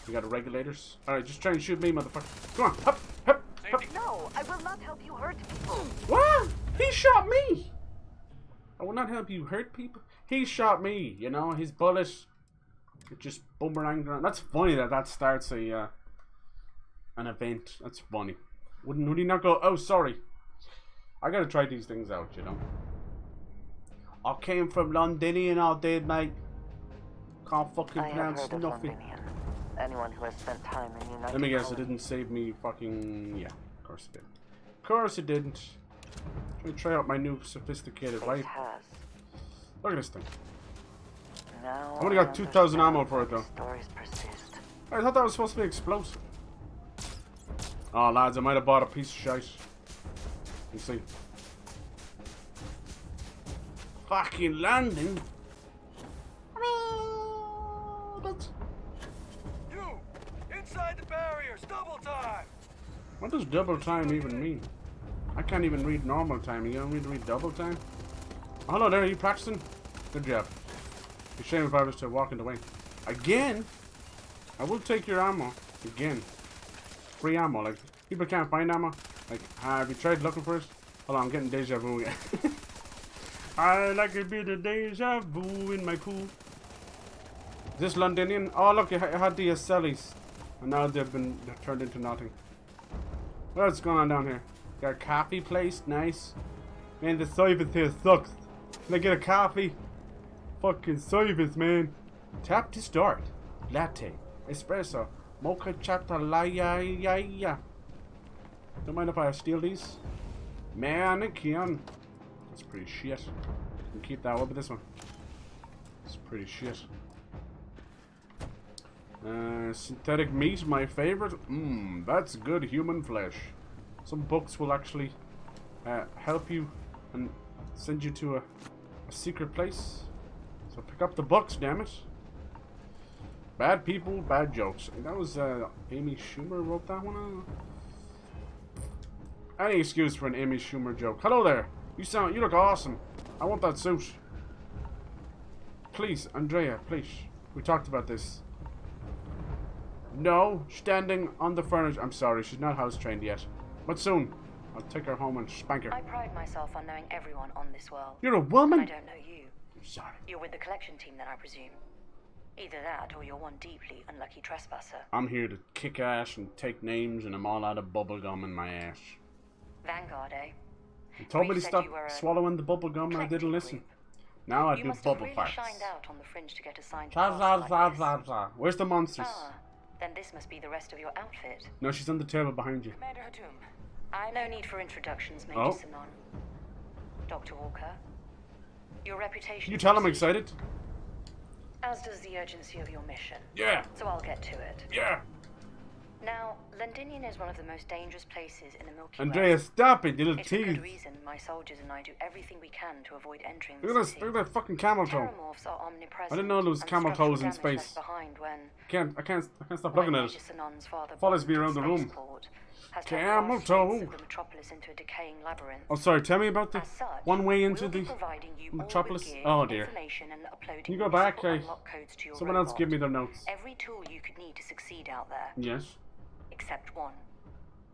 We got regulators. Alright, just try and shoot me, motherfucker. Come on. Hup, hup, hup. No, I will not help you hurt people. What? He shot me! I will not help you hurt people. He shot me, you know. His bullet it just boomeranged around. That's funny that starts a an event. That's funny. Would he not go, oh, sorry. I gotta try these things out, you know. I came from Londinian all day, mate. Can't fucking pronounce nothing. Londinian. Anyone who has spent time in United Let me guess, Colonies. it didn't save me fucking... Yeah, of course it did. Of course it didn't. Let me try out my new sophisticated wife. Look at this thing. Now I only got 2,000 ammo for it though. Stories persist. I thought that was supposed to be explosive. Oh lads, I might have bought a piece of shite. You see. Fucking landing. You! Inside the barriers, double time! What does double time even mean? I can't even read normal time. You want me to read double time? Oh, hello there, are you practicing? Good job. It's a shame if I was to walk in the way. Again? I will take your ammo. Again. Free ammo. Like, people can't find ammo. Like, have you tried looking for it? Hold on, I'm getting deja vu again. I like a bit of deja vu in my pool. Is this Londinian? Oh, look, I had the Acellis. And now they're turned into nothing. What's going on down here? Got a coffee place? Nice. Man, the service here sucks. Can I get a coffee? Fucking service, man. Tap to start. Latte. Espresso. Mocha chatalaya. Don't mind if I steal these. Mannequin. That's pretty shit. You can keep that. What about this one? It's pretty shit. Synthetic meat, my favorite. That's good human flesh. Some books will actually help you and send you to a secret place. So pick up the books, damn it. Bad people, bad jokes. That was Amy Schumer wrote that one. Any excuse for an Amy Schumer joke. Hello there. You look awesome. I want that suit. Please, Andrea, please. We talked about this. No, standing on the furniture. I'm sorry, she's not house trained yet. But soon. I'll take her home and spank her. I pride myself on knowing everyone on this world. You're a woman? I don't know you. I'm sorry. You're with the collection team then, I presume. Either that, or you're one deeply unlucky trespasser. I'm here to kick ass and take names, and I'm all out of bubblegum in my ass. Vanguard, eh? You told me to stop swallowing the bubblegum, and I didn't listen. Now I do bubble farts. Shined out on the fringe to get assigned to Where's the monsters? Then this must be the rest of your outfit. No, she's on the table behind you. Commander Hatum. No need for introductions, Major Sinon. Dr. Walker. Your reputation... Can you tell I'm excited? As does the urgency of your mission. Yeah. So I'll get to it. Yeah. Now, Londinian is one of the most dangerous places in the Milky Way. Andrea, stop it, you little It's for tease. good reason my soldiers and I do everything we can to avoid entering the Look city. at that fucking camel toe. Terrormorphs are omnipresent. I didn't know there was camel toes in space. I can't stop looking at it. Follows me around the room. Camel toe. Oh, sorry. Tell me about the one way into the metropolis. Oh dear. Can you go back? Someone else give me their notes. Every tool you could need to succeed out there. Yes. Except one.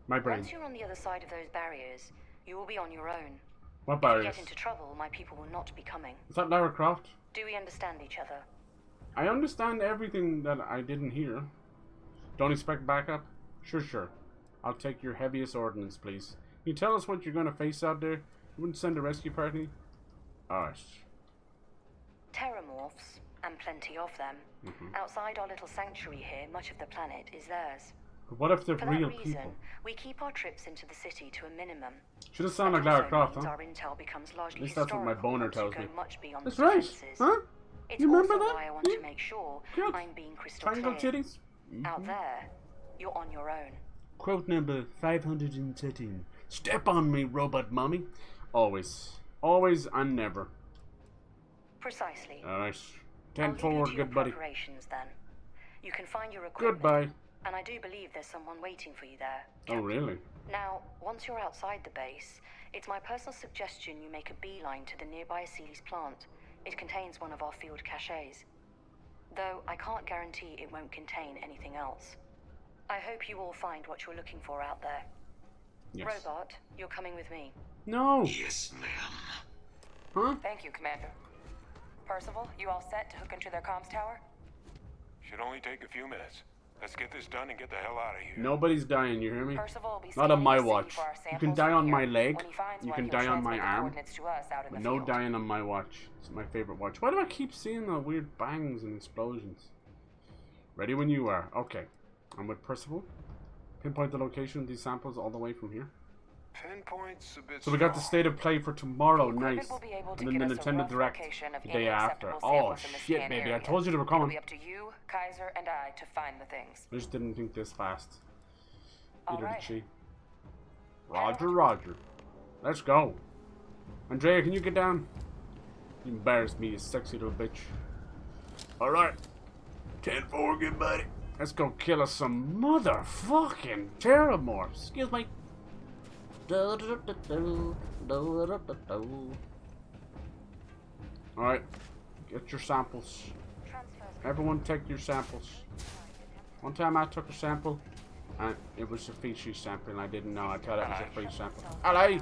My brain. Once you're on the other side of those barriers, you will be on your own. What barriers? If you get into trouble, my people will not be coming. Is that Lara Croft? Do we understand each other? I understand everything that I didn't hear. Don't expect backup? Sure. I'll take your heaviest ordnance, please. Can you tell us what you're going to face out there? You wouldn't send a rescue party? Alright. Terrormorphs, and plenty of them. Outside our little sanctuary here, much of the planet is theirs. But what if they're For real that reason, people? we keep our trips into the city to a minimum. Should have sounded like Lara Croft, huh? Our intel becomes largely At least that's what my boner tells me. much beyond That's the right, defenses. huh? It's You remember also that? why I want to make sure Good. I'm being crystal Triangle clear. titties? Out there, you're on your own. Quote number 513. Step on me, robot mommy. Always. Always and never. Precisely. Alright. I'll 10 leave you forward, to your good buddy. preparations then. You can find your equipment. Goodbye. And I do believe there's someone waiting for you there. Oh, really? Now, once you're outside the base, it's my personal suggestion you make a beeline to the nearby Aceles plant. It contains one of our field caches. Though I can't guarantee it won't contain anything else. I hope you all find what you're looking for out there. Yes. Robot, you're coming with me. No. Yes, ma'am. Huh? Thank you, Commander. Percival, you all set to hook into their comms tower? Should only take a few minutes. Let's get this done and get the hell out of here. Nobody's dying, you hear me? Percival will be Not on my scanning the watch. city for our You can samples die from on my here. leg. When he finds You one, can he'll die on my transmit the arm. coordinates to us out in But the no field. dying on my watch. It's my favorite watch. Why do I keep seeing the weird bangs and explosions? Ready when you are. Okay. I'm with Percival. Pinpoint the location of these samples all the way from here. Pinpoint's a bit So we got the state of play for tomorrow night. Will be able to And then give the us a Nintendo rough Direct location of the any day after. acceptable Oh samples in the shit, scan baby. I area. told you they were It'll coming. be up to you, Kaiser, and I to find the things. I just didn't think this fast. All Either right. did she. Roger. Let's go. Andrea, can you get down? You embarrassed me, you sexy little bitch. Alright. 10-4, good buddy. Let's go kill us some motherfucking terrormorphs. Excuse me. Alright. Get your samples. Everyone take your samples. One time I took a sample and it was a feces sample and I didn't know. I thought it was a free sample. Hello.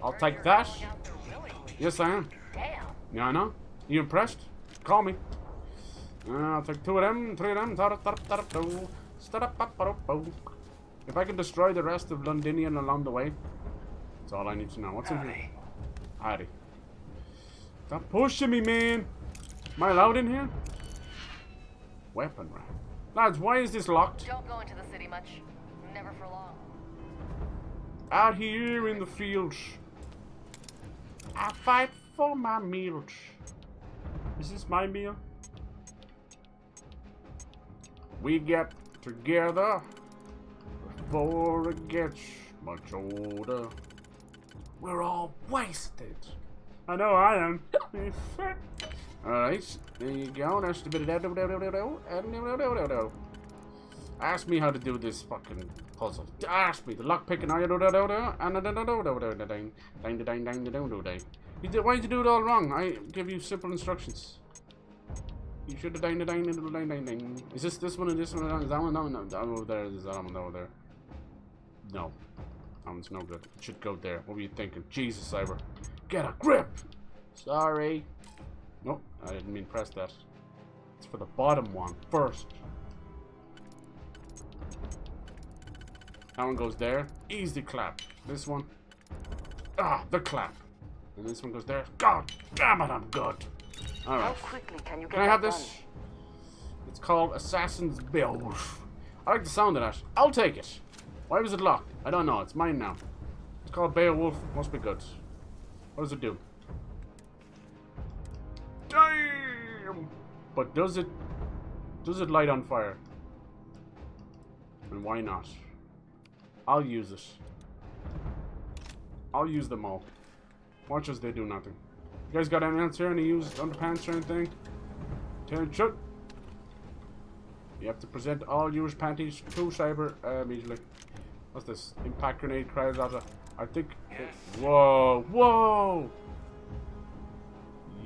I'll take that. Yes, I am. Yeah, I know. You impressed? Call me. I'll take 2 of them, 3 of them. If I can destroy the rest of Londinian along the way, that's all I need to know. What's in here? Howdy. Stop pushing me, man. Am I allowed in here? Weapon rack. Lads, why is this locked? Don't go into the city much. Never for long. Out here in the fields, I fight for my meals. Is this my meal? We get together before it gets much older. We're all wasted. I know I am. Alright, there you go. That's the bit of Ask me how to do this fucking puzzle. Ask me. The lock picking. Why did you do it all wrong? I give you simple instructions. You should have Is this one and this one? Is that one? No, that one over there. Is that one over there? No. That one's no good. It should go there. What were you thinking? Jesus, Cyber. Get a grip! Sorry. Nope, I didn't mean press that. It's for the bottom one first. That one goes there. Easy clap. This one. Ah, the clap. And this one goes there. God damn it, I'm good. Alright. How quickly can you get Can I have that this? done? It's called Assassin's Beowulf. I like the sound of that. I'll take it. Why was it locked? I don't know. It's mine now. It's called Beowulf. Must be good. What does it do? Damn! But does it light on fire? And why not? I'll use it. I'll use them all. Watch as they do nothing. You guys got anything else here? Any used underpants or anything? Attention! You have to present all used panties to Cyber immediately. What's this? Impact grenade cries out. I think. Yes. Whoa! Whoa!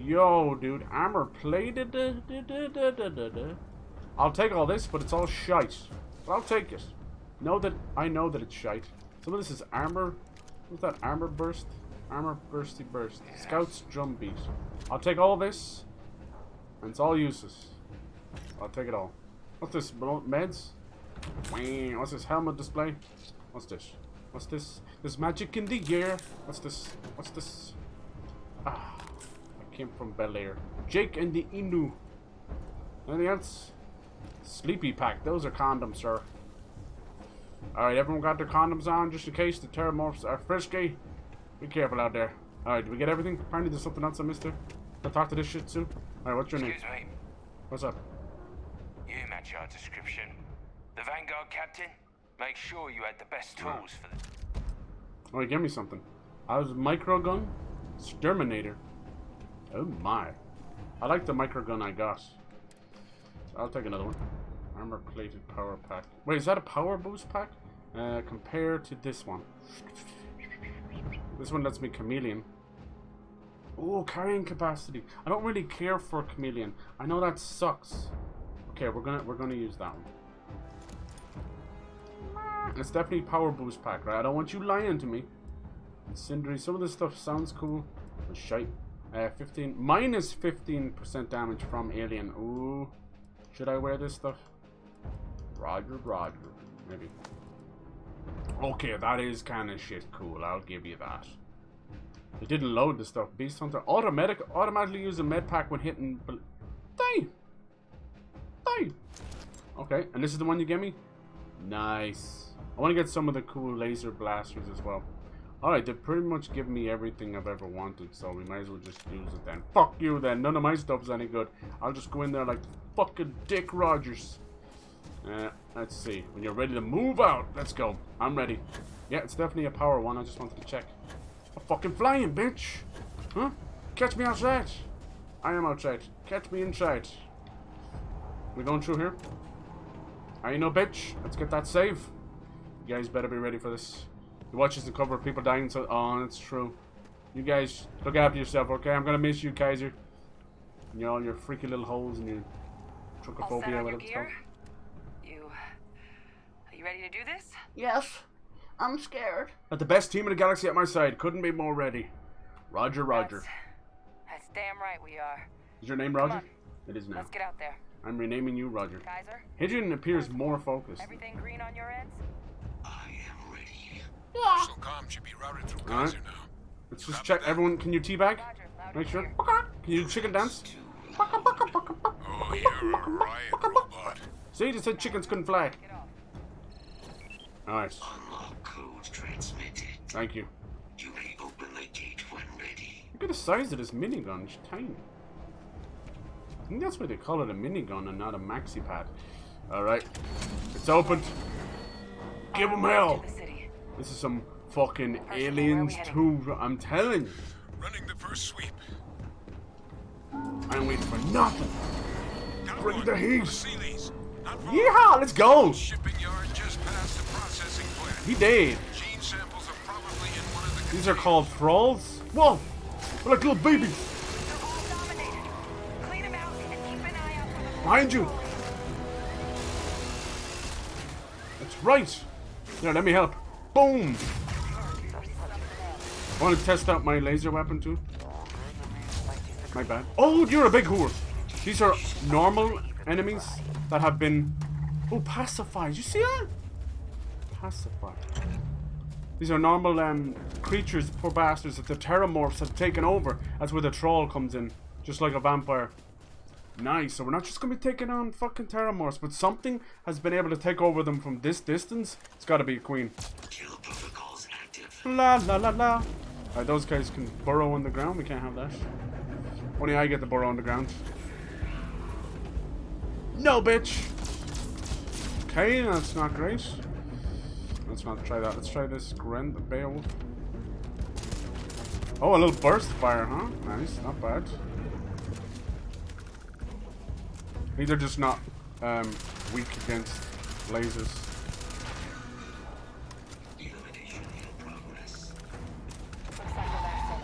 Yo, dude, armor plated. I'll take all this, but it's all shite. But I'll take it. I know that it's shite. Some of this is armor. What's that? Armor burst? Armor bursty burst. Scout's drum beat. I'll take all this. And it's all useless. I'll take it all. What's this? Meds? What's this? Helmet display? What's this? What's this? There's magic in the air. What's this? What's this? Ah. Came from Bel Air. Jake and the Inu. Anything else? Sleepy pack. Those are condoms, sir. Alright, everyone got their condoms on just in case the terrormorphs are frisky. Be careful out there. Alright, did we get everything? Apparently there's something else I missed there. I'll talk to this shit soon. Alright, what's your name? Excuse me. What's up? You match our description. The Vanguard captain? Make sure you had the best tools for the... Alright, give me something. I was microgun? Exterminator. Oh my. I like the microgun I got. I'll take another one. Armor plated power pack. Wait, is that a power boost pack? Compared to this one. This one lets me chameleon. Oh, carrying capacity. I don't really care for chameleon. I know that sucks. Okay, we're gonna use that one. It's definitely power boost pack, right? I don't want you lying to me. Cindery. Some of this stuff sounds cool, but shite. minus 15% damage from alien. Ooh. Should I wear this stuff? Roger. Maybe. Okay, that is kind of shit cool. I'll give you that. It didn't load the stuff. Beast Hunter. Automatically use a med pack when hitting... Die! Okay, and this is the one you gave me? Nice. I want to get some of the cool laser blasters as well. Alright, they've pretty much given me everything I've ever wanted, so we might as well just use it then. Fuck you then, none of my stuff's any good. I'll just go in there like fucking Dick Rogers. Let's see, when you're ready to move out, let's go. I'm ready. Yeah, it's definitely a power one, I just wanted to check. I'm fucking flying, bitch! Huh? Catch me outside! I am outside. Catch me inside. We going through here? I ain't no bitch. Let's get that save. You guys better be ready for this. You watch this and cover people dying, so oh, that's true. You guys look after yourself, okay? I'm gonna miss you, Kaiser. And all your freaky little holes and your trucophobia, whatever it's called. Are you ready to do this? Yes, I'm scared. Got the best team in the galaxy at my side. Couldn't be more ready. Roger. That's damn right we are. Is your name Roger? It is now. Let's get out there. I'm renaming you Roger. Kaiser? Hadrian appears more focused. Everything green on your ends? I am ready. So calm should be routed through All right. Kaiser now. Let's just check. Everyone, can you teabag? Make sure. Can you chicken dance? Oh, you're a riot robot. See, they said chickens couldn't fly. Alright. Unlock code transmitted. Thank you. You may open the gate when ready. Look at the size of this minigun. It's tiny. I think that's why they call it a minigun and not a maxi pad. Alright. It's opened. Give them hell. This is some fucking aliens too. I'm telling you. Running the first sweep. I ain't waiting for nothing. Bring the heat. Yeehaw, let's go. He dead. These are called thralls? Whoa! They're like little babies. Behind you. That's right. Here, let me help. Boom. I want to test out my laser weapon too. My bad. Oh, you're a big whore. These are normal enemies that have been... Oh, pacified. You see that? Pacified. These are normal creatures, poor bastards, that the terrormorphs have taken over. That's where the troll comes in. Just like a vampire. Nice. So we're not just going to be taking on fucking terrormorphs, but something has been able to take over them from this distance. It's got to be a queen. La la la la. Alright, those guys can burrow on the ground. We can't have that. Only I get to burrow on the ground. No, bitch. Okay, that's not great. Let's not try that. Let's try this grand Beowulf. Oh, a little burst fire, huh? Nice, not bad. These are just not weak against lasers.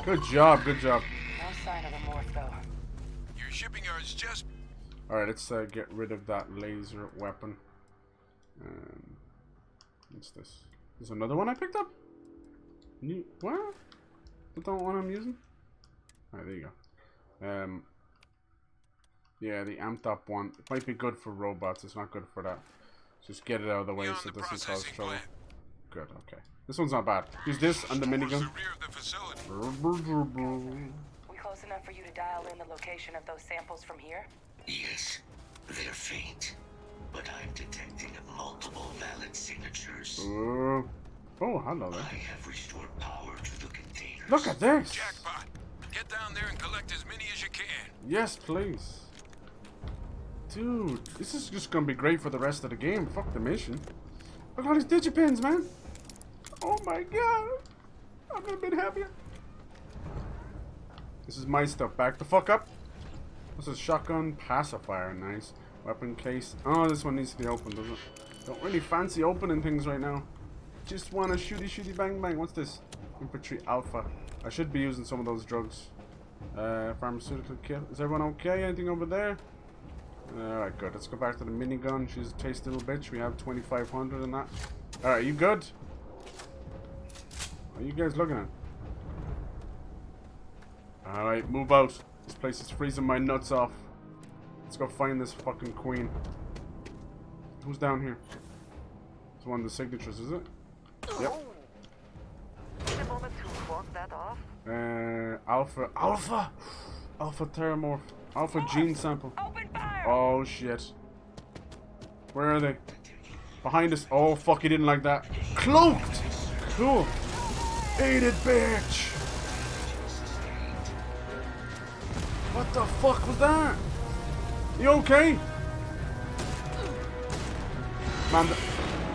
Good job, good job. No sign of the morph though. Your shipping yard's just... Alright, let's get rid of that laser weapon. What's this? There's another one I picked up? New... What? Is that the one I'm using? Alright, there you go. Yeah, the amped up one. It might be good for robots. It's not good for that. Just get it out of the way so it doesn't cause trouble. Good, okay. This one's not bad. Use this and the minigun. We close enough for you to dial in the location of those samples from here? Yes, they're faint, but I'm detecting multiple valid signatures. Oh, hello there. I have restored power to the containers. Look at this. Jackpot. Get down there and collect as many as you can. Yes, please. Dude, this is just gonna be great for the rest of the game. Fuck the mission. Look at all these digipins, man. Oh my god. I've never been happier. This is my stuff. Back the fuck up. This is shotgun pacifier. Nice. Weapon case. Oh, this one needs to be opened, doesn't it? Don't really fancy opening things right now. Just want to shooty bang bang. What's this? Infantry alpha. I should be using some of those drugs. Pharmaceutical kit. Is everyone okay? Anything over there? Alright, good. Let's go back to the minigun. She's a tasty little bitch. We have 2,500 in that. Alright, you good? What are you guys looking at? Alright, move out. This place is freezing my nuts off. Let's go find this fucking queen. Who's down here? It's one of the signatures, is it? Yep. Alpha Terrormorph. Alpha gene sample. Oh shit. Where are they? Behind us. Oh fuck, he didn't like that. Cloaked! Cool. Eat it, bitch! What the fuck was that? You okay? Man,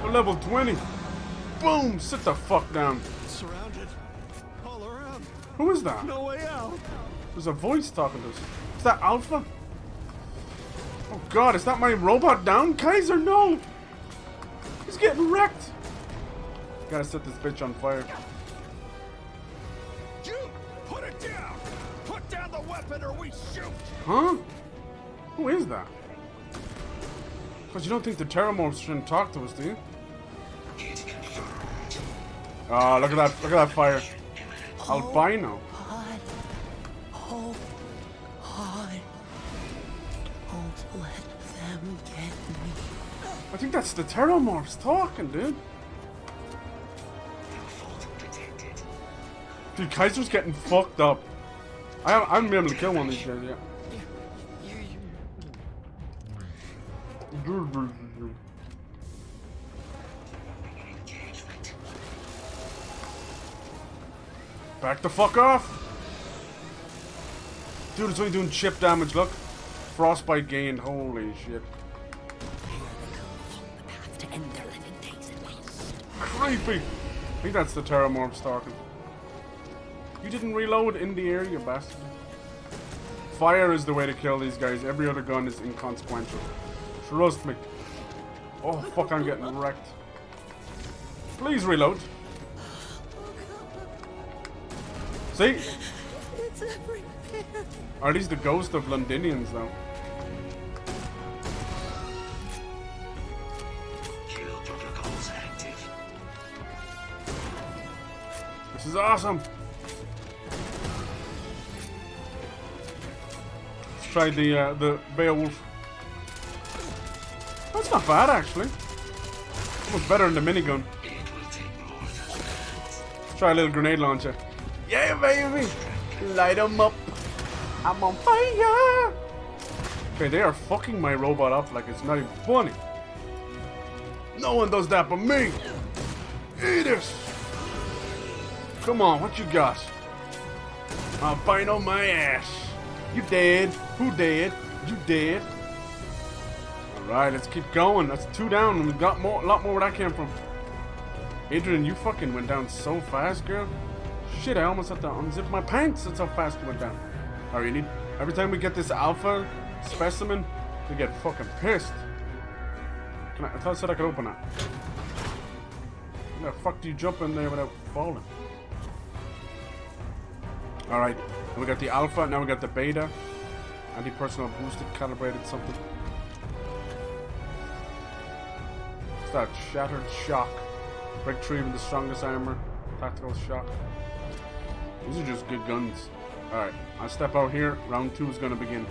we're level 20. Boom! Sit the fuck down. Surrounded. All around. Who is that? No way out. There's a voice talking to us. Is that Alpha? Oh god, is that my robot down? Kaiser, no! He's getting wrecked! Gotta set this bitch on fire. You put it down! Put down the weapon or we shoot! Huh? Who is that? Because you don't think the terrormorphs shouldn't talk to us, do you? Oh, look at that! Look at that fire! Albino. Hold on. Don't let them get me. I think that's the terrormorphs talking, dude. Dude, Kaiser's getting fucked up. I haven't been able to kill one of these guys yet. Back the fuck off! Dude, it's only doing chip damage, look. Frostbite gained, holy shit. To end their living days at least. Creepy! I think that's the terrormorphs talking. You didn't reload in the air, you bastard. Fire is the way to kill these guys. Every other gun is inconsequential. Trust me. Oh, fuck, I'm getting wrecked. Please reload. See? It's everywhere. Are these the ghosts of Londonians, though? Kill protocols active. This is awesome. Let's try the Beowulf. That's not bad, actually. Almost better than the minigun. Let's try a little grenade launcher. Yeah, baby! Light them up. I'm on fire! Okay, they are fucking my robot up like it's not even funny. No one does that but me! Eat it! Come on, what you got? Albino my ass. You dead? Who dead? You dead? Alright, let's keep going. That's 2 down and we got a lot more where that came from. Adrian, you fucking went down so fast, girl. Shit, I almost had to unzip my pants. That's how fast it went down. Alright, you need... Every time we get this alpha specimen, we get fucking pissed. I thought I said I could open that. How the fuck do you jump in there without falling? Alright, we got the alpha, now we got the beta. Anti-personal boosted, calibrated something. What's that? Shattered shock. Breakthrough with the strongest armor. Tactical shock. These are just good guns. Alright, I'll step out here. Round 2 is going to begin.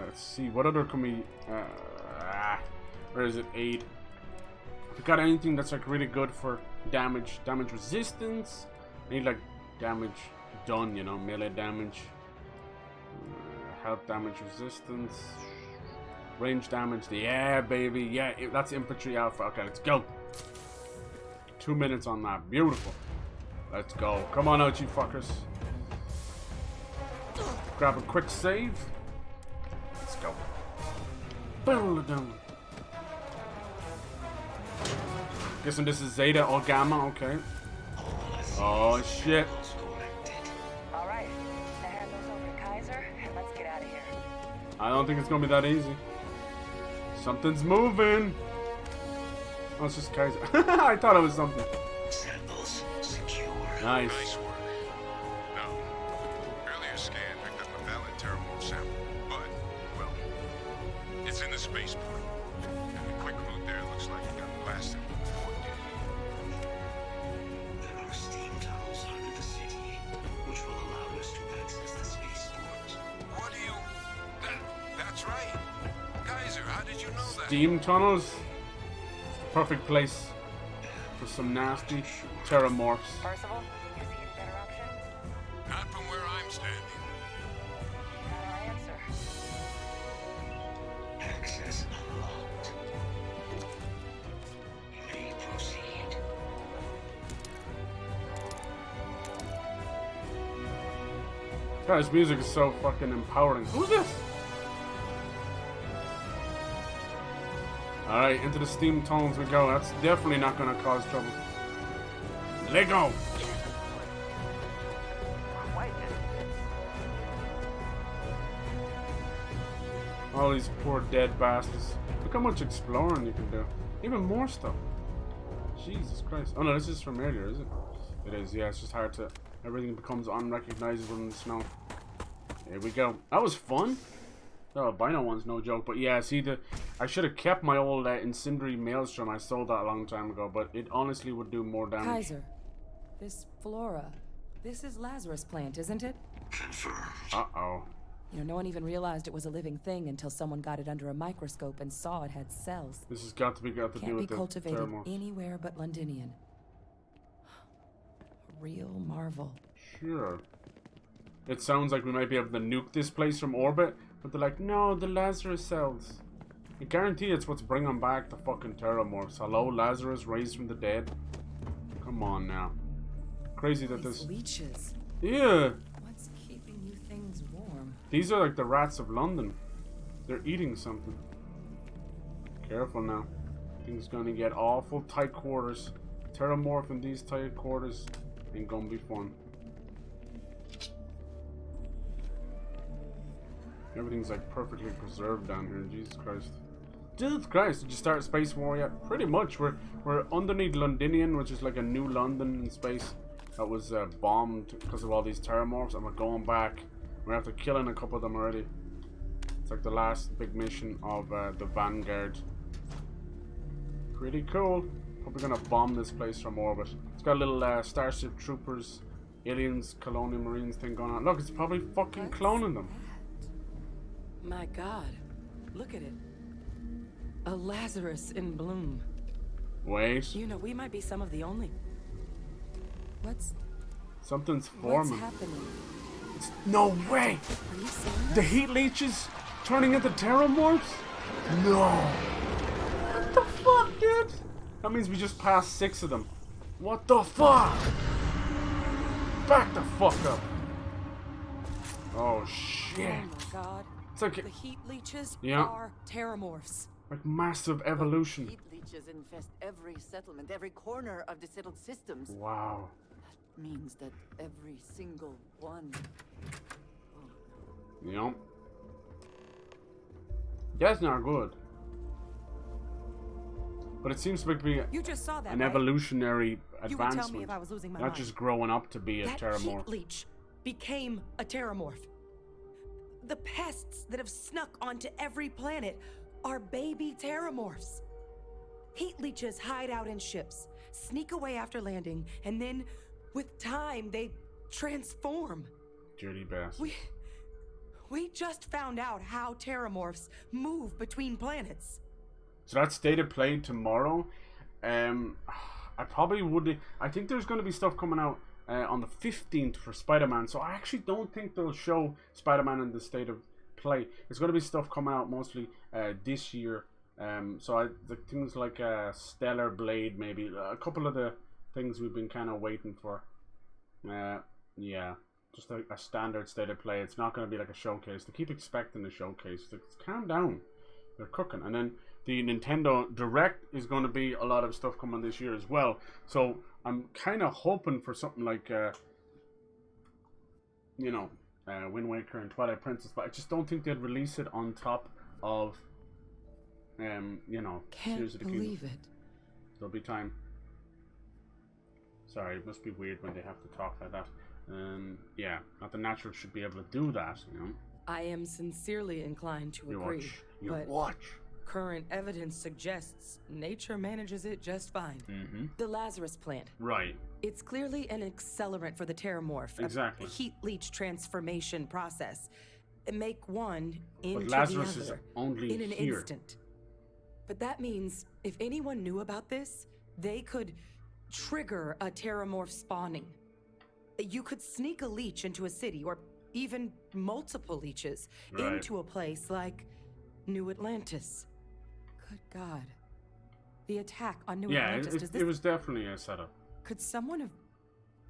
Let's see, what other can we... where is it? Aid. If you got anything that's like really good for damage resistance. I need like damage done, you know, melee damage. Health damage resistance. Range damage. Yeah, baby. Yeah, that's infantry alpha. Okay, let's go. 2 minutes on that. Beautiful. Let's go. Come on out, you fuckers. Grab a quick save. Let's go. Boom. Guessing this is Zeta or Gamma. Okay. Oh, shit. Alright. Now hand those over to Kaiser and let's get out of here. I don't think it's gonna be that easy. Something's moving. Oh, it's just Kaiser. I thought it was something. Samples secure. Nice. Nice work. Now, earlier scan picked up a valid TERRORMORPH sample, but, well, it's in the spaceport. And the quick route there looks like it got blasted before it did. There are steam tunnels under the city, which will allow us to access the spaceport. What do you... That's right. Kaiser, how did you know that? Steam tunnels. Perfect place for some nasty terrormorphs. Percival, you see any better options? Not from where I'm standing. Not our answer. Access unlocked. You may proceed. God, this music is so fucking empowering. Who's this? Alright, into the steam tunnels we go. That's definitely not gonna cause trouble. Let go! All these poor dead bastards. Look how much exploring you can do. Even more stuff. Jesus Christ. Oh no, this is from earlier, is it? It is, yeah, it's just hard to... Everything becomes unrecognizable in the snow. Here we go. That was fun. The albino one's no joke, but yeah, see, I should have kept my old incendiary maelstrom. I sold that a long time ago, but it honestly would do more damage. Kaiser, this flora, this is Lazarus plant, isn't it? Confirmed. Uh-oh. You know, no one even realized it was a living thing until someone got it under a microscope and saw it had cells. This has got to do with Can't be the cultivated TERRORMORPH. anywhere but Londinian. A real marvel. Sure. It sounds like we might be able to nuke this place from orbit, but they're like, no, the Lazarus cells. I guarantee it's what's bringing back the fucking terrormorphs. Hello, Lazarus raised from the dead. Come on now. Crazy that These this... leeches. Yeah. What's keeping you things warm? These are like the rats of London. They're eating something. Careful now. Things gonna get awful tight quarters. Terrormorph in these tight quarters ain't gonna be fun. Everything's like perfectly preserved down here. Jesus Christ. Jesus Christ, did you start Space War yet? Pretty much. We're underneath Londinian, which is like a new London in space that was bombed because of all these terrormorphs, and we're going back. We're after killing a couple of them already. It's like the last big mission of the Vanguard. Pretty cool. Probably gonna bomb this place from orbit. It's got a little Starship Troopers, aliens, colonial marines thing going on. Look, it's probably fucking cloning them. My God, look at it. A Lazarus in bloom. Wait. You know, we might be some of the only... Something's forming. What's happening? No way! Are you seeing The heat leeches turning into terrormorphs? No! What the fuck, dude? That means we just passed 6 of them. What the fuck? Back the fuck up. Oh shit. Oh my God. It's like the heat leeches Yeah. are terrormorphs. like massive evolution. Heat leeches infest every settlement, every corner of the settled systems. Wow. That means that every single one. Yep. That's not good. But it seems to be You just saw that, an right? evolutionary You would tell me advancement. if I was losing my Not mind. just growing up to be a That terrormorph. heat leech became a terrormorph. The pests that have snuck onto every planet are baby terrormorphs. Heat leeches hide out in ships, sneak away after landing, and then, with time, they transform. Dirty bastard. We just found out how terrormorphs move between planets. So that's State of Play tomorrow. I probably would. I think there's going to be stuff coming out on the 15th for Spider-Man. So I actually don't think they'll show Spider-Man in the State of Play. There's going to be stuff coming out mostly this year. So the things like Stellar Blade, maybe a couple of the things we've been kind of waiting for. Yeah, just a standard State of Play. It's not going to be like a showcase. They keep expecting a showcase. Calm down. They're cooking. And then the Nintendo Direct is going to be a lot of stuff coming this year as well. So I'm kind of hoping for something like, Wind Waker and Twilight Princess. But I just don't think they'd release it on top of, Tears of the Kingdom. Believe it. There'll be time. Sorry, it must be weird when they have to talk like that. Yeah, not the natural should be able to do that, you know. I am sincerely inclined to agree. But current evidence suggests nature manages it just fine. Mm-hmm. The Lazarus plant. Right. It's clearly an accelerant for the terrormorph. Exactly. A heat leech transformation process. Make one into But Lazarus the is other only in an here. instant. But that means if anyone knew about this, they could trigger a terrormorph spawning. You could sneak a leech into a city, or even multiple leeches, Right. into a place like New Atlantis. Good God. The attack on New Yeah, Atlantis, it was definitely a setup. could someone have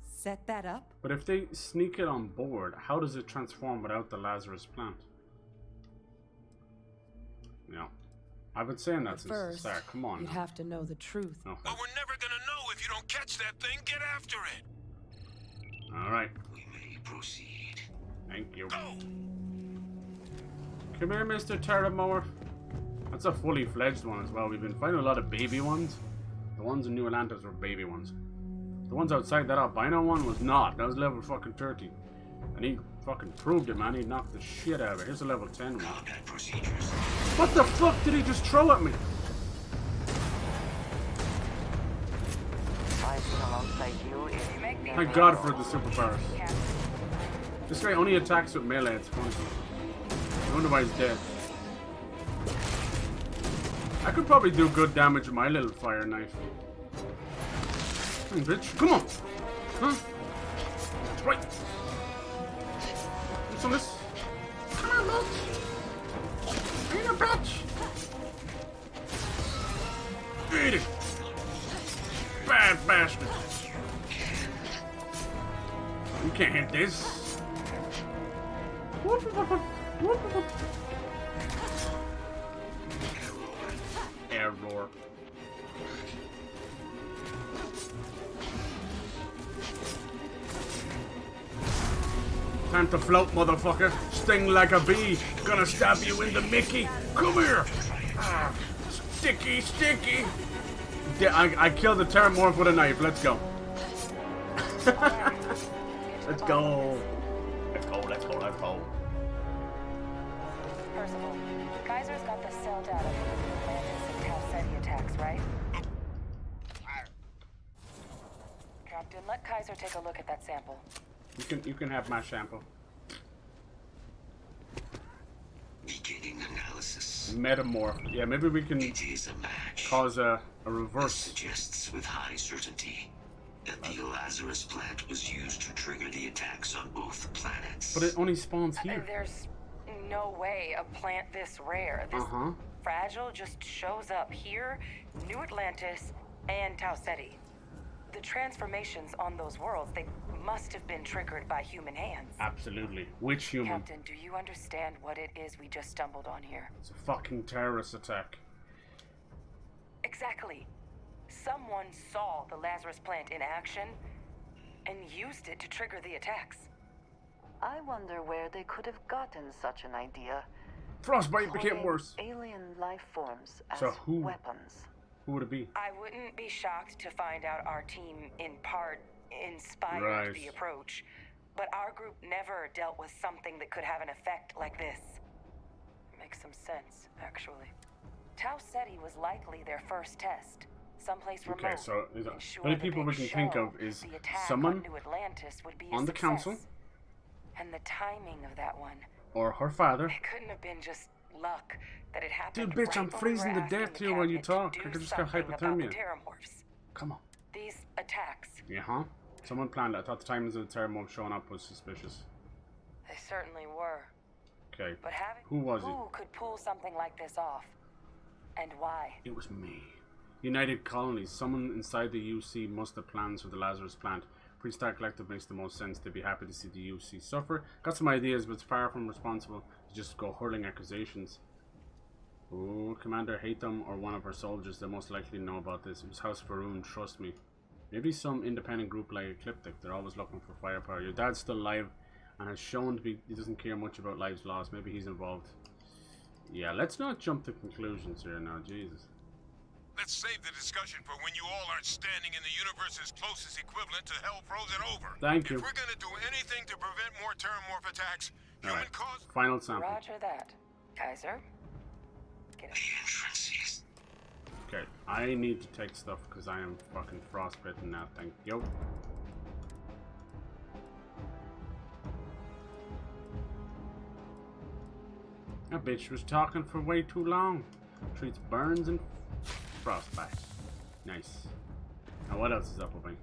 set that up? But if they sneak it on board, how does it transform without the Lazarus plant? Yeah. I've been saying that since the First, start. Come on. you'd now. have to know the truth. Okay. But we're never gonna know if you don't catch that thing. Get after it. Alright. We may proceed. Thank you. Come here, Mr. Terrormorph. That's a fully fledged one as well. We've been finding a lot of baby ones. The ones in New Atlantis were baby ones. The ones outside that albino one was not. That was level fucking 30. And he fucking proved it, man. He knocked the shit out of it. Here's a level 10 one. What the fuck did he just throw at me? Thank God for the superpowers. This guy only attacks with melee. It's funny. I wonder why he's dead. I could probably do good damage with my little fire knife. Come on, bitch. Come on. Huh? That's right. What's on this? Come on, bitch. Eat a bitch. Eat it. Bad bastard. You can't hit this. Whoop, whoop, whoop, whoop, whoop. Error. Time to float, motherfucker. Sting like a bee. Gonna stab you in the Mickey. Come here. Ah, sticky, sticky. I killed the Terrormorph with a knife. Let's go. Let's go. Let's go, let's go, let's go. Percival, Kaiser's got the cell data from the Atlantis and Tau Ceti attacks, right? Captain, let Kaiser take a look at that sample. You can have my sample. Beginning analysis. Metamorph. Yeah, maybe we can cause a reverse. Suggests with high certainty that the Lazarus plant was used to trigger the attacks on both planets. But it only spawns here. There's no way a plant this rare, this fragile, just shows up here, New Atlantis, and Tau Ceti. The transformations on those worlds, they must have been triggered by human hands. Absolutely. Which human? Captain, do you understand what it is we just stumbled on here? It's a fucking terrorist attack. Exactly. Someone saw the Lazarus plant in action and used it to trigger the attacks. I wonder where they could have gotten such an idea. Frostbite became worse. Alien life forms as weapons. Who would it be? I wouldn't be shocked to find out our team, in part, inspired the approach. But our group never dealt with something that could have an effect like this. Makes some sense, actually. Tau Ceti was likely their first test. Someplace remote. Okay, so the only people we can think of is someone on the council. And the timing of that one. Or her father. It couldn't have been just luck that it happened. Dude, bitch, I'm freezing to death here while you talk. I could just got hypothermia. Come on. These attacks. Yeah, huh? Someone planned it. I thought the timings of the Terrormorph showing up was suspicious. They certainly were. Okay. But who was it? Who could pull something like this off? And why? It was me. United Colonies. Someone inside the UC must have plans for the Lazarus plant. Pre-Star Collective makes the most sense. They'd be happy to see the UC suffer. Got some ideas, but it's far from responsible to just go hurling accusations. Oh, Commander, hate them or one of our soldiers. They most likely know about this. It was House Faroon, trust me. Maybe some independent group like Ecliptic. They're always looking for firepower. Your dad's still alive and has shown to be, he doesn't care much about lives lost. Maybe he's involved. Yeah, let's not jump to conclusions here now, Jesus. Let's save the discussion for when you all aren't standing in the universe's closest equivalent to hell frozen over. Thank you. If we're gonna do anything to prevent more Terrormorph attacks, human cause. Final sample. Roger that. Kaiser? Get it. Okay, I need to take stuff because I am fucking frostbitten now. Thank you. That bitch was talking for way too long. Treats burns and frostbite. Nice. Now what else is up with me?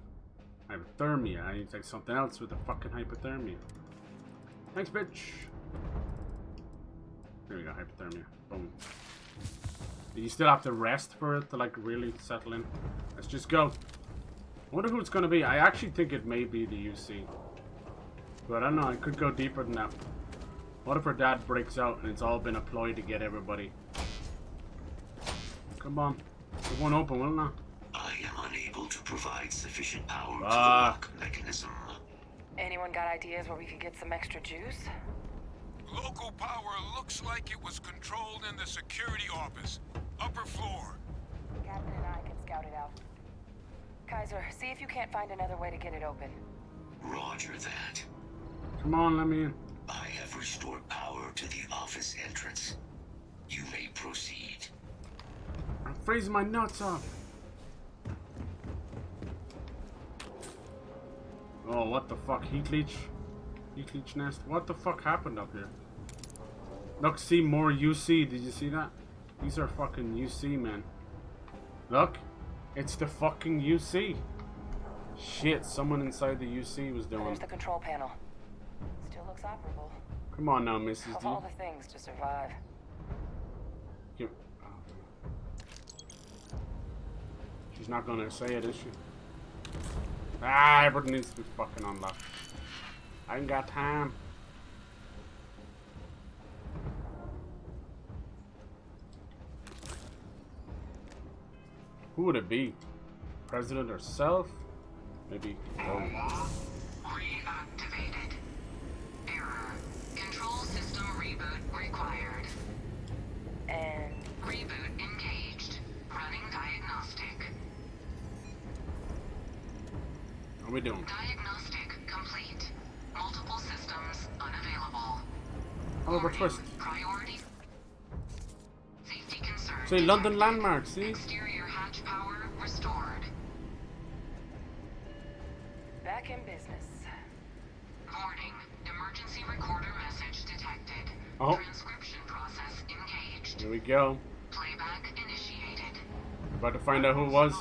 Hypothermia. I need to take something else with the fucking hypothermia. Thanks, bitch. There we go, hypothermia. Boom. You still have to rest for it to like really settle in. Let's just go. I wonder who it's gonna be. I actually think it may be the UC. But I don't know, it could go deeper than that. What if her dad breaks out and it's all been a ploy to get everybody? Come on. It won't open, will it not? I am unable to provide sufficient power to the lock mechanism. Anyone got ideas where we could get some extra juice? Local power looks like it was controlled in the security office. Upper floor. Captain and I can scout it out. Kaiser, see if you can't find another way to get it open. Roger that. Come on, let me in. I have restored power to the office entrance. You may proceed. I'm freezing my nuts off. Oh, what the fuck? Heat leech? Heat leech nest? What the fuck happened up here? Look, see more UC. Did you see that? These are fucking UC, man. Look. It's the fucking UC. Shit, someone inside the UC was doing. There's the control panel. Still looks operable. Come on now, Mrs. Of D. all the things to survive. She's not gonna say it, is she? Ah, everything needs to be fucking unlocked. I ain't got time. Who would it be? President herself? Maybe. Oh. Reactivated. What are we doing? Diagnostic complete. Multiple systems unavailable. Oliver Twist. Priority. Safety concerns. See, London landmarks, see? Exterior hatch power restored. Back in business. Warning. Emergency recorder message detected. Oh. Transcription process engaged. Here we go. Playback initiated. We're about to find out who it was.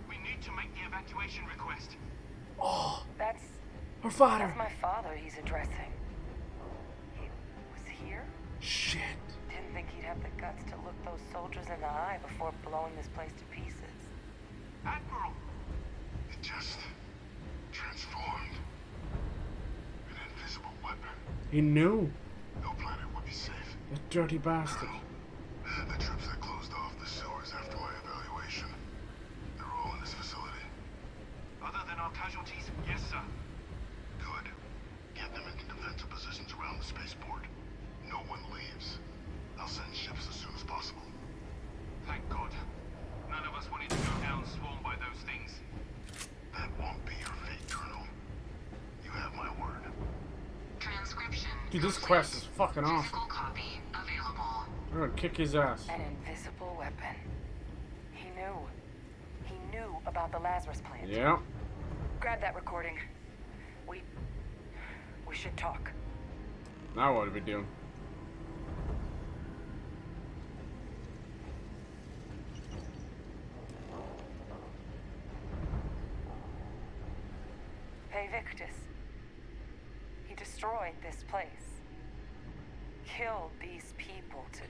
We need to make the evacuation request. Oh, That's her father. That's my father he's addressing. He was here? Shit. Didn't think he'd have the guts to look those soldiers in the eye before blowing this place to pieces. Admiral! It just transformed. An invisible weapon. He knew. No planet would be safe. That dirty bastard. The troops that closed off the sewers after my evaluation. They're all in this facility. Other than our casualties, yes, sir. Good. Get them into defensive positions around the spaceport. No one leaves. I'll send ships as soon as possible. Thank God. None of us wanted to go down swarmed by those things. That won't be your fate, Colonel. You have my word. Transcription. Dude, this quest is fucking awesome. Physical copy available. We're gonna kick his ass. An invisible weapon. He knew. He knew about the Lazarus plant. Yeah. Grab that recording. We should talk. Now what do we do? Hey, Victus. He destroyed this place. Killed these people to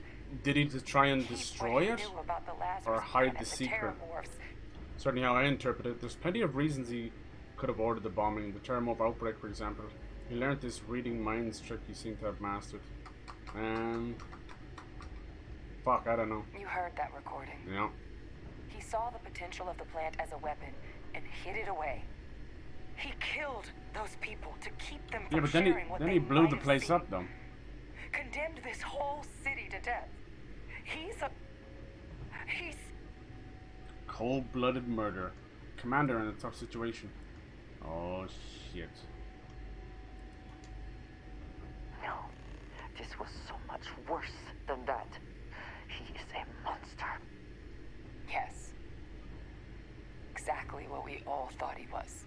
Did he to try and keep destroy what he it? knew about the Lazarus Or hide plant the and secret? TERRORMORPHs. Certainly how I interpret it. There's plenty of reasons he could have ordered the bombing. The TERRORMORPH outbreak, for example. He learned this reading minds trick he seemed to have mastered. Fuck, I don't know. You heard that recording. Yeah. He saw the potential of the plant as a weapon and hid it away. He killed those people to keep them from Yeah, but then he sharing what then they he blew might the have place seen. up though. Condemned this whole city to death. He's Cold-blooded murder. Commander in a tough situation. Oh shit. No, this was so much worse than that. He is a monster. Yes. Exactly what we all thought he was.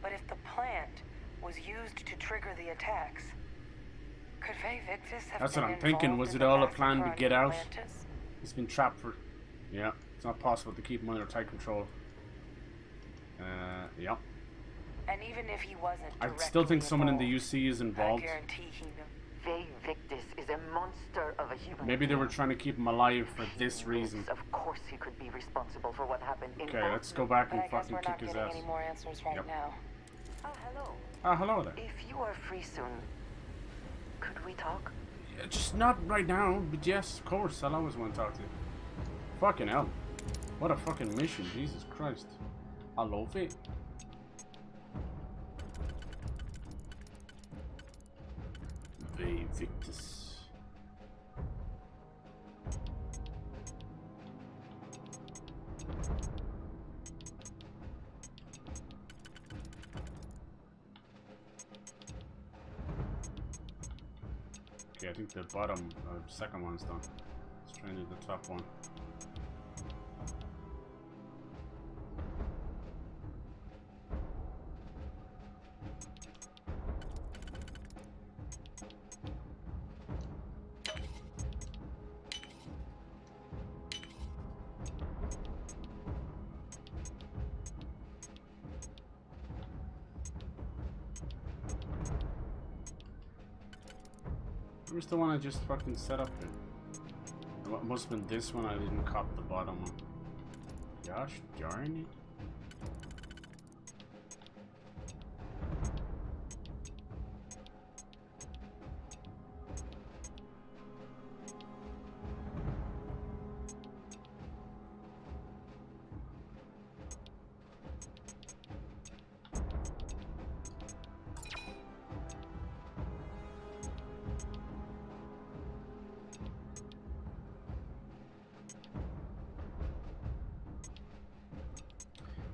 But if the plant was used to trigger the attacks, could Faye Victus have That's been what I'm thinking. involved Was in it the all a massacre plan to on get out? Atlantis? He's been trapped for... Yeah, it's not possible to keep him under tight control. Yeah. And even if he wasn't I directly still think someone in the involved, UC is involved. I guarantee he knew. Faye Victus is a monster of a human. Maybe they were trying to keep him alive for this reason. Of course he could be responsible for what happened in Okay, let's go back and But I guess fucking we're kick not his getting ass. any more answers right Yep. now. Oh, hello. Ah, hello there. If you are free soon, could we talk? Yeah, just not right now, but yes, of course. I'll always want to talk to you. Fucking hell. What a fucking mission, Jesus Christ. I love it. Faye Victus. Okay, I think the bottom, second one's done. Let's try and do the top one. Where's the one I just fucking set up here? It must have been this one. I didn't cop the bottom one. Gosh darn it.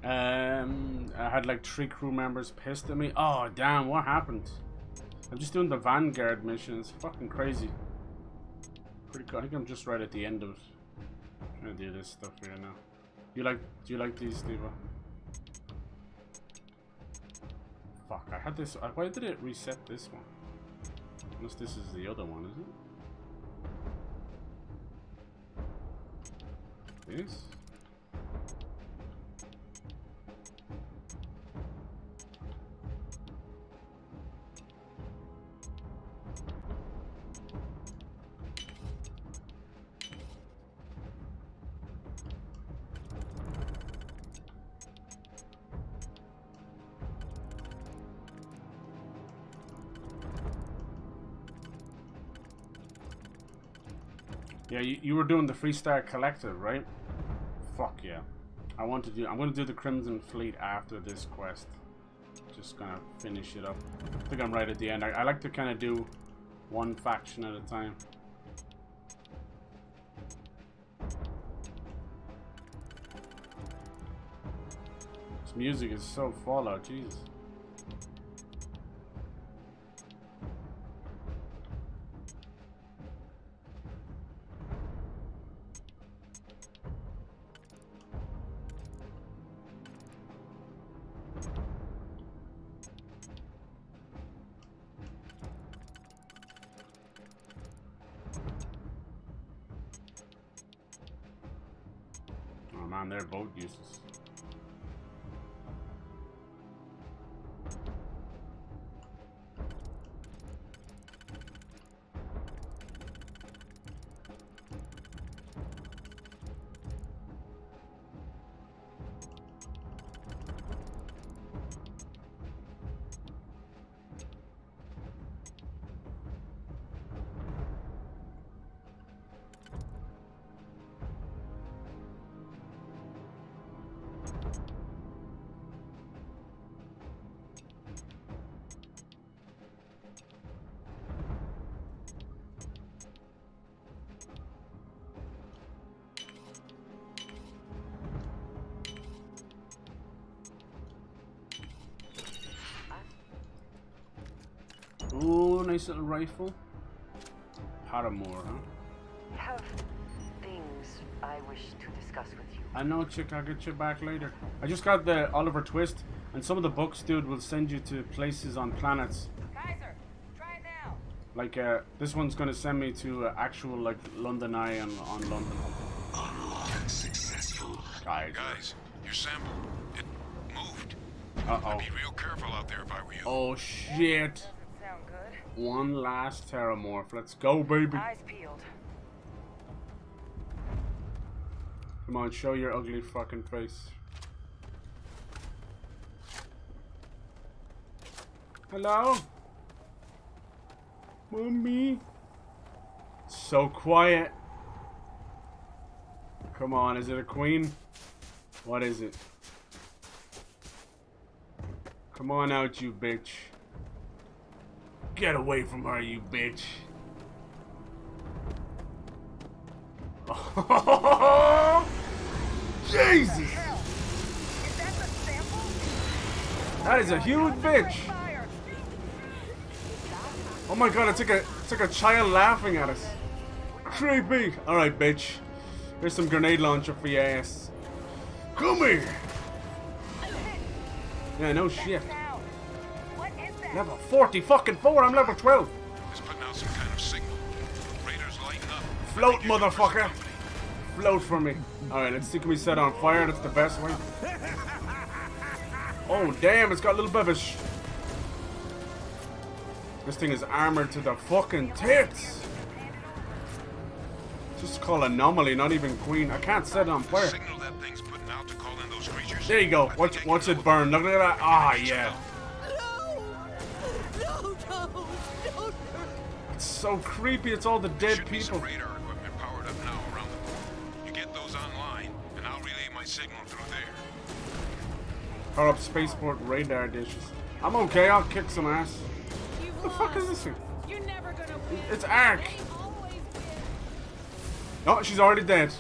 I had like 3 crew members pissed at me. Oh damn, what happened? I'm just doing the Vanguard mission. It's fucking crazy. Pretty cool. I think I'm just right at the end of it. I'm trying to do this stuff here now. Do you like these, Steve? Fuck, I had this. Why did it reset this one? Unless this is the other one, is it? This? Yeah, you were doing the Freestar Collective, right? Fuck yeah. I'm gonna do the Crimson Fleet after this quest. Just gonna finish it up. I think I'm right at the end. I like to kind of do one faction at a time. This music is so Fallout, Jesus. Oh man, they're both useless. Oh, nice little rifle. TERRORMORPH, huh? I have things I wish to discuss with you. I know, chick. I'll get you back later. I just got the Oliver Twist, and some of the books, dude, will send you to places on planets. Kaiser, try it now. Like, this one's gonna send me to actual, like, London Eye on London. Unlock successful. Guys, your sample, it moved. Uh-oh. I'd be real careful out there if I were you. Oh, shit. Sound good? One last TERRORMORPH. Let's go, baby. Eyes peeled. Come on, show your ugly fucking face. Hello? Mommy? So quiet. Come on, is it a queen? What is it? Come on out, you bitch. Get away from her, you bitch. Oh, Jesus! That is a huge bitch. Oh my god, it's like a child laughing at us. Creepy. Alright, bitch. Here's some grenade launcher for your ass. Come here. Yeah, no shit. Level 40 fucking 4, I'm level 12. It's putting out some kind of signal. Raiders lighting up. Float, motherfucker. Float for me. Alright, let's see, can we set on fire? That's the best way. Oh, damn, it's got a little bit of a This thing is armored to the fucking tits. Just call anomaly, not even queen. I can't set it on fire. Signal that thing's putting out to call in those creatures. There you go. Watch it burn. Look at that. Ah, yeah. It's so creepy. It's all the dead people. Some radar equipment powered up now around the pool. You get those online, and I'll relay my signal through there. Power up spaceport radar dishes. I'm okay. I'll kick some ass. What the fuck is this thing? You're never gonna win. It's Ark. Oh, she's already dead.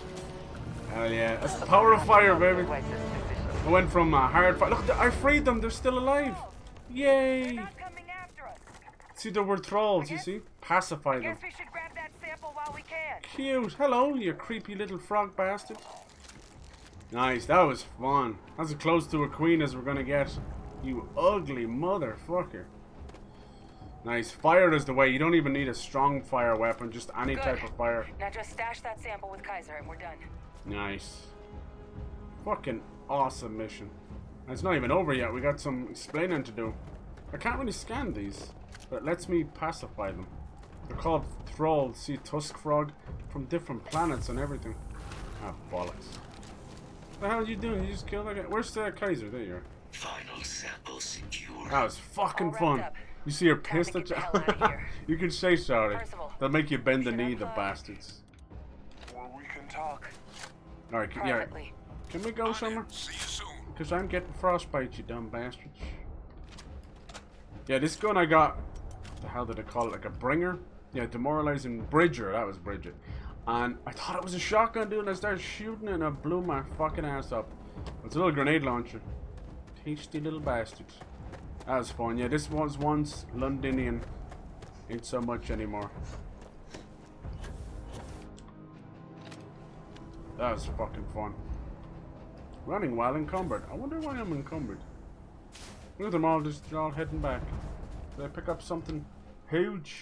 Hell yeah. That's the power of fire, baby. I went from a hard fight. Look, I freed them. They're still alive. Yay! See, there were trolls, you see? Pacify them. We should grab that sample while we can. Cute. Hello, you creepy little frog bastard. Nice, that was fun. That's as close to a queen as we're gonna get. You ugly motherfucker. Nice. Fire is the way. You don't even need a strong fire weapon, just any type of fire. Now just stash that sample with Kaiser and we're done. Nice. Fucking awesome mission. And it's not even over yet. We got some explaining to do. I can't really scan these, but it lets me pacify them. They're called thralls. See, tusk frog from different planets and everything. Ah, bollocks. What the hell are you doing? You just killed that guy? Where's the Kaiser? There you are. Final sample secure. That was fucking fun. You see her pissed at you? You can say sorry. They'll make you bend the knee, the bastards. Or we can talk. Alright, yeah. Can we go somewhere? See you soon. Because I'm getting frostbite, you dumb bastards. Yeah, this gun I got, what the hell did I call it? Like a bringer? Yeah, demoralizing Bridger. That was Bridger. And I thought it was a shotgun, dude, and I started shooting it and I blew my fucking ass up. It's a little grenade launcher. Tasty little bastards. That was fun. Yeah, this was once Londonian. Ain't so much anymore. That was fucking fun. Running while encumbered. I wonder why I'm encumbered. Look at them all just all heading back. Did I pick up something huge?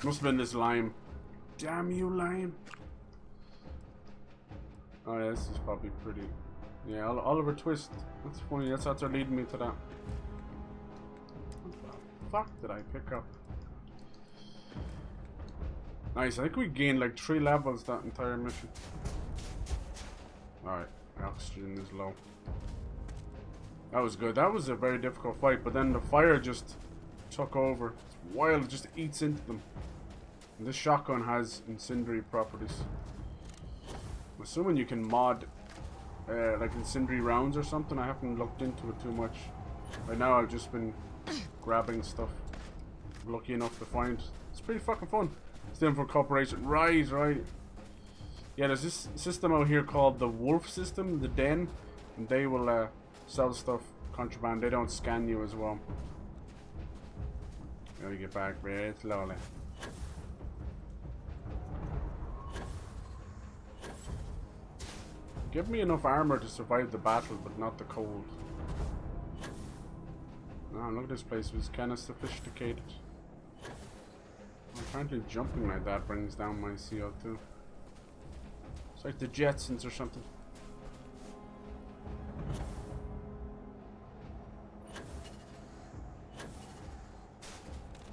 Must have been this lime. Damn you, lime. Oh yeah, this is probably pretty. Yeah, Oliver Twist. That's funny. That's how they're leading me to that. What the fuck did I pick up? Nice. I think we gained like 3 levels that entire mission. Alright, oxygen is low. That was good. That was a very difficult fight, but then the fire just took over. It's wild. It just eats into them. And this shotgun has incendiary properties. I'm assuming you can mod like incendiary rounds or something. I haven't looked into it too much. Right now I've just been grabbing stuff. I'm lucky enough to find. It's pretty fucking fun. Same for cooperation. Right. Yeah, there's this system out here called the Wolf system, the Den, and they will sell stuff contraband. They don't scan you as well. Let me get back very slowly. Give me enough armor to survive the battle, but not the cold. Oh, look at this place. It was kind of sophisticated. Apparently jumping like that brings down my CO2. It's like the Jetsons or something.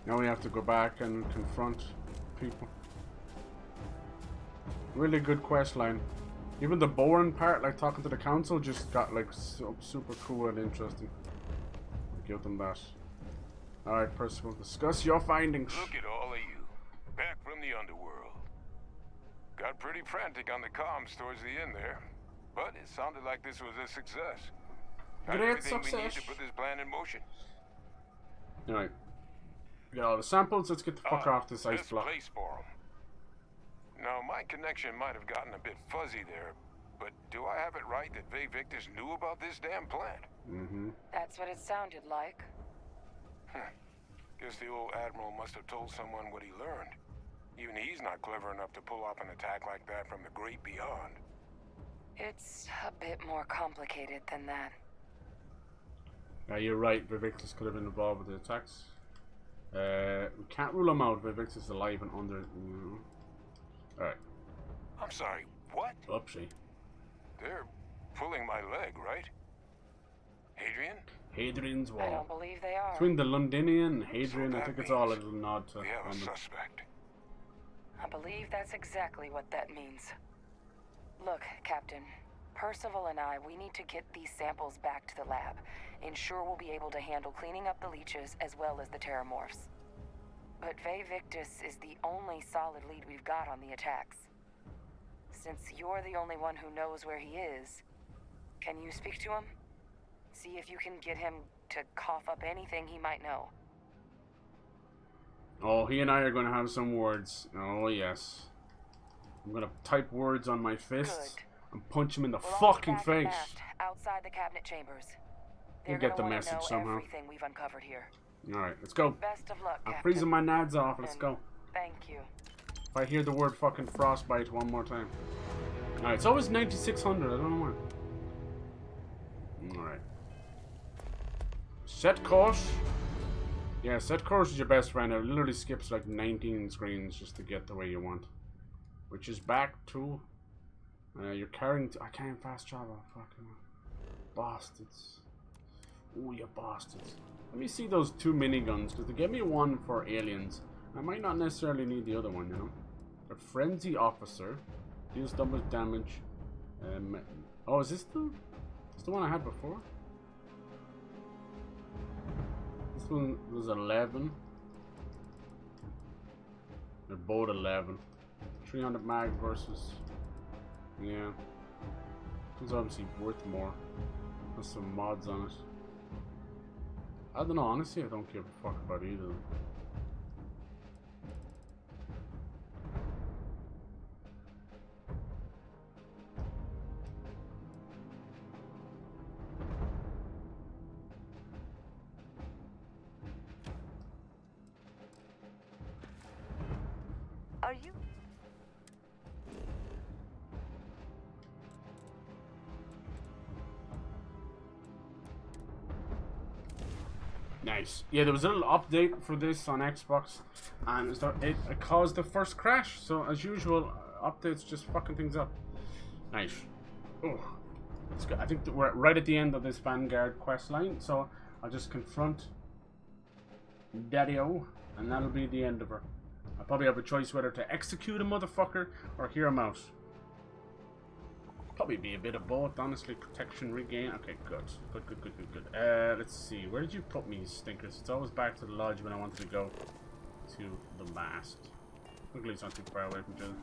Now we have to go back and confront people. Really good quest line. Even the boring part, like talking to the council, just got like super cool and interesting. Give them that. Alright, Percival, discuss your findings. Look at all of you. Back from the underworld. Got pretty frantic on the comms towards the end there. But it sounded like this was a success. Got Great everything success. we need to put this plan in motion. Alright. We got all the samples, let's get the fuck off this ice block. Place for 'em. Now, my connection might have gotten a bit fuzzy there, but do I have it right that Vay Victus knew about this damn plant? Mm-hmm. That's what it sounded like. Guess the old Admiral must have told someone what he learned. Even he's not clever enough to pull off an attack like that from the great beyond. It's a bit more complicated than that. Yeah, you're right, Vivictus could have been involved with the attacks. We can't rule him out. Vivictus is alive and under. Alright. I'm sorry, what? Oopsie. They're pulling my leg, right? Hadrian? Hadrian's Wall. I don't believe they are. Between the Londinian and Hadrian, I think it's all a little nod to We have a London. suspect. I believe that's exactly what that means. Look, Captain. Percival and I, we need to get these samples back to the lab. Ensure we'll be able to handle cleaning up the leeches as well as the terrormorphs. But Vay Victus is the only solid lead we've got on the attacks. Since you're the only one who knows where he is, can you speak to him? See if you can get him to cough up anything he might know. Oh, he and I are going to have some words. Oh, yes. I'm gonna type words on my fists and punch him in the fucking face. Outside the cabinet chambers. We'll get the message somehow. Everything we've uncovered here. Alright, let's go. Best of luck, I'm Captain. freezing my nads off. Let's go. Thank you. If I hear the word fucking frostbite one more time. Alright, it's always 9600. I don't know why. Alright. Set course. Yeah, set course is your best friend. It literally skips like 19 screens just to get the way you want. Which is back to... you're carrying... I can't fast travel. Fucking bastards. Oh, you bastards. Let me see those 2 miniguns, because they gave me one for aliens. I might not necessarily need the other one, you know. A frenzy officer. Deals double damage. Oh, is this the one I had before? This one was 11. They're both 11. 300 mag versus... Yeah. It's obviously worth more. There's some mods on it. I don't know, honestly I don't give a fuck about either of them. Are you? Nice. Yeah, there was a little update for this on Xbox, and it caused the first crash. So as usual, updates just fucking things up. Nice. Oh, let's go. I think that we're right at the end of this Vanguard quest line, so I'll just confront Daddy-O, and that'll be the end of her. I'll probably have a choice whether to execute a motherfucker or hear him out. Probably be a bit of both, honestly. Protection regain. Okay, good. Good. Let's see. Where did you put me, stinkers? It's always back to the lodge when I wanted to go to the mast. Luckily, it's not too far away from each other.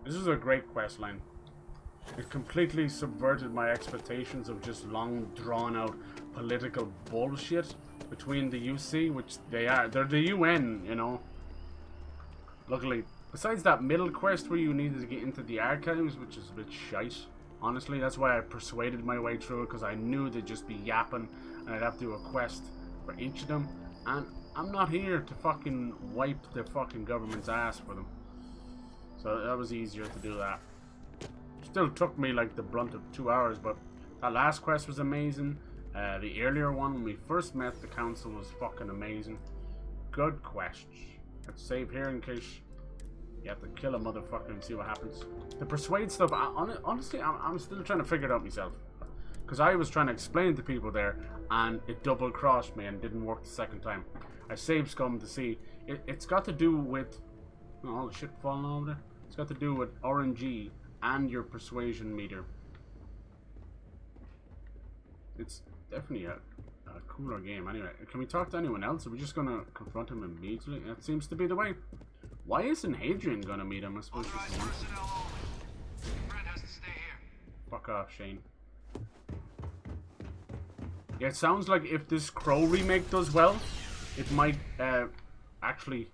This is a great quest line. It completely subverted my expectations of just long, drawn-out political bullshit between the UC, which they are. They're the UN, you know. Luckily, besides that middle quest where you needed to get into the archives, which is a bit shite, honestly, that's why I persuaded my way through it, because I knew they'd just be yapping, and I'd have to do a quest for each of them, and I'm not here to fucking wipe the fucking government's ass for them. So that was easier to do that. Still took me like the brunt of 2 hours, but that last quest was amazing. The earlier one, when we first met the council, was fucking amazing. Good quest. Let's save here in case you have to kill a motherfucker and see what happens. The persuade stuff, honestly, I'm still trying to figure it out myself. Because I was trying to explain to people there, and it double-crossed me and didn't work the second time. I saved scum to see. It's got to do with... Oh, all the shit falling over there. It's got to do with RNG and your persuasion meter. It's definitely a cooler game. Anyway, can we talk to anyone else? Are we just gonna confront him immediately? That seems to be the way. Why isn't Hadrian gonna meet him? I suppose she's the one. Brent has to stay here. Fuck off, Shane. Yeah, it sounds like if this Crow remake does well, it might actually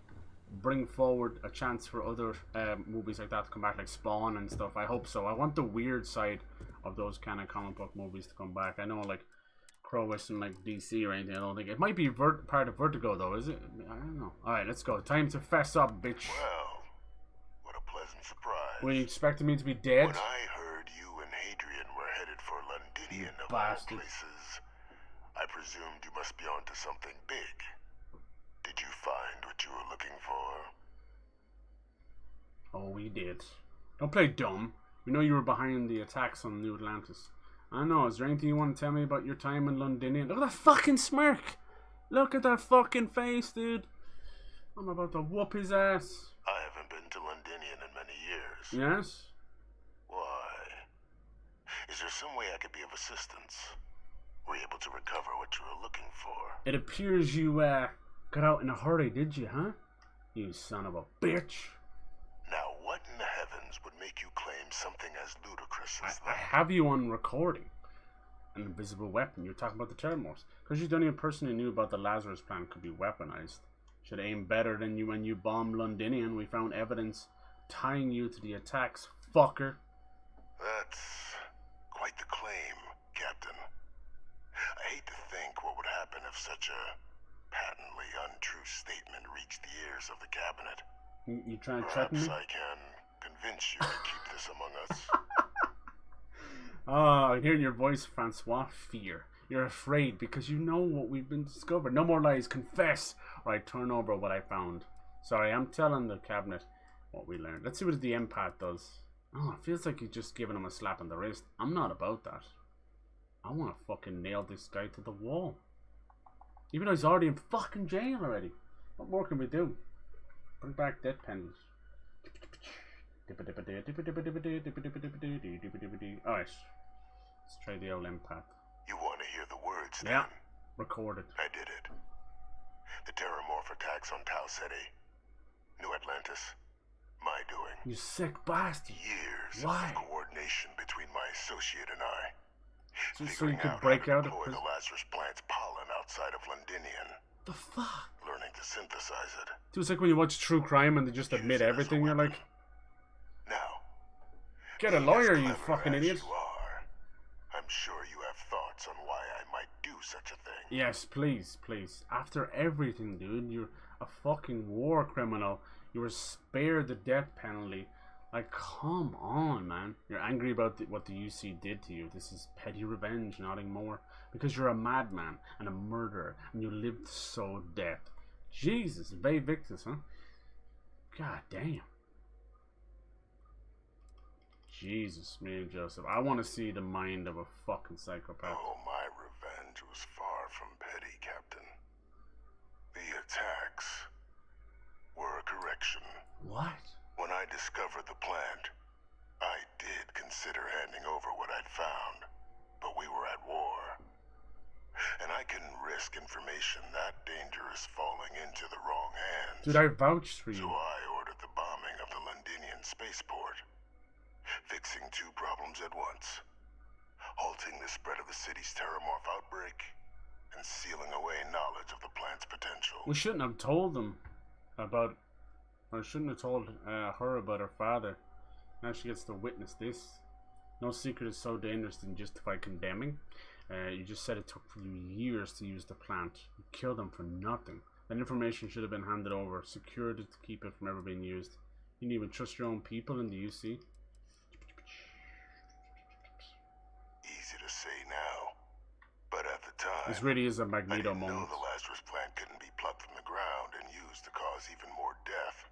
bring forward a chance for other movies like that to come back, like Spawn and stuff. I hope so. I want the weird side of those kind of comic book movies to come back. I know, like, Crow isn't like DC or anything. I don't think it might be part of Vertigo, though, is it? I don't know. All right, let's go. Time to fess up, bitch. Well, what a pleasant surprise. Were you expecting me to be dead? When I heard you and Hadrian were headed for Londinian of all places, I presumed you must be onto something big. Did you find what you were looking for? Oh, we did. Don't play dumb. We know you were behind the attacks on New Atlantis. I don't know. Is there anything you want to tell me about your time in Londinian? Look at that fucking smirk. Look at that fucking face, dude. I'm about to whoop his ass. I haven't been to Londinian in many years. Yes? Why? Is there some way I could be of assistance? Were you able to recover what you were looking for? It appears you got out in a hurry, did you, huh? You son of a bitch. Now, what in the heavens would make you claim something as ludicrous as that? I have you on recording. An invisible weapon. You're talking about the TERRORMORPHs. Because you're the only person who knew about the Lazarus plan could be weaponized. Should aim better than you when you bombed Londinian. We found evidence tying you to the attacks, fucker. That's quite the claim, Captain. I hate to think what would happen if such a patently untrue statement reached the ears of the cabinet. You trying to threaten me? Perhaps I can convince you to keep this among us. Ah, I'm hearing your voice, Francois. Fear. You're afraid because you know what we've been discovered. No more lies. Confess, or I turn over what I found. Sorry, I'm telling the cabinet what we learned. Let's see what the empath does. Oh, it feels like you're just giving him a slap on the wrist. I'm not about that. I want to fucking nail this guy to the wall. Even though he's already in fucking jail already. What more can we do? Bring back death penalties. Alright. Let's try the old empath. You want to hear the words then? Yeah. Record it. I did it. The TERRORMORPH attacks on Tau Ceti. New Atlantis. My doing. You sick bastard. Years Why? of coordination between my associate and I. Just so you could break out of deploy prison. the Lazarus plant's pollen outside of Londinian. The fuck? Learning to synthesize it. Dude, it's like when you watch true crime and they just admit everything. You're like, Now, get a lawyer, you fucking idiot. I'm sure you have thoughts on why I might do such a thing. Yes, please, please. After everything, dude, you're a fucking war criminal. You were spared the death penalty. Like, come on, man. You're angry about what the UC did to you. This is petty revenge, nothing more. Because you're a madman and a murderer, and you lived so death. Jesus, Vae Victus, huh? God damn. Jesus, me and Joseph. I want to see the mind of a fucking psychopath. Oh, my revenge was far from petty, Captain. The attacks were a correction. What? When I discovered the plant, I did consider handing over what I'd found, but we were at war. And I couldn't risk information that dangerous falling into the wrong hands. Dude, I vouched for you. So I ordered the bombing of the Londinian spaceport, fixing two problems at once. Halting the spread of the city's TERRORMORPH outbreak, and sealing away knowledge of the plant's potential. We shouldn't have told them about... Or shouldn't have told her about her father. Now she gets to witness this. No secret is so dangerous than justify condemning. You just said it took you years to use the plant. You killed them for nothing. That information should have been handed over, secured it to keep it from ever being used. You didn't even trust your own people in the UC. Easy to say now, but at the time, this really is a I Magneto didn't moment. know the Lazarus plant couldn't be plucked from the ground and used to cause even more death.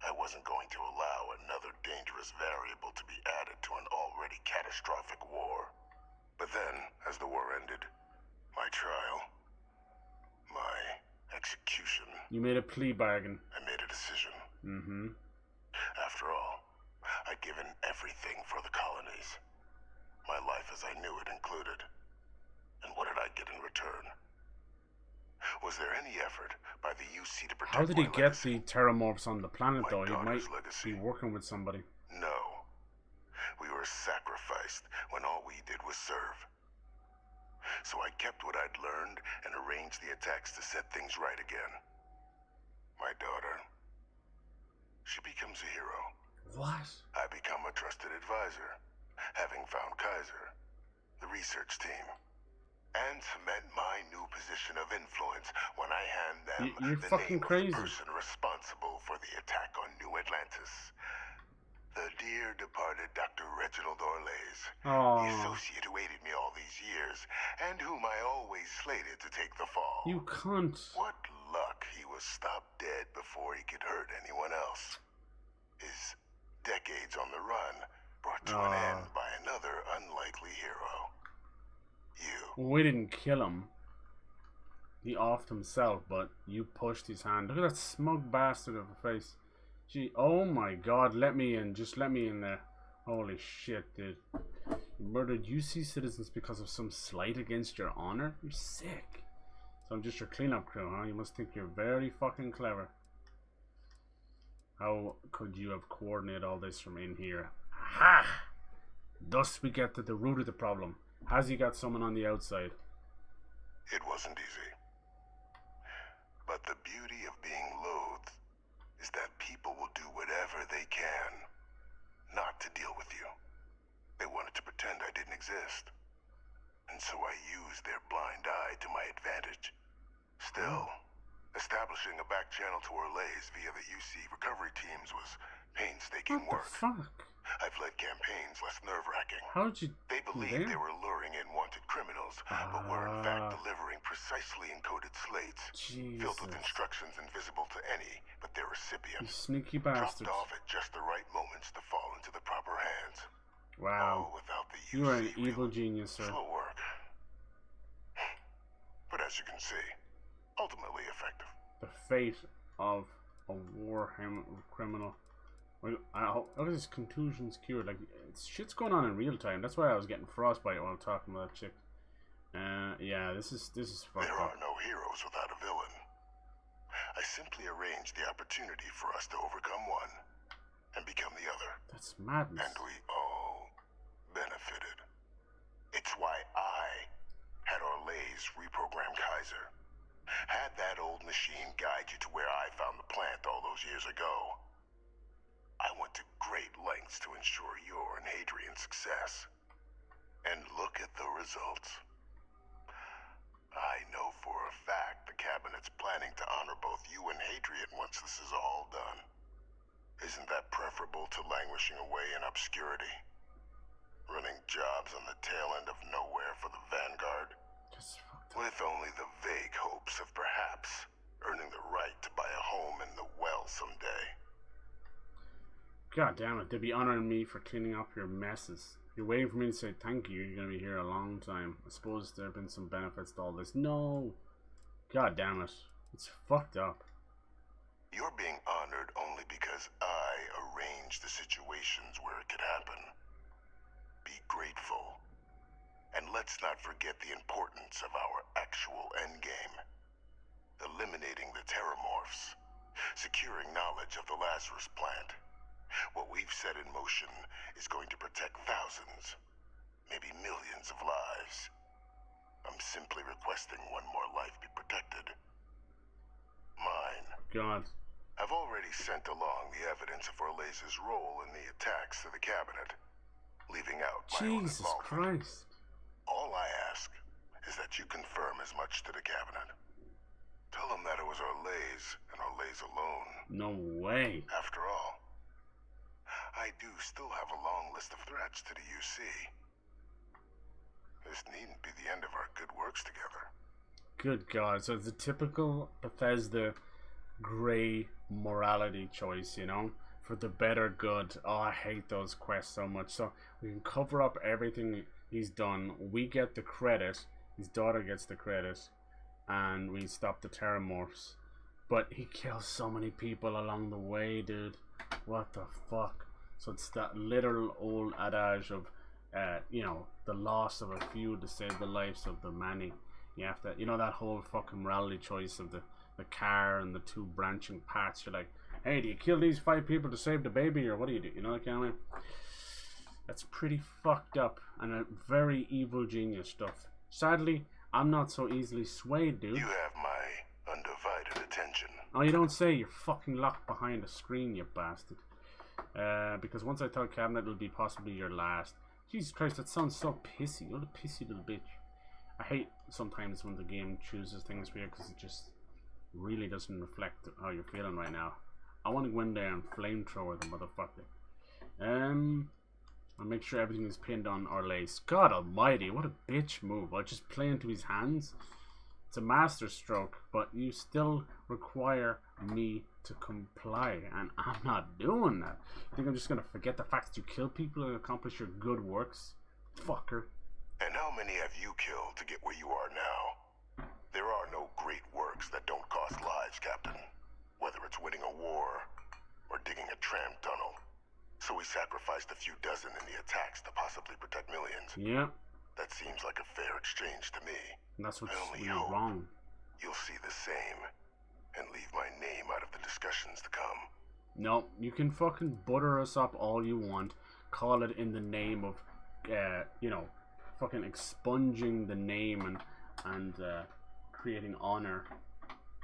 I wasn't going to allow another dangerous variable to be added to an already catastrophic war. But then, as the war ended, my trial, my execution... You made a plea bargain. I made a decision. Mm-hmm. After all, I'd given everything for the colonies. My life as I knew it included. And what did I get in return? Was there any effort by the UC to protect How did he my get legacy? the terramorphs on the planet, though? He might legacy. be working with somebody. No. We were sacrificed when all we did was serve. So I kept what I'd learned and arranged the attacks to set things right again. My daughter, she becomes a hero. What? I become a trusted advisor, having found Kaiser, the research team, and cement my new position of influence when I hand them You're the fucking name crazy. of the person responsible for the attack on New Atlantis. The dear departed Dr. Reginald Orlays, the associate who aided me all these years, and whom I always slated to take the fall. You cunt. What luck he was stopped dead before he could hurt anyone else. His decades on the run brought to an end by another unlikely hero. You. Well, we didn't kill him. He offed himself, but you pushed his hand. Look at that smug bastard of a face. Gee, oh my god, let me in. Just let me in there. Holy shit, dude. You murdered UC citizens because of some slight against your honor? You're sick. So I'm just your cleanup crew, huh? You must think you're very fucking clever. How could you have coordinated all this from in here? Ha! Thus we get to the root of the problem. Has he got someone on the outside? It wasn't easy. But the beauty of being loathed is that people will do whatever they can not to deal with you. They wanted to pretend I didn't exist. And so I used their blind eye to my advantage. Still, establishing a back channel to Orlays via the UC recovery teams was painstaking work. Fuck? I've led campaigns less nerve-wracking. How did you... They believed they were luring in wanted criminals, but were in fact delivering precisely encoded slates, filled with instructions invisible to any but their recipients. You sneaky bastards. Dropped off at just the right moments to fall into the proper hands. Wow. Without the You are an evil genius, sir. Slow work. But as you can see, ultimately effective. The fate of a war criminal. I hope this contusion's cured. Like, shit's going on in real time. That's why I was getting frostbite while talking about that chick. Yeah, this is fucked There up. are no heroes without a villain. I simply arranged the opportunity for us to overcome one and become the other. That's madness. And we all benefited. It's why I had Orlays reprogram Kaiser. Had that old machine guide you to where I found the plant all those years ago. I went to great lengths to ensure your and Hadrian's success. And look at the results. I know for a fact the Cabinet's planning to honor both you and Hadrian once this is all done. Isn't that preferable to languishing away in obscurity? Running jobs on the tail end of nowhere for the Vanguard? With only the vague hopes of perhaps earning the right to buy a home in the well someday. God damn it, they'd be honoring me for cleaning up your messes. You're waiting for me to say thank you. You're going to be here a long time. I suppose there have been some benefits to all this. No. God damn it. It's fucked up. You're being honored only because I arranged the situations where it could happen. Be grateful. And let's not forget the importance of our actual endgame. Eliminating the terrormorphs. Securing knowledge of the Lazarus plant. What we've set in motion is going to protect thousands, maybe millions of lives. I'm simply requesting one more life be protected. Mine. God. I've already sent along the evidence of Orlays' role in the attacks to the cabinet, leaving out my own Jesus involvement. Christ. All I ask is that you confirm as much to the cabinet. Tell them that it was Orlays and Orlays alone. No way. After all, I do still have a long list of threats to the UC. This needn't be the end of our good works together. Good God. So it's a typical Bethesda grey morality choice, you know? For the better good. Oh, I hate those quests so much. So we can cover up everything he's done. We get the credit. His daughter gets the credit. And we stop the terrormorphs. But he kills so many people along the way, dude. What the fuck? So it's that literal old adage of, you know, the loss of a few to save the lives of the many. You have to, you know, that whole fucking morality choice of the car and the two branching paths. You're like, hey, do you kill these 5 people to save the baby, or what do you do? You know that kind of way? That's pretty fucked up and a very evil genius stuff. Sadly, I'm not so easily swayed, dude. You have my undivided attention. Oh, you don't say. You're fucking locked behind a screen, you bastard. Because once I tell cabinet, it'll be possibly your last. Jesus Christ, that sounds so pissy. What a pissy little bitch. I hate sometimes when the game chooses things for you because it just really doesn't reflect how you're feeling right now. I want to go in there and flamethrower the motherfucker. I'll make sure everything is pinned on Orlays. God almighty, what a bitch move. I'll just play into his hands. It's a master stroke, but you still require me to comply, and I'm not doing that. You think I'm just gonna forget the fact that you kill people and accomplish your good works? Fucker. And how many have you killed to get where you are now? There are no great works that don't cost lives, Captain. Whether it's winning a war or digging a tram tunnel. So we sacrificed a few dozen in the attacks to possibly protect millions. Yeah. That seems like a fair exchange to me. And that's what's I only really hope wrong. you'll see the same and leave my name out of the discussions to come. No, you can fucking butter us up all you want. Call it in the name of, you know, fucking expunging the name and creating honor.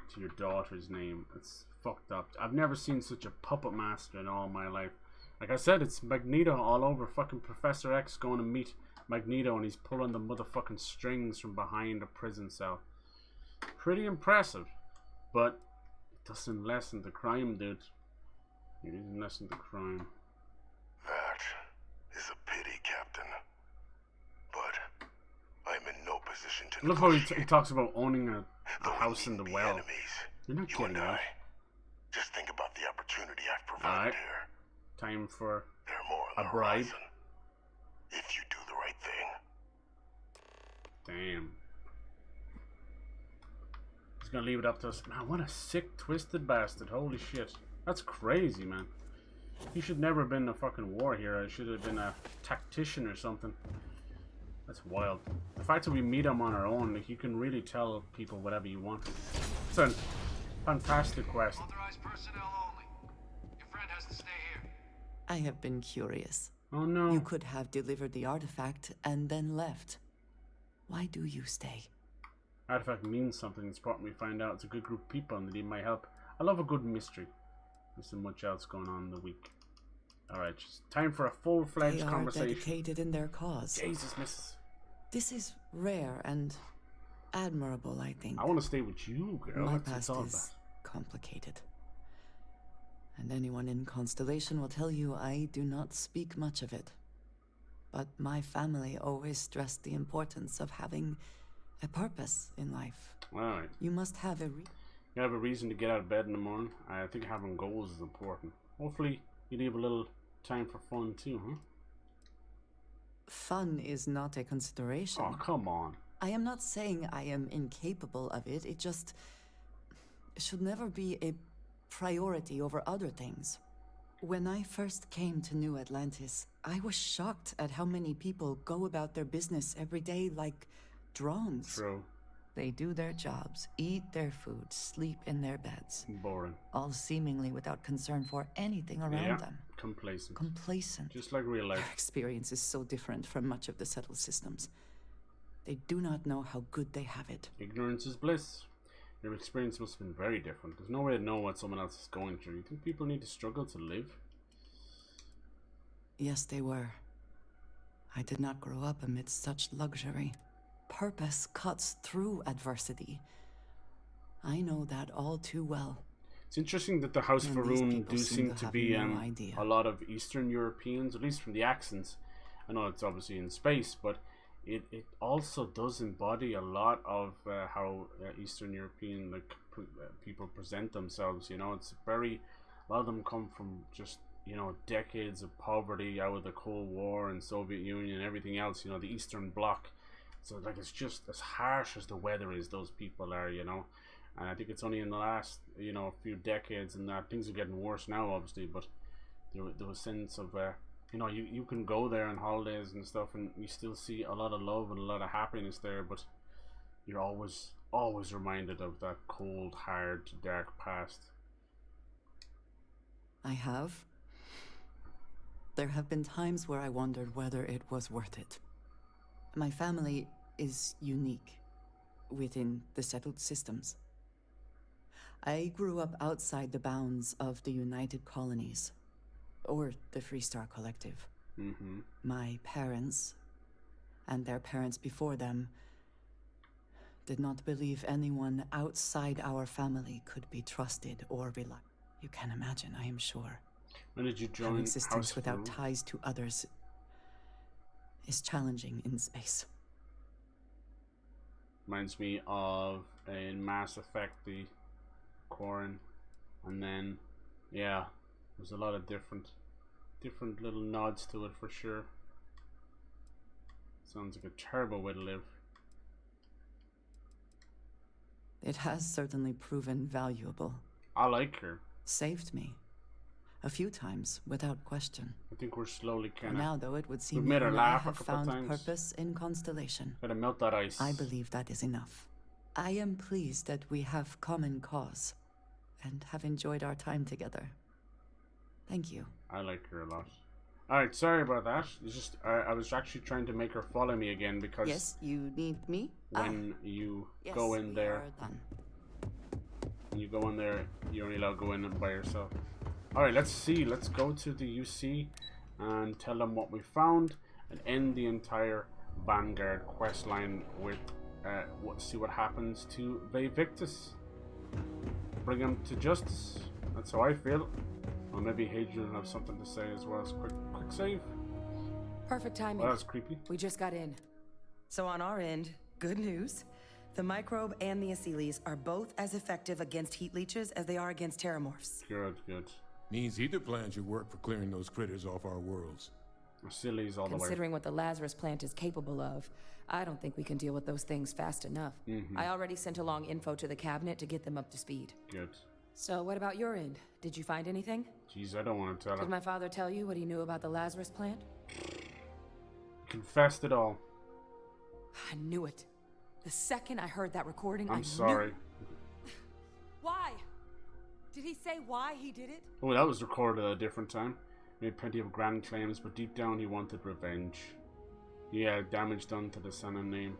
to your daughter's name. It's fucked up. I've never seen such a puppet master in all my life. Like I said, it's Magneto all over. Fucking Professor X going to meet Magneto and he's pulling the motherfucking strings from behind a prison cell. Pretty impressive. But it doesn't lessen the crime, dude. It doesn't lessen the crime. That is a pity, Captain. But I'm in no position to. I love how he talks about owning a house in the well. You're not kidding, right? Just think about the opportunity I've provided here. Time for There are more on a the bribe. horizon. If you do the right thing. Damn. He's gonna leave it up to us. Man, what a sick, twisted bastard. Holy shit. That's crazy, man. He should never have been a fucking war hero. He should have been a tactician or something. That's wild. The fact that we meet him on our own, like, you can really tell people whatever you want. It's a fantastic quest. Authorized personnel only. Your friend has to stay here. I have been curious. Oh no. You could have delivered the artifact and then left. Why do you stay? Artifact means something. It's important we find out. It's a good group of people and they need my help. I love a good mystery. There's so much else going on in the week. Alright, just time for a full-fledged They are conversation. dedicated in their cause. Jesus, missus. This is rare and admirable, I think. I want to stay with you, girl. My That's what it's past all is about. complicated. And anyone in Constellation will tell you I do not speak much of it. But my family always stressed the importance of having a purpose in life. Alright. You must have You have a reason to get out of bed in the morning. I think having goals is important. Hopefully you leave a little time for fun too, huh? Fun is not a consideration. Oh, come on. I am not saying I am incapable of it. It just should never be a priority over other things. When I first came to New Atlantis, I was shocked at how many people go about their business every day like drones. True. They do their jobs, eat their food, sleep in their beds. Boring. All seemingly without concern for anything around them. Complacent. Complacent. Just like real life. Their experience is so different from much of the settled systems. They do not know how good they have it. Ignorance is bliss. Your experience must have been very different. There's no way to know what someone else is going through. You think people need to struggle to live? Yes, they were. I did not grow up amidst such luxury. Purpose cuts through adversity. I know that all too well. It's interesting that the House And Faroon these people do seem seem to to have be no idea. a lot of Eastern Europeans, at least from the accents. I know it's obviously in space, but it also does embody a lot of how Eastern European people present themselves. You know, it's very, a lot of them come from just, you know, decades of poverty out of the Cold War and Soviet Union and everything else, you know, the Eastern Bloc. So like it's just as harsh as the weather is, those people are, you know. And I think it's only in the last, you know, few decades and that things are getting worse now, obviously, but there was a sense of you know, you can go there on holidays and stuff and you still see a lot of love and a lot of happiness there, but you're always reminded of that cold, hard, dark past. I have. There have been times where I wondered whether it was worth it. My family is unique within the settled systems. I grew up outside the bounds of the United Colonies, or the Freestar Collective. Mm-hmm. My parents, and their parents before them, did not believe anyone outside our family could be trusted or relied. You can imagine, I am sure. When did you join An existence House without Faroon? ties to others is challenging in space. Reminds me of in Mass Effect, the Quarren, and then yeah, there's a lot of different little nods to it for sure. Sounds like a terrible way to live. It has certainly proven valuable. I like her. Saved me. A few times, without question. I think we're slowly For kind of. now, though, it would seem We've made her even I laugh a have couple of found times. purpose in Constellation. Gotta melt that ice. I believe that is enough. I am pleased that we have common cause and have enjoyed our time together. Thank you. I like her a lot. Alright, sorry about that. It's just I was actually trying to make her follow me again because Yes, you need me? when you Yes, go in we there, are done. You go in there, you're only allowed to go in by yourself. Alright, let's see. Let's go to the UC and tell them what we found and end the entire Vanguard quest line with see what happens to Victus. Bring him to justice. That's how I feel. Or maybe Hadrian will have something to say as well. As quick save. Perfect timing. Well, that's creepy. We just got in. So on our end, good news. The microbe and the Asylees are both as effective against heat leeches as they are against terrormorphs. Good, good. Means either plan should work for clearing those critters off our worlds. Asylees all the way. Considering what the Lazarus plant is capable of, I don't think we can deal with those things fast enough. I already sent along info to the cabinet to get them up to speed. Good. So what about your end? Did you find anything? Jeez, I don't want to tell Did her. my father tell you what he knew about the Lazarus plant? Confessed it all. I knew it. The second I heard that recording, I'm sorry. Why? Did he say why he did it? Oh, that was recorded at a different time. Made plenty of grand claims, but deep down he wanted revenge. Yeah, damage done to the son and name.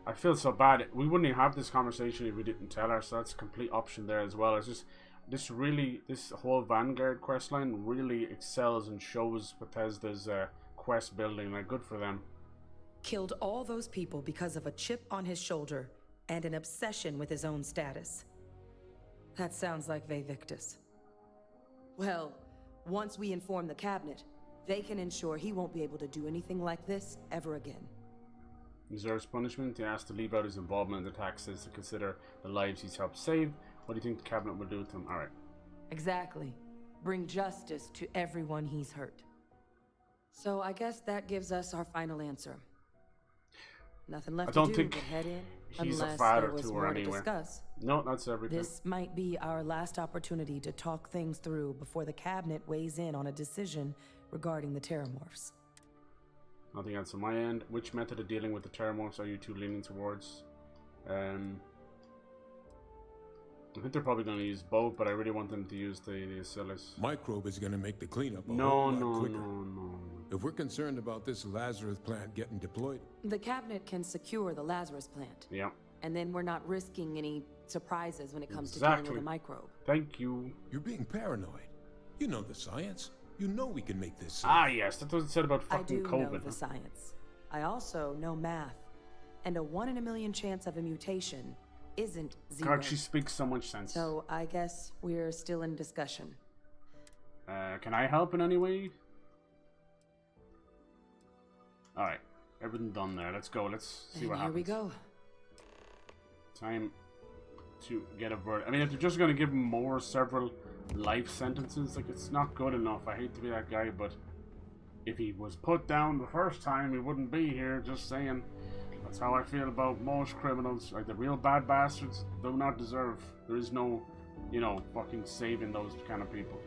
I feel so bad. We wouldn't even have this conversation if we didn't tell her, so that's a complete option there as well. It's just, this whole Vanguard questline really excels and shows Bethesda's quest building. Like, good for them. Killed all those people because of a chip on his shoulder and an obsession with his own status. That sounds like Victus. Well, once we inform the cabinet, they can ensure he won't be able to do anything like this ever again. Deserves punishment. He has to leave out his involvement in the taxes to consider the lives he's helped save. What do you think the cabinet will do to him? Alright. Exactly. Bring justice to everyone he's hurt. So I guess that gives us our final answer. Nothing left to do but head in, he's unless a father there was to her more anyway. to discuss. No, that's everything. This might be our last opportunity to talk things through before the cabinet weighs in on a decision regarding the terrormorphs. Nothing else on my end. Which method of dealing with the terrormorphs are you two leaning towards? I think they're probably going to use both, but I really want them to use the Asylees. Microbe is going to make the cleanup a no, whole no, lot quicker. no. If we're concerned about this Lazarus plant getting deployed, The cabinet can secure the Lazarus plant. Yeah. And then we're not risking any surprises when it comes to dealing with a microbe. Thank you. You're being paranoid. You know the science. You know we can make this safe. Ah, yes. That's what it said about fucking I do COVID. know the science. I also know math. And a 1 in a million chance of a mutation isn't zero. God, she speaks so much sense. So I guess we're still in discussion. Can I help in any way? Alright. Everything done there. Let's go. Let's see what happens. Here we go. Time to get a verdict. I mean, if they're just going to give him more several life sentences, like, it's not good enough. I hate to be that guy, but if he was put down the first time, he wouldn't be here. Just saying. That's how I feel about most criminals. Like, the real bad bastards do not deserve. There is no, fucking saving those kind of people.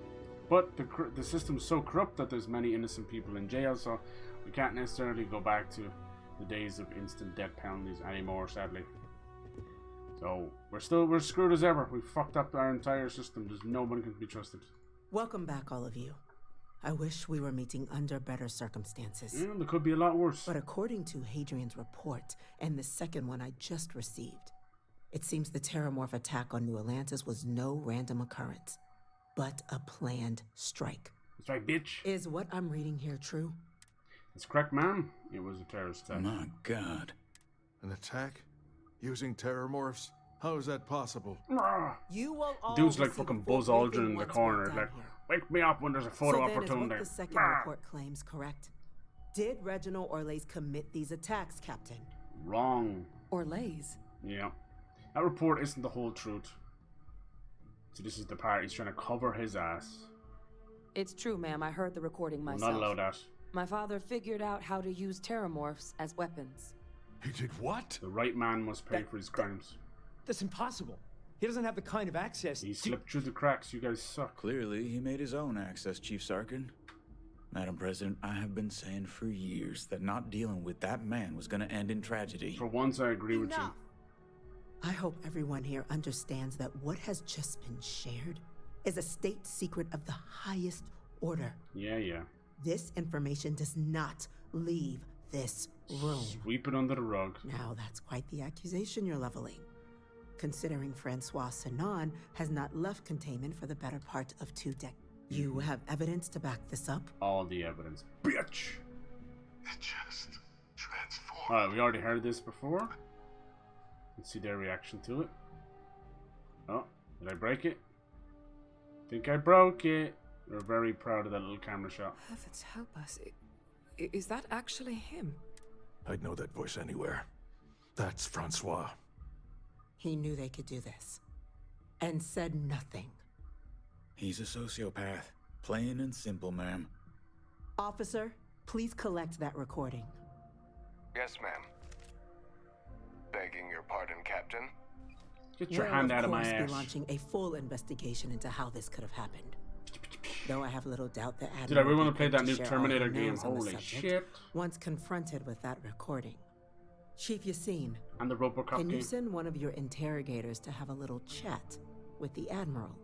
But the system's so corrupt that there's many innocent people in jail, so we can't necessarily go back to the days of instant death penalties anymore, sadly. So we're screwed as ever. We fucked up our entire system. There's nobody can be trusted. Welcome back, all of you. I wish we were meeting under better circumstances. Yeah, there could be a lot worse. But according to Hadrian's report, and the second one I just received, it seems the Terrormorph attack on New Atlantis was no random occurrence, but a planned strike. That's right, bitch. Is what I'm reading here true? That's correct, ma'am. It was a terrorist attack. My God. An attack? Using terrormorphs? How is that possible? You will all Dude's like receive fucking a full Buzz Aldrin briefing in the once corner. we're done Like, here. wake me up when there's a photo So then opportunity. is what the second report claims correct? Did Reginald Orlays commit these attacks, Captain? Wrong. Orlays? Yeah. That report isn't the whole truth. So this is the part he's trying to cover his ass. It's true, ma'am. I heard the recording We'll myself. not allow that. My father figured out how to use terrormorphs as weapons. He did what? The right man must pay for his crimes. That's impossible. He doesn't have the kind of access. He slipped through the cracks. You guys suck. Clearly, he made his own access, Chief Sarkin. Madam President, I have been saying for years that not dealing with that man was going to end in tragedy. For once, I agree with you. I hope everyone here understands that what has just been shared is a state secret of the highest order. Yeah. This information does not leave this room. Sweep it under the rug. Now, that's quite the accusation you're leveling. considering Francois Sinon has not left containment for the better part of 2 decades. You have evidence to back this up? All the evidence. Bitch! It just transformed. Alright, we already heard this before. Let's see their reaction to it. Oh, did I break it? Think I broke it. We're very proud of that little camera shot. Heavens help us. Is that actually him? I'd know that voice anywhere. That's Francois. He knew they could do this. And said nothing. He's a sociopath. Plain and simple, ma'am. Officer, please collect that recording. Yes, ma'am. Begging your pardon, Captain. Get your hand out of my We'll, of ass. course, be launching a full investigation into how this could have happened. Though I have little doubt that Admiral Dude, I really want to will play that new share all Terminator the game. names on the Holy subject shit. Once confronted with that recording. Chief Yassine, And the Robocop can game. you send one of your interrogators to have a little chat with the Admiral?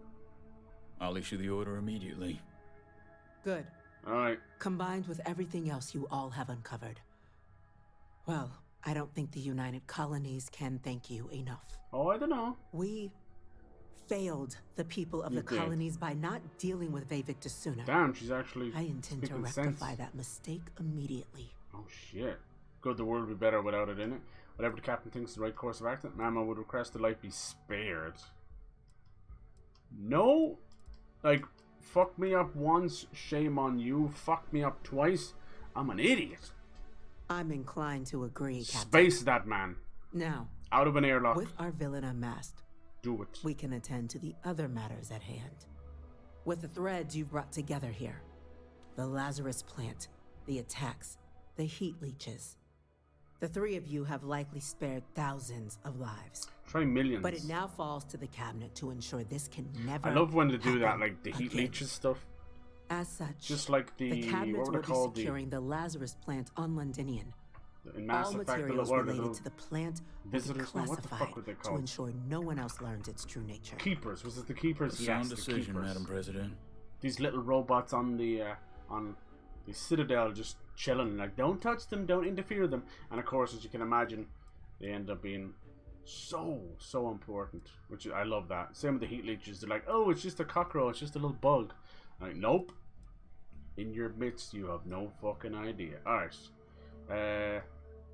I'll issue the order immediately. Good. Alright. Combined with everything else you all have uncovered. Well, I don't think the United Colonies can thank you enough. Oh, I don't know. We failed the people of You the did. colonies by not dealing with Vevictus sooner. Damn, she's actually I intend to speaking rectify sense. that mistake immediately. Oh shit. Good, the world would be better without it in it. Whatever the captain thinks is the right course of action, Mama would request the life be spared. No? Like, fuck me up once, shame on you. Fuck me up twice, I'm an idiot. I'm inclined to agree, Captain. Space that man. Now, Out of an airlock. with our villain unmasked, Do it. we can attend to the other matters at hand. With the threads you've brought together here, the Lazarus plant, the attacks, the heat leeches, the 3 of you have likely spared thousands of lives. Try millions. But it now falls to the cabinet to ensure this can never I love when they do that, happen like the heat again. leeches stuff. As such, Just like the cabinet what will were be they called? securing the Lazarus plant on Londinian. In Mass All Effect, the materials little, related to the plant will be visitors. No, what the classified fuck were they to called? ensure no one else learns its true nature. Keepers. Was it the keepers? Sound Yes, the decision, keepers. Madam President. These little robots on the Citadel just chilling, like, don't touch them, don't interfere with them. And of course, as you can imagine, they end up being so important. Which I love that. Same with the heat leeches. They're like, oh, it's just a cockroach, just a little bug. I'm like, nope. In your midst, you have no fucking idea. Alright.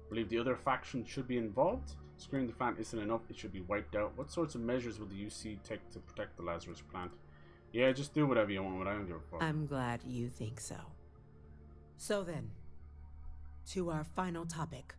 Believe the other faction should be involved. Screwing the plant isn't enough, it should be wiped out. What sorts of measures will the UC take to protect the Lazarus plant? Yeah, just do whatever you want, but I don't give a fuck. I'm glad you think so. So then, to our final topic.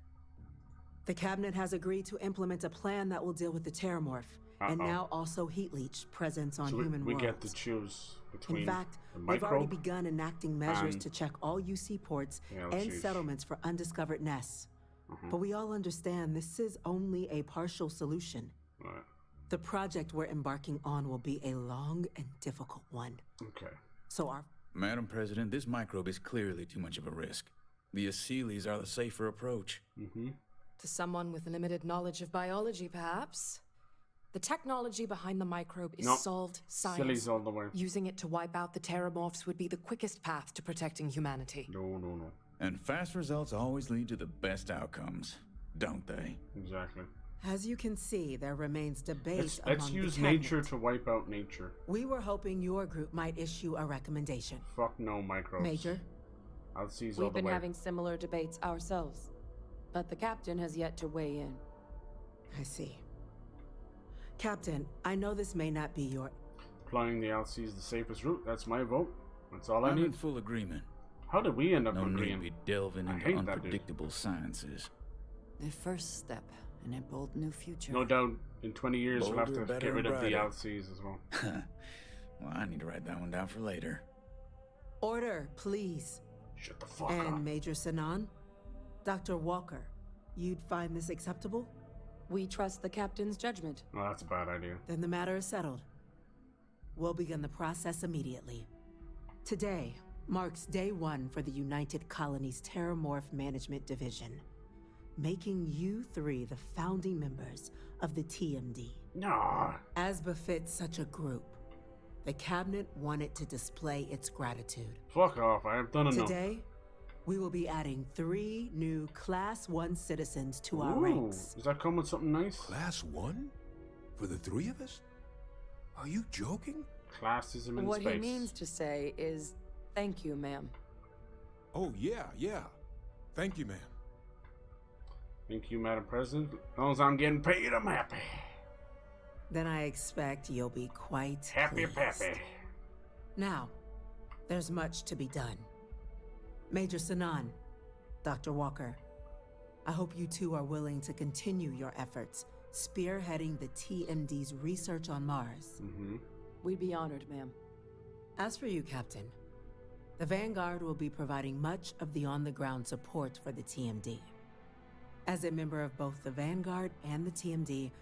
The cabinet has agreed to implement a plan that will deal with the Terrormorph, and now also heat leech presence on So human we worlds. get to choose between In fact, the they've already microbe begun enacting measures and- to check all UC ports Yeah, and jeez. settlements for undiscovered nests. Mhm. But we all understand this is only a partial solution. Right. The project we're embarking on will be a long and difficult one. Okay. So our Madam President, this microbe is clearly too much of a risk. The Aseles are the safer approach. Mm-hmm. To someone with limited knowledge of biology, perhaps. The technology behind the microbe is Nope. solved science. Sillies all the way. Using it to wipe out the terrormorphs would be the quickest path to protecting humanity. No. And fast results always lead to the best outcomes, don't they? Exactly. As you can see, there remains debate Let's among use the cabinet. nature to wipe out nature. We were hoping your group might issue a recommendation. Fuck no microbes. Major? I'll seize all We've the been way. having similar debates ourselves, but the captain has yet to weigh in. I see. Captain, I know this may not be your... Applying the LC is the safest route. That's my vote. That's all I I'm in need. full agreement. How did we end up No need to agreeing? be delving I into hate that dude. unpredictable sciences. The first step in a bold new future. No doubt, in 20 years we'll have Bolder, to better, get rid and of the brighter. LCs as well. Well, I need to write that one down for later. Order, please. Shut the fuck And up. Major Sanan? Dr. Walker, you'd find this acceptable? We trust the captain's judgment. Well, that's a bad idea. Then the matter is settled. We'll begin the process immediately. Today marks day 1 for the United Colonies Terrormorph Management Division, making you 3 the founding members of the TMD. No. As befits such a group, the cabinet wanted to display its gratitude. Fuck off. I have done enough. Today, we will be adding 3 new Class 1 citizens to our Ooh, ranks. does that come with something nice? Class 1? For the three of us? Are you joking? Classism in What space. he means to say is, thank you, ma'am. Oh, yeah. Thank you, ma'am. Thank you, Madam President. As long as I'm getting paid, I'm happy. Then I expect you'll be quite Happy pleased. peppy. Now, there's much to be done. Major Sanan, Dr. Walker, I hope you two are willing to continue your efforts, spearheading the TMD's research on Mars. We'd be honored, ma'am. As for you, Captain, the Vanguard will be providing much of the on-the-ground support for the TMD. As a member of both the Vanguard and the TMD,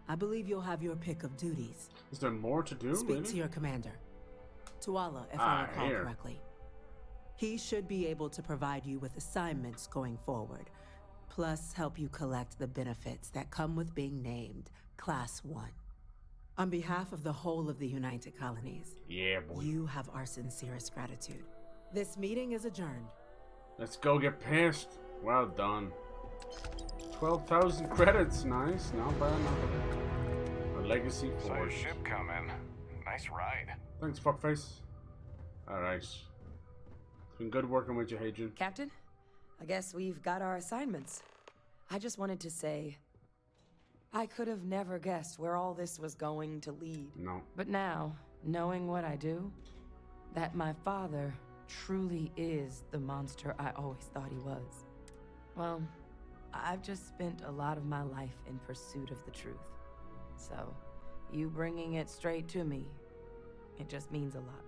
I believe you'll have your pick of duties. Is there more to do? Speak really? to your commander, Tuala, if I recall here. correctly. He should be able to provide you with assignments going forward, plus help you collect the benefits that come with being named Class 1. On behalf of the whole of the United Colonies, Yeah, boy. you have our sincerest gratitude. This meeting is adjourned. Let's go get pissed. Well done. 12,000 credits. Nice. Not bad, not bad. A legacy Saw your forge. ship come in. Nice ride. Thanks, fuckface. Alright. It's been good working with you, Hadrian. Captain, I guess we've got our assignments. I just wanted to say, I could have never guessed where all this was going to lead. No. But now, knowing what I do, that my father truly is the monster I always thought he was. Well, I've just spent a lot of my life in pursuit of the truth. So, you bringing it straight to me, it just means a lot.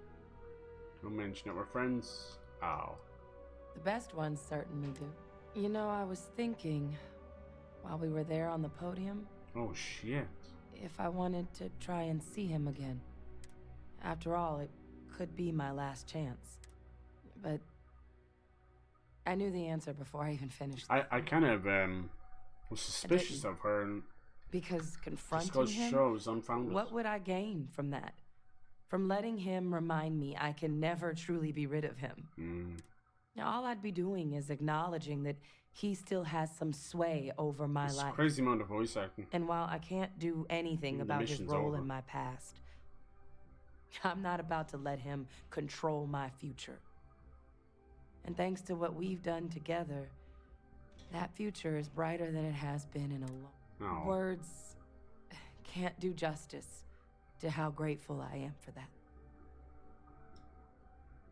Don't mention it. We're friends. Ow. The best ones certainly do. You know, I was thinking, while we were there on the podium, Oh, shit. if I wanted to try and see him again. After all, it could be my last chance. But I knew the answer before I even finished. I kind of was suspicious of her, and Because just confronting goes him, shows unfounded. what would I gain from that? From letting him remind me I can never truly be rid of him. Now, all I'd be doing is acknowledging that he still has some sway over my It's a life. crazy amount of voice acting. And while I can't do anything The about his mission's role over. in my past, I'm not about to let him control my future. And thanks to what we've done together, that future is brighter than it has been in a long. Oh. Words can't do justice to how grateful I am for that.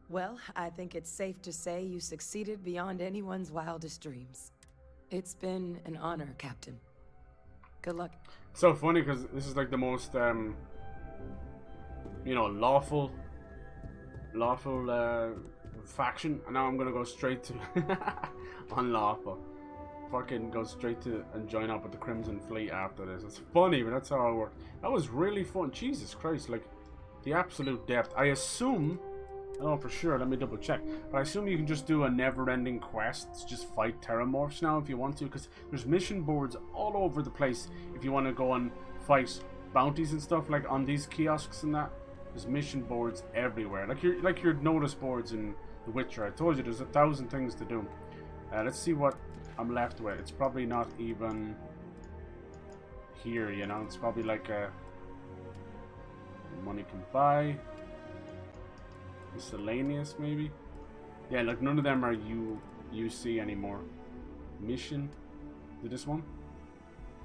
Well, I think it's safe to say you succeeded beyond anyone's wildest dreams. It's been an honor, Captain. Good luck. It's so funny because this is like the most, you know, lawful faction, and now I'm gonna go straight to unlawful. Fucking go straight to and join up with the Crimson Fleet after this. It's funny, but that's how it worked. That was really fun. Jesus Christ, like the absolute depth. I assume, I don't know for sure, let me double check, but I assume you can just do a never-ending quest to just fight Terrormorphs now if you want to, because there's mission boards all over the place if you want to go and fight bounties and stuff, like on these kiosks and that. There's mission boards everywhere, like your notice boards in The Witcher. I told you there's 1,000 things to do. Let's see what I'm left with. It's probably not even here, you know. It's probably like money can buy, miscellaneous maybe. Yeah, like none of them are UC anymore. Mission. Did this one?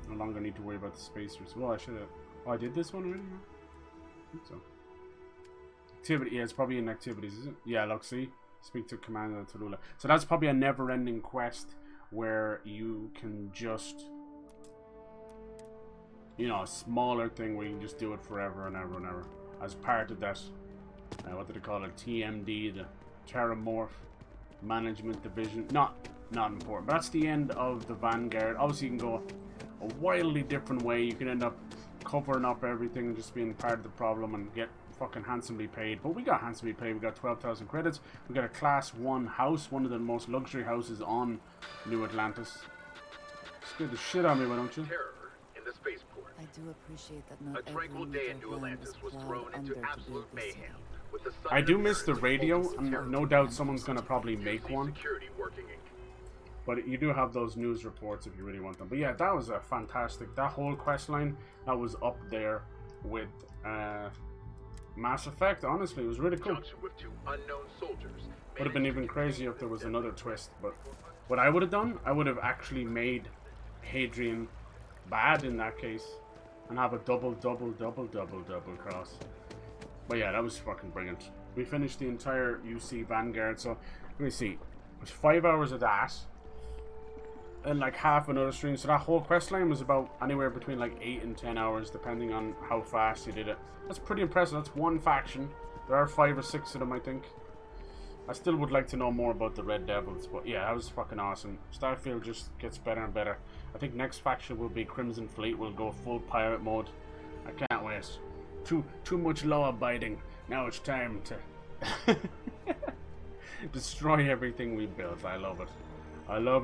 No longer need to worry about the spacers. Well, I should have. Oh, I did this one already. I think so. Activity. Yeah, it's probably in activities, is it? Yeah, look, see. Speak to Commander Tallulah. So that's probably a never-ending quest where you can just, you know, a smaller thing where you can just do it forever and ever and ever as part of that. What do they call it? TMD, the Terrormorph Management Division. Not important. But that's the end of the Vanguard. Obviously, you can go a wildly different way. You can end up covering up everything and just being part of the problem and get fucking handsomely paid. But we got handsomely paid. We got 12,000 credits. We got a Class 1 house, one of the most luxury houses on New Atlantis. Scared the shit out of me, why don't you? Terror in the spaceport. I do appreciate that not A tranquil day in New Atlantis was thrown into absolute mayhem. With the sun I do and miss the earth radio, focused and terror no doubt someone's gonna probably make one. security working But you do have those news reports if you really want them. But yeah, that was a fantastic. That whole quest line, that was up there with Mass Effect. Honestly, it was really cool. Would have been even crazier if there was another twist. But what I would have done, I would have actually made Hadrian bad in that case, and have a double cross. But yeah, that was fucking brilliant. We finished the entire UC Vanguard. So let me see, it was 5 hours of that. And like half another stream, so that whole quest line was about anywhere between like 8 and 10 hours, depending on how fast you did it. That's pretty impressive. That's one faction. There are 5 or 6 of them, I think. I still would like to know more about the Red Devils, but yeah, that was fucking awesome. Starfield just gets better and better. I think next faction will be Crimson Fleet. Will go full pirate mode. I can't wait. Too much law abiding. Now it's time to destroy everything we built. I love it. I love it.